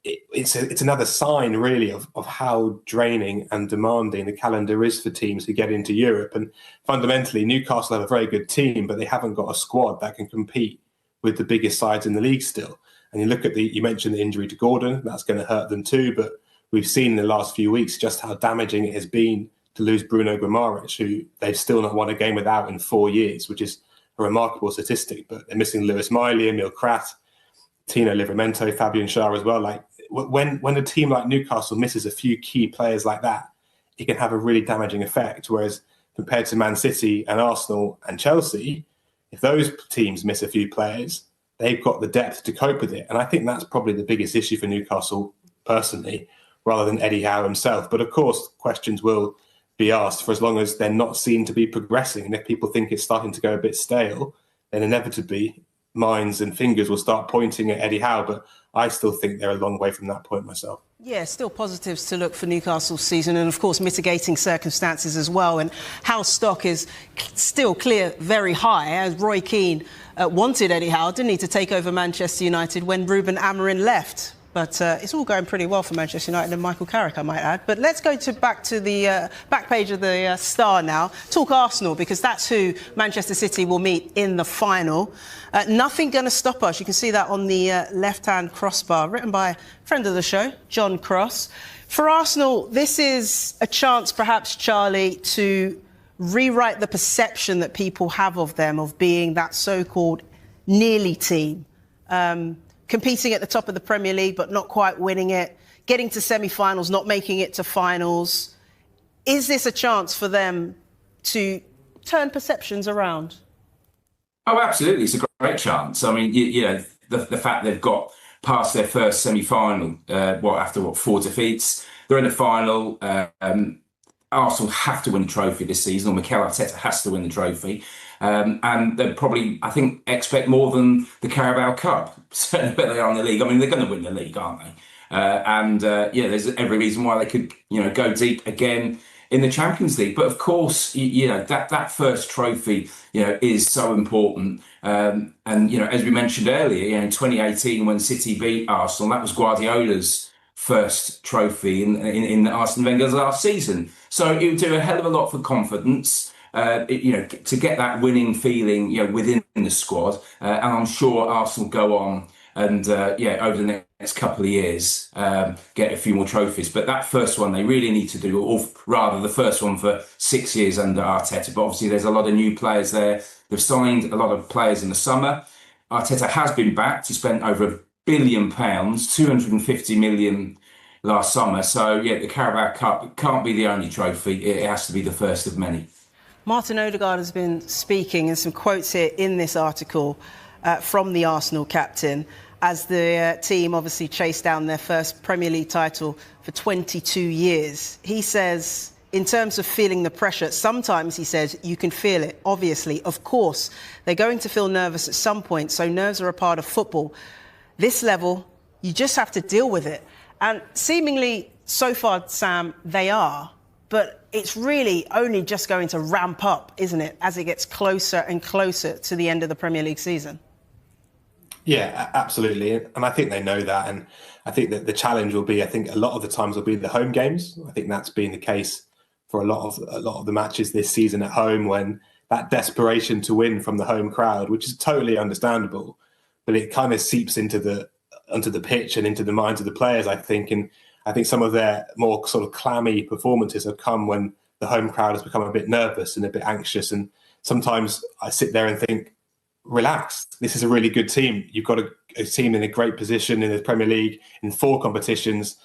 S19: it's another sign, really, of how draining and demanding the calendar is for teams who get into Europe. And fundamentally, Newcastle have a very good team, but they haven't got a squad that can compete with the biggest sides in the league still. And you look at you mentioned the injury to Gordon, that's going to hurt them too. But we've seen in the last few weeks just how damaging it has been to lose Bruno Guimaraes, who they've still not won a game without in 4 years, which is a remarkable statistic. But they're missing Lewis Miley, Emil Krat, Tino Livramento, Fabian Schär as well. Like when a team like Newcastle misses a few key players like that, it can have a really damaging effect. Whereas compared to Man City and Arsenal and Chelsea, if those teams miss a few players, they've got the depth to cope with it. And I think that's probably the biggest issue for Newcastle personally, rather than Eddie Howe himself. But of course, questions will be asked for as long as they're not seen to be progressing. And if people think it's starting to go a bit stale, then inevitably minds and fingers will start pointing at Eddie Howe. But I still think they're a long way from that point myself.
S14: Yeah, still positives to look for Newcastle's season, and of course mitigating circumstances as well. And Howe's stock is still clear very high, as Roy Keane wanted Eddie Howe, didn't he, to take over Manchester United when Ruben Amorim left. But it's all going pretty well for Manchester United and Michael Carrick, I might add. But let's go back to the back page of the Star now. Talk Arsenal, because that's who Manchester City will meet in the final. Nothing going to stop us. You can see that on the left-hand crossbar, written by a friend of the show, John Cross. For Arsenal, this is a chance, perhaps, Charlie, to rewrite the perception that people have of them, of being that so-called nearly team. Competing at the top of the Premier League, but not quite winning it, getting to semi-finals, not making it to finals. Is this a chance for them to turn perceptions around?
S15: Oh, absolutely. It's a great chance. I mean, you know, the fact they've got past their first semi-final, after 4 defeats, they're in the final. Arsenal have to win a trophy this season, or Mikel Arteta has to win the trophy. And they probably, I think, expect more than the Carabao Cup. Certainly, but they are in the league. I mean, they're going to win the league, aren't they? There's every reason why they could, go deep again in the Champions League. But of course, that first trophy, is so important. And as we mentioned earlier, in 2018 when City beat Arsenal, that was Guardiola's first trophy in Arsene Wenger's last season. So it would do a hell of a lot for confidence. To get that winning feeling, within the squad, and I'm sure Arsenal go on and over the next couple of years get a few more trophies. But that first one they really need to do, or rather the first one for 6 years under Arteta. But obviously there's a lot of new players there. They've signed a lot of players in the summer. Arteta has been backed. He spent over £1 billion, 250 million last summer. So the Carabao Cup can't be the only trophy. It has to be the first of many.
S14: Martin Odegaard has been speaking, and some quotes here in this article from the Arsenal captain, as the team obviously chased down their first Premier League title for 22 years. He says, in terms of feeling the pressure, sometimes, he says, you can feel it, obviously. Of course, they're going to feel nervous at some point, so nerves are a part of football. This level, you just have to deal with it. And seemingly, so far, Sam, they are. But it's really only just going to ramp up, isn't it, as it gets closer and closer to the end of the Premier League season?
S19: Yeah, absolutely. And I think they know that. And I think that the challenge will be, I think a lot of the times will be the home games. I think that's been the case for a lot of the matches this season at home, when that desperation to win from the home crowd, which is totally understandable, but it kind of seeps onto the pitch and into the minds of the players, I think. And I think some of their more sort of clammy performances have come when the home crowd has become a bit nervous and a bit anxious. And sometimes I sit there and think, relax, this is a really good team. You've got a team in a great position in the Premier League, in 4 competitions,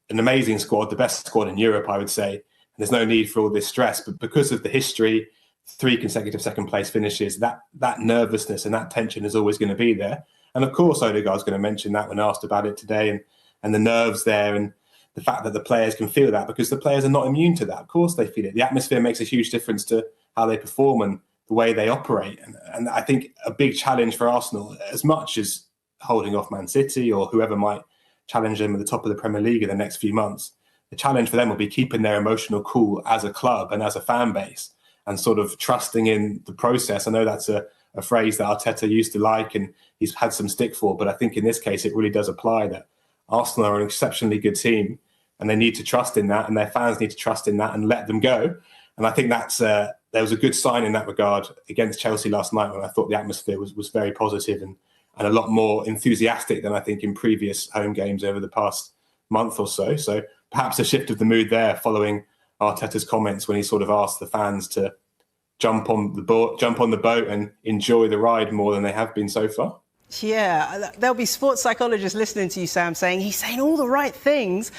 S19: an amazing squad, the best squad in Europe, I would say. And there's no need for all this stress. But because of the history, 3 consecutive second-place finishes, that nervousness and that tension is always going to be there. And of course, Odegaard's going to mention that when asked about it today, and the nerves there and the fact that the players can feel that, because the players are not immune to that. Of course they feel it. The atmosphere makes a huge difference to how they perform and the way they operate. And I think a big challenge for Arsenal, as much as holding off Man City or whoever might challenge them at the top of the Premier League in the next few months, the challenge for them will be keeping their emotional cool as a club and as a fan base and sort of trusting in the process. I know that's a phrase that Arteta used to like and he's had some stick for, but I think in this case it really does apply that Arsenal are an exceptionally good team and they need to trust in that and their fans need to trust in that and let them go. And I think that's there was a good sign in that regard against Chelsea last night when I thought the atmosphere was very positive and a lot more enthusiastic than I think in previous home games over the past month or so. So perhaps a shift of the mood there following Arteta's comments when he sort of asked the fans to jump on the boat and enjoy the ride more than they have been so far.
S14: Yeah, there'll be sports psychologists listening to you, Sam, saying he's saying all the right things.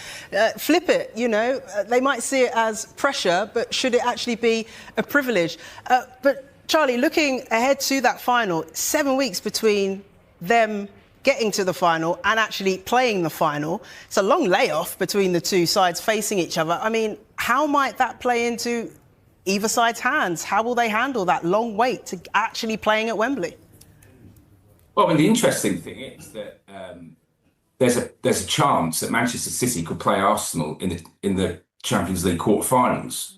S14: Flip it, you know. They might see it as pressure, but should it actually be a privilege? But Charlie, looking ahead to that final, 7 weeks between them getting to the final and actually playing the final. It's a long layoff between the two sides facing each other. I mean, how might that play into either side's hands? How will they handle that long wait to actually playing at Wembley?
S15: Well, I mean, the interesting thing is that there's a chance that Manchester City could play Arsenal in the Champions League quarterfinals,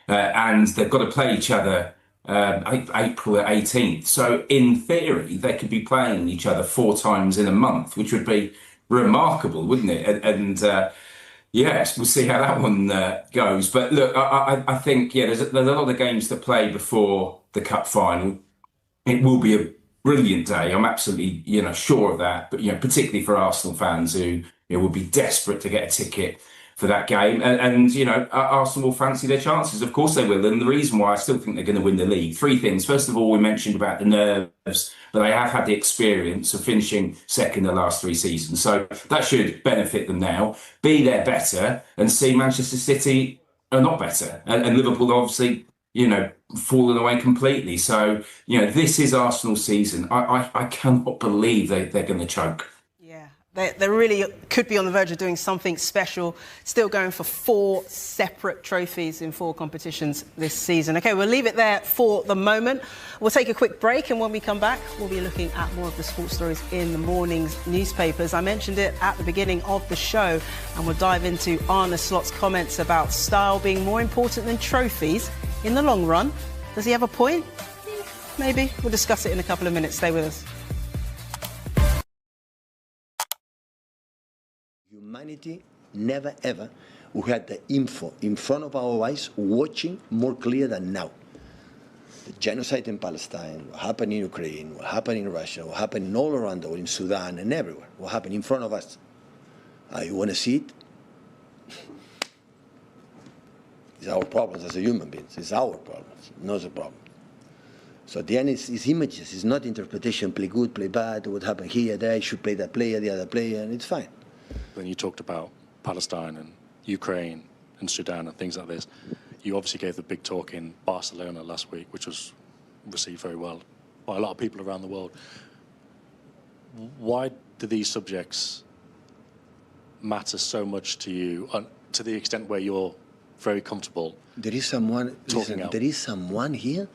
S15: and they've got to play each other. I think April 18th. So in theory, they could be playing each other 4 times in a month, which would be remarkable, wouldn't it? And yes, we'll see how that one goes. But look, I think there's a lot of games to play before the cup final. It will be a brilliant day. I'm absolutely sure of that. But particularly for Arsenal fans who will be desperate to get a ticket for that game, and Arsenal will fancy their chances. Of course they will, and the reason why I still think they're going to win the league. 3 things. First of all, we mentioned about the nerves, but they have had the experience of finishing second the last 3 seasons, so that should benefit them now. B, they're better, and C, Manchester City are not better, and Liverpool obviously fallen away completely. So this is Arsenal's season. I cannot believe they're going to choke.
S14: They really could be on the verge of doing something special, still going for 4 separate trophies in 4 competitions this season. OK, we'll leave it there for the moment. We'll take a quick break, and when we come back, we'll be looking at more of the sports stories in the morning's newspapers. I mentioned it at the beginning of the show, and we'll dive into Arne Slot's comments about style being more important than trophies in the long run. Does he have a point? Maybe. We'll discuss it in a couple of minutes. Stay with us.
S6: Humanity never ever we had the info in front of our eyes watching more clear than now. The genocide in Palestine, what happened in Ukraine, what happened in Russia, what happened all around the world, in Sudan and everywhere, what happened in front of us. You want to see it? It's our problems as a human beings. It's our problems, not the problem. So at the end, it's images. It's not interpretation, play good, play bad, what happened here, there, you should play that player, the other player, and it's fine.
S12: When you talked about Palestine and Ukraine and Sudan and things like this, you obviously gave the big talk in Barcelona last week, which was received very well by a lot of people around the world. Why do these subjects matter so much to you, to the extent where you're very comfortable
S6: there is someone
S12: talking out?
S6: There is someone here.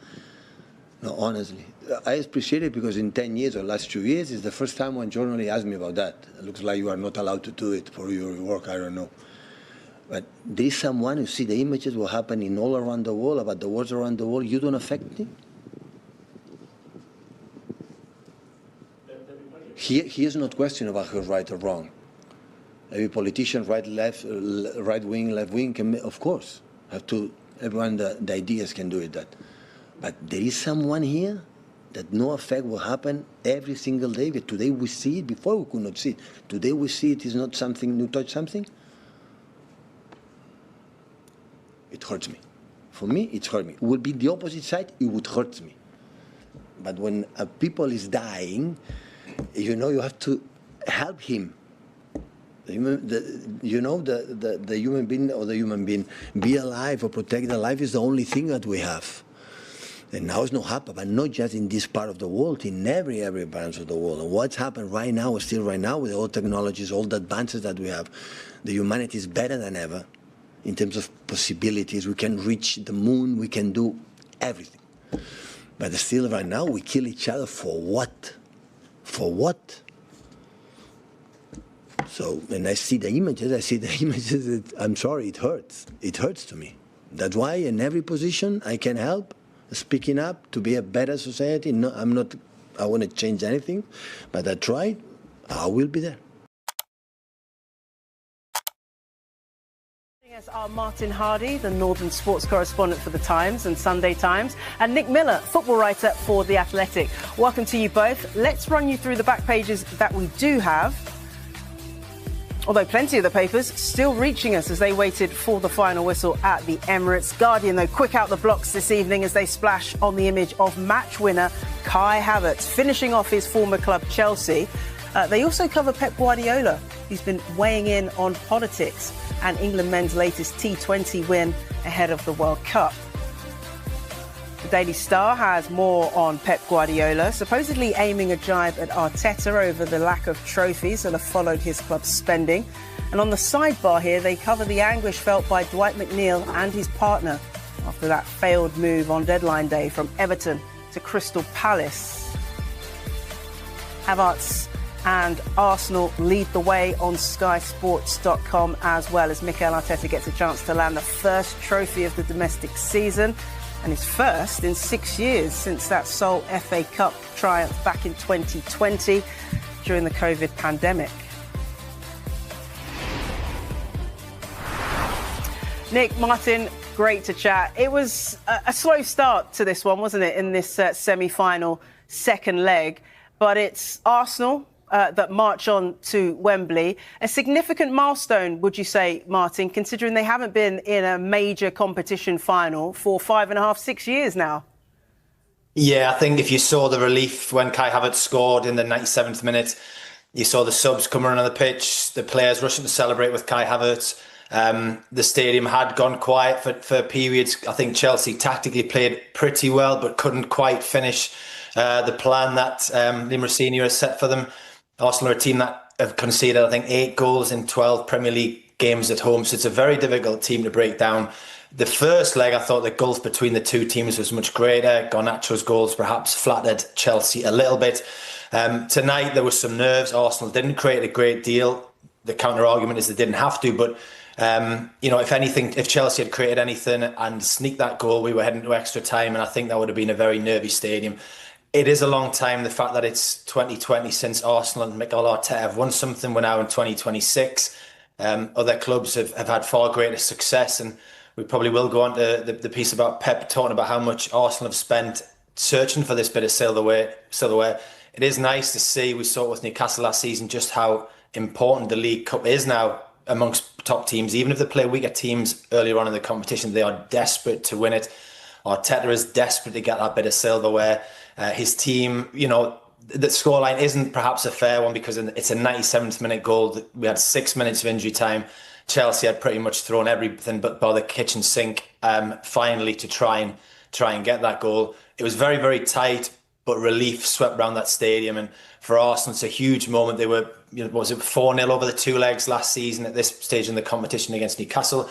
S6: No, honestly, I appreciate it because in 10 years or last 2 years, it's the first time one journalist asked me about that. It looks like you are not allowed to do it for your work, I don't know. But there is someone who see the images what happening all around the world, about the wars around the world. You don't affect me? He is not question about who's right or wrong. Every politician, right, left, right wing, left wing, can, of course, have to. Everyone, the ideas can do it. That, but there is someone here that no effect will happen every single day. But today we see it. Before we could not see it. Today we see it is not something new. Touch something. It hurts me. For me, it hurts me. It would be the opposite side. It would hurt me. But when a people is dying, you know, you have to help him. The human being or the human being be alive or protect the life is the only thing that we have. And now it's not happening, but not just in this part of the world, in every part of the world. And what's happened right now, still right now, with all technologies, all the advances that we have, the humanity is better than ever in terms of possibilities. We can reach the moon, we can do everything. But still right now, we kill each other for what? For what? So, and I see the images, I'm sorry, it hurts. It hurts to me. That's why in every position I can help, speaking up to be a better society. No, I want to change anything, but I tried, I will be there.
S14: Yes, are Martin Hardy, the Northern sports correspondent for The Times and Sunday Times, and Nick Miller, football writer for The Athletic. Welcome to you both. Let's run you through the back pages that we do have. Although plenty of the papers still reaching us as they waited for the final whistle at the Emirates. Guardian, though, quick out the blocks this evening as they splash on the image of match winner Kai Havertz, finishing off his former club Chelsea. They also cover Pep Guardiola. He's been weighing in on politics and England men's latest T20 win ahead of the World Cup. The Daily Star has more on Pep Guardiola, supposedly aiming a jibe at Arteta over the lack of trophies that have followed his club's spending. And on the sidebar here, they cover the anguish felt by Dwight McNeil and his partner after that failed move on deadline day from Everton to Crystal Palace. Havertz and Arsenal lead the way on SkySports.com as well as Mikel Arteta gets a chance to land the first trophy of the domestic season. And his first in 6 years since that sole FA Cup triumph back in 2020 during the COVID pandemic. Nick, Martin, great to chat. It was a slow start to this one, wasn't it, in this semi-final second leg? But it's Arsenal that march on to Wembley. A significant milestone, would you say, Martin, considering they haven't been in a major competition final for 5.5, 6 years now?
S16: Yeah, I think if you saw the relief when Kai Havertz scored in the 97th minute, you saw the subs coming on the pitch, the players rushing to celebrate with Kai Havertz. The stadium had gone quiet for periods. I think Chelsea tactically played pretty well, but couldn't quite finish the plan that Liam Rossini has set for them. Arsenal are a team that have conceded, I think, 8 goals in 12 Premier League games at home. So it's a very difficult team to break down. The first leg, I thought the gulf between the two teams was much greater. Garnacho's goals perhaps flattered Chelsea a little bit. Tonight, there was some nerves. Arsenal didn't create a great deal. The counter-argument is they didn't have to. But, if anything, if Chelsea had created anything and sneaked that goal, we were heading to extra time. And I think that would have been a very nervy stadium. It is a long time, the fact that it's 2020 since Arsenal and Mikel Arteta have won something. We're now in 2026. Other clubs have had far greater success, and we probably will go on to the piece about Pep talking about how much Arsenal have spent searching for this bit of silverware. It is nice to see, we saw it with Newcastle last season, just how important the League Cup is now amongst top teams. Even if they play weaker teams earlier on in the competition, they are desperate to win it. Arteta is desperate to get that bit of silverware. His team, the scoreline isn't perhaps a fair one because it's a 97th minute goal. We had 6 minutes of injury time. Chelsea had pretty much thrown everything but by the kitchen sink finally to try and get that goal. It was very, very tight, but relief swept around that stadium. And for Arsenal, it's a huge moment. They were, 4-0 over the 2 legs last season at this stage in the competition against Newcastle.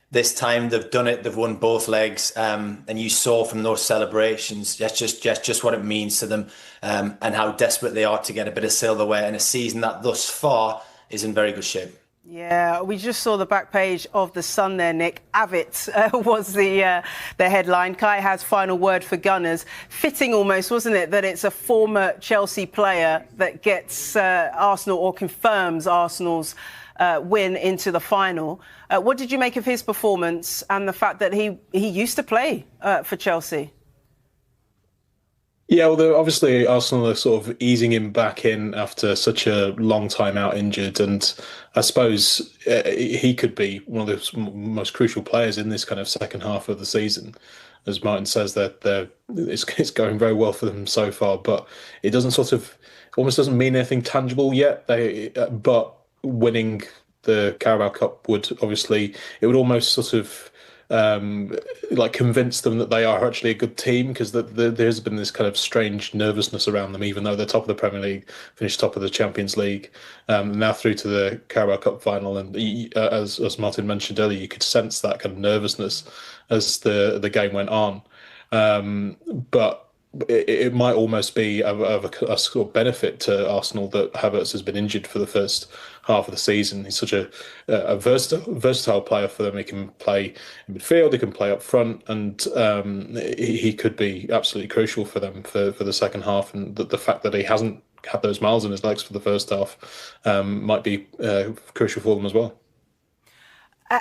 S16: This time they've done it. They've won both legs, and you saw from those celebrations that's just what it means to them, and how desperate they are to get a bit of silverware in a season that thus far is in very good shape.
S14: Yeah, we just saw the back page of The Sun there, Nick. Avit was the headline. Kai has final word for Gunners. Fitting almost, wasn't it, that it's a former Chelsea player that gets Arsenal or confirms Arsenal's win into the final. What did you make of his performance and the fact that he used to play for Chelsea?
S19: Yeah, well, obviously Arsenal are sort of easing him back in after such a long time out injured, and I suppose he could be one of the most crucial players in this kind of second half of the season. As Martin says, that it's going very well for them so far, but it doesn't almost doesn't mean anything tangible yet. But winning the Carabao Cup would almost sort of convince them that they are actually a good team, because there's been this kind of strange nervousness around them, even though they're top of the Premier League, finished top of the Champions League, now through to the Carabao Cup final. And as Martin mentioned earlier, you could sense that kind of nervousness as the game went on. But it might almost be of a sort of benefit to Arsenal that Havertz has been injured for the first half of the season. He's such a versatile player for them. He can play in midfield, he can play up front, and he could be absolutely crucial for them for the second half. And the fact that he hasn't had those miles in his legs for the first half might be crucial for them as well.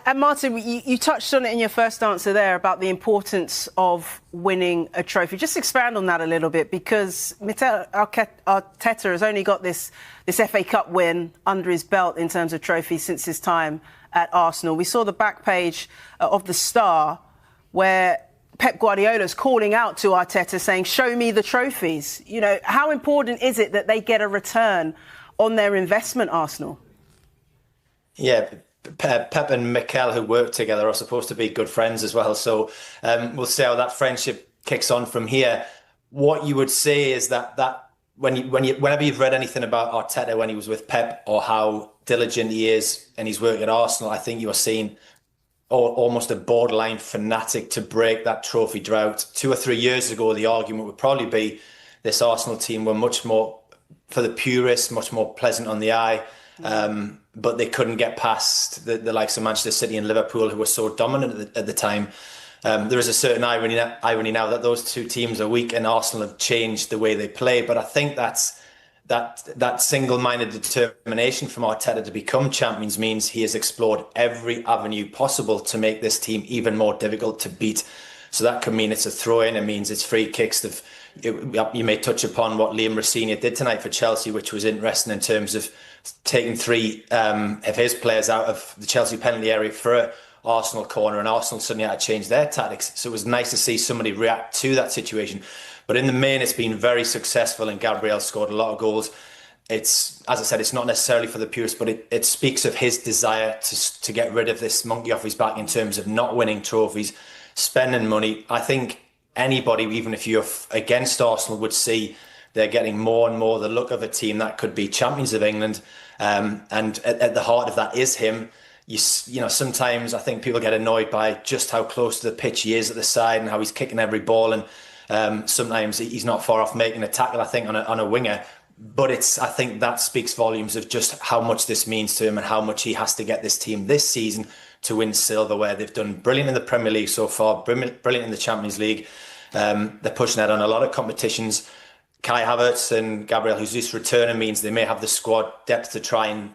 S14: And Martin, you touched on it in your first answer there about the importance of winning a trophy. Just expand on that a little bit, because Mikel Arteta has only got this FA Cup win under his belt in terms of trophies since his time at Arsenal. We saw the back page of the Star where Pep Guardiola is calling out to Arteta saying, "Show me the trophies." You know, how important is it that they get a return on their investment, Arsenal?
S16: Yeah. Pep and Mikel, who work together, are supposed to be good friends as well. So we'll see how that friendship kicks on from here. What you would say is that whenever you've read anything about Arteta when he was with Pep, or how diligent he is in his work at Arsenal, I think you are seeing almost a borderline fanatic to break that trophy drought. 2 or 3 years ago, the argument would probably be this Arsenal team were much more, for the purists, much more pleasant on the eye. But they couldn't get past the likes of Manchester City and Liverpool, who were so dominant at the time. There is a certain irony now that those two teams are weak and Arsenal have changed the way they play. But I think that single-minded determination from Arteta to become champions means he has explored every avenue possible to make this team even more difficult to beat. So that could mean it's a throw-in. It means it's free kicks. You may touch upon what Liam Rossini did tonight for Chelsea, which was interesting in terms of taking 3 of his players out of the Chelsea penalty area for an Arsenal corner, and Arsenal suddenly had to change their tactics. So it was nice to see somebody react to that situation. But in the main, it's been very successful, and Gabriel scored a lot of goals. It's, as I said, it's not necessarily for the purists, but it speaks of his desire to get rid of this monkey off his back in terms of not winning trophies, spending money. I think anybody, even if you're against Arsenal, would see they're getting more and more the look of a team that could be champions of England. And at the heart of that is him. You know, sometimes I think people get annoyed by just how close to the pitch he is at the side and how he's kicking every ball. And sometimes he's not far off making a tackle, I think, on a winger. But I think that speaks volumes of just how much this means to him and how much he has to get this team this season to win silverware. They've done brilliant in the Premier League so far, brilliant in the Champions League. They're pushing out on a lot of competitions. Kai Havertz and Gabriel Jesus returning means they may have the squad depth to try and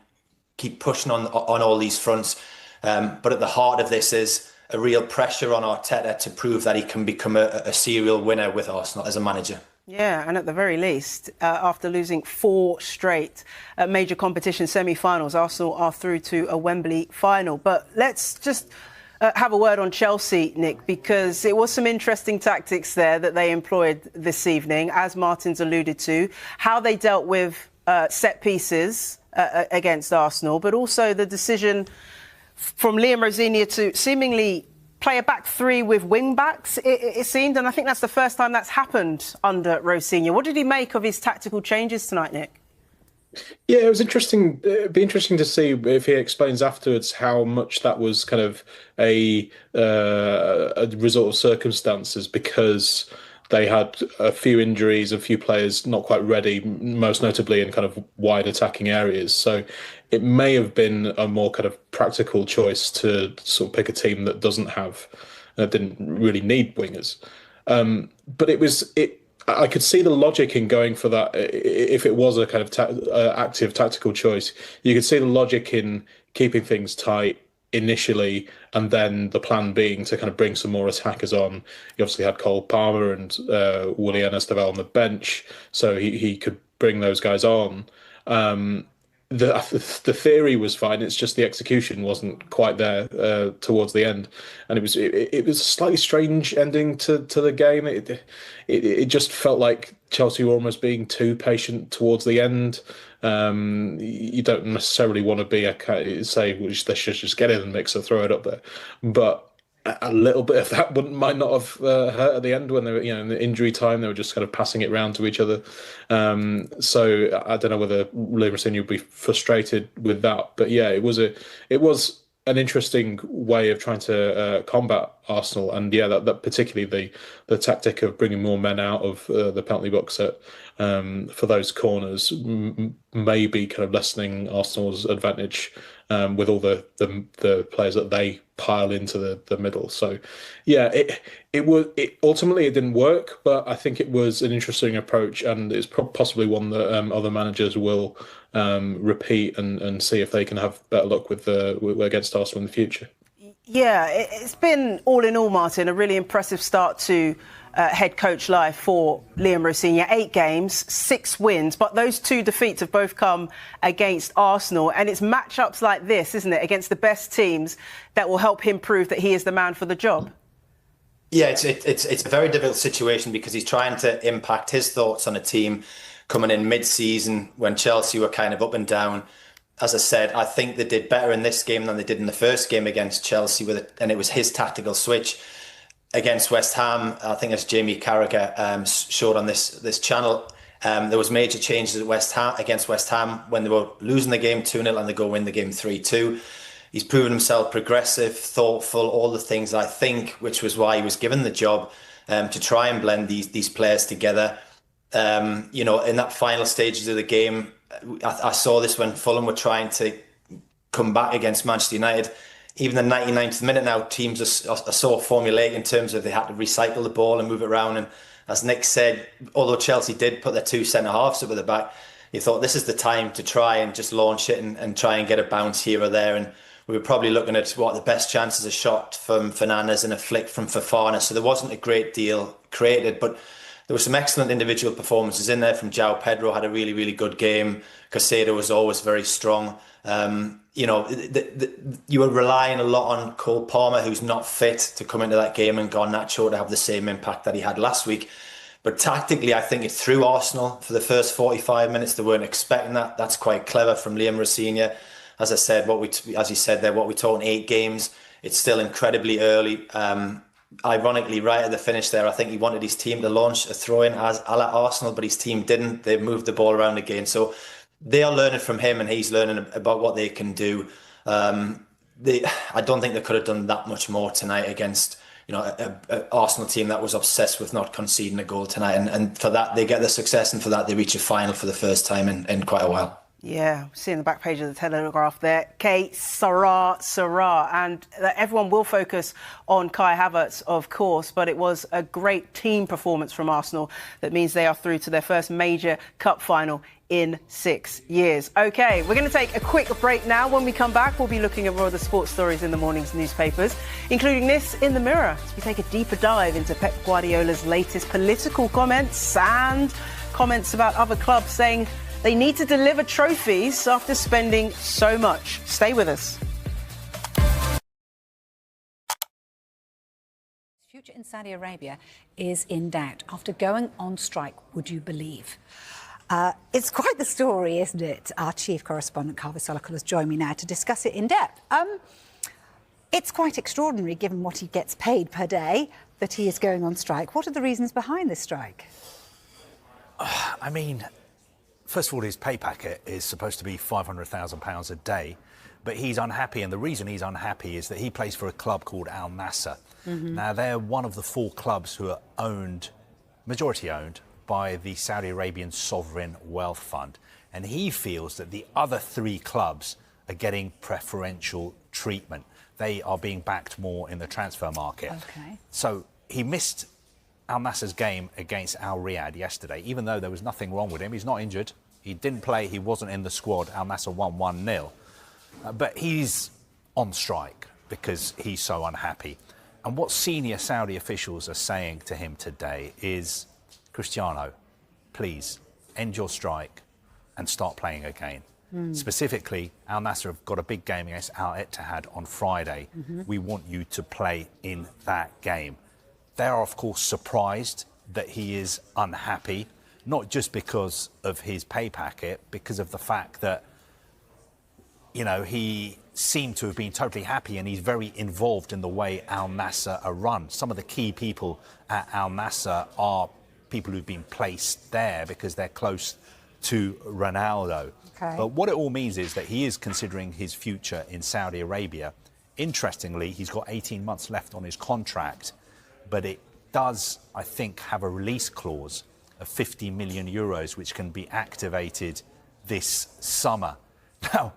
S16: keep pushing on all these fronts. But at the heart of this is a real pressure on Arteta to prove that he can become a serial winner with Arsenal as a manager.
S14: Yeah, and at the very least, after losing 4 straight major competition semi-finals, Arsenal are through to a Wembley final. But let's just have a word on Chelsea, Nick, because it was some interesting tactics there that they employed this evening, as Martin's alluded to, how they dealt with set pieces against Arsenal, but also the decision from Liam Rossini to seemingly play a back 3 with wing backs, it seemed, and I think that's the first time that's happened under Rossini. What did he make of his tactical changes tonight, Nick?
S19: Yeah, it was interesting. It'd be interesting to see if he explains afterwards how much that was kind of a result of circumstances, because they had a few injuries, a few players not quite ready, most notably in kind of wide attacking areas. So it may have been a more kind of practical choice to sort of pick a team that didn't really need wingers. But I could see the logic in going for that. If it was a kind of active tactical choice, you could see the logic in keeping things tight initially, and then the plan being to kind of bring some more attackers on. You obviously had Cole Palmer and Willian Estevao on the bench, so he could bring those guys on. The theory was fine. It's just the execution wasn't quite there towards the end, and it was a slightly strange ending to the game. It just felt like Chelsea were almost being too patient towards the end. You don't necessarily want to be say they should just get in the mix and throw it up there, but
S13: a little bit of that might not have hurt at the end when they were, in the injury time, they were just kind of passing it round to each other. So I don't know whether Liam Rosenior would be frustrated with that, but yeah, it was an interesting way of trying to combat Arsenal, and yeah, that particularly the tactic of bringing more men out of the penalty box for those corners may be kind of lessening Arsenal's advantage with all the players that they pile into the middle. So yeah, it ultimately it didn't work, but I think it was an interesting approach, and it's possibly one that other managers will repeat and see if they can have better luck with against Arsenal in the future.
S14: Yeah, it's been all in all, Martin, a really impressive start to head coach life for Liam Rosenior. 8 games, 6 wins, but those 2 defeats have both come against Arsenal, and it's matchups like this, isn't it, against the best teams that will help him prove that he is the man for the job.
S16: Yeah, it's a very difficult situation because he's trying to impact his thoughts on a team coming in mid-season when Chelsea were kind of up and down. As I said, I think they did better in this game than they did in the first game against Chelsea, and it was his tactical switch against West Ham. I think as Jamie Carragher showed on this channel, there was major changes at against West Ham when they were losing the game 2-0 and they go win the game 3-2. He's proven himself progressive, thoughtful, all the things I think, which was why he was given the job to try and blend these players together. In that final stages of the game, I saw this when Fulham were trying to come back against Manchester United. Even the 99th minute now, teams are so formulaic in terms of they had to recycle the ball and move it around. And as Nick said, although Chelsea did put their 2 centre-halves up at the back, you thought this is the time to try and just launch it and try and get a bounce here or there. And we were probably looking at the best chances, a shot from Fernandes and a flick from Fofana. So there wasn't a great deal created, but there were some excellent individual performances in there from João Pedro, had a really, really good game. Caicedo was always very strong. You were relying a lot on Cole Palmer, who's not fit, to come into that game, and Garnacho to have the same impact that he had last week. But tactically, I think it threw Arsenal for the first 45 minutes. They weren't expecting that. That's quite clever from Liam Rosenior. As I said, as you said there, what we taught in 8 games, it's still incredibly early. Ironically, right at the finish there, I think he wanted his team to launch a throw-in as a la Arsenal, but his team didn't. They moved the ball around again. So they are learning from him, and he's learning about what they can do. I don't think they could have done that much more tonight against an Arsenal team that was obsessed with not conceding a goal tonight. And for that, they get the success, and for that, they reach a final for the first time in quite a while.
S14: Yeah, seeing the back page of the Telegraph there. Sarah. And everyone will focus on Kai Havertz, of course, but it was a great team performance from Arsenal that means they are through to their first major cup final in 6 years. OK, we're going to take a quick break now. When we come back, we'll be looking at more of the sports stories in the morning's newspapers, including this in the Mirror, as we take a deeper dive into Pep Guardiola's latest political comments and comments about other clubs saying they need to deliver trophies after spending so much. Stay with us.
S17: Future in Saudi Arabia is in doubt after going on strike, would you believe? It's quite the story, isn't it? Our chief correspondent, Carva Solakul, has joined me now to discuss it in depth. It's quite extraordinary, given what he gets paid per day, that he is going on strike. What are the reasons behind this strike?
S18: I mean, first of all, his pay packet is supposed to be £500,000 a day, but he's unhappy, and the reason he's unhappy is that he plays for a club called Al Nassr. Now, they're one of the 4 clubs who are majority owned, by the Saudi Arabian Sovereign Wealth Fund, and he feels that the other 3 clubs are getting preferential treatment. They are being backed more in the transfer market.
S17: Okay.
S18: So he missed Al Nassr's game against Al Riyadh yesterday, even though there was nothing wrong with him. He's not injured. He didn't play. He wasn't in the squad. Al Nassr won 1-0. But he's on strike because he's so unhappy. And what senior Saudi officials are saying to him today is, Cristiano, please end your strike and start playing again. Specifically, Al Nassr have got a big game against Al Ittihad on Friday. We want you to play in that game. They are, of course, surprised that he is unhappy, not just because of his pay packet, because of the fact that, he seem to have been totally happy, and he's very involved in the way Al Nassr are run. Some of the key people at Al Nassr are people who've been placed there because they're close to Ronaldo.
S17: Okay.
S18: But what it all means is that he is considering his future in Saudi Arabia. Interestingly, he's got 18 months left on his contract, but it does, I think, have a release clause of 50 million euros, which can be activated this summer. Now,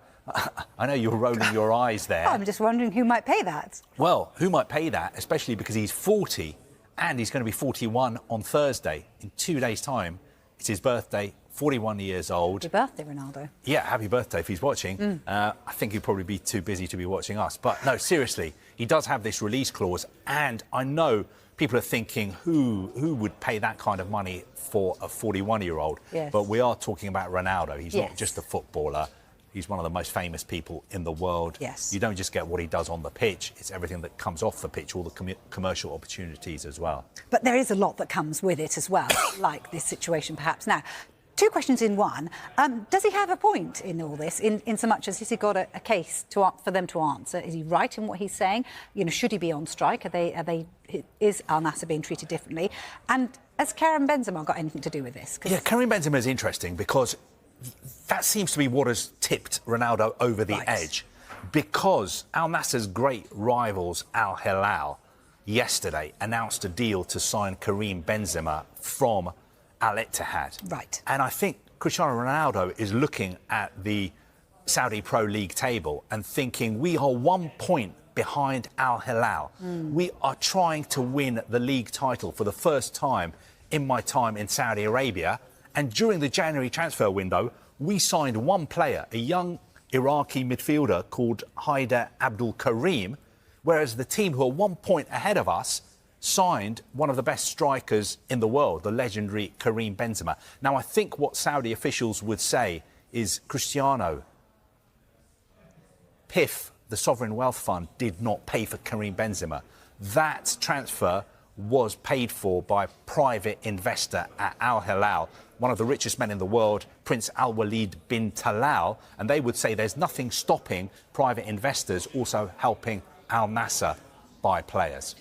S18: I know you're rolling your eyes there.
S17: I'm just wondering who might pay that.
S18: Well, who might pay that, especially because he's 40 and he's going to be 41 on Thursday. In 2 days' time, it's his birthday, 41 years old.
S17: Happy birthday, Ronaldo.
S18: Yeah, happy birthday if he's watching. I think he'd probably be too busy to be watching us. But no, seriously, he does have this release clause. And I know people are thinking, who would pay that kind of money for a 41-year-old?
S17: Yes.
S18: But we are talking about Ronaldo. He's
S17: Yes.
S18: not just a footballer. He's one of the most famous people in the world.
S17: Yes.
S18: You don't just get what he does on the pitch. It's everything that comes off the pitch, all the commercial opportunities as well.
S17: But there is a lot that comes with it as well, like this situation perhaps. Now, 2 questions in one. Does he have a point in all this, in so much as has he got a case for them to answer? Is he right in what he's saying? You know, should he be on strike? Is Al Nassr being treated differently? And has Karim Benzema got anything to do with this?
S18: Yeah, Karim Benzema is interesting because that seems to be what has tipped Ronaldo over the edge. Because Al Nassr's great rivals, Al Hilal, yesterday announced a deal to sign Karim Benzema from Al Ittihad.
S17: Right.
S18: And I think Cristiano Ronaldo is looking at the Saudi Pro League table and thinking, we are 1 point behind Al Hilal. We are trying to win the league title for the first time in my time in Saudi Arabia. And during the January transfer window, we signed one player, a young Iraqi midfielder called Haider Abdul Karim, whereas the team who are 1 point ahead of us signed one of the best strikers in the world, the legendary Karim Benzema. Now, I think what Saudi officials would say is, Cristiano, PIF, the Sovereign Wealth Fund, did not pay for Karim Benzema. That transfer was paid for by private investor at Al Hilal, one of the richest men in the world, Prince Al Walid bin Talal, and they would say there's nothing stopping private investors also helping Al Nassr buy players.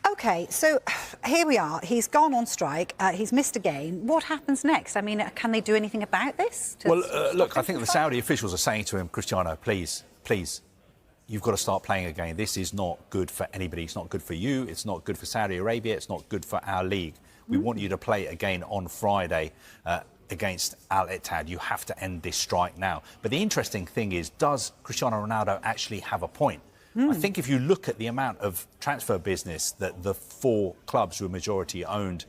S17: OK, so here we are. He's gone on strike. He's missed a game. What happens next? I mean, can they do anything about this?
S18: Well, look, I think the Saudi officials are saying to him, Cristiano, please, you've got to start playing again. This is not good for anybody. It's not good for you. It's not good for Saudi Arabia. It's not good for our league. We want you to play again on Friday against Al Ittihad. You have to end this strike now. But the interesting thing is, does Cristiano Ronaldo actually have a point? I think if you look at the amount of transfer business that the 4 clubs who are majority owned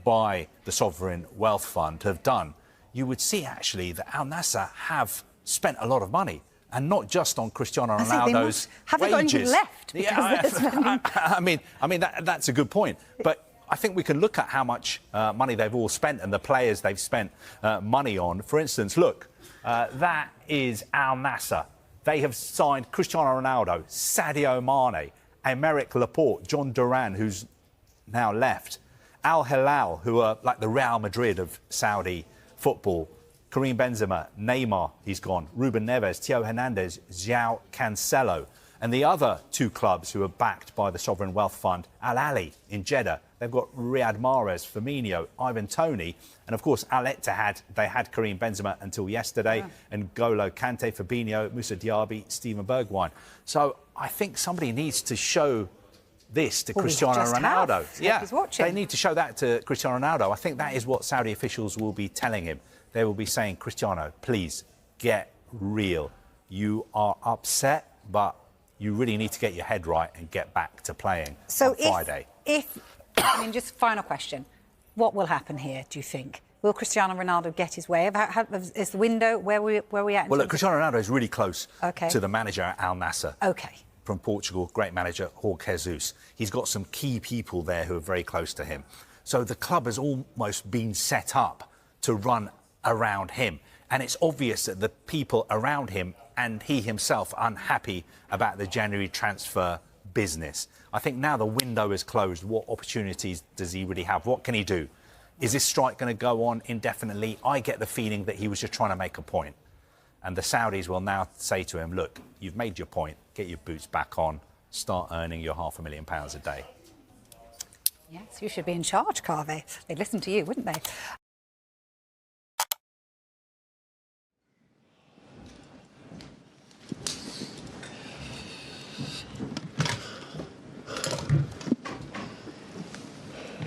S18: by the Sovereign Wealth Fund have done, you would see actually that Al Nassr have spent a lot of money. And not just on Cristiano Ronaldo's
S17: have they got anything left?
S18: I mean that's a good point. But I think we can look at how much money they've all spent and the players they've spent money on. For instance, look, that is Al Nassr. They have signed Cristiano Ronaldo, Sadio Mane, Aymeric Laporte, John Duran, who's now left, Al Hilal, who are like the Real Madrid of Saudi football, Karim Benzema, Neymar, he's gone, Ruben Neves, Theo Hernandez, João Cancelo. And the other 2 clubs who are backed by the Sovereign Wealth Fund, Al Ahly in Jeddah, they've got Riyad Mahrez, Firmino, Ivan Toney, and of course Al Ittihad, they had Karim Benzema until yesterday, and N'Golo Kante, Fabinho, Moussa Diaby, Steven Bergwijn. So I think somebody needs to show this to Cristiano Ronaldo. They need to show that to Cristiano Ronaldo. I think that is what Saudi officials will be telling him. They will be saying, Cristiano, please get real. You are upset, but you really need to get your head right and get back to playing on Friday.
S17: I mean, just final question. What will happen here, do you think? Will Cristiano Ronaldo get his way? Is the window where we at?
S18: Well, look, Cristiano Ronaldo is really close to the manager at Al Nassr.
S17: OK.
S18: From Portugal, great manager, Jorge Jesus. He's got some key people there who are very close to him. So the club has almost been set up to run around him. And it's obvious that the people around him and he himself are unhappy about the January transfer business. I think now the window is closed. What opportunities does he really have? What can he do? Is this strike going to go on indefinitely? I get the feeling that he was just trying to make a point. And the Saudis will now say to him, look, you've made your point, get your boots back on, start earning your £500,000 a day.
S17: Yes, you should be in charge, Carvey. They'd listen to you, wouldn't they?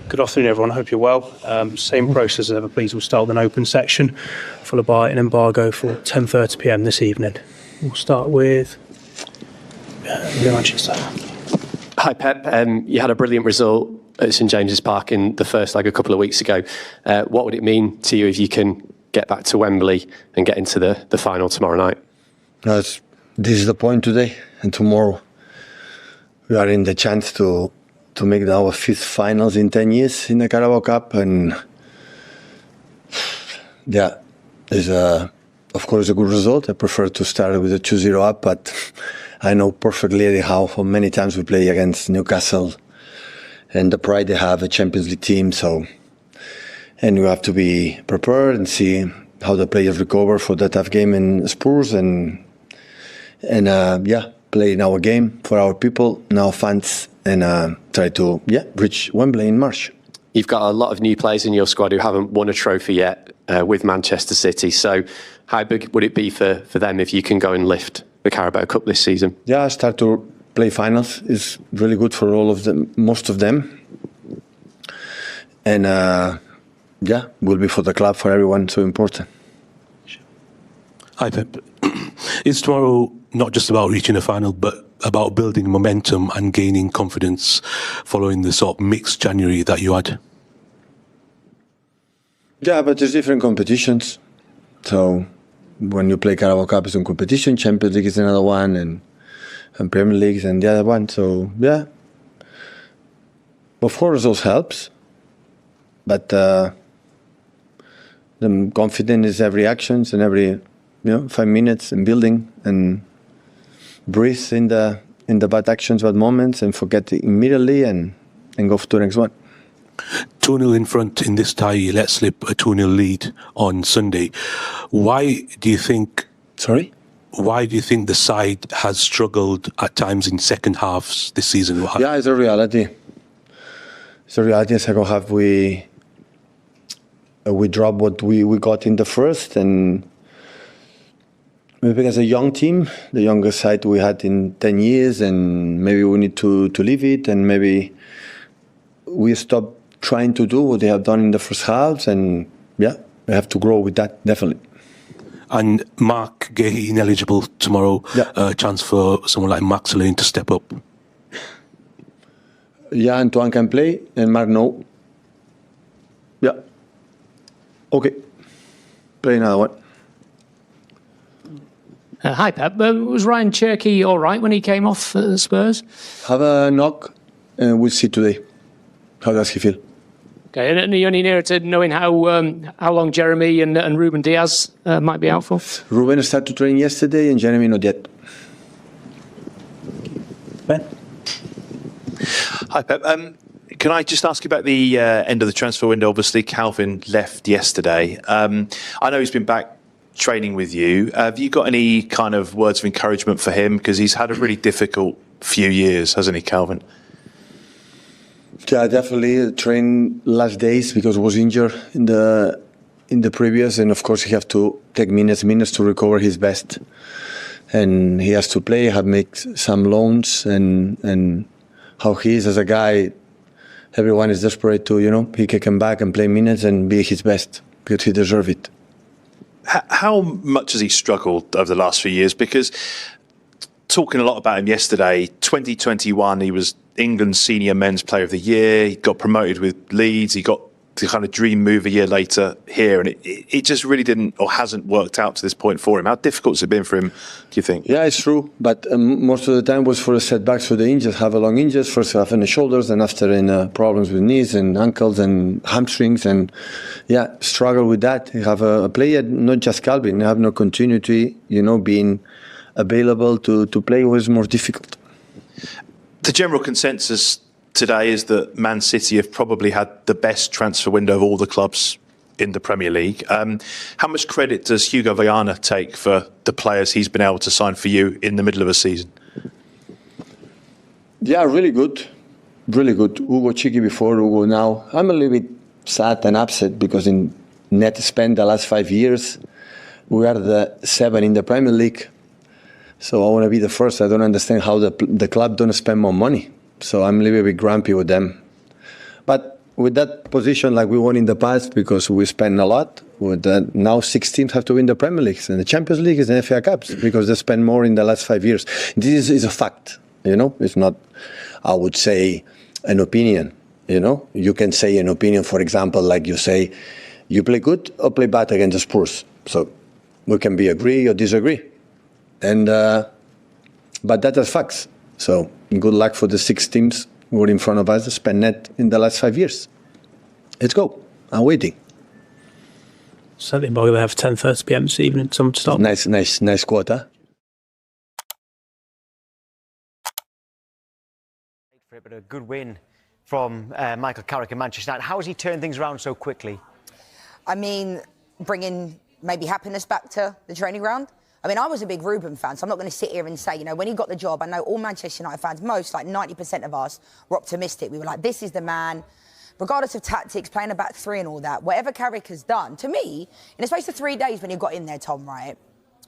S24: Good afternoon, everyone. Hope you're well. Same process as ever, please. We'll start with an open section, followed by an embargo for 10:30 p.m. this evening. We'll start with Manchester.
S3: Hi, Pep. You had a brilliant result at St James's Park in the first leg a couple of weeks ago. What would it mean to you if you can get back to Wembley and get into the final tomorrow night?
S6: This is the point today, and tomorrow we are in the chance to make our 5th finals in 10 years in the Carabao Cup, and yeah, it's of course a good result. I prefer to start with a 2-0 up, but I know perfectly how many times we play against Newcastle and the pride they have, a Champions League team. So, and you have to be prepared and see how the players recover for that tough game in Spurs, and play in our game for our people, our fans, and try to reach Wembley in March.
S3: You've got a lot of new players in your squad who haven't won a trophy yet with Manchester City. So how big would it be for them if you can go and lift the Carabao Cup this season?
S6: Yeah, start to play finals is really good for all of them, most of them. And will be for the club, for everyone, so important.
S20: Hi, Pep. Is tomorrow not just about reaching a final, but about building momentum and gaining confidence following the sort of mixed January that you had?
S6: Yeah, but there's different competitions. So when you play Carabao Cup, it's one competition, Champions League is another one, and Premier League and the other one. So yeah, of course those helps, but the confidence is every actions and every 5 minutes and building and breathe in the bad actions, bad moments, and forget it immediately and go to the next one.
S20: 2-0 in front in this tie, let slip a 2-0 lead on Sunday. Why do you think the side has struggled at times in second halves this season?
S6: Yeah, it's a reality. It's a reality. In second half, we dropped what we got in the first, and maybe as a young team, the youngest side we had in 10 years, and maybe we need to leave it, and maybe we stop trying to do what they have done in the first half, and we have to grow with that, definitely.
S20: And Mark Gahey ineligible tomorrow, a chance for someone like Max Lane to step up.
S6: Yeah, Antoine can play, and Mark no. Yeah. Okay. Play another one.
S22: Hi, Pep. Was Ryan Cherky all right when he came off at Spurs?
S6: Have a knock, and we'll see today. How does he feel?
S22: Okay, and are you any nearer to knowing how long Jeremy and Ruben Diaz might be out for?
S6: Ruben started to train yesterday, and Jeremy not yet.
S23: Ben? Hi, Pep. Can I just ask you about the end of the transfer window? Obviously, Calvin left yesterday. I know he's been back training with you. Have you got any kind of words of encouragement for him? Because he's had a really difficult few years, hasn't he, Calvin?
S6: Yeah, definitely. Trained last days because he was injured in the previous, and of course he have to take minutes to recover his best. And he has to play, have make some loans, and how he is as a guy, everyone is desperate to, he can come back and play minutes and be his best because he deserves it.
S23: How much has he struggled over the last few years? Because talking a lot about him yesterday, 2021, he was England's senior men's player of the year. He got promoted with Leeds. He got the kind of dream move a year later here, and it just really didn't or hasn't worked out to this point for him. How difficult has it been for him, do you think?
S6: Yeah, it's true, but most of the time was for the setbacks for the injuries. Have a long injuries, first half in the shoulders, and after in problems with knees and ankles and hamstrings, and struggle with that. You have a player, not just Calvin, you have no continuity, being available to play was more difficult.
S23: The general consensus today is that Man City have probably had the best transfer window of all the clubs in the Premier League. How much credit does Hugo Viana take for the players he's been able to sign for you in the middle of a season?
S6: Yeah, really good. Really good. Hugo Chiqui before, Hugo now. I'm a little bit sad and upset because in net spend the last 5 years, we are the 7 in the Premier League. So I want to be the first. I don't understand how the club don't spend more money. So I'm a little bit grumpy with them. But with that position, like we won in the past, because we spend a lot, with that, now 6 teams have to win the Premier League and the Champions League and the FA Cups because they spend more in the last 5 years. This is a fact, you know. It's not, I would say, an opinion, you know. You can say an opinion, for example, like you say, you play good or play bad against the Spurs. So we can be agree or disagree. And but that is facts. So good luck for the 6 teams who are in front of us to spend net in the last 5 years. Let's go. I'm waiting.
S24: Certainly, by they have 10:30 p.m. this evening. Some to start.
S6: Nice quota.
S2: But a good win from Michael Carrick in Manchester United. How has he turned things around so quickly?
S1: I mean, bringing maybe happiness back to the training ground. I mean, I was a big Ruben fan, so I'm not going to sit here and say, you know, when he got the job, I know all Manchester United fans, most, like 90% of us, were optimistic. We were like, this is the man. Regardless of tactics, playing a back 3 and all that, whatever Carrick has done, to me, in the space of 3 days when he got in there, Tom, right,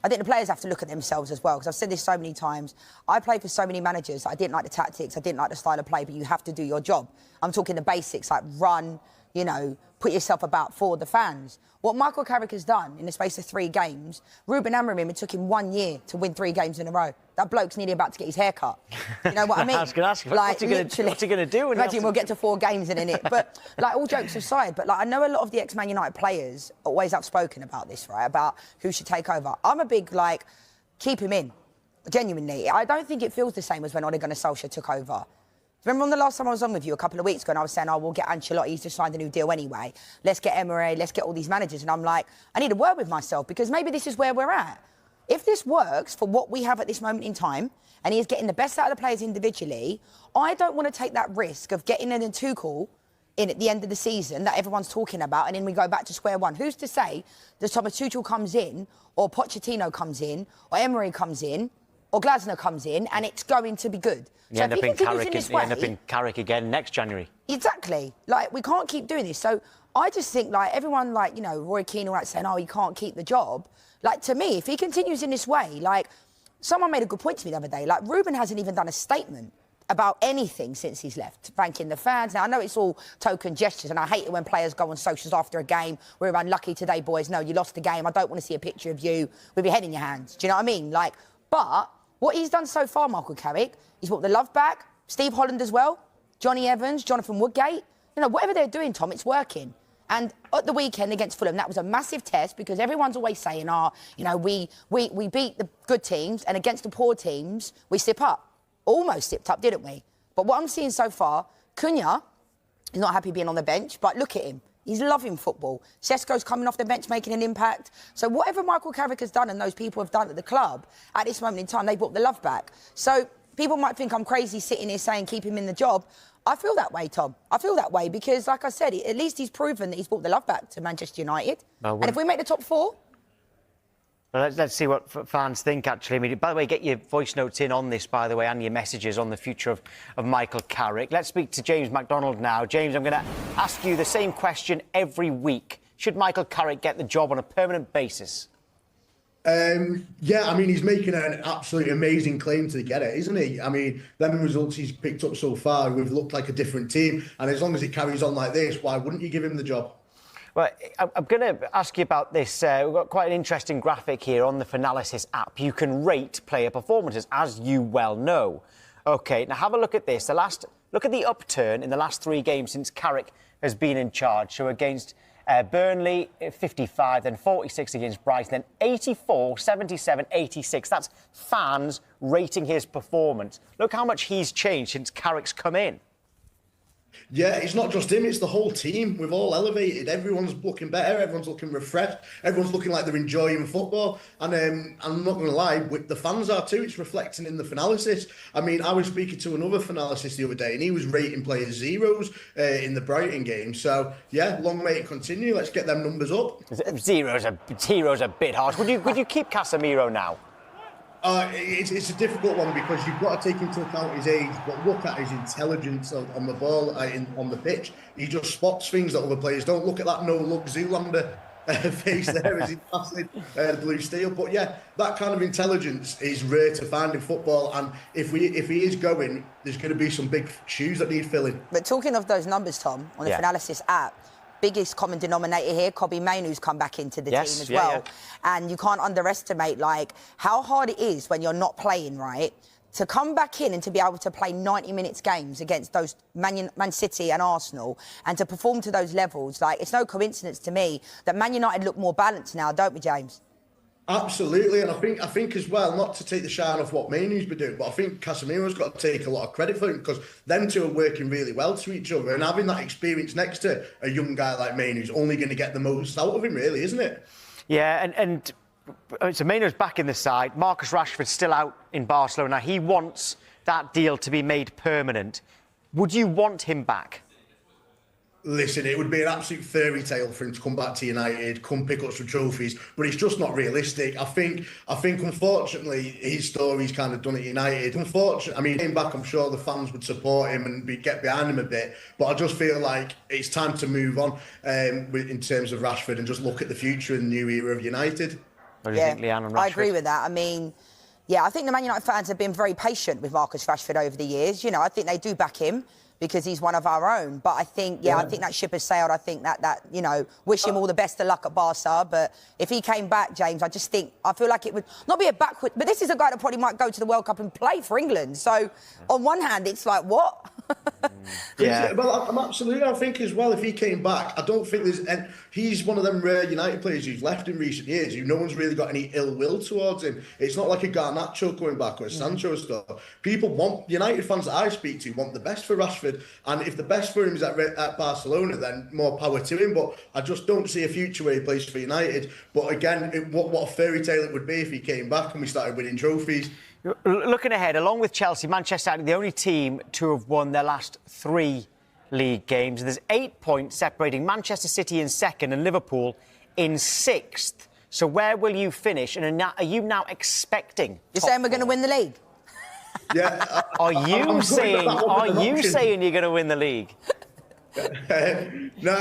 S1: I think the players have to look at themselves as well, because I've said this so many times. I played for so many managers. I didn't like the tactics. I didn't like the style of play, but you have to do your job. I'm talking the basics, like run, you know, put yourself about for the fans. What Michael Carrick has done in the space of 3 games, Ruben Amorim, it took him 1 year to win 3 games in a row. That bloke's nearly about to get his hair cut. You know what I mean?
S2: I was going to ask you,
S1: like,
S2: what's he going to do?
S1: Imagine we'll get to 4 games in it. But, like, all jokes aside, but, like, I know a lot of the ex-Man United players are always outspoken about this, right, about who should take over. I'm a big, like, keep him in, genuinely. I don't think it feels the same as when Ole Gunnar Solskjaer took over. Remember on the last time I was on with you a couple of weeks ago and I was saying, oh, we'll get Ancelotti, he's just signed a new deal anyway. Let's get Emery, let's get all these managers. And I'm like, I need a word with myself because maybe this is where we're at. If this works for what we have at this moment in time and he is getting the best out of the players individually, I don't want to take that risk of getting in a Tuchel in at the end of the season that everyone's talking about and then we go back to square one. Who's to say that Thomas Tuchel comes in or Pochettino comes in or Emery comes in or Glasner comes in and it's going to be good.
S2: You end up in Carrick again next January.
S1: Exactly. Like, we can't keep doing this. So I just think, like, everyone, like, you know, Roy Keane all that saying, oh, he can't keep the job. Like, to me, if he continues in this way, like, someone made a good point to me the other day. Like, Ruben hasn't even done a statement about anything since he's left, thanking the fans. Now, I know it's all token gestures, and I hate it when players go on socials after a game. We're unlucky today, boys. No, you lost the game. I don't want to see a picture of you with your head in your hands. Do you know what I mean? Like, but what he's done so far, Michael Carrick, he's brought the love back. Steve Holland as well. Johnny Evans, Jonathan Woodgate. You know, whatever they're doing, Tom, it's working. And at the weekend against Fulham, that was a massive test because everyone's always saying, you know, we beat the good teams and against the poor teams, we slip up. Almost slipped up, didn't we? But what I'm seeing so far, Cunha is not happy being on the bench, but look at him. He's loving football. Sesko's coming off the bench, making an impact. So whatever Michael Carrick has done and those people have done at the club, at this moment in time, they brought the love back. So people might think I'm crazy sitting here saying keep him in the job. I feel that way, Tom. I feel that way because, like I said, at least he's proven that he's brought the love back to Manchester United. And if we make the top 4...
S2: Well, let's see what fans think, actually. I mean, by the way, get your voice notes in on this, by the way, and your messages on the future of Michael Carrick. Let's speak to James MacDonald now. James, I'm going to ask you the same question every week. Should Michael Carrick get the job on a permanent basis?
S4: Yeah, I mean, he's making an absolutely amazing claim to get it, isn't he? I mean, them results he's picked up so far, we've looked like a different team. And as long as he carries on like this, why wouldn't you give him the job?
S2: Well, I'm going to ask you about this. We've got quite an interesting graphic here on the Finalysis app. You can rate player performances, as you well know. OK, now have a look at this. Look at the upturn in the last 3 games since Carrick has been in charge. So against Burnley, 55, then 46 against Brighton, then 84, 77, 86. That's fans rating his performance. Look how much he's changed since Carrick's come in.
S4: Yeah, it's not just him, it's the whole team. We've all elevated. Everyone's looking better, everyone's looking refreshed, everyone's looking like they're enjoying football. And I'm not going to lie, the fans are too. It's reflecting in the analysis. I mean, I was speaking to another analyst the other day and he was rating players zeros in the Brighton game. So, yeah, long may it continue. Let's get them numbers up.
S2: Zero's a bit harsh. Would you keep Casemiro now?
S4: It's a difficult one because you've got to take into account his age, but look at his intelligence on the ball, on the pitch. He just spots things that other players don't. Look at that no-look Zoolander face there as he's passing the blue steel. But yeah, that kind of intelligence is rare to find in football. And if he is going, there's going to be some big shoes that need filling.
S1: But talking of those numbers, Tom, on the Finalysis app, biggest common denominator here, Kobbie Mainoo's come back into the team as well. Yeah. And you can't underestimate, like, how hard it is when you're not playing, right, to come back in and to be able to play 90 minutes games against those Man City and Arsenal and to perform to those levels. Like, it's no coincidence to me that Man United look more balanced now, don't we, James?
S4: Absolutely, and I think as well, not to take the shine off what Mainoo's been doing, but I think Casemiro's got to take a lot of credit for it because them two are working really well to each other, and having that experience next to a young guy like Mainoo's only going to get the most out of him, really, isn't it?
S2: Yeah, and so Mainoo's back in the side. Marcus Rashford's still out in Barcelona. He wants that deal to be made permanent. Would you want him back?
S4: Listen, it would be an absolute fairy tale for him to come back to United, come pick up some trophies, but it's just not realistic. I think unfortunately, his story's kind of done at United. Unfortunately, I mean, came back, I'm sure the fans would support him and get behind him a bit, but I just feel like it's time to move on in terms of Rashford and just look at the future and the new era of United.
S2: What do you think, Leanne, on Rashford?
S1: I agree with that. I mean, yeah, I think the Man United fans have been very patient with Marcus Rashford over the years. You know, I think they do back him because he's one of our own. But I think, I think that ship has sailed. I think that you know, wish him all the best of luck at Barca. But if he came back, James, I feel like it would not be a backward. But this is a guy that probably might go to the World Cup and play for England. So on one hand, it's like, what?
S4: Yeah. Well, I'm absolutely. I think as well, if he came back, I don't think there's. And he's one of them rare United players who's left in recent years who no one's really got any ill will towards him. It's not like a Garnacho coming back or a Sancho stuff. People want United fans that I speak to want the best for Rashford, and if the best for him is at Barcelona, then more power to him. But I just don't see a future where he plays for United. But again, what a fairy tale it would be if he came back and we started winning trophies.
S2: Looking ahead, along with Chelsea, Manchester United, the only team to have won their last 3 league games. There's 8 points separating Manchester City in second and Liverpool in 6th. So where will you finish? And are you now expecting?
S1: You're saying we're going to win the league?
S4: Yeah.
S2: Are you saying you're going to win the league?
S4: No,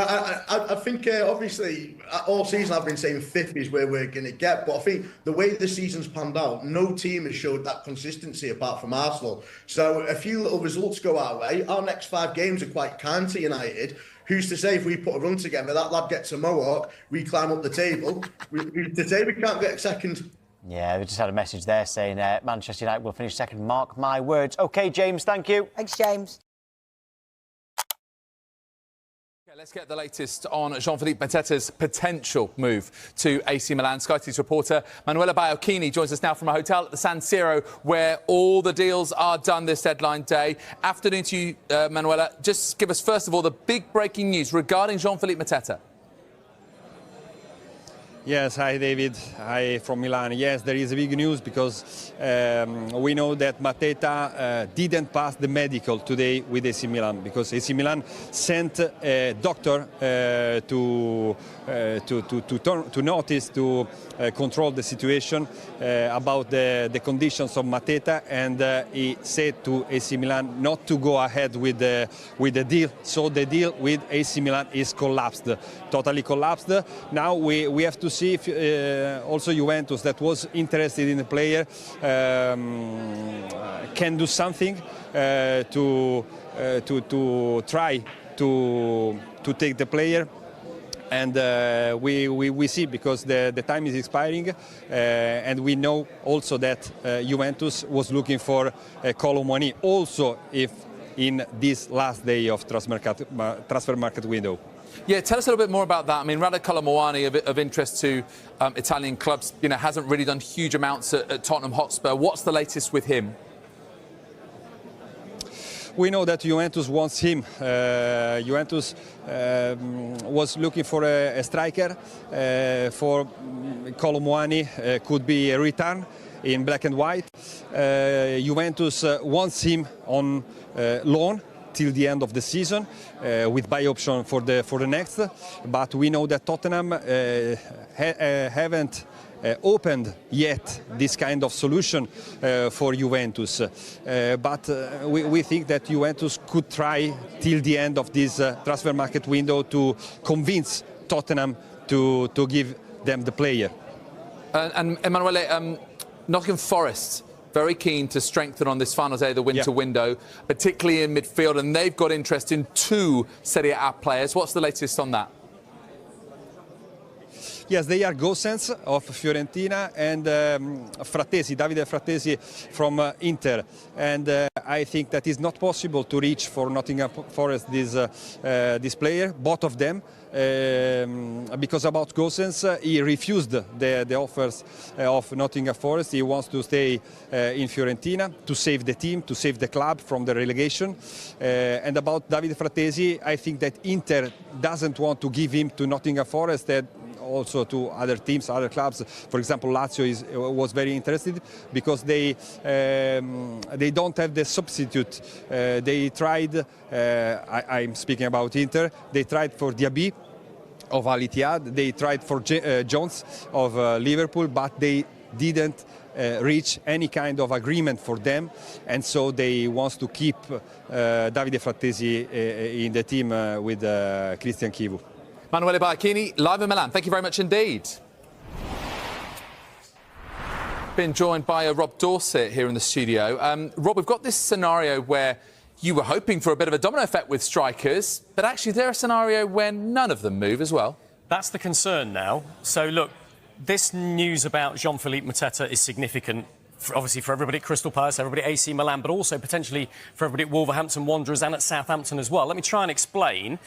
S4: I think obviously all season I've been saying 5th is where we're going to get, but I think the way the season's panned out, no team has showed that consistency apart from Arsenal. So a few little results go our way. Our next 5 games are quite kind to United. Who's to say if we put a run together, that lad gets a mohawk, we climb up the table. Who's to say we can't get second?
S2: Yeah, we just had a message there saying Manchester United will finish second. Mark my words. OK, James, thank you.
S1: Thanks, James.
S5: Let's get the latest on Jean-Philippe Mateta's potential move to AC Milan. Sky T's reporter Manuela Baiocchini joins us now from a hotel at the San Siro, where all the deals are done this deadline day. Afternoon to you, Manuela. Just give us, first of all, the big breaking news regarding Jean-Philippe Mateta.
S7: Yes, hi David, hi from Milan. Yes, there is a big news because we know that Mateta didn't pass the medical today with AC Milan because AC Milan sent a doctor to notice, to control the situation about the conditions of Mateta, and he said to AC Milan not to go ahead with the deal. So the deal with AC Milan is collapsed, totally collapsed. Now we have to see if also Juventus, that was interested in the player, can do something to try to take the player. And we see, because the time is expiring, and we know also that Juventus was looking for Kolo Muani also if in this last day of transfer market window.
S5: Yeah, tell us a little bit more about that. I mean, Rada Kolo Muani, of interest to Italian clubs, you know, hasn't really done huge amounts at Tottenham Hotspur. What's the latest with him?
S7: we know that Juventus wants him. Juventus was looking for a striker for Colomwani. Could be a return in black and white. Juventus wants him on loan till the end of the season, with buy option for the next. But we know that Tottenham haven't opened yet this kind of solution for Juventus. But we think that Juventus could try till the end of this transfer market window to convince Tottenham to give them the player.
S5: And Emanuele, Nottingham Forest, very keen to strengthen on this final day of the winter window, particularly in midfield, and they've got interest in 2 Serie A players. What's the latest on that?
S7: Yes, they are Gosens of Fiorentina and Frattesi, Davide Frattesi from Inter. And I think that it's not possible to reach for Nottingham Forest this player, both of them. Because about Gosens, he refused the offers of Nottingham Forest. He wants to stay in Fiorentina to save the team, to save the club from the relegation. And about Davide Frattesi, I think that Inter doesn't want to give him to Nottingham Forest, also to other teams, other clubs. For example, Lazio was very interested because they don't have the substitute. They tried, I'm speaking about Inter, they tried for Diaby of Al Ittihad, they tried for Jones of Liverpool, but they didn't reach any kind of agreement for them, and so they want to keep Davide Frattesi in the team with Christian Chivu.
S5: Emanuele Baiocchini, live in Milan. Thank you very much indeed. Been joined by Rob Dorset here in the studio. Rob, we've got this scenario where you were hoping for a bit of a domino effect with strikers, but actually they're a scenario where none of them move as well.
S8: That's the concern now. So, look, this news about Jean-Philippe Mateta is significant, obviously for everybody at Crystal Palace, everybody at AC Milan, but also potentially for everybody at Wolverhampton Wanderers and at Southampton as well. Let me try and explain.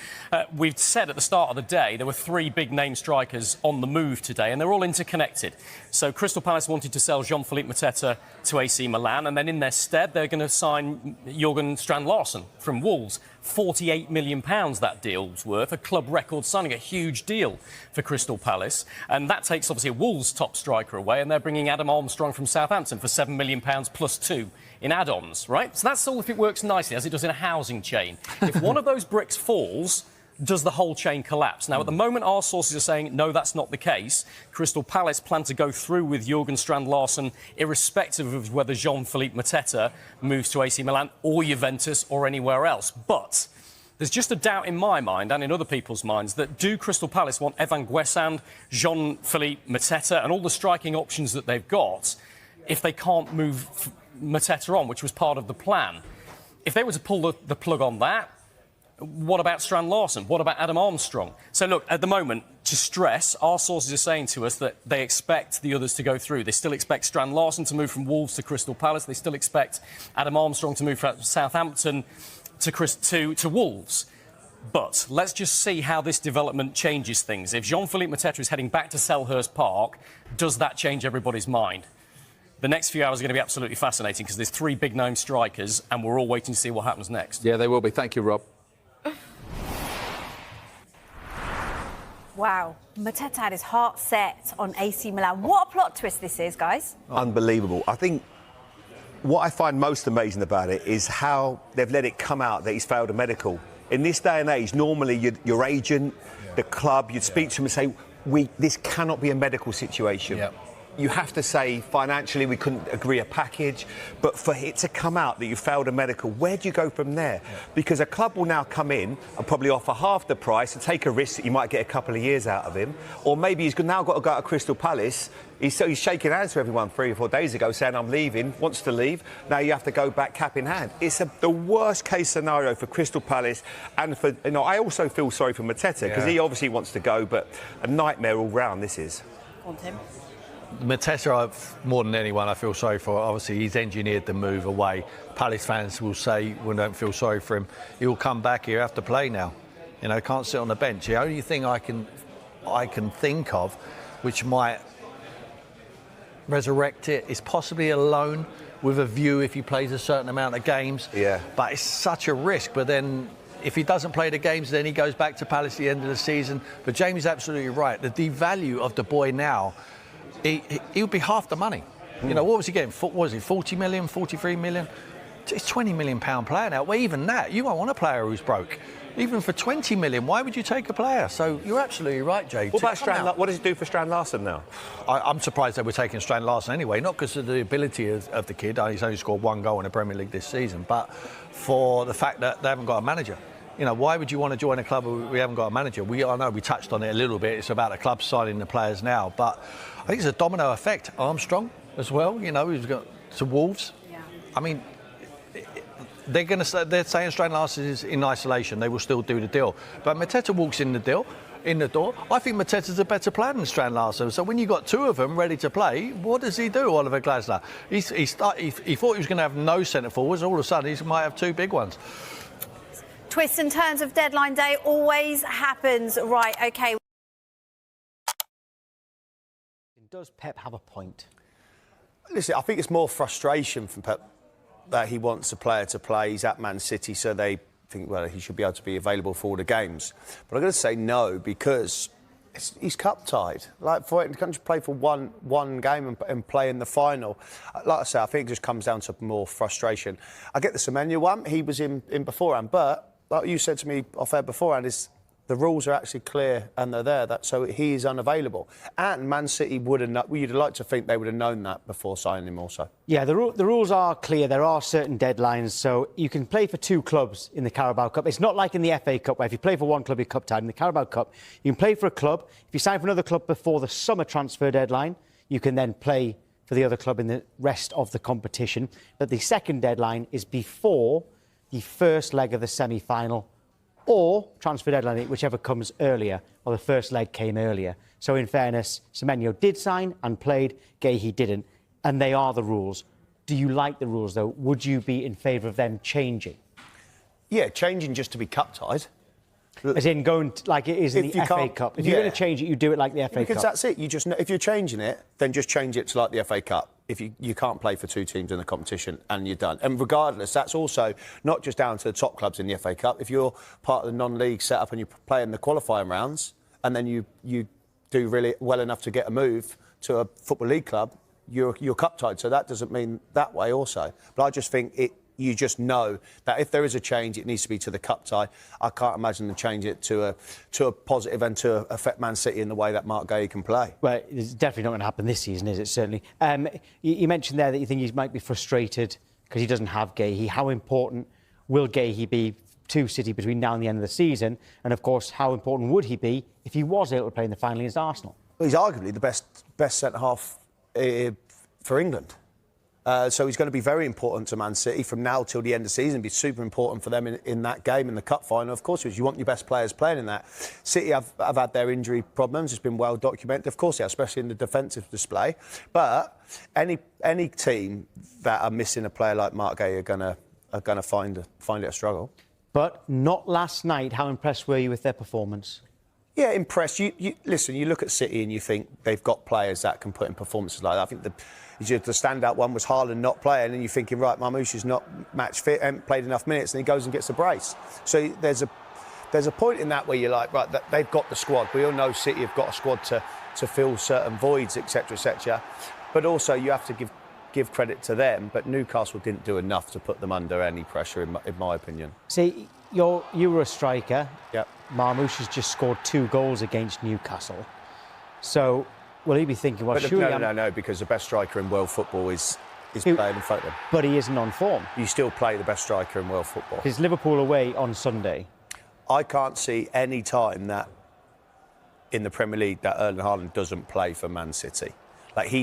S8: We've said at the start of the day there were 3 big-name strikers on the move today, and they're all interconnected. So Crystal Palace wanted to sell Jean-Philippe Mateta to AC Milan, and then in their stead they're going to sign Jurgen Strand-Larsen from Wolves. £48 million that deal's worth, a club record signing, a huge deal for Crystal Palace. And that takes, obviously, a Wolves top striker away, and they're bringing Adam Armstrong from Southampton for £7 million plus 2 in add-ons, right? So that's all if it works nicely, as it does in a housing chain. If one of those bricks falls, does the whole chain collapse? Now, at the moment, our sources are saying, no, that's not the case. Crystal Palace plan to go through with Jurgen Strand-Larsen, irrespective of whether Jean-Philippe Mateta moves to AC Milan or Juventus or anywhere else. But there's just a doubt in my mind and in other people's minds that do Crystal Palace want Evan Guessand, Jean-Philippe Mateta and all the striking options that they've got if they can't move Mateta on, which was part of the plan? If they were to pull the plug on that, what about Strand-Larsen? What about Adam Armstrong? So, look, at the moment, to stress, our sources are saying to us that they expect the others to go through. They still expect Strand-Larsen to move from Wolves to Crystal Palace. They still expect Adam Armstrong to move from Southampton to Wolves. But let's just see how this development changes things. If Jean-Philippe Mateta is heading back to Selhurst Park, does that change everybody's mind? The next few hours are going to be absolutely fascinating because there's 3 big-name strikers and we're all waiting to see what happens next.
S5: Yeah, they will be. Thank you, Rob.
S17: Wow, Mateta had his heart set on AC Milan. What a plot twist this is, guys.
S9: Unbelievable. I think what I find most amazing about it is how they've let it come out that he's failed a medical. In this day and age, normally your agent, the club, you'd speak to him and say, this cannot be a medical situation. Yep. You have to say financially we couldn't agree a package, but for it to come out that you failed a medical, where do you go from there? Yeah. Because a club will now come in and probably offer half the price and take a risk that you might get a couple of years out of him, or maybe he's now got to go to Crystal Palace. He's shaking hands to everyone 3 or 4 days ago saying I'm leaving, wants to leave. Now you have to go back cap in hand. It's the worst case scenario for Crystal Palace, and for I also feel sorry for Mateta because he obviously wants to go, but a nightmare all round this is.
S17: On Tim.
S10: Mateta, more than anyone, I feel sorry for. Obviously, he's engineered the move away. Palace fans will say we don't feel sorry for him. He'll come back here, have to play now. Can't sit on the bench. The only thing I can think of, which might resurrect it, is possibly a loan with a view if he plays a certain amount of games.
S9: Yeah.
S10: But it's such a risk. But then if he doesn't play the games, then he goes back to Palace at the end of the season. But Jamie's absolutely right. The devalue of the boy now, he would be half the money. You know, what was he getting? What was he, 40 million, 43 million? It's £20 million player now. Well, even that, you won't want a player who's broke. Even for 20 million, why would you take a player? So you're absolutely right, Jay.
S9: What about Strand? What does it do for Strand Larsen now?
S10: I'm surprised they were taking Strand Larsen anyway, not because of the ability of the kid. He's only scored 1 goal in the Premier League this season, but for the fact that they haven't got a manager. You know, why would you want to join a club where we haven't got a manager? I know we touched on it a little bit. It's about the club signing the players now, but I think it's a domino effect. Armstrong as well. You know, he's got to Wolves. Yeah. I mean, they're saying Strand Larsen is in isolation. They will still do the deal, but Mateta walks in the door. I think Mateta's a better player than Strand Larsen. So when you got 2 of them ready to play, what does he do, Oliver Glasner? He thought he was going to have no centre forwards. All of a sudden, he might have 2 big ones.
S11: Twists and turns of deadline day always happens. Right, OK.
S2: Does Pep have a point?
S9: Listen, I think it's more frustration from Pep that he wants a player to play. He's at Man City, so they think, well, he should be able to be available for all the games. But I'm going to say no, because he's cup tied. Like, for it, he can't just play for one game and play in the final. Like I say, I think it just comes down to more frustration. I get the Semenya one. He was in beforehand, but like you said to me off air beforehand, is the rules are actually clear and they're there. So he is unavailable. And Man City would have. You'd like to think they would have known that before signing him also.
S2: Yeah, the rules are clear. There are certain deadlines. So you can play for 2 clubs in the Carabao Cup. It's not like in the FA Cup, where if you play for one club, you're cup tied. In the Carabao Cup, you can play for a club. If you sign for another club before the summer transfer deadline, you can then play for the other club in the rest of the competition. But the second deadline is before the first leg of the semi-final, or transfer deadline, whichever comes earlier, or the first leg came earlier. So in fairness, Semenyo did sign and played, Guéhi didn't, and they are the rules. Do you like the rules, though? Would you be in favour of them changing?
S9: Yeah, changing just to be cup tied.
S2: As in going like it is in the FA Cup. If you're going to change it, you do it like the FA Cup.
S9: Because that's it. You just, if you're changing it, then just change it to like the FA Cup. If you can't play for 2 teams in the competition and you're done. And regardless, that's also not just down to the top clubs in the FA Cup. If you're part of the non-league setup and you play in the qualifying rounds, and then you do really well enough to get a move to a Football League club, you're cup tied. So that doesn't mean that way also. But I just think you just know that if there is a change, it needs to be to the cup tie. I can't imagine them change it to a positive and to affect Man City in the way that Mark Guéhi can play.
S2: Well, it's definitely not going to happen this season, is it? Certainly. You mentioned there that you think he might be frustrated because he doesn't have Guéhi. How important will Guéhi be to City between now and the end of the season? And, of course, how important would he be if he was able to play in the final against Arsenal?
S9: Well, he's arguably the best centre-half for England. So he's going to be very important to Man City from now till the end of the season. Be super important for them in that game, in the cup final. Of course, you want your best players playing in that. City have had their injury problems. It's been well documented. Of course, yeah, especially in the defensive display. But any team that are missing a player like Mark Guéhi are going to find it a struggle. But not last night. How impressed were you with their performance? Yeah, impressed. You listen, you look at City and you think they've got players that can put in performances like that. I think the standout one was Haaland not playing, and you're thinking, right, Marmoush is not match fit, hasn't played enough minutes, and he goes and gets a brace. So there's a point in that where you're like, right, they've got the squad. We all know City have got a squad to fill certain voids, etc., etc. But also you have to give credit to them. But Newcastle didn't do enough to put them under any pressure, in my opinion.
S2: See, you were a striker. Yep. Marmoush has just scored 2 goals against Newcastle. So will he be thinking, well, surely...
S9: No, because the best striker in world football is playing in front of them.
S2: But he isn't on form.
S9: You still play the best striker in world football.
S2: Because Liverpool away on Sunday.
S9: I can't see any time that in the Premier League that Erling Haaland doesn't play for Man City. Like, he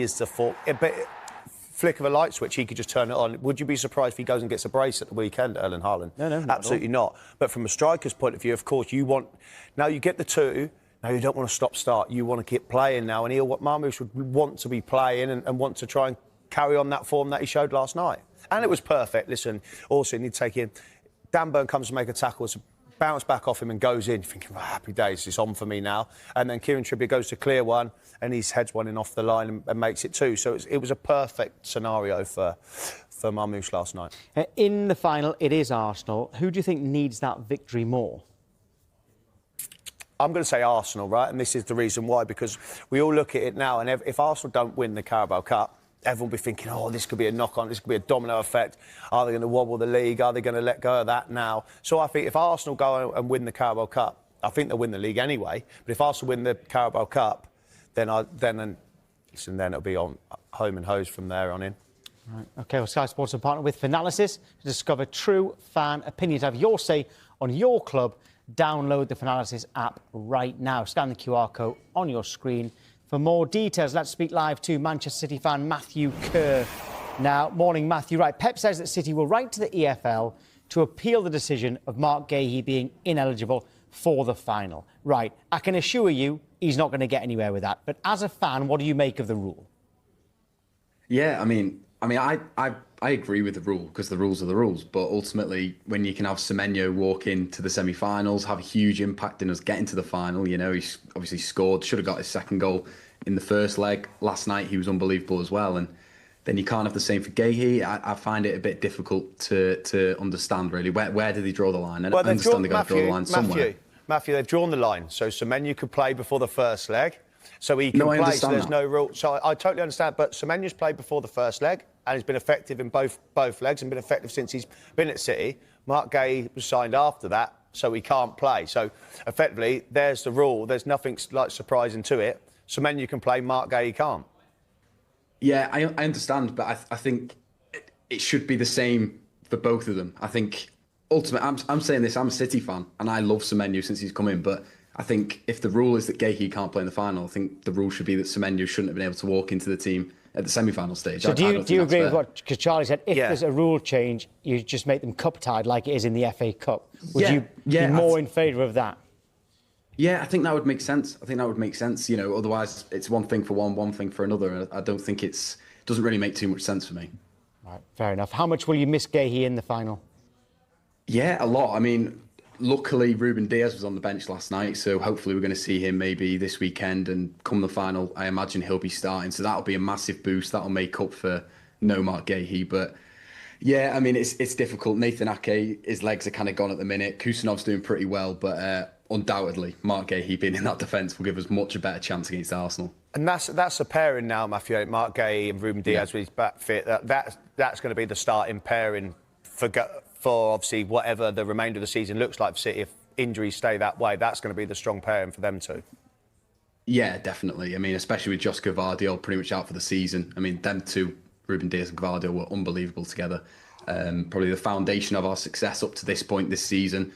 S9: is the flick of a light switch, he could just turn it on. Would you be surprised if he goes and gets a brace at the weekend, Erling Haaland?
S2: No,
S9: absolutely not. But from a striker's point of view, of course, now you get the 2. Now you don't want to stop-start. You want to keep playing now, and Marmoush would want to be playing and want to try and carry on that form that he showed last night. And it was perfect. Listen, also you need to take in. Dan Burn comes to make a tackle. It's a bounce back off him and goes in, thinking, oh, happy days, it's on for me now. And then Kieran Trippier goes to clear one and he's heads one in off the line and makes it 2. So it was a perfect scenario for Marmoush last night.
S2: In the final, it is Arsenal. Who do you think needs that victory more?
S9: I'm going to say Arsenal, right? And this is the reason why, because we all look at it now, and if Arsenal don't win the Carabao Cup, everyone will be thinking, oh, this could be a knock-on, this could be a domino effect. Are they going to wobble the league? Are they going to let go of that now? So I think if Arsenal go and win the Carabao Cup, I think they'll win the league anyway. But if Arsenal win the Carabao Cup, then it'll be on home and hose from there on in.
S2: Right. OK, well, Sky Sports are partnered with Finalysis to discover true fan opinions. Have your say on your club. Download the Finalysis app right now. Scan the QR code on your screen for more details. Let's speak live to Manchester City fan Matthew Kerr. Now, morning, Matthew. Right, Pep says that City will write to the EFL to appeal the decision of Mark Gahey being ineligible for the final. Right, I can assure you he's not going to get anywhere with that. But as a fan, what do you make of the rule?
S12: Yeah, I mean, I agree with the rule because the rules are the rules. But ultimately, when you can have Semenyo walk into the semi-finals, have a huge impact in us getting to the final, you know, he's obviously scored, should have got his second goal in the first leg. Last night, he was unbelievable as well. And then you can't have the same for Gahey. I find it a bit difficult to understand, really. Where did he draw the line? I understand they've got to draw the line somewhere.
S9: Matthew, they've drawn the line. So Semenyo could play before the first leg. So he can play, so there's no rule. So I totally understand. But Semenyo's played before the first leg and he's been effective in both legs and been effective since he's been at City. Mark Gahey was signed after that, so he can't play. So effectively, there's the rule. There's nothing like surprising to it. Semenyo can play, Mark Gahey can't.
S12: Yeah, I understand, but I think it should be the same for both of them. I think ultimately, I'm saying this, I'm a City fan and I love Semenyo since he's come in, but I think if the rule is that Gahey can't play in the final, I think the rule should be that Semenyo shouldn't have been able to walk into the team at the semi-final stage.
S2: So do you agree with what Charlie said? If there's a rule change, you just make them cup-tied like it is in the FA Cup. Would you be more in favour of that?
S12: Yeah, I think that would make sense. You know, otherwise it's one thing for one thing for another. I don't think it doesn't really make too much sense for me.
S2: Right, fair enough. How much will you miss Gahey in the final?
S12: Yeah, a lot. I mean, luckily, Ruben Diaz was on the bench last night, so hopefully we're going to see him maybe this weekend. And come the final, I imagine he'll be starting. So that'll be a massive boost. That'll make up for no Mark Gahey. But yeah, I mean, it's difficult. Nathan Ake, his legs are kind of gone at the minute. Kusanov's doing pretty well, but undoubtedly, Mark Gahey being in that defence will give us much a better chance against Arsenal.
S9: And that's a pairing now, Matthew. Mark Gahey and Ruben Diaz with his back fit. That's going to be the starting pairing for obviously whatever the remainder of the season looks like for City. If injuries stay that way, that's going to be the strong pairing for them too.
S12: Yeah, definitely. I mean, especially with Josh Gvardiol pretty much out for the season. I mean, them two, Ruben Diaz and Gvardiol, were unbelievable together. Probably the foundation of our success up to this point this season.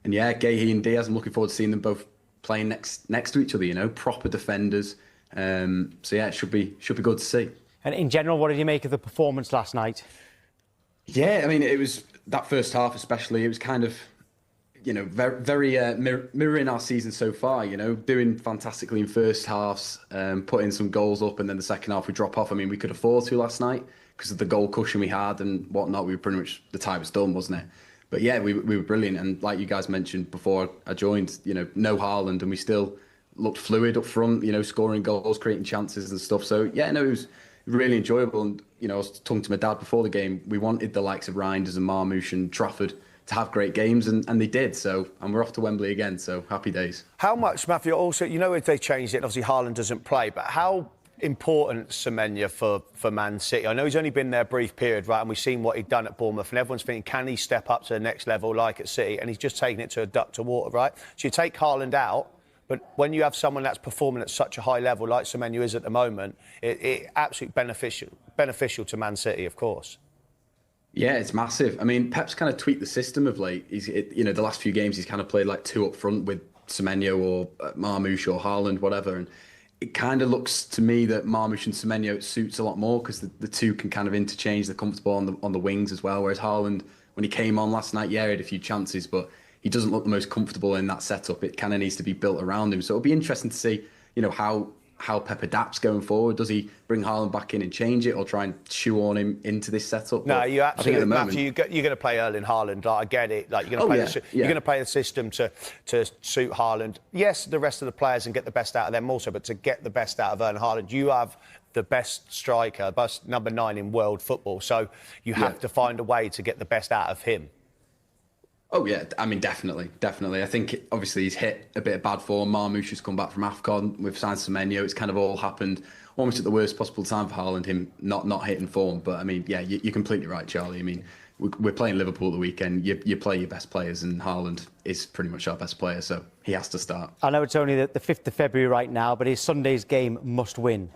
S12: And yeah, Gahey and Diaz, I'm looking forward to seeing them both playing next to each other, you know, proper defenders. So yeah, it should be good to see.
S2: And in general, what did you make of the performance last night?
S12: Yeah, I mean, it was that first half especially, it was kind of, you know, very mirroring our season so far, you know, doing fantastically in first halves, putting some goals up, and then the second half we drop off. I mean, we could afford to last night because of the goal cushion we had and whatnot. We were pretty much, the tie was done, wasn't it? But yeah, we were brilliant. And like you guys mentioned before I joined, you know, no Haaland, and we still looked fluid up front, you know, scoring goals, creating chances and stuff. So yeah, no, it was really enjoyable. And, you know, I was talking to my dad before the game. We wanted the likes of Reinders and Marmoush and Trafford to have great games, and they did. So, and we're off to Wembley again. So happy days.
S9: How much, Matthew, also, you know, if they changed it, obviously Haaland doesn't play, but how important Semenyo for Man City? I know he's only been there a brief period, right? And we've seen what he'd done at Bournemouth, and everyone's thinking, can he step up to the next level like at City? And he's just taken it to a duck to water, right? So you take Haaland out, but when you have someone that's performing at such a high level like Semenyo is at the moment, it absolutely beneficial to Man City, of course.
S12: Yeah, it's massive. I mean, Pep's kind of tweaked the system of late. You know, the last few games he's kind of played like two up front with Semenyo or Marmoush or Haaland, whatever. And it kind of looks to me that Marmoush and Semenyo suits a lot more because the two can kind of interchange. They're comfortable on the wings as well. Whereas Haaland, when he came on last night, yeah, he had a few chances, but he doesn't look the most comfortable in that setup. It kind of needs to be built around him. So it'll be interesting to see, you know, how how Pep adapts going forward. Does he bring Haaland back in and change it, or try and shoehorn him into this setup?
S9: No,
S12: But
S9: you
S12: I think at
S9: absolutely,
S12: the moment,
S9: Matthew. You're going to play Erling Haaland. Like, I get it. Like, you're going to
S12: Oh,
S9: play.
S12: yeah,
S9: You're
S12: yeah.
S9: going to play the system to suit Haaland. Yes, the rest of the players, and get the best out of them also. But to get the best out of Erling Haaland, you have the best striker, best number 9 in world football. So you have to find a way to get the best out of him.
S12: Oh yeah, I mean definitely. I think obviously he's hit a bit of bad form. Marmoush has come back from AFCON. We've signed Semenyo. It's kind of all happened almost at the worst possible time for Haaland. Him not hitting form. But I mean, yeah, you're completely right, Charlie. I mean, we're playing Liverpool the weekend. You play your best players, and Haaland is pretty much our best player, so he has to start.
S2: I know it's only the 5th of February right now, but his Sunday's game must win.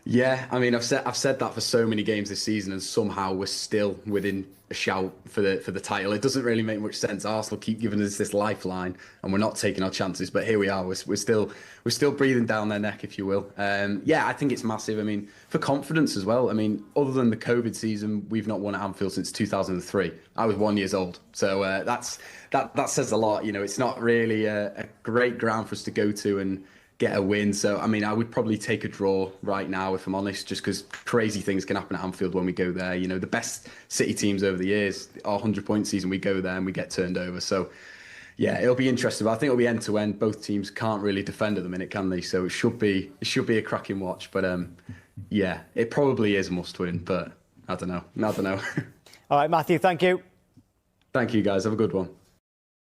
S12: Yeah, I mean, I've said that for so many games this season, and somehow we're still within a shout for the title. It doesn't really make much sense. Arsenal keep giving us this lifeline, and we're not taking our chances. But here we are. We're still breathing down their neck, if you will. Yeah, I think it's massive. I mean, for confidence as well. I mean, other than the COVID season, we've not won at Anfield since 2003. I was 1 year old, so that says a lot. You know, it's not really a great ground for us to go to and get a win. So, I mean, I would probably take a draw right now, if I'm honest, just because crazy things can happen at Anfield when we go there. You know, the best City teams over the years, our 100-point season, we go there and we get turned over. So, yeah, it'll be interesting. But I think it'll be end-to-end. Both teams can't really defend at the minute, can they? So it should be a cracking watch. But, yeah, it probably is a must-win, but I don't know.
S2: All right, Matthew, thank you.
S12: Thank you, guys. Have a good one.